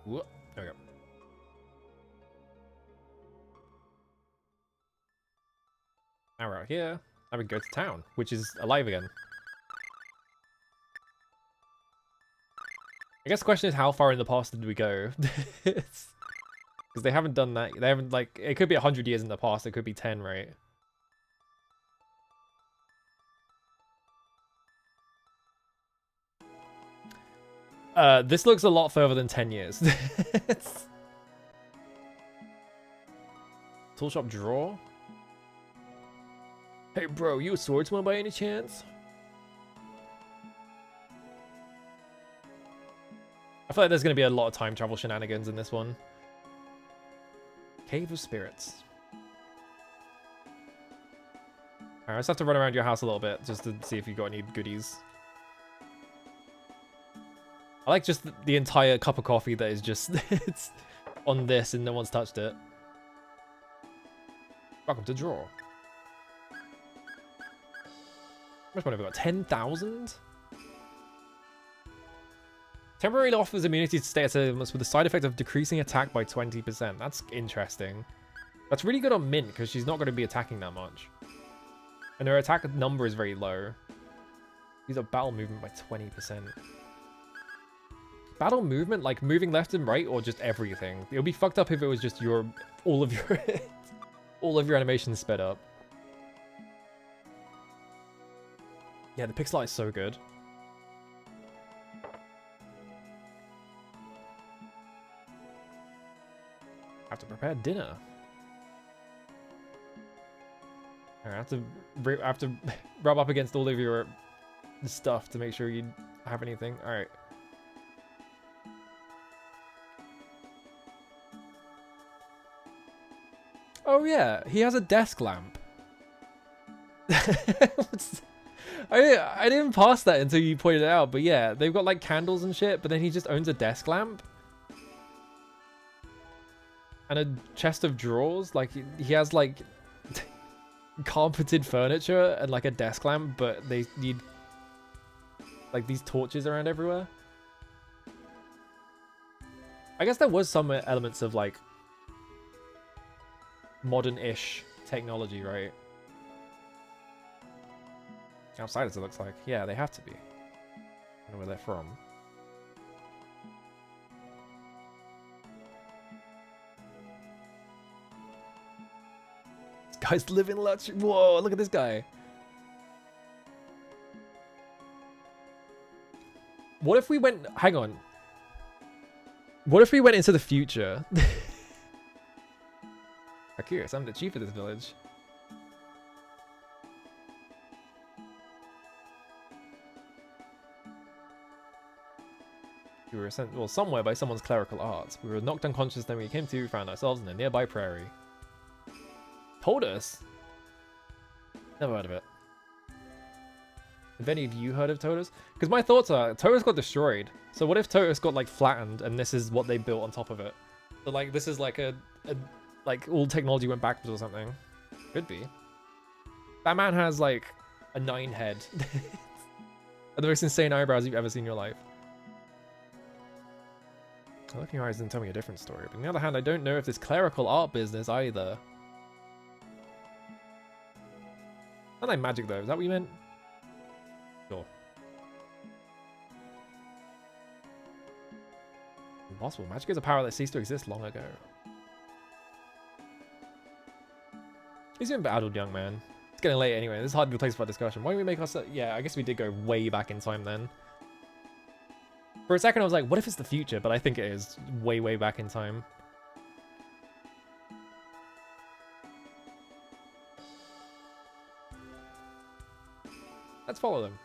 Whoop. There we go. Now we're out here. Now we go to town, which is alive again. I guess the question is, how far in the past did we go? Because they haven't done that. They haven't, like, it could be 100 years in the past. It could be 10, right? This looks a lot further than 10 years. Tool shop drawer. Hey, bro, you a swordsman by any chance? I feel like there's going to be a lot of time travel shenanigans in this one. Cave of Spirits. Alright, I just have to run around your house a little bit just to see if you got any goodies. I like just the entire cup of coffee that is just it's on this and no one's touched it. Welcome to draw. How much money have we got? 10,000? Temporarily offers immunity to status elements with the side effect of decreasing attack by 20%. That's interesting. That's really good on Mint because she's not going to be attacking that much. And her attack number is very low. These are battle movement by 20%. Battle movement, like moving left and right, or just everything? It would be fucked up if it was just all of your animations sped up. Yeah, the pixel art is so good. Have to prepare dinner. I have to rub up against all of your stuff to make sure you have anything. All right. Oh yeah, he has a desk lamp. I didn't pass that until you pointed it out, but yeah, they've got like candles and shit, but then he just owns a desk lamp. And a chest of drawers. Like, he has like carpeted furniture and like a desk lamp, but they need like these torches around everywhere. I guess there was some elements of like modern-ish technology, right? Outsiders, it looks like. Yeah, they have to be. I don't know where they're from. This guy's living luxury. Whoa, look at this guy. What if we went... Hang on. What if we went into the future? I'm curious, I'm the chief of this village. We were sent, well, somewhere by someone's clerical arts. We were knocked unconscious, then we came to, found ourselves in a nearby prairie. Told us? Never heard of it. Have any of you heard of Totus? Because my thoughts are, Totus got destroyed. So what if Totus got, like, flattened, and this is what they built on top of it? So, like, this is like like, all technology went backwards or something. Could be. That man has, like, a 9 head. And the most insane eyebrows you've ever seen in your life. Look in your eyes and tell me a different story. But on the other hand, I don't know if this clerical art business either. Not like magic, though. Is that what you meant? Sure. Impossible. Magic is a power that ceased to exist long ago. He's even battled young man. It's getting late anyway. This is hard to be a place for discussion. Why don't we make us? Yeah, I guess we did go way back in time then. For a second, I was like, what if it's the future? But I think it is way, way back in time. Let's follow them.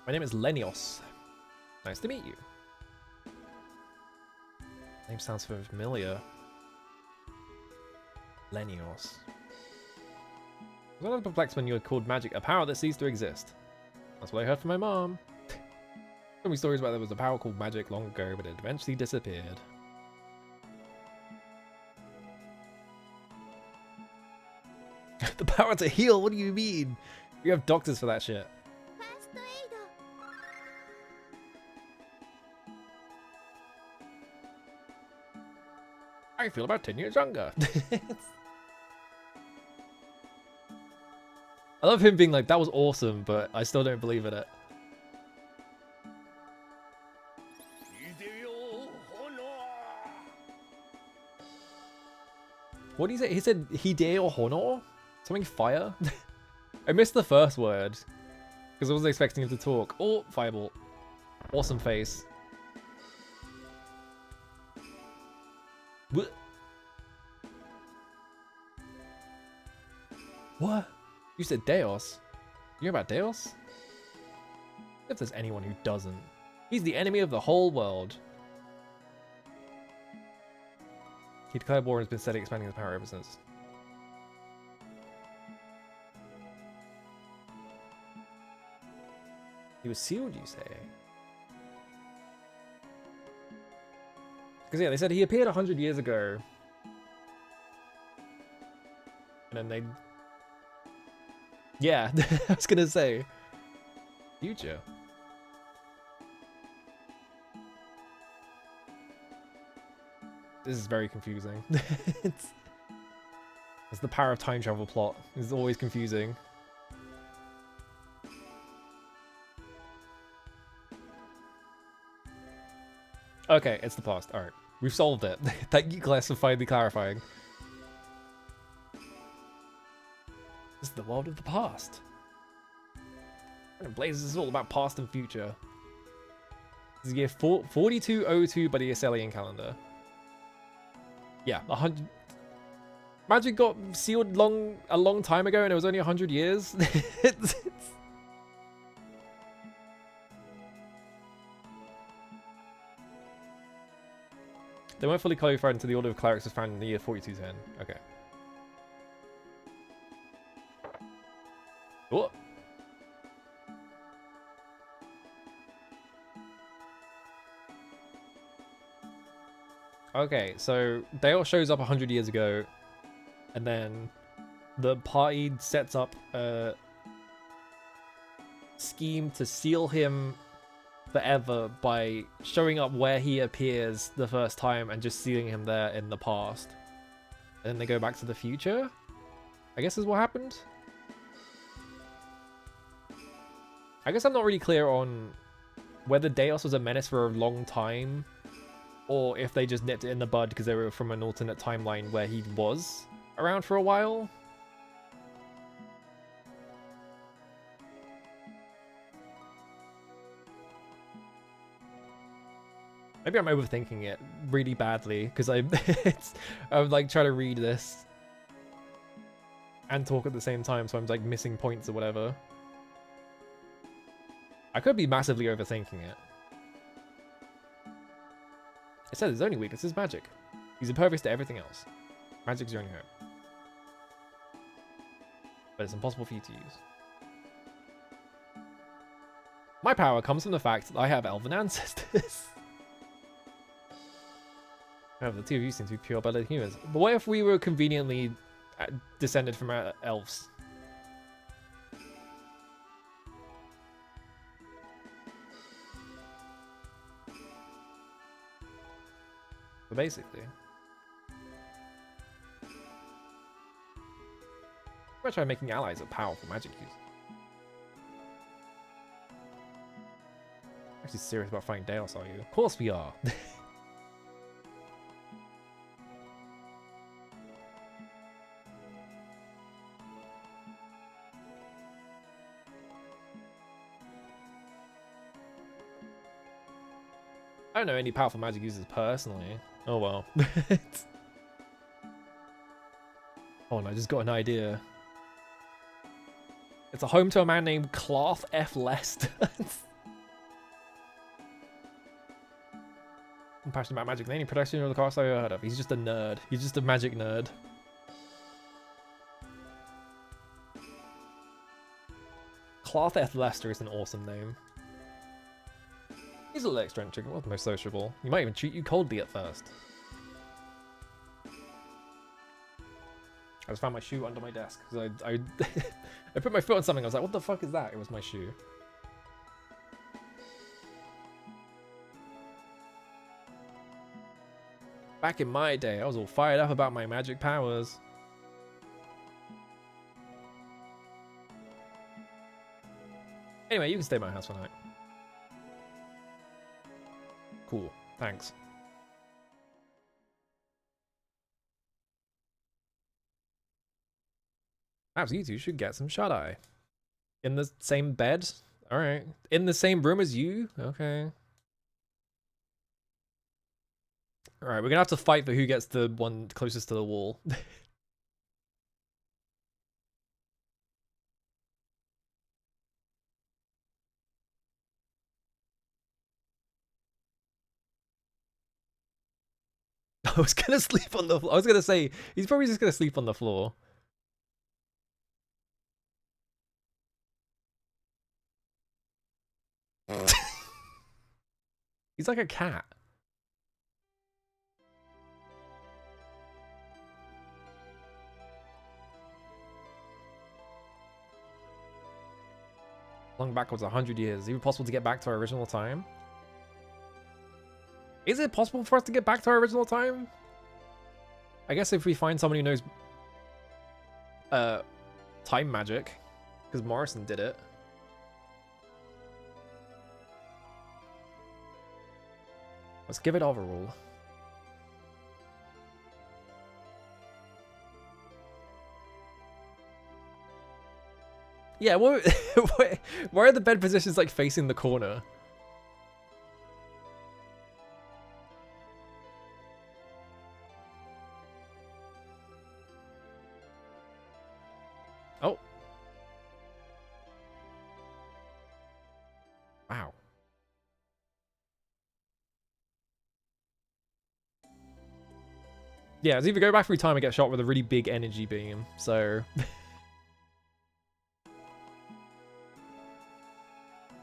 My name is Lenios. Nice to meet you. Name sounds familiar. Lenios. I was a little perplexed when you had called magic a power that ceased to exist. That's what I heard from my mom. Told me stories about there was a power called magic long ago, but it eventually disappeared. The power to heal? What do you mean? We have doctors for that shit. ファーストエイド I feel about 10 years younger. I love him being like, that was awesome, but I still don't believe in it. What did he say? He said Hide or Honor? Something fire? I missed the first word. Because I wasn't expecting him to talk. Oh, fireball. Awesome face. What? You said Deos? You know about Deos? If there's anyone who doesn't. He's the enemy of the whole world. He declared war and has been steadily expanding his power ever since. He was sealed, you say? Because yeah, they said he appeared 100 years ago. And then they... Yeah, I was gonna say. Future. This is very confusing. it's the power of time travel plot. It's always confusing. Okay, it's the past. Alright. We've solved it. Thank you, Glass, for finally clarifying. This is the world of the past. And Blazes is all about past and future. This is year 4202 by the Aselian calendar. Yeah, 100. Magic got sealed a long time ago, and it was only 100 years. They weren't fully qualified until the Order of Clerics was founded in the year 4210. Okay. What? Okay, so Dale shows up 100 years ago, and then the party sets up a scheme to seal him forever by showing up where he appears the first time and just sealing him there in the past. And then they go back to the future? I guess is what happened? I guess I'm not really clear on whether Deos was a menace for a long time, or if they just nipped it in the bud because they were from an alternate timeline where he was around for a while. Maybe I'm overthinking it really badly because I'm like trying to read this and talk at the same time, so I'm like missing points or whatever. I could be massively overthinking it. It says his only weakness is magic. He's impervious to everything else. Magic's your only hope. But it's impossible for you to use. My power comes from the fact that I have elven ancestors. However, the two of you seem to be pure-blooded humans. But what if we were conveniently descended from elves? But basically, we're trying making allies of powerful magic users. Actually serious about fighting Deos, are you? Of course we are. I don't know any powerful magic users personally. Oh well. Oh, and I just got an idea. It's a home to a man named Cloth F. Lester. I'm passionate about magic. The only production of the cast I've ever heard of. He's just a nerd. He's just a magic nerd. Cloth F. Lester is an awesome name. He's a little eccentric, not the most sociable. He might even treat you coldly at first. I just found my shoe under my desk because I I put my foot on something. I was like, "What the fuck is that?" It was my shoe. Back in my day, I was all fired up about my magic powers. Anyway, you can stay at my house for night. Cool. Thanks. Perhaps you two should get some shut-eye. In the same bed? Alright. In the same room as you? Okay. Alright, we're gonna have to fight for who gets the one closest to the wall. I was gonna sleep on the floor. I was gonna say, he's probably just gonna sleep on the floor. He's like a cat. Long backwards 100 years. Is it possible to get back to our original time? Is it possible for us to get back to our original time? I guess if we find someone who knows time magic, because Morrison did it. Let's give it overall. Yeah, what, why are the bed positions like facing the corner? Oh. Wow. Yeah, it's either go back through time and get shot with a really big energy beam, so...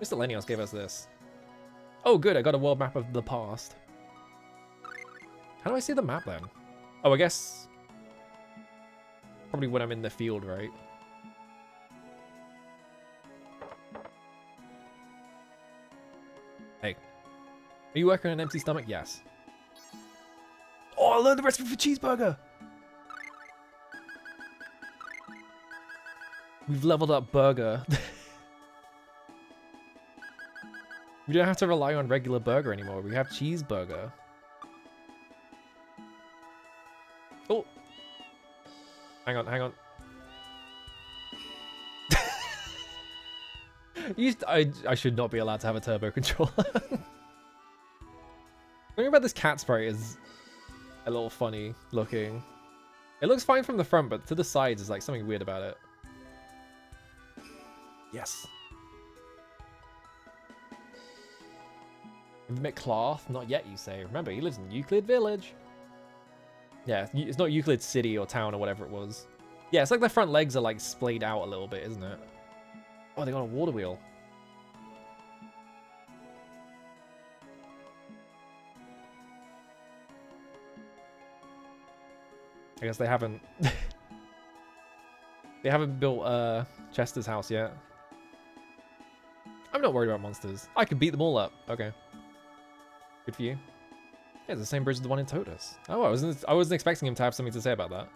Mr. Lenios gave us this. Oh good, I got a world map of the past. How do I see the map then? Oh, I guess... Probably when I'm in the field, right? Hey. Are you working on an empty stomach? Yes. Oh, I learned the recipe for cheeseburger! We've leveled up burger. We don't have to rely on regular burger anymore. We have cheeseburger. Oh! Hang on, hang on. I should not be allowed to have a turbo controller. Something about this cat sprite is a little funny looking. It looks fine from the front, but to the sides is like something weird about it. Yes. You've met Cloth? Not yet, you say. Remember, he lives in Euclid Village. Yeah, it's not Euclid City or town or whatever it was. Yeah, it's like the front legs are like splayed out a little bit, isn't it? Oh, they got a water wheel. I guess they haven't... they haven't built Chester's house yet. I'm not worried about monsters. I can beat them all up. Okay. Good for you. Yeah, it's the same bridge as the one in Totus. Oh, I wasn't expecting him to have something to say about that.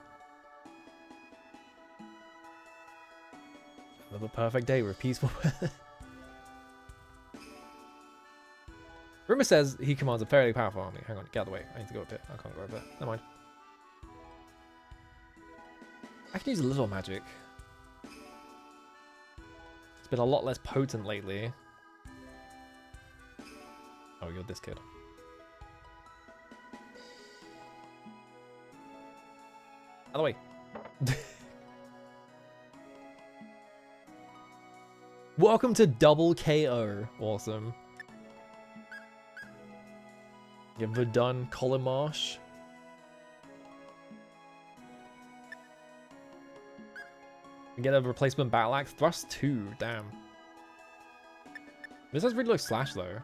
Another perfect day with peaceful weather. Rumor says he commands a fairly powerful army. Hang on, get out of the way. I need to go up here. I can't go up there. Never mind. I can use a little magic. It's been a lot less potent lately. Oh, you're this kid. Out of the way. Welcome to double KO. Awesome. You have Verdun, Colomarsh. You get a replacement battle axe. Thrust 2. Damn. This has really low slash though.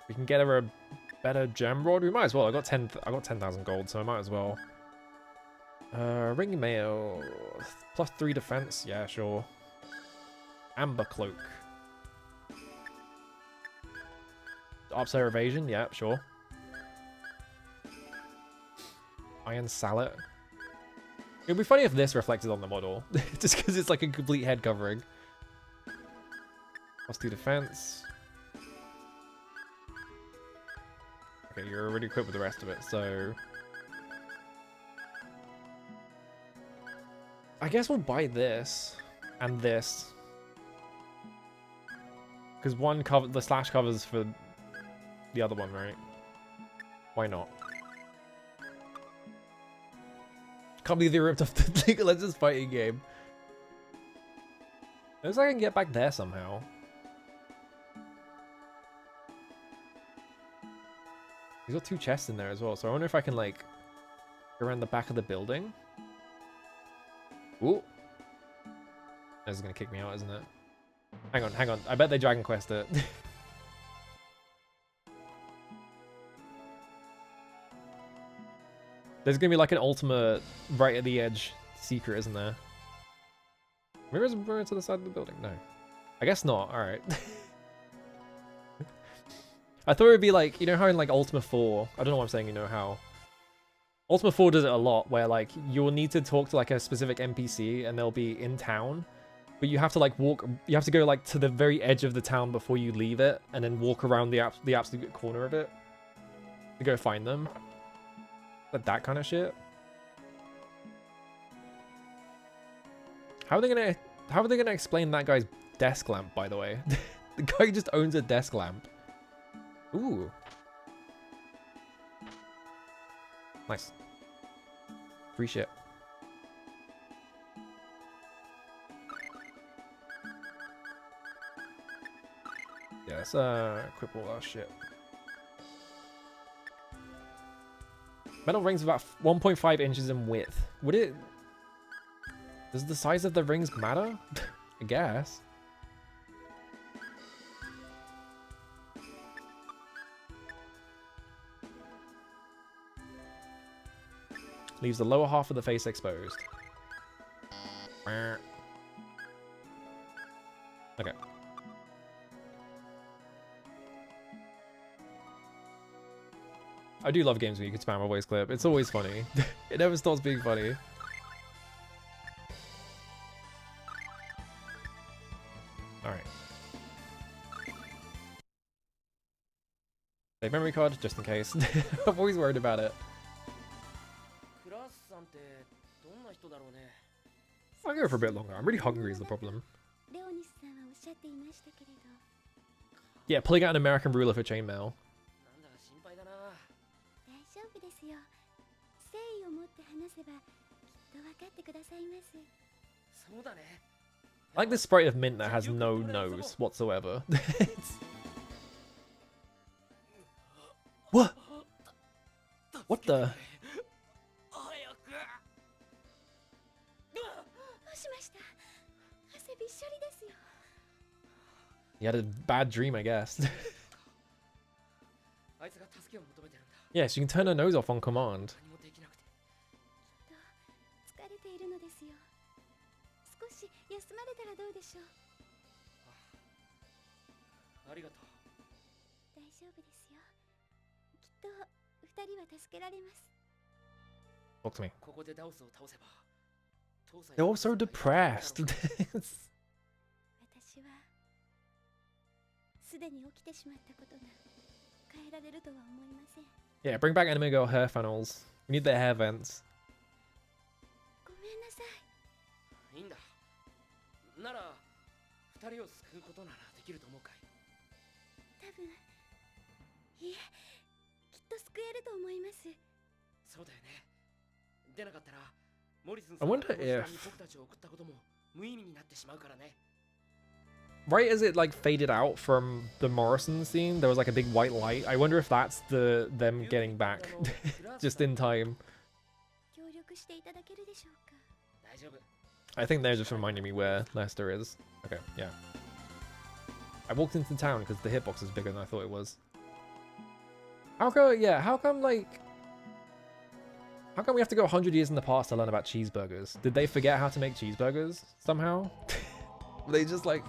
We can get her a better gem rod. We might as well. I got 10,000 gold, so I might as well. Ring mail. Plus 3 defense. Yeah, sure. Amber cloak. Upside evasion. Yeah, sure. Iron sallet. It would be funny if this reflected on the model. Just because it's like a complete head covering. Plus 2 defense. Okay, you're already equipped with the rest of it, so... I guess we'll buy this. And this. Because one cover, the slash covers for the other one, right? Why not? Can't believe they ripped off the League of Legends fighting game. Looks like I can get back there somehow. He's got 2 chests in there as well, so I wonder if I can, like, go around the back of the building. Ooh. This is gonna kick me out, isn't it? Hang on, hang on. I bet they Dragon Quest it. There's gonna be like an ultimate right at the edge secret, isn't there? Mirrors mirror to the side of the building? No. I guess not. Alright. I thought it would be like, you know how in like Ultima 4, I don't know what I'm saying, you know how. Ultima 4 does it a lot, where like you'll need to talk to like a specific NPC and they'll be in town, but you have to like walk, you have to go like to the very edge of the town before you leave it, and then walk around the absolute corner of it to go find them. Like that kind of shit. How are they gonna explain that guy's desk lamp, by the way? The guy just owns a desk lamp. Ooh. Nice. Free shit. Yeah, let's equip all our shit. Metal rings about 1.5 inches in width. Would it... Does the size of the rings matter? I guess. Leaves the lower half of the face exposed. Okay. I do love games where you can spam a voice clip. It's always funny. It never stops being funny. Alright. Save memory card, just in case. I'm always worried about it. I'll go for a bit longer. I'm really hungry is the problem. Yeah, pulling out an American ruler for chainmail. I like the sprite of Mint that has no nose whatsoever. What? What the? You had a bad dream, I guess. Yes, you can turn her nose off on command. Talk to me. They're all so depressed. すでに起きてしまったことが変えられるとは思いません。 Yeah, bring back anime girl hair funnels. We need their hair vents. ごめんなさい。いいんだ。なら二人を救うことならできると思うかい？多分、いえ、きっと救えると思います。そうだよね。出なかったらモリスン I さんが wonder この時間 if- に僕たちを送ったことも無意味になってしまうからね。 Right as it like faded out from the Morrison scene, there was like a big white light. I wonder if that's them getting back just in time. 協力していただけるでしょうか。大丈夫。 I think they're just reminding me where Lester is. Okay, yeah. I walked into town because the hitbox is bigger than I thought it was. How come, yeah, how come like... How come we have to go 100 years in the past to learn about cheeseburgers? Did they forget how to make cheeseburgers somehow? Were they just like,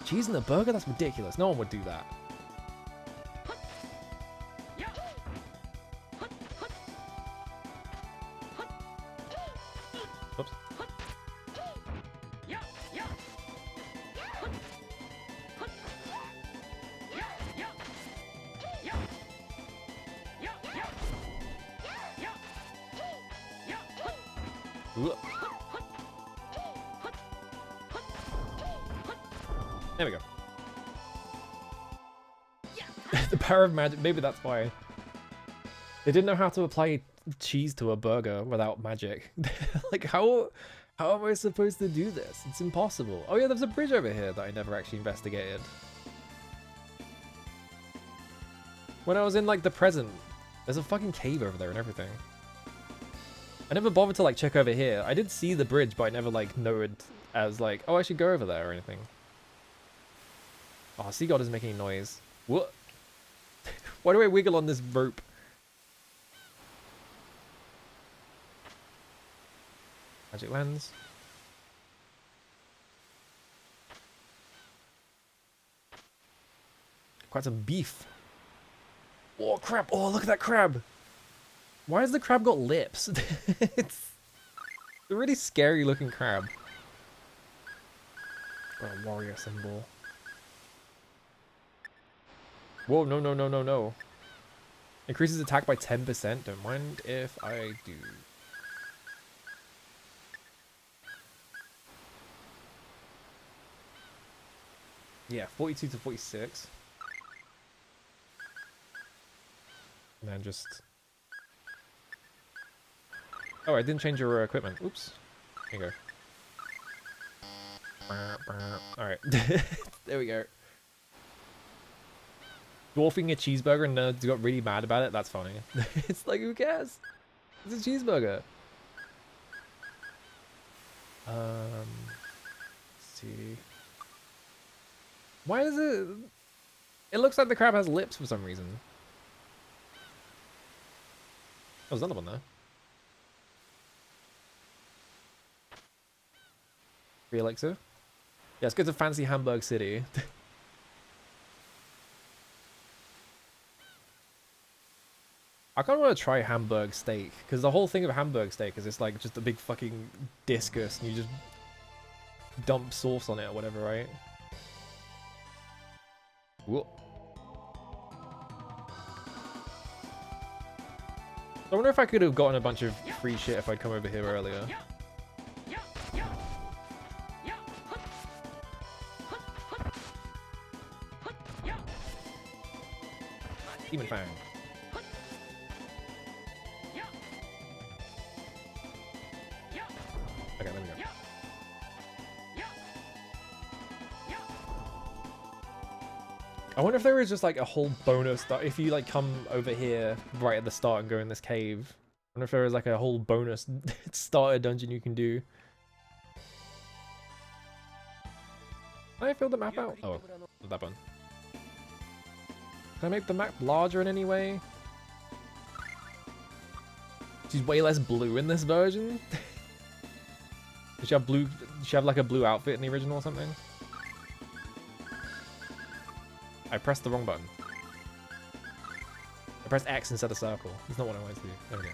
cheese in a burger? That's ridiculous. No one would do that. Oops. Ooh. There we go. The power of magic. Maybe that's why. They didn't know how to apply cheese to a burger without magic. Like, how am I supposed to do this? It's impossible. Oh yeah, there's a bridge over here that I never actually investigated. When I was in, like, the present, there's a fucking cave over there and everything. I never bothered to, like, check over here. I did see the bridge, but I never, like, noted as, like, oh, I should go over there or anything. Oh, Sea God is making noise. What? Why do I wiggle on this rope? Magic lens. Quite some beef. Oh, crab. Oh, look at that crab. Why has the crab got lips? It's a really scary looking crab. Got a warrior symbol. Whoa, no, no, no, no, no. Increases attack by 10%. Don't mind if I do. Yeah, 42 to 46. And then just... Oh, I didn't change your equipment. Oops. Here you go. Alright. There we go. Dwarfing a cheeseburger and nerds got really mad about it. That's funny. It's like, who cares? It's a cheeseburger. Let's see. Why is it... It looks like the crab has lips for some reason. Oh, there's another one there. Free elixir? Yeah, let's go to fancy Hamburg City. I kind of want to try Hamburg steak, because the whole thing of Hamburg steak is it's like just a big fucking discus and you just dump sauce on it or whatever, right? Whoa. I wonder if I could have gotten a bunch of free shit if I'd come over here earlier. Demon Fang. Okay, there we go. I wonder if there is just like a whole bonus that if you like come over here right at the start and go in this cave. I wonder if there is like a whole bonus starter dungeon you can do. Can I fill the map out? Oh, not that one. Can I make the map larger in any way? She's way less blue in this version. Does she have blue? Does she have like a blue outfit in the original or something? I pressed the wrong button. I pressed X instead of circle. That's not what I wanted to do. There we go.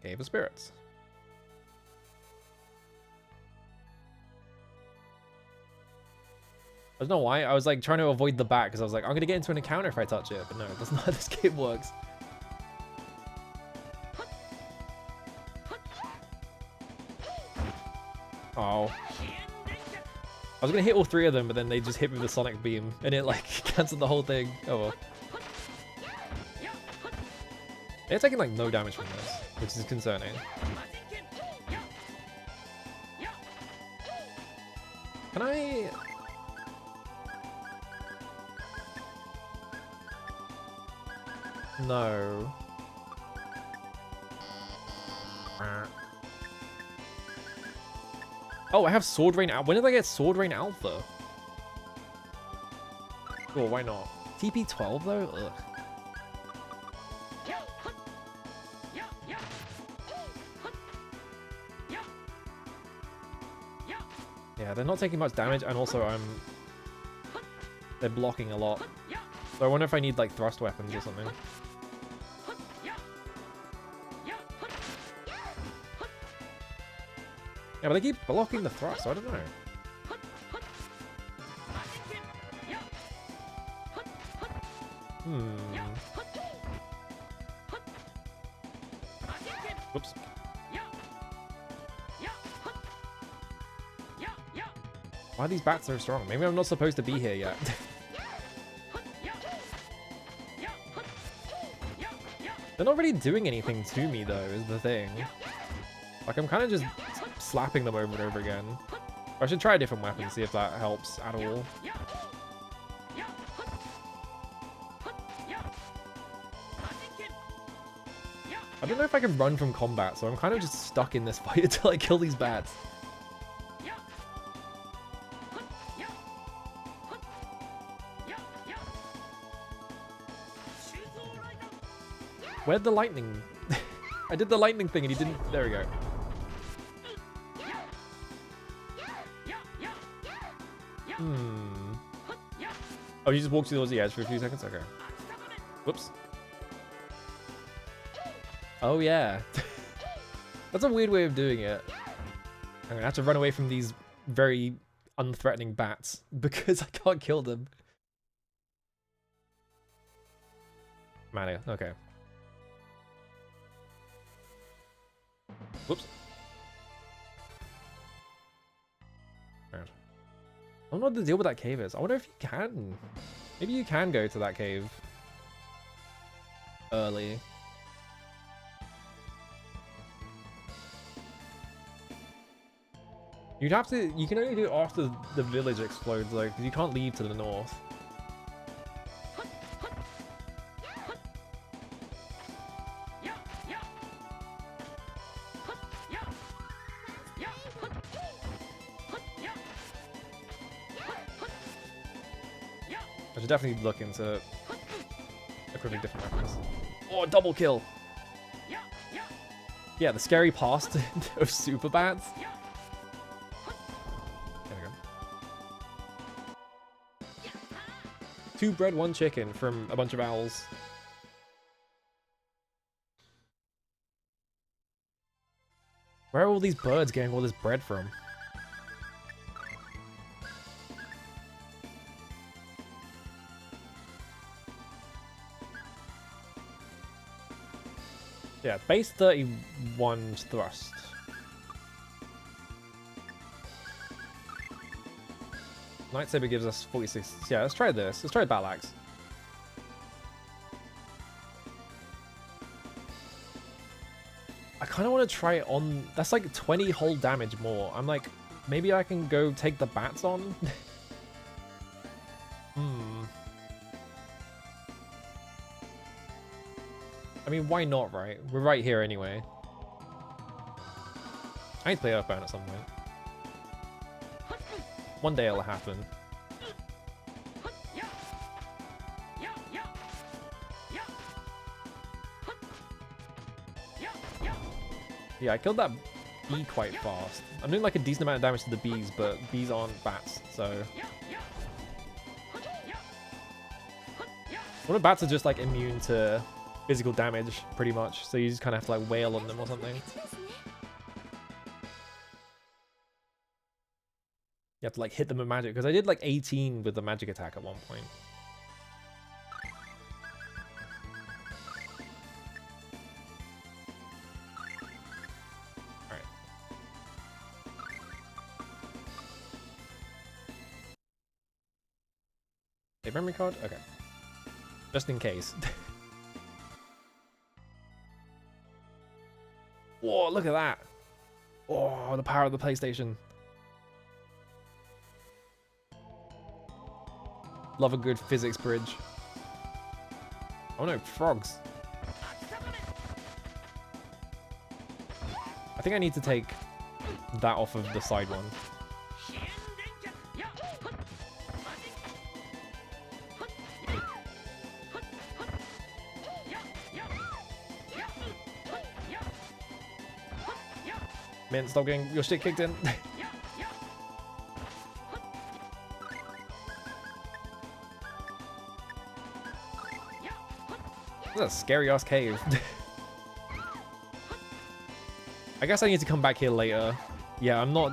Cave of Spirits. I don't know why. I was like trying to avoid the bat because I was like, I'm gonna get into an encounter if I touch it, but no, that's not how this game works. Oh. I was gonna hit all three of them, but then they just hit me with a sonic beam, and it like cancelled the whole thing. Oh well. They're taking like no damage from this, which is concerning. Can I? No. Oh, I have Sword Rain Alpha. When did I get Sword Rain Alpha? Cool, why not? TP12 though? Ugh. Yeah, they're not taking much damage, and also they're blocking a lot. So I wonder if I need like thrust weapons or something. Yeah, but they keep blocking the thrust, so I don't know. Whoops. Why are these bats so strong? Maybe I'm not supposed to be here yet. They're not really doing anything to me though, is the thing. Like, I'm kind of just slapping them over and over again. I should try a different weapon, see if that helps at all. I don't know if I can run from combat, so I'm kind of just stuck in this fight until I kill these bats. Where'd the lightning? I did the lightning thing and he didn't. There we go. Oh, you just walked towards the edge for a few seconds? Okay. Whoops. Oh, yeah. That's a weird way of doing it. I'm gonna have to run away from these very unthreatening bats because I can't kill them. Mania, okay. Whoops. Right. I don't know what the deal with that cave is. I wonder if you can. Maybe you can go to that cave early. You'd have to. You can only do it after the village explodes, though, because you can't leave to the north. I should definitely look into equipping different weapons. Oh, double kill! Yeah, the scary past of super bats. There we go. 2 bread, 1 chicken from a bunch of owls. Where are all these birds getting all this bread from? Yeah, base 31 thrust. Lightsaber gives us 46. Yeah, let's try this. Let's try Battle Axe. I kind of want to try it on. That's like 20 whole damage more. I'm like, maybe I can go take the bats on? I mean, why not, right? We're right here anyway. I need to play Earthbound at some point. One day it'll happen. Yeah, I killed that bee quite fast. I'm doing like a decent amount of damage to the bees, but bees aren't bats, so... What if bats are just like immune to physical damage, pretty much. So you just kind of have to like wail on them or something. You have to like hit them with magic, because I did like 18 with the magic attack at one point. Alright. A memory card? Okay. Just in case. Whoa, look at that. Oh, the power of the PlayStation. Love a good physics bridge. Oh no, frogs. I think I need to take that off of the side one. Man, stop getting your shit kicked in. This is a scary ass cave. I guess I need to come back here later. Yeah, I'm not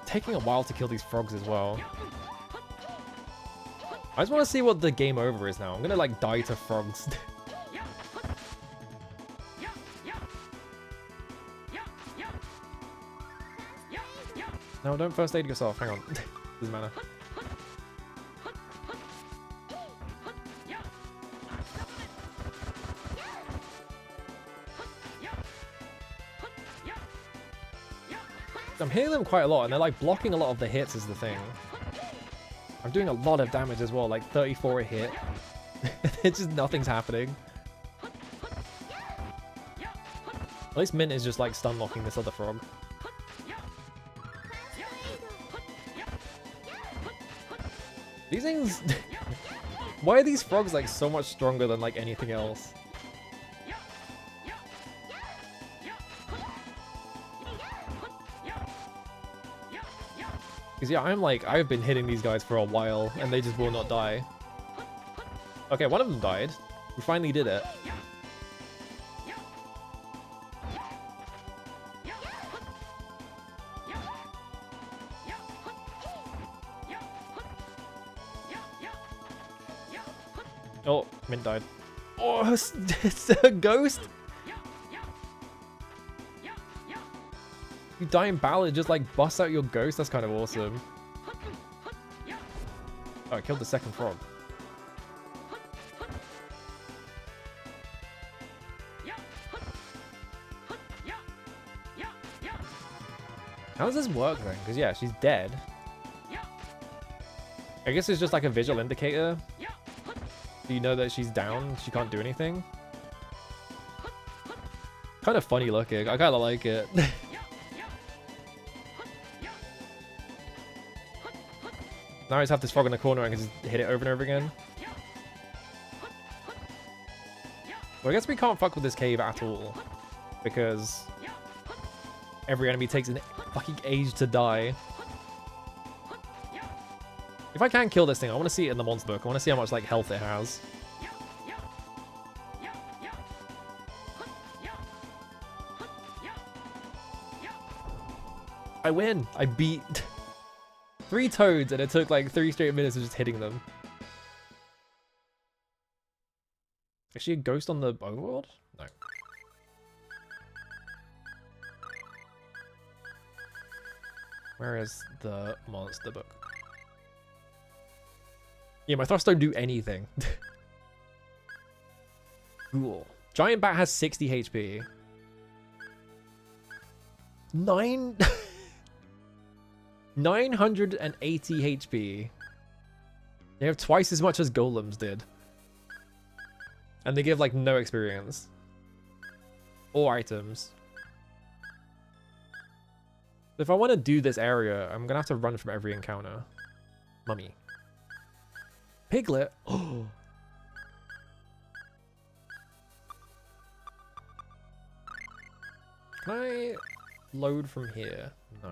taking a while to kill these frogs as well. I just want to see what the game over is now. I'm gonna like die to frogs. No, don't first aid yourself. Hang on. Doesn't matter. I'm hitting them quite a lot, and they're like blocking a lot of the hits is the thing. I'm doing a lot of damage as well, like 34 a hit. It's just nothing's happening. At least Mint is just like stun locking this other frog. These things... Why are these frogs like so much stronger than like anything else? Because yeah, I've been hitting these guys for a while and they just will not die. Okay, one of them died. We finally did it. Oh, Mint died. Oh, it's a ghost? You die in battle, it just like busts out your ghost? That's kind of awesome. Oh, I killed the second frog. How does this work then? Because yeah, she's dead. I guess it's just like a visual indicator. So you know that she's down, she can't do anything. Kind of funny looking, I kind of like it. Now I just have this frog in the corner and I can just hit it over and over again. Well, I guess we can't fuck with this cave at all. Because every enemy takes an fucking age to die. If I can kill this thing, I want to see it in the monster book. I want to see how much like health it has. I win! I beat 3 toads and it took like 3 straight minutes of just hitting them. Is she a ghost on the overworld? No. Where is the monster book? Yeah, my thrusts don't do anything. Cool. Giant Bat has 60 HP. 980 HP. They have twice as much as golems did. And they give like no experience. Or items. If I want to do this area, I'm gonna have to run from every encounter. Mummy. Piglet? Oh. Can I load from here? No.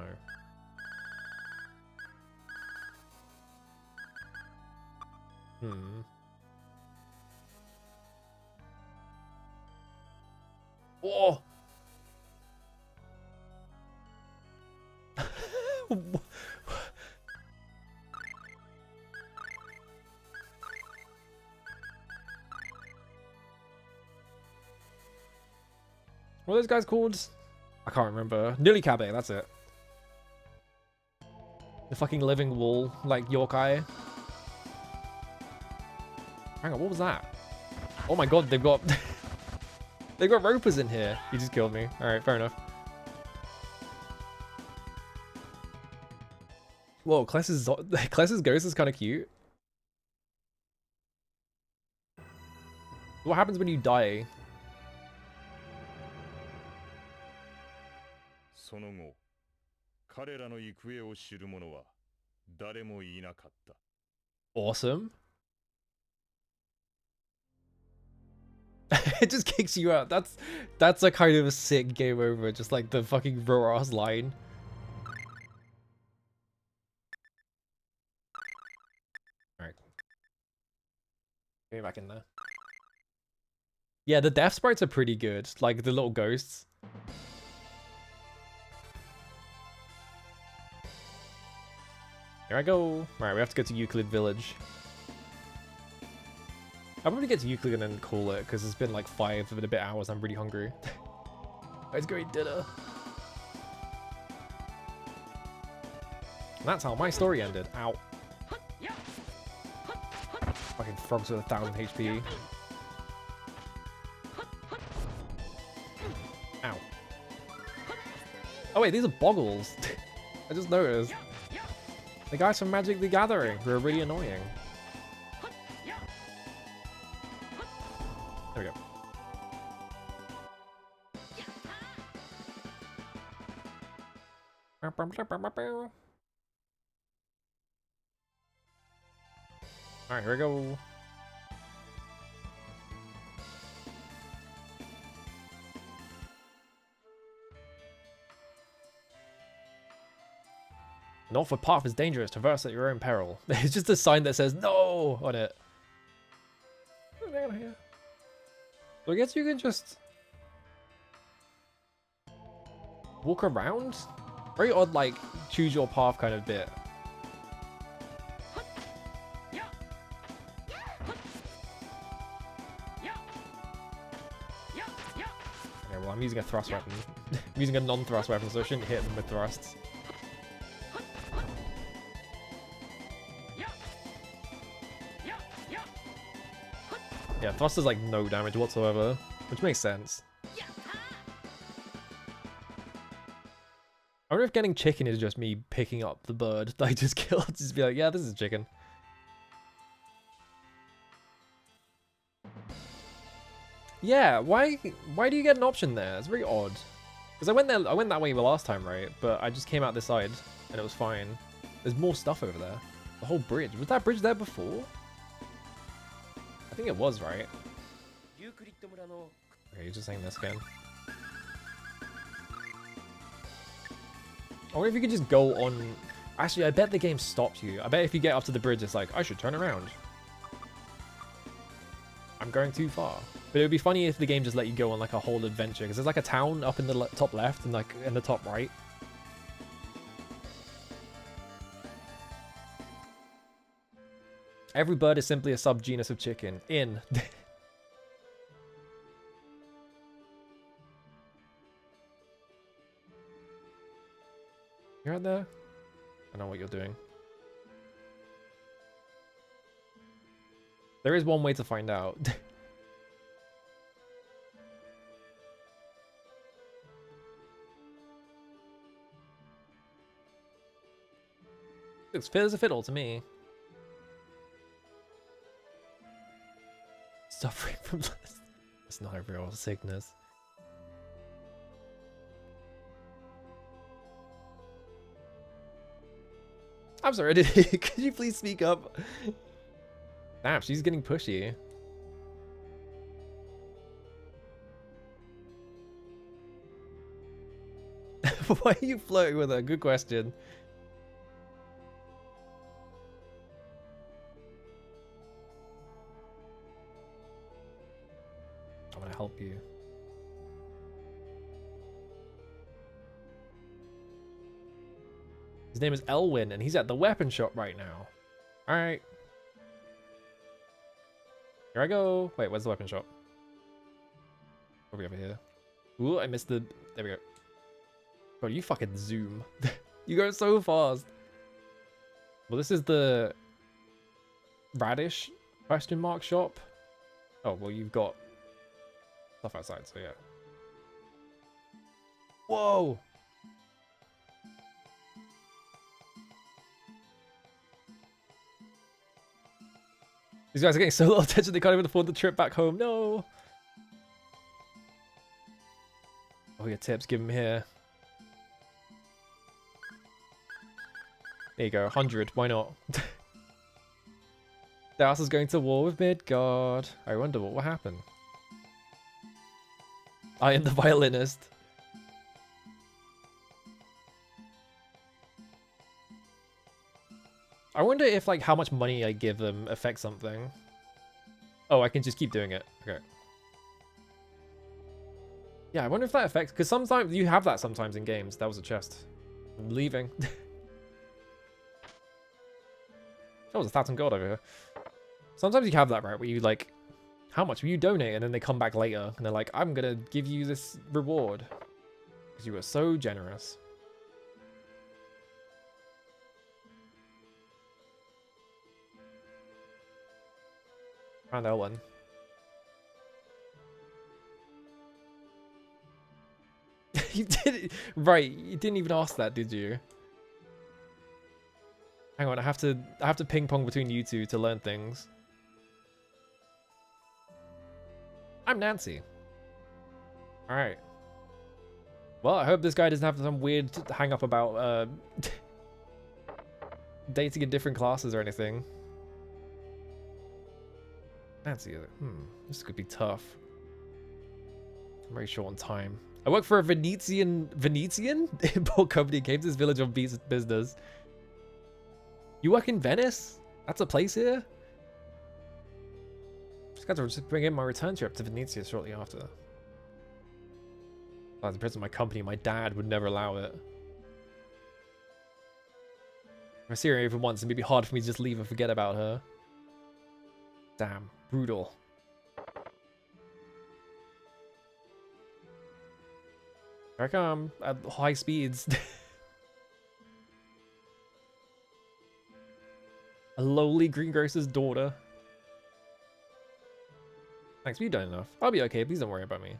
Oh! What are those guys called? I can't remember. Nilikabe, that's it. The fucking living wall, like yokai. Hang on, what was that? Oh my god, they've got... they've got ropers in here. You just killed me. Alright, fair enough. Whoa, Kless's ghost is kind of cute. What happens when you die? その後、彼らの行方を知る者は誰もいなかった。 Awesome. It just kicks you out. That's a kind of a sick game over. Just like the fucking raw ass line. Alright. Get me back in there. Yeah, the death sprites are pretty good. Like the little ghosts. Here I go. Alright, we have to go to Euclid Village. I'll probably get to Euclid and then call it, because it's been like 5 and a bit hours. I'm really hungry. Let's go eat dinner. And that's how my story ended. Ow. Fucking frogs with 1,000 HP. Ow. Oh wait, these are boggles. I just noticed. The guys from Magic the Gathering, who are really annoying. There we go. Alright, here we go. The northward path is dangerous. Traverse at your own peril. It's just a sign that says no on it. What are they here? So I guess you can just walk around. Very odd, like choose your path kind of bit. Okay, well I'm using a thrust weapon. I'm using a non-thrust weapon, so I shouldn't hit them with thrusts. Yeah, thrust does like no damage whatsoever, which makes sense. I wonder if getting chicken is just me picking up the bird that I just killed. Just be like, yeah, this is chicken. Yeah, why do you get an option there? It's very odd. Because I went that way the last time, right? But I just came out this side and it was fine. There's more stuff over there. The whole bridge. Was that bridge there before? I think it was, right? Okay, you're just saying this again. I wonder if you could just go on... Actually, I bet the game stops you. I bet if you get up to the bridge, it's like, I should turn around. I'm going too far. But it would be funny if the game just let you go on like a whole adventure. Because there's like a town up in the top left and like in the top right. Every bird is simply a subgenus of chicken. In. You're out there? I know what you're doing. There is one way to find out. Looks fit as a fiddle to me. Suffering from... It's not a real sickness. I'm sorry, could you please speak up? Damn, she's getting pushy. Why are you flirting with her? Good question. I'm gonna help you. His name is Elwin, and he's at the weapon shop right now. Alright. Here I go. Wait, where's the weapon shop? Probably over here. Ooh, I missed the... There we go. Bro, you fucking zoom. You go so fast. Well, this is the... Radish question mark shop. Oh, well, you've got stuff outside, so yeah. Whoa! These guys are getting so little attention they can't even afford the trip back home. No! Oh, your tips, give them here. There you go, 100. Why not? The house is going to war with Midgard. I wonder what will happen. I am the violinist. I wonder if, like, how much money I give them affects something. Oh, I can just keep doing it. Okay. Yeah, I wonder if that affects... Because sometimes you have that sometimes in games. That was a chest. I'm leaving. Oh, there's a thousand gold over here. Sometimes you have that, right? Where you, like... How much will you donate? And then they come back later. And they're like, I'm going to give you this reward. Because you were so generous. Found Ellen. You did right. You didn't even ask that, did you? Hang on, I have to ping pong between you two to learn things. I'm Nancy. All right. Well, I hope this guy doesn't have some weird hang up about dating in different classes or anything. Nancy, this could be tough. I'm very short on time. I work for a Venetian import company. Came to this village on business. You work in Venice? That's a place here? Just got to bring in my return trip to Venezia shortly after. I was in prison my company. My dad would never allow it. If I see her even once, it may be hard for me to just leave and forget about her. Damn, brutal. Here I come at high speeds. A lowly greengrocer's daughter. Thanks, but you've done enough. I'll be okay, please don't worry about me.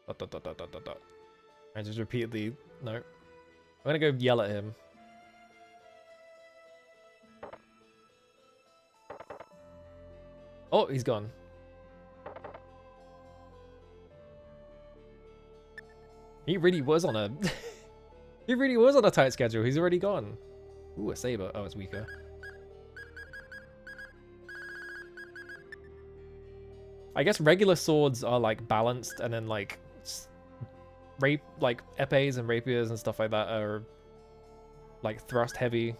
Dot, dot, dot, dot, dot, dot, dot. I just repeatedly... No. I'm gonna go yell at him. Oh, he's gone. He really was on a... he really was on a tight schedule. He's already gone. Ooh, a saber. Oh, it's weaker. I guess regular swords are like balanced, and then like epées and rapiers and stuff like that are like thrust heavy.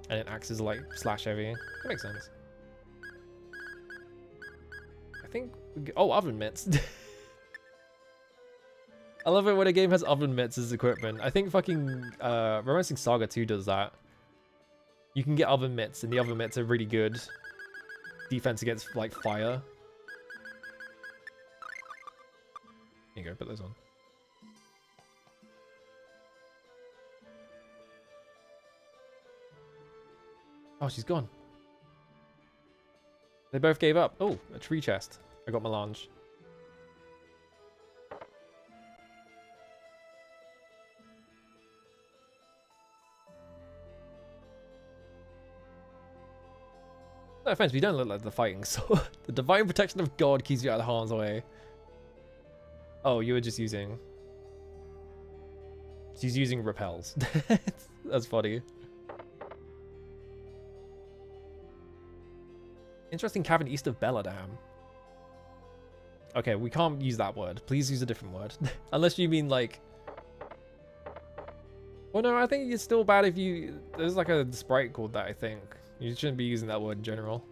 And then axes are like slash heavy. That makes sense. I think... Oh, oven mitts. I love it when a game has oven mitts as equipment. I think fucking Romancing Saga 2 does that. You can get oven mitts, and the oven mitts are really good defense against like fire. Here you go, put those on. Oh, she's gone. They both gave up. Oh, a tree chest. I got melange. No offense, we don't look like the fighting sword. The divine protection of God keeps you out of harm's way. Oh, you were just using... She's using repels. That's funny. Interesting cavern east of Belladam. Okay, we can't use that word. Please use a different word. Unless you mean like... Well, no, I think it's still bad if you... There's like a sprite called that, I think. You shouldn't be using that word in general.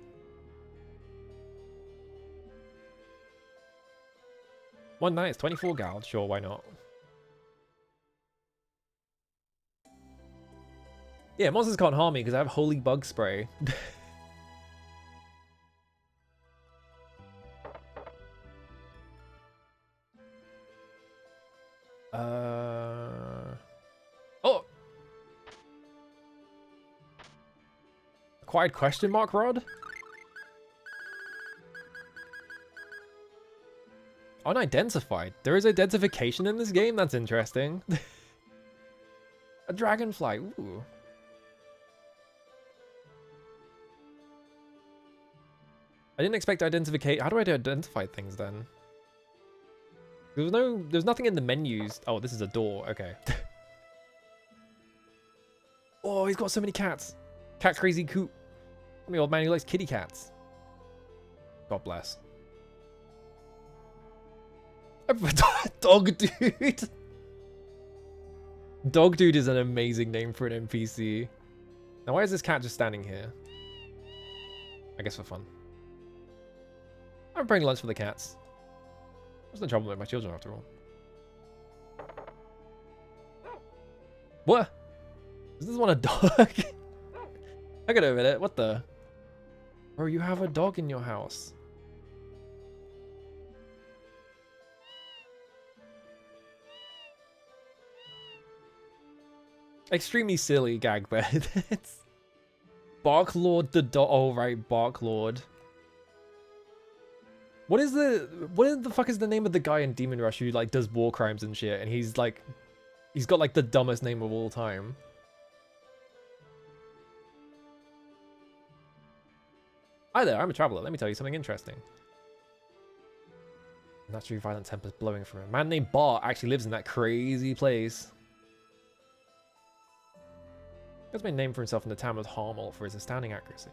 One night, it's 24 gold. Sure, why not? Yeah, monsters can't harm me because I have holy bug spray. Oh! Acquired question mark rod? Unidentified. There is identification in this game? That's interesting. A dragonfly. Ooh. I didn't expect to identify. How do I identify things then? There's nothing in the menus. Oh, this is a door. Okay. Oh, he's got so many cats. Cat crazy coot. I'm the old man who likes kitty cats. God bless. Dog dude. Dog dude is an amazing name for an NPC. Now, why is this cat just standing here? I guess for fun. I'm bringing lunch for the cats. There's no trouble with my children after all. What? Does this one a dog? I got over it. What the? Bro, you have a dog in your house. Extremely silly gag there. Barklord the dog. Oh, right. Barklord. What the fuck is the name of the guy in Demon Rush who like does war crimes and shit, and he's got like the dumbest name of all time. Hi there, I'm a traveler. Let me tell you something interesting. Naturally violent tempers blowing from him. A man named Bart actually lives in that crazy place. He has made a name for himself in the town of Harmel for his astounding accuracy.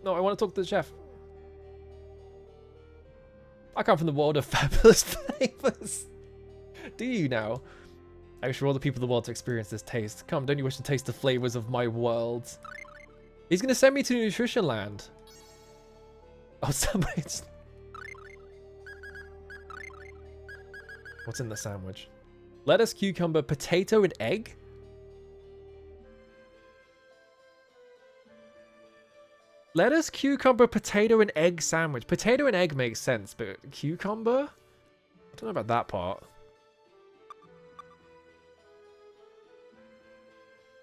No, I want to talk to the chef. I come from the world of fabulous flavors. Do you now? I wish for all the people of the world to experience this taste. Come, don't you wish to taste the flavors of my world? He's gonna send me to Nutrition Land. Oh, somebody's... What's in the sandwich? Lettuce, cucumber, potato, and egg? Lettuce, cucumber, potato, and egg sandwich. Potato and egg makes sense, but cucumber? I don't know about that part.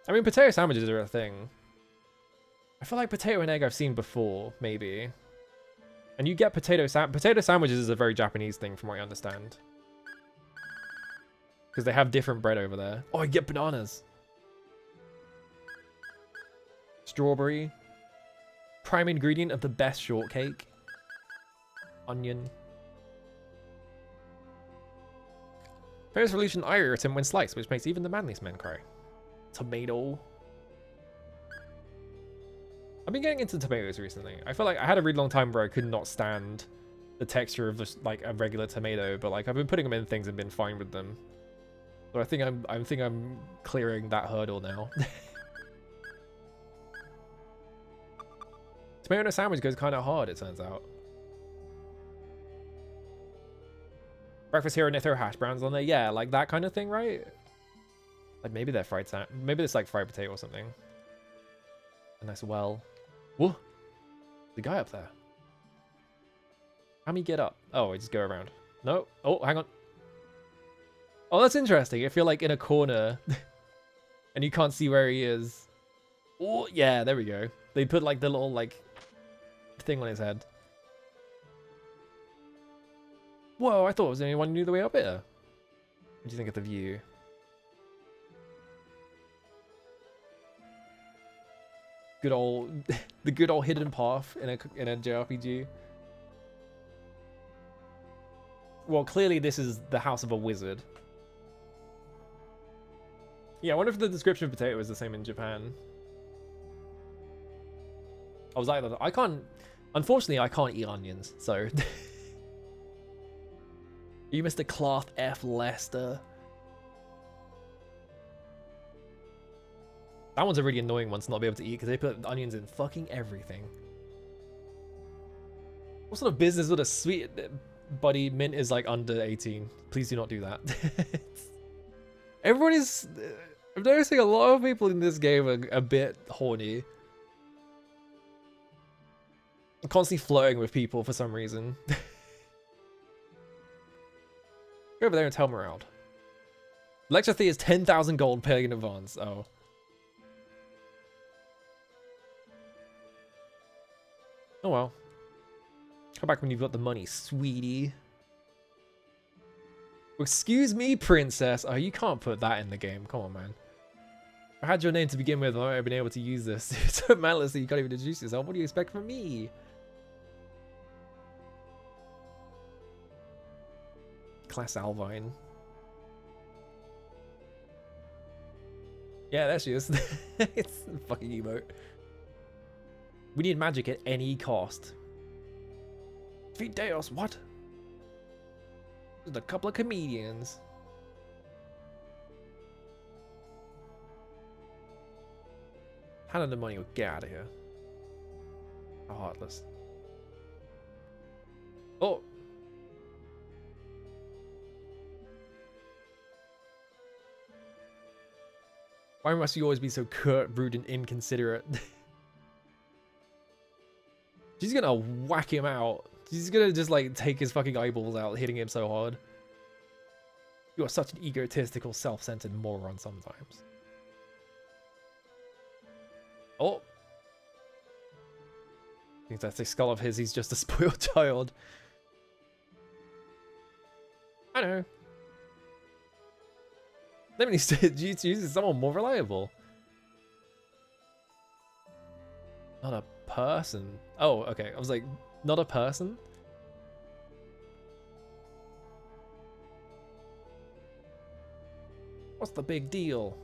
I mean, potato sandwiches are a thing. I feel like potato and egg I've seen before, maybe. And you get potato sandwiches is a very Japanese thing from what I understand. Because they have different bread over there. Oh, I get bananas. Strawberry. Prime ingredient of the best shortcake. Onion. Famous revolution irritant when sliced, which makes even the manliest men cry. Tomato. I've been getting into tomatoes recently. I feel like I had a really long time where I could not stand the texture of just like a regular tomato, but like I've been putting them in things and been fine with them. So I think I'm clearing that hurdle now. Tomato in a sandwich goes kind of hard, it turns out. Breakfast here and they throw hash browns on there. Yeah, like that kind of thing, right? Like maybe they're fried maybe it's like fried potato or something. A nice well. Whoa! The guy up there. How me get up? Oh, I just go around. No. Oh, hang on. Oh, that's interesting. If you're like in a corner and you can't see where he is. Oh, yeah, there we go. They put like the little like thing on his head. Whoa, I thought it was the only one who knew the way up here. What do you think of the view? Good old, the good old hidden path in a JRPG. Well, clearly this is the house of a wizard. Yeah, I wonder if the description of potato is the same in Japan. I was like, I can't, unfortunately, I can't eat onions, so. You Mr. Cloth F. Lester. That one's a really annoying one to not be able to eat because they put onions in fucking everything. What sort of business would a sweet buddy, Mint is like under 18. Please do not do that. Everyone is... I'm noticing a lot of people in this game are a bit horny. I'm constantly flirting with people for some reason. Go over there and tell them around. Lecture fee is 10,000 gold paying in advance. Oh. Oh well. Come back when you've got the money, sweetie. Excuse me, princess. Oh, you can't put that in the game. Come on, man. If I had your name to begin with, I might have been able to use this. It's so manless that you can't even introduce yourself. What do you expect from me? Class Alvine. Yeah, there she is. It's a fucking emote. We need magic at any cost. Phantasia, what? Just a couple of comedians. Hand her the money or get out of here. Oh, heartless. Oh! Why must you always be so curt, rude, and inconsiderate? She's gonna whack him out. She's gonna just like take his fucking eyeballs out, hitting him so hard. You are such an egotistical, self-centered moron sometimes. Oh. I think that's a skull of his. He's just a spoiled child. I know. Let me use someone more reliable. Not a person. Oh, okay. I was like, not a person? What's the big deal?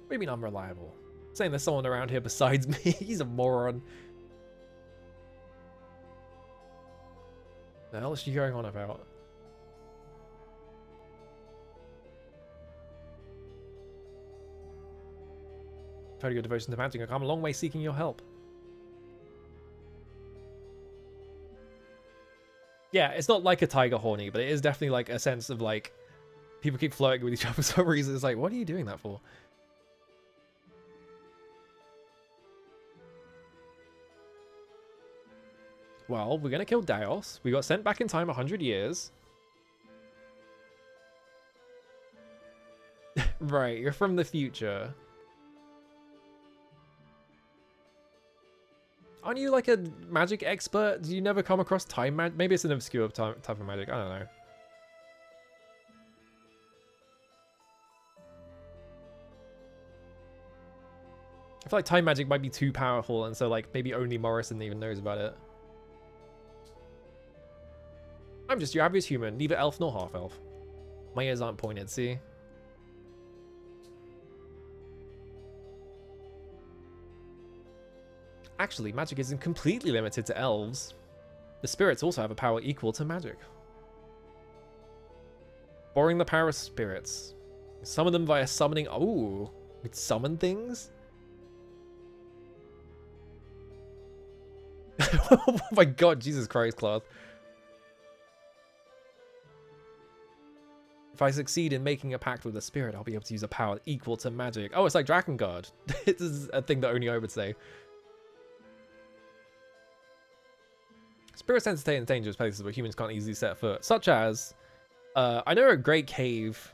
What do you mean I'm reliable? Saying there's someone around here besides me. He's a moron. The hell is she going on about? Try to your devotion to magic. I've come a long way seeking your help. Yeah, it's not like a tiger horny, but it is definitely like a sense of like people keep flirting with each other for some reason. It's like, what are you doing that for? Well, we're gonna kill Dios. We got sent back in time 100 years. Right, you're from the future. Aren't you like a magic expert? Do you never come across time magic? Maybe it's an obscure type of magic. I don't know. I feel like time magic might be too powerful, and so like maybe only Morrison even knows about it. I'm just your average human, neither elf nor half elf. My ears aren't pointed, see? Actually, magic isn't completely limited to elves. The spirits also have a power equal to magic. Borrowing the power of spirits. Summon them via summoning. Oh, we could summon things? Oh my god, Jesus Christ, Cloth. If I succeed in making a pact with a spirit, I'll be able to use a power equal to magic. Oh, it's like Drakengard. This is a thing that only I would say. Spirits tend to stay in dangerous places where humans can't easily set foot, such as, I know a great cave.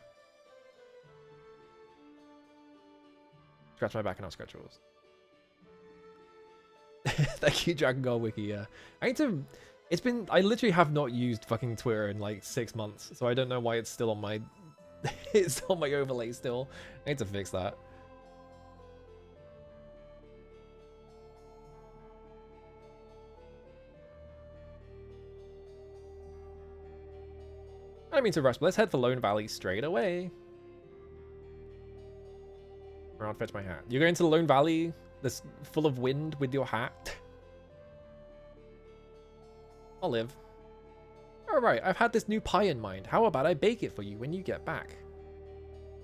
Scratch my back and I'll scratch yours. Thank you, Dragon God Wiki, yeah. I need to, I literally have not used fucking Twitter in like 6 months, so I don't know why it's still on my, it's on my overlay still. I need to fix that. I don't mean to rush, but let's head for Lone Valley straight away. Around, fetch my hat. You're going to the Lone Valley that's full of wind with your hat? I'll live. Alright, I've had this new pie in mind. How about I bake it for you when you get back?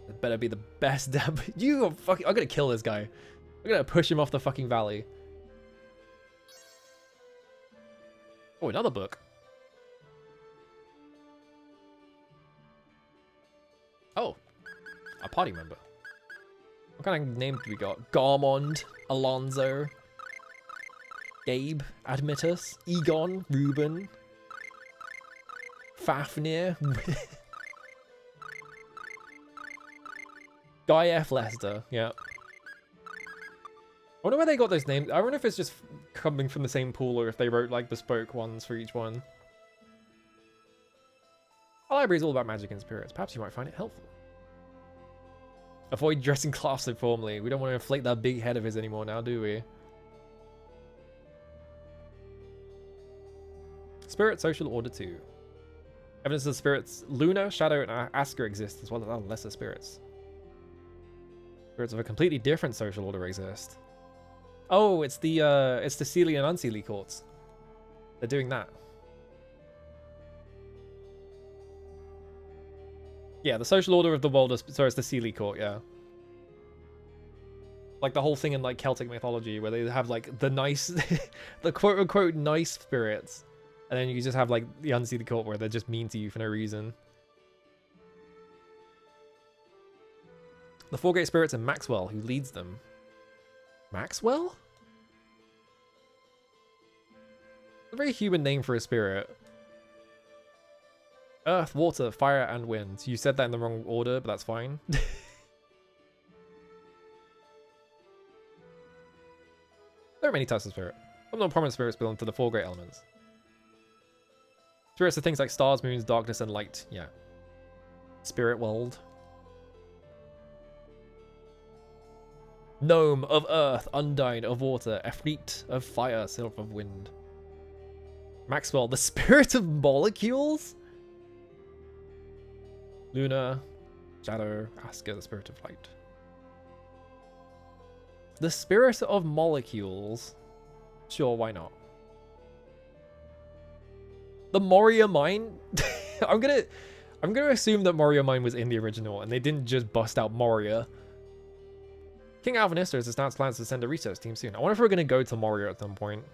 It better be the best damn... You are fucking... I'm gonna kill this guy. I'm gonna push him off the fucking valley. Oh, another book. Oh, a party member. What kind of name do we got? Garmond, Alonzo, Gabe, Admitus, Egon, Ruben, Fafnir, Guy F. Lester, yeah. I wonder where they got those names. I wonder if it's just coming from the same pool or if they wrote like bespoke ones for each one. Our library is all about magic and spirits. Perhaps you might find it helpful. Avoid dressing class so formally. We don't want to inflate that big head of his anymore now, do we? Spirit Social Order 2. Evidence of spirits Luna, Shadow, and Asker exist, as well as other lesser spirits. Spirits of a completely different social order exist. Oh, it's the Seelie and Unseelie courts. They're doing that. Yeah, the social order of the world is, sorry, it's the Seelie court, yeah. Like the whole thing in like Celtic mythology where they have like the nice, the quote unquote nice spirits. And then you just have like the Unseelie court where they're just mean to you for no reason. The Four Great Spirits and Maxwell, who leads them. Maxwell? A very human name for a spirit. Earth, water, fire, and wind. You said that in the wrong order, but that's fine. There are many types of spirit. Some more prominent spirits belong to the four great elements. Spirits are things like stars, moons, darkness, and light. Yeah. Spirit world. Gnome of earth, Undyne of water, Efreet of fire, Sylph of wind. Maxwell, the spirit of molecules? Luna, Shadow, Asker, the spirit of light. The spirit of molecules? Sure, why not? The Moria mine? I'm gonna assume that Moria mine was in the original and they didn't just bust out Moria. King Alvinister has announced plans to send a research team soon. I wonder if we're gonna go to Moria at some point.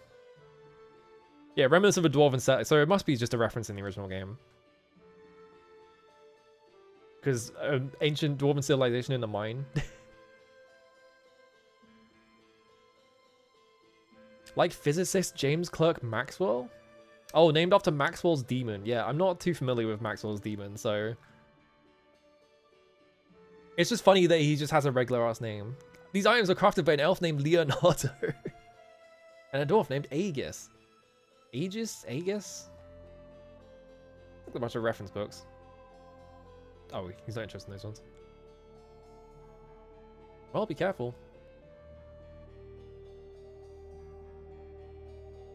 Yeah, remnants of a dwarven set, so it must be just a reference in the original game. Because ancient dwarven civilization in the mine. Like physicist James Clerk Maxwell? Oh, named after Maxwell's demon. Yeah, I'm not too familiar with Maxwell's demon, so... It's just funny that he just has a regular ass name. These items are crafted by an elf named Leonardo. And a dwarf named Aegis. Aegis? Aegis? Look at a bunch of reference books. Oh, he's not interested in those ones. Well, be careful.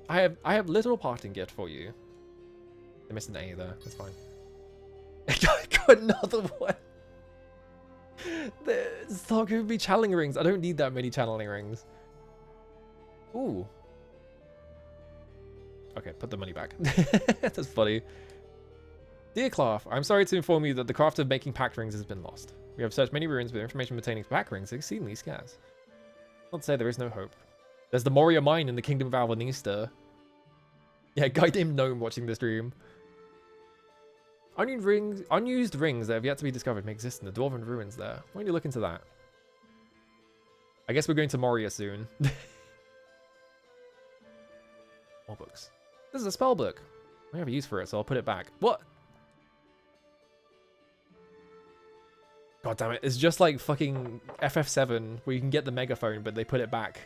I have little parting gift for you. I missed an A there. That's fine. I got another one. It's not going to be channeling rings. I don't need that many channeling rings. Ooh. Okay, put the money back. That's funny. Dear Clark, I'm sorry to inform you that the craft of making pack rings has been lost. We have searched many ruins, but information pertaining to pack rings is exceedingly scarce. Not to say there is no hope. There's the Moria mine in the Kingdom of Alvanista. Yeah, guy named Gnome watching the stream. Unused rings that have yet to be discovered may exist in the Dwarven ruins there. Why don't you look into that? I guess we're going to Moria soon. More books. This is a spell book. I have a use for it, so I'll put it back. What? God damn it. It's just like fucking FF7 where you can get the megaphone, but they put it back.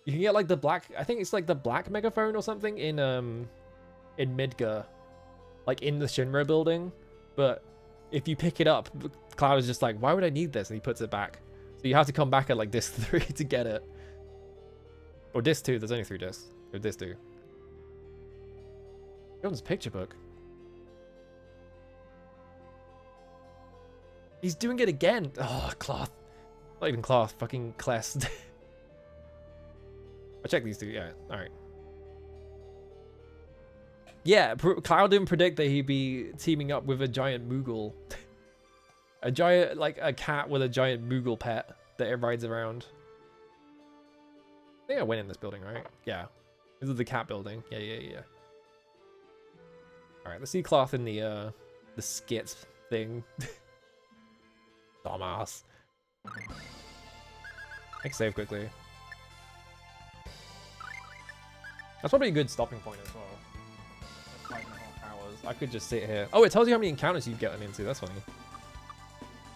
You can get like the black, I think it's like the black megaphone or something in Midgar. Like in the Shinra building. But if you pick it up, Cloud is just like, why would I need this? And he puts it back. So you have to come back at like disc 3 to get it. Or disc 2, there's only 3 discs. Or disc 2. Jordan's picture book. He's doing it again. Oh, Cloth. Not even Cloth, fucking Clest. I'll check these two, yeah, alright. Yeah, Cloud didn't predict that he'd be teaming up with a giant Moogle. A giant, like a cat with a giant Moogle pet that it rides around. I think I went in this building, right? Yeah. This is the cat building. Yeah, yeah, yeah. All right, let's see Cloth in the skits thing. Dumbass. Make save quickly. That's probably a good stopping point as well. Like 5.5 hours. I could just sit here. Oh, it tells you how many encounters you've gotten into. That's funny.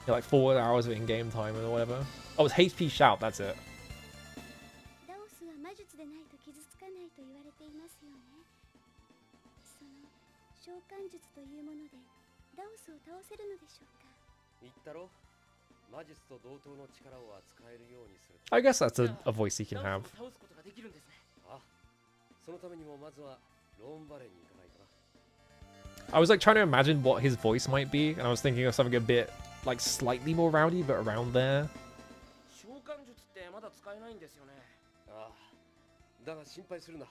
Yeah, like 4 hours of in-game time or whatever. Oh, it's HP Shout. That's it. ダオスは魔術でないと傷つかないと言われていますよね。その召喚術というものでダオスを倒せるのでしょうか。言ったろ、魔術と同等の力を扱えるようにする。 I guess that's a voice he can have. ダオスを倒すことができるんですね。あ、そのためにもまずはローンバレーに行かないとな。 I was like trying to imagine what his voice might be, and I was thinking of something a bit like slightly more rowdy, but around there. 召喚術ってまだ使えないんですよね。ああ、だが心配するな。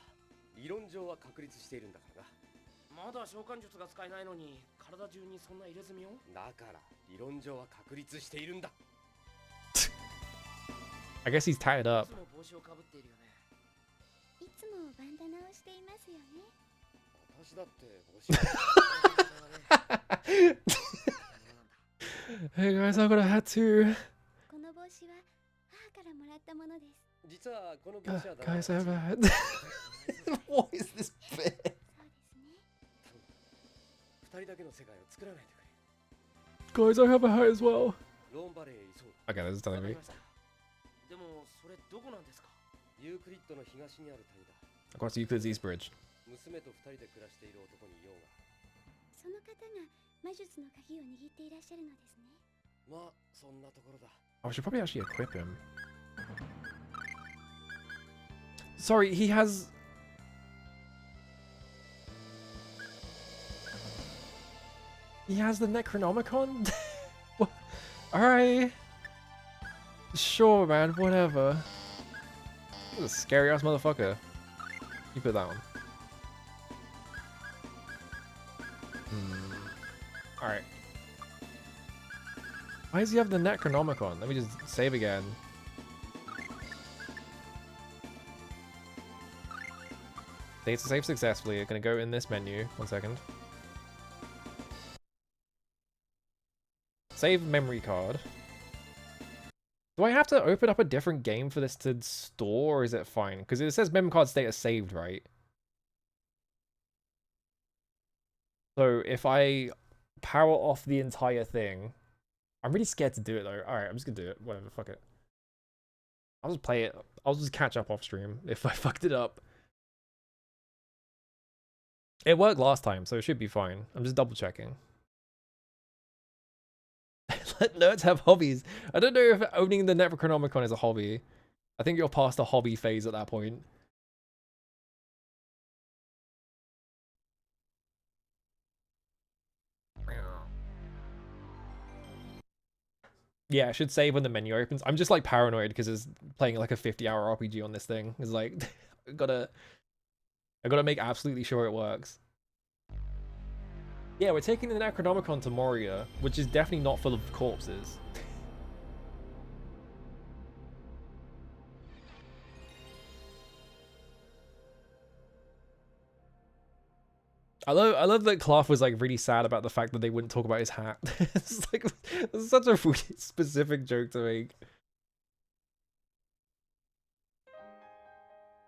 理論上は確立しているんだからな。まだ召喚術が使えないのに体中にそんな入れ墨を？だから理論上は確立しているんだ。 I guess he's tied up. いつも帽子をかぶっているよね。いつもバンダナをしていますよね。私だって帽子を。Hey guys, I got a hat too. この帽子は母からもらったものです。実はこの帽子は Guys, I have a hat. What is this bit? そうですね。二人だけの世界を作らないでくれ。 Guys, I have a hat as well. ローンバレーへ急ぐ。 Okay, this is telling me. でもそれどこなんですか？ユークリッドの東にある谷だ。 Across Euclid's East Bridge. 娘と二人で暮らしている男に用が。その方が魔術の鍵を握っていらっしゃるのですね。まあそんなところだ。 I should probably actually equip him. Sorry, he has... He has the Necronomicon? Alright. Sure, man, whatever. This is a scary ass motherfucker. You put that on. Alright. Why does he have the Necronomicon? Let me just save again. Data save successfully. Gonna go in this menu. 1 second. Save memory card. Do I have to open up a different game for this to store, or is it fine? Because it says memory card status saved, right? So if I power off the entire thing, I'm really scared to do it though. Alright, I'm just gonna do it. Whatever, fuck it. I'll just play it. I'll just catch up off stream if I fucked it up. It worked last time, so it should be fine. I'm just double checking. Let nerds have hobbies. I don't know if owning the Necronomicon is a hobby. I think you're past the hobby phase at that point. Yeah, I should save when the menu opens. I'm just like paranoid because it's playing like a 50-hour RPG on this thing. It's like I gotta make absolutely sure it works. Yeah, we're taking the Necronomicon to Moria, which is definitely not full of corpses. I love that Cloth was like really sad about the fact that they wouldn't talk about his hat. It's like it's such a really specific joke to make.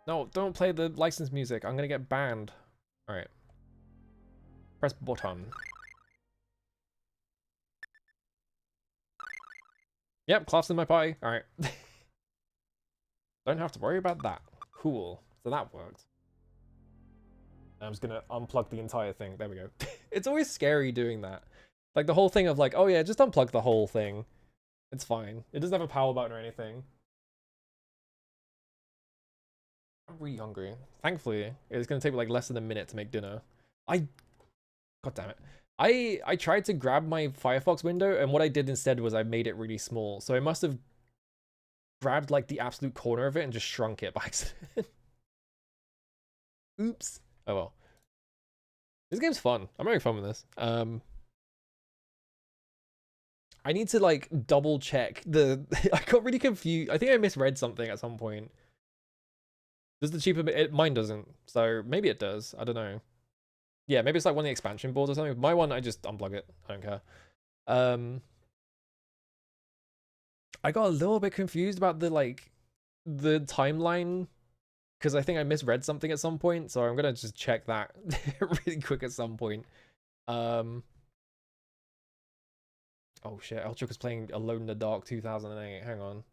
No, don't play the licensed music. I'm gonna get banned. All right. Press button. Yep, Cloth's in my party. All right. Don't have to worry about that. Cool. So that worked. I'm just gonna unplug the entire thing. There we go. It's always scary doing that. Like the whole thing of like, oh yeah, just unplug the whole thing. It's fine. It doesn't have a power button or anything. I'm really hungry. Thankfully, it's gonna take me like less than a minute to make dinner. God damn it. I tried to grab my Firefox window, and what I did instead was I made it really small. So I must have grabbed like the absolute corner of it and just shrunk it by accident. Oops. Oh well. This game's fun. I'm having fun with this. I need to like double check the I got really confused. I think I misread something at some point. Does the cheaper mine doesn't, so maybe it does. I don't know. Yeah, maybe it's like one of the expansion boards or something. My one, I just unplug it. I don't care. I got a little bit confused about the timeline because I think I misread something at some point, so I'm gonna just check that really quick at some point. Oh shit, Elchuk is playing Alone in the Dark 2008. Hang on.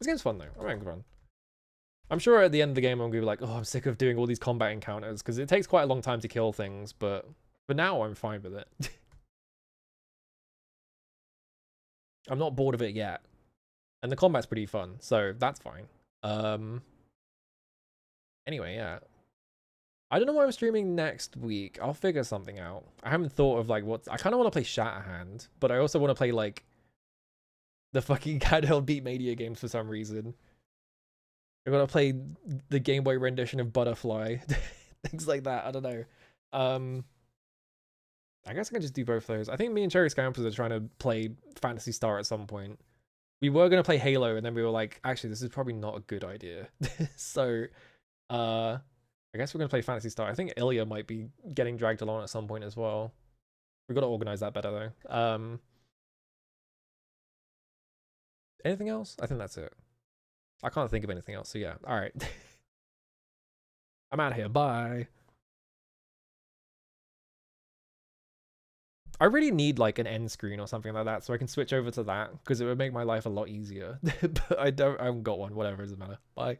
This game's fun though. I'm having fun. I'm sure at the end of the game I'm gonna be like, oh, I'm sick of doing all these combat encounters because it takes quite a long time to kill things, but for now I'm fine with it. I'm not bored of it yet. And the combat's pretty fun, so that's fine. Anyway, yeah. I don't know what I'm streaming next week. I'll figure something out. I haven't thought of like what I kind of want to play Shatterhand, but I also want to play like the fucking handheld Beatmania games for some reason. I'm gonna play the Game Boy rendition of Butterfly, things like that. I don't know. I guess I can just do both those. I think me and Cherry Scampers are trying to play Phantasy Star at some point. We were gonna play Halo, and then we were like, actually, this is probably not a good idea. So, I guess we're gonna play Phantasy Star. I think Ilya might be getting dragged along at some point as well. We've got to organize that better though. Anything else? I think that's it. I can't think of anything else. So yeah. All right. I'm out of here. Bye. I really need like an end screen or something like that so I can switch over to that because it would make my life a lot easier. But I haven't got one. Whatever, doesn't matter. Bye.